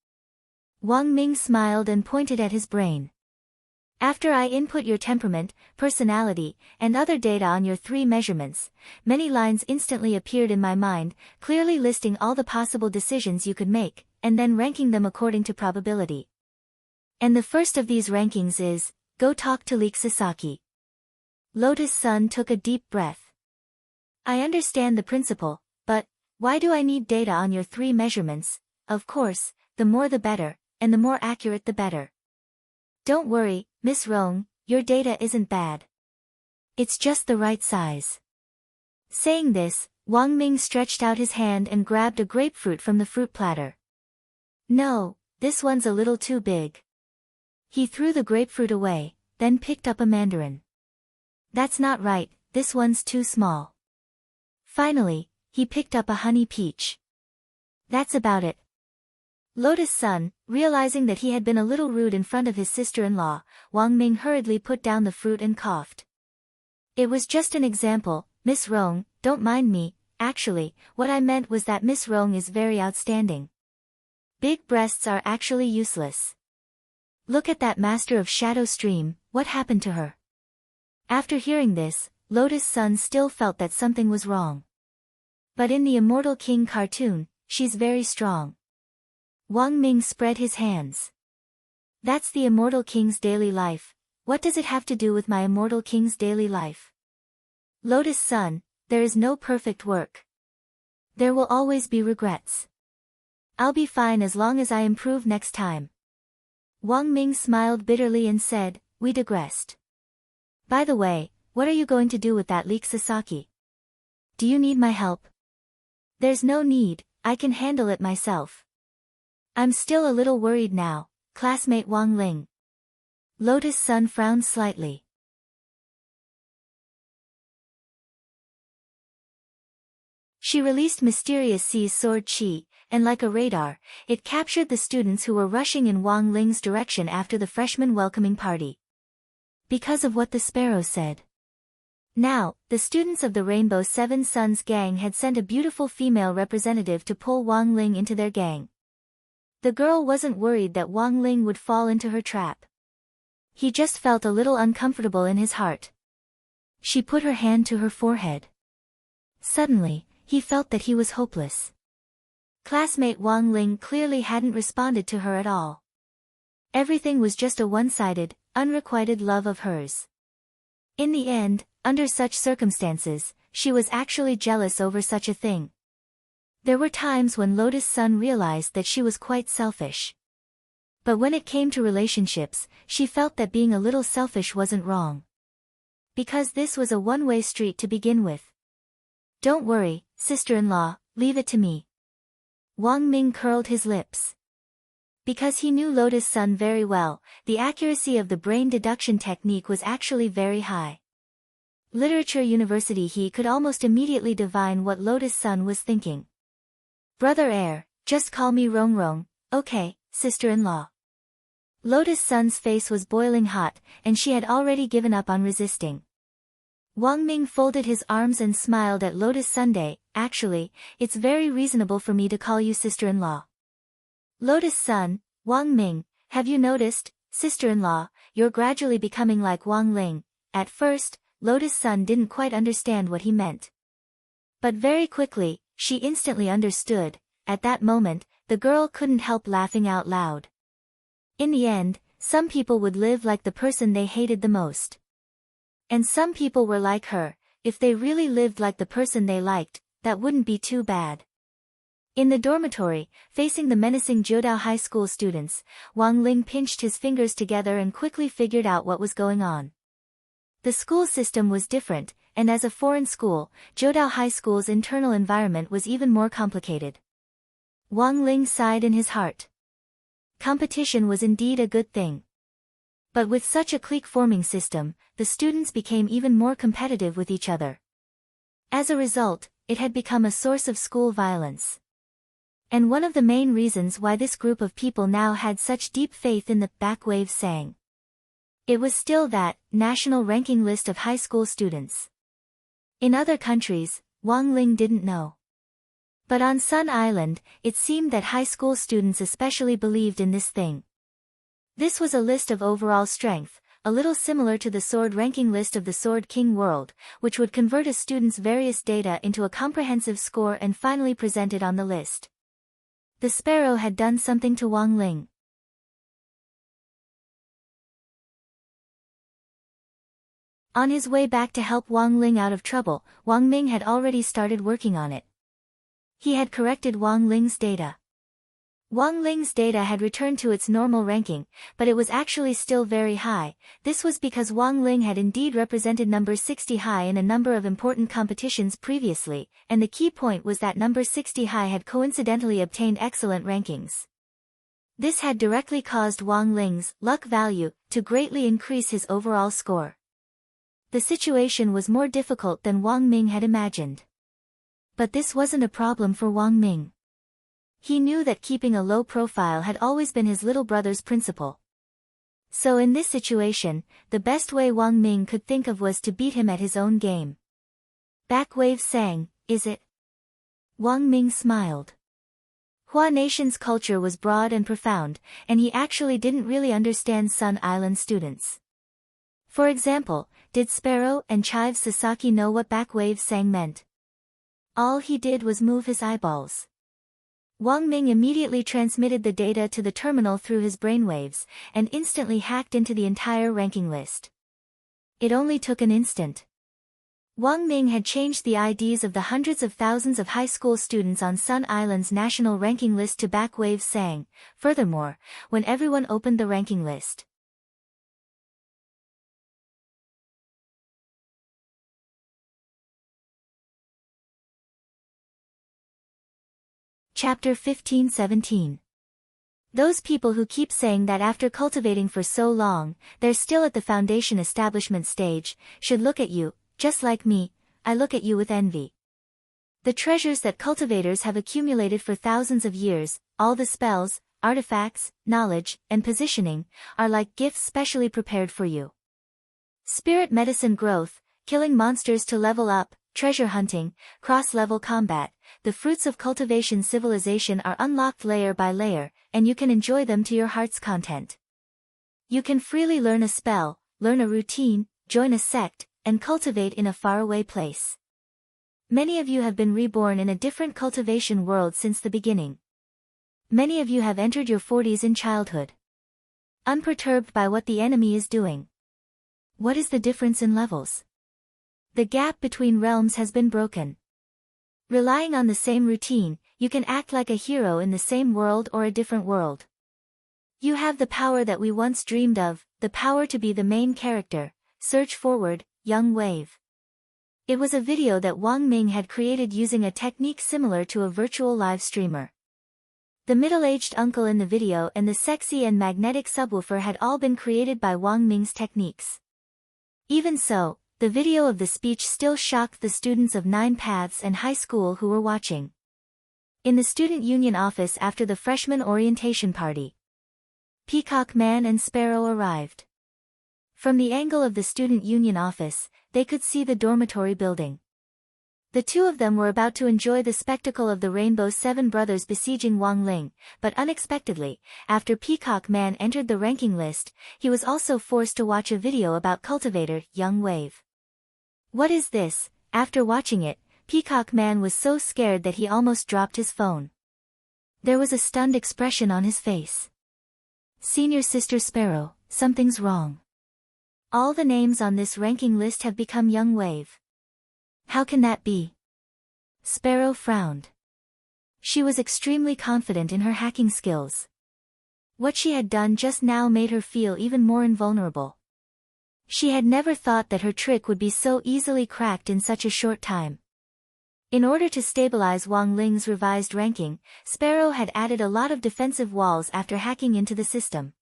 Wang Ming smiled and pointed at his brain. After I input your temperament, personality, and other data on your 3 measurements, many lines instantly appeared in my mind, clearly listing all the possible decisions you could make, and then ranking them according to probability. And the first of these rankings is, go talk to Leek Sasaki. Lotus Sun took a deep breath. I understand the principle, but why do I need data on your 3 measurements? Of course, the more the better, and the more accurate the better. Don't worry, Miss Rong, your data isn't bad. It's just the right size. Saying this, Wang Ming stretched out his hand and grabbed a grapefruit from the fruit platter. No, this one's a little too big. He threw the grapefruit away, then picked up a mandarin. That's not right, this one's too small. Finally, he picked up a honey peach. That's about it. Lotus Sun, realizing that he had been a little rude in front of his sister-in-law, Wang Ming hurriedly put down the fruit and coughed. It was just an example, Miss Rong, don't mind me, actually, what I meant was that Miss Rong is very outstanding. Big breasts are actually useless. Look at that master of Shadow Stream, what happened to her? After hearing this, Lotus Sun still felt that something was wrong. But in the Immortal King cartoon, she's very strong. Wang Ming spread his hands. That's the Immortal King's daily life. What does it have to do with my Immortal King's daily life? Lotus Sun, there is no perfect work. There will always be regrets. I'll be fine as long as I improve next time. Wang Ming smiled bitterly and said, we digressed. By the way, what are you going to do with that Leek Sasaki? Do you need my help? There's no need, I can handle it myself. I'm still a little worried now, classmate Wang Ling. Lotus Sun frowned slightly. She released Mysterious C's sword Qi, and like a radar, it captured the students who were rushing in Wang Ling's direction after the freshman welcoming party. Because of what the sparrow said. Now, the students of the Rainbow 7 Suns gang had sent a beautiful female representative to pull Wang Ling into their gang. The girl wasn't worried that Wang Ling would fall into her trap. He just felt a little uncomfortable in his heart. She put her hand to her forehead. Suddenly, he felt that he was hopeless. Classmate Wang Ling clearly hadn't responded to her at all. Everything was just a one-sided, unrequited love of hers. In the end, under such circumstances, she was actually jealous over such a thing. There were times when Lotus Sun realized that she was quite selfish. But when it came to relationships, she felt that being a little selfish wasn't wrong. Because this was a one-way street to begin with. Don't worry, sister-in-law, leave it to me. Wang Ming curled his lips. Because he knew Lotus Sun very well, the accuracy of the brain deduction technique was actually very high. Literature University, he could almost immediately divine what Lotus Sun was thinking. Brother Air, just call me Rong Rong, okay, sister-in-law. Lotus Sun's face was boiling hot, and she had already given up on resisting. Wang Ming folded his arms and smiled at Lotus Sunday. Actually, it's very reasonable for me to call you sister-in-law. Lotus Sun, Wang Ming, have you noticed, sister-in-law, you're gradually becoming like Wang Ling." At first, Lotus Sun didn't quite understand what he meant. But very quickly, she instantly understood. At that moment, the girl couldn't help laughing out loud. In the end, some people would live like the person they hated the most. And some people were like her. If they really lived like the person they liked, that wouldn't be too bad. In the dormitory, facing the menacing Jiudao High School students, Wang Ling pinched his fingers together and quickly figured out what was going on. The school system was different, and as a foreign school, Jiudao High School's internal environment was even more complicated. Wang Ling sighed in his heart. Competition was indeed a good thing. But with such a clique-forming system, the students became even more competitive with each other. As a result, it had become a source of school violence. And one of the main reasons why this group of people now had such deep faith in the back wave sang. It was still that national ranking list of high school students. In other countries, Wang Ling didn't know. But on Sun Island, it seemed that high school students especially believed in this thing. This was a list of overall strength, a little similar to the sword ranking list of the Sword King world, which would convert a student's various data into a comprehensive score and finally present it on the list. The sparrow had done something to Wang Ling. On his way back to help Wang Ling out of trouble, Wang Ming had already started working on it. He had corrected Wang Ling's data. Wang Ling's data had returned to its normal ranking, but it was actually still very high. This was because Wang Ling had indeed represented number 60 high in a number of important competitions previously, and the key point was that number 60 high had coincidentally obtained excellent rankings. This had directly caused Wang Ling's luck value to greatly increase his overall score. The situation was more difficult than Wang Ming had imagined. But this wasn't a problem for Wang Ming. He knew that keeping a low profile had always been his little brother's principle. So in this situation, the best way Wang Ming could think of was to beat him at his own game. Back wave sang, "Is it?" Wang Ming smiled. Hua Nation's culture was broad and profound, and he actually didn't really understand Sun Island students. For example, did Sparrow and Chive Sasaki know what back wave sang meant? All he did was move his eyeballs. Wang Ming immediately transmitted the data to the terminal through his brainwaves, and instantly hacked into the entire ranking list. It only took an instant. Wang Ming had changed the IDs of the hundreds of thousands of high school students on Sun Island's national ranking list to back wave sang. Furthermore, when everyone opened the ranking list, Chapter 15-17. Those people who keep saying that after cultivating for so long, they're still at the foundation establishment stage, should look at you, just like me. I look at you with envy. The treasures that cultivators have accumulated for thousands of years, all the spells, artifacts, knowledge, and positioning, are like gifts specially prepared for you. Spirit medicine growth, killing monsters to level up, treasure hunting, cross-level combat, the fruits of cultivation civilization are unlocked layer by layer, and you can enjoy them to your heart's content. You can freely learn a spell, learn a routine, join a sect, and cultivate in a faraway place. Many of you have been reborn in a different cultivation world since the beginning. Many of you have entered your 40s in childhood, unperturbed by what the enemy is doing. What is the difference in levels? The gap between realms has been broken. Relying on the same routine, you can act like a hero in the same world or a different world. You have the power that we once dreamed of, the power to be the main character. Search forward, young wave. It was a video that Wang Ming had created using a technique similar to a virtual live streamer. The middle-aged uncle in the video and the sexy and magnetic subwoofer had all been created by Wang Ming's techniques. Even so, the video of the speech still shocked the students of 9 Paths and high school who were watching. In the student union office after the freshman orientation party, Peacock Man and Sparrow arrived. From the angle of the student union office, they could see the dormitory building. The two of them were about to enjoy the spectacle of the Rainbow Seven brothers besieging Wang Ling, but unexpectedly, after Peacock Man entered the ranking list, he was also forced to watch a video about cultivator Young Wave. What is this? After watching it, Peacock Man was so scared that he almost dropped his phone. There was a stunned expression on his face. Senior Sister Sparrow, something's wrong. All the names on this ranking list have become Young Wave. How can that be? Sparrow frowned. She was extremely confident in her hacking skills. What she had done just now made her feel even more invulnerable. She had never thought that her trick would be so easily cracked in such a short time. In order to stabilize Wang Ling's revised ranking, Sparrow had added a lot of defensive walls after hacking into the system.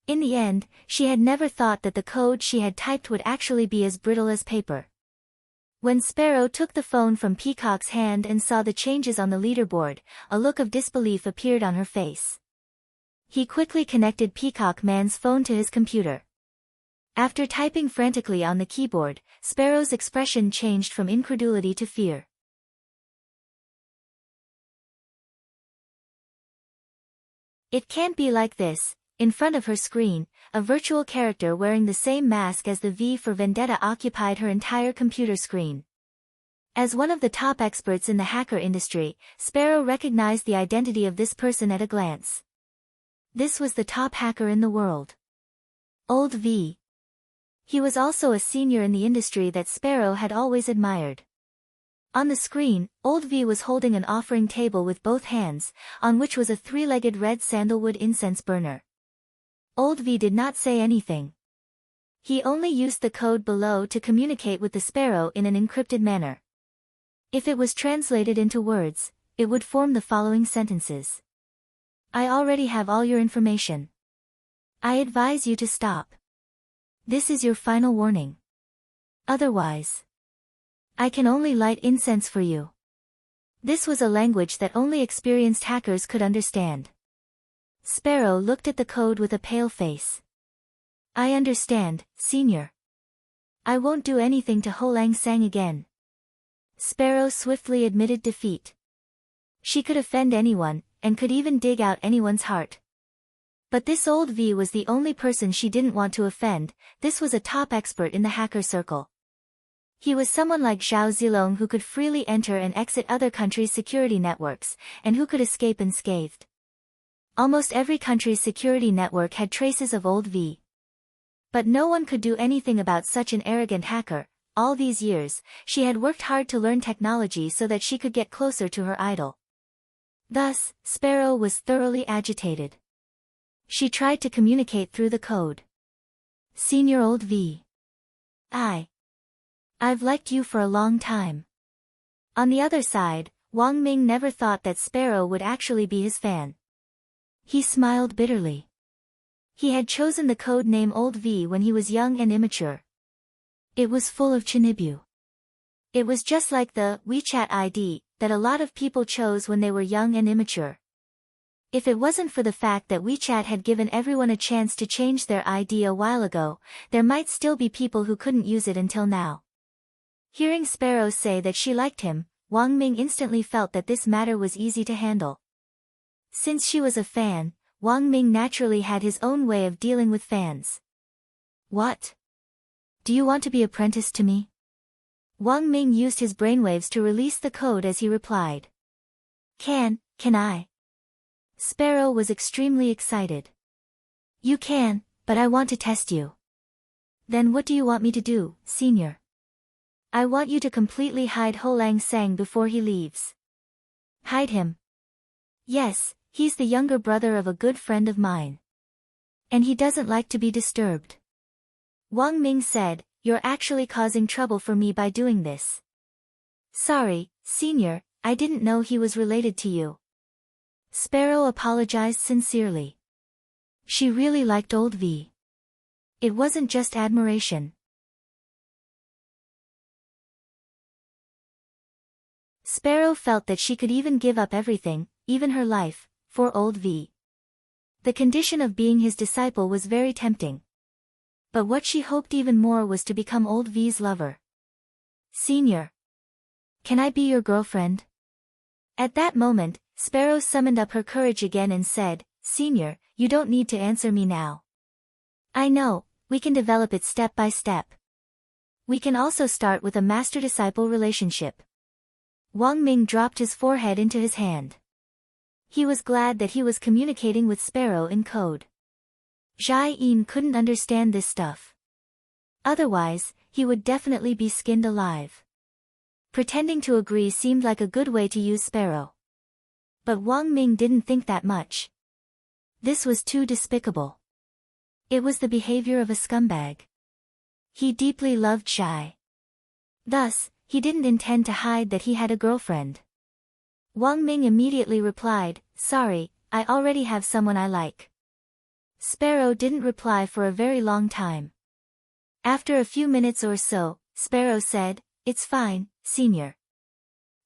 In the end, she had never thought that the code she had typed would actually be as brittle as paper. When Sparrow took the phone from Peacock's hand and saw the changes on the leaderboard, a look of disbelief appeared on her face. He quickly connected Peacock Man's phone to his computer. After typing frantically on the keyboard, Sparrow's expression changed from incredulity to fear. It can't be like this. In front of her screen, a virtual character wearing the same mask as the V for Vendetta occupied her entire computer screen. As one of the top experts in the hacker industry, Sparrow recognized the identity of this person at a glance. This was the top hacker in the world. Old V. He was also a senior in the industry that Sparrow had always admired. On the screen, Old V was holding an offering table with both hands, on which was a three-legged red sandalwood incense burner. Old V did not say anything. He only used the code below to communicate with the Sparrow in an encrypted manner. If it was translated into words, it would form the following sentences. I already have all your information. I advise you to stop. This is your final warning. Otherwise, I can only light incense for you. This was a language that only experienced hackers could understand. Sparrow looked at the code with a pale face. I understand, Senior. I won't do anything to Ho Lang Sang again. Sparrow swiftly admitted defeat. She could offend anyone, and could even dig out anyone's heart. But this Old V was the only person she didn't want to offend. This was a top expert in the hacker circle. He was someone like Zhao Zilong who could freely enter and exit other countries' security networks, and who could escape unscathed. Almost every country's security network had traces of Old V. But no one could do anything about such an arrogant hacker. All these years, she had worked hard to learn technology so that she could get closer to her idol. Thus, Sparrow was thoroughly agitated. She tried to communicate through the code. Senior Old V. I've liked you for a long time. On the other side, Wang Ming never thought that Sparrow would actually be his fan. He smiled bitterly. He had chosen the code name Old V when he was young and immature. It was full of chinibu. It was just like the WeChat ID that a lot of people chose when they were young and immature. If it wasn't for the fact that WeChat had given everyone a chance to change their ID a while ago, there might still be people who couldn't use it until now. Hearing Sparrow say that she liked him, Wang Ming instantly felt that this matter was easy to handle. Since she was a fan, Wang Ming naturally had his own way of dealing with fans. What? Do you want to be apprenticed to me? Wang Ming used his brainwaves to release the code as he replied. Can I? Sparrow was extremely excited. You can, but I want to test you. Then what do you want me to do, Senior? I want you to completely hide Ho Lang Sang before he leaves. Hide him? Yes, he's the younger brother of a good friend of mine. And he doesn't like to be disturbed. Wang Ming said, You're actually causing trouble for me by doing this. Sorry, Senior, I didn't know he was related to you. Sparrow apologized sincerely. She really liked Old V. It wasn't just admiration. Sparrow felt that she could even give up everything, even her life, for Old V. The condition of being his disciple was very tempting. But what she hoped even more was to become Old V's lover. Senior. Can I be your girlfriend? At that moment, Sparrow summoned up her courage again and said, Senior, you don't need to answer me now. I know, we can develop it step by step. We can also start with a master-disciple relationship. Wang Ming dropped his forehead into his hand. He was glad that he was communicating with Sparrow in code. Jai Yin couldn't understand this stuff. Otherwise, he would definitely be skinned alive. Pretending to agree seemed like a good way to use Sparrow. But Wang Ming didn't think that much. This was too despicable. It was the behavior of a scumbag. He deeply loved Jai. Thus, he didn't intend to hide that he had a girlfriend. Wang Ming immediately replied, Sorry, I already have someone I like. Sparrow didn't reply for a very long time. After a few minutes or so, Sparrow said, It's fine, Senior.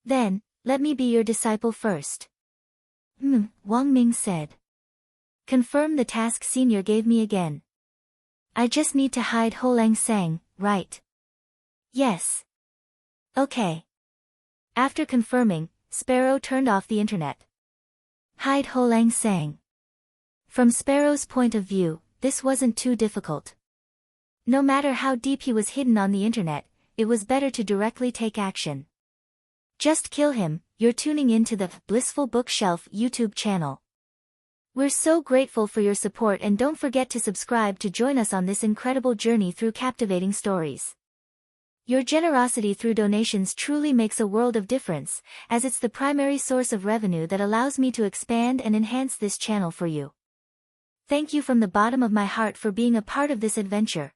Then, let me be your disciple first. Wang Ming said. Confirm the task Senior gave me again. I just need to hide Ho Lang Sang, right? Yes. Okay. After confirming, Sparrow turned off the internet. Hide Ho Lang Sang. From Sparrow's point of view, this wasn't too difficult. No matter how deep he was hidden on the internet, it was better to directly take action. Just kill him. You're tuning into the Blissful Bookshelf YouTube channel. We're so grateful for your support, and don't forget to subscribe to join us on this incredible journey through captivating stories. Your generosity through donations truly makes a world of difference, as it's the primary source of revenue that allows me to expand and enhance this channel for you. Thank you from the bottom of my heart for being a part of this adventure.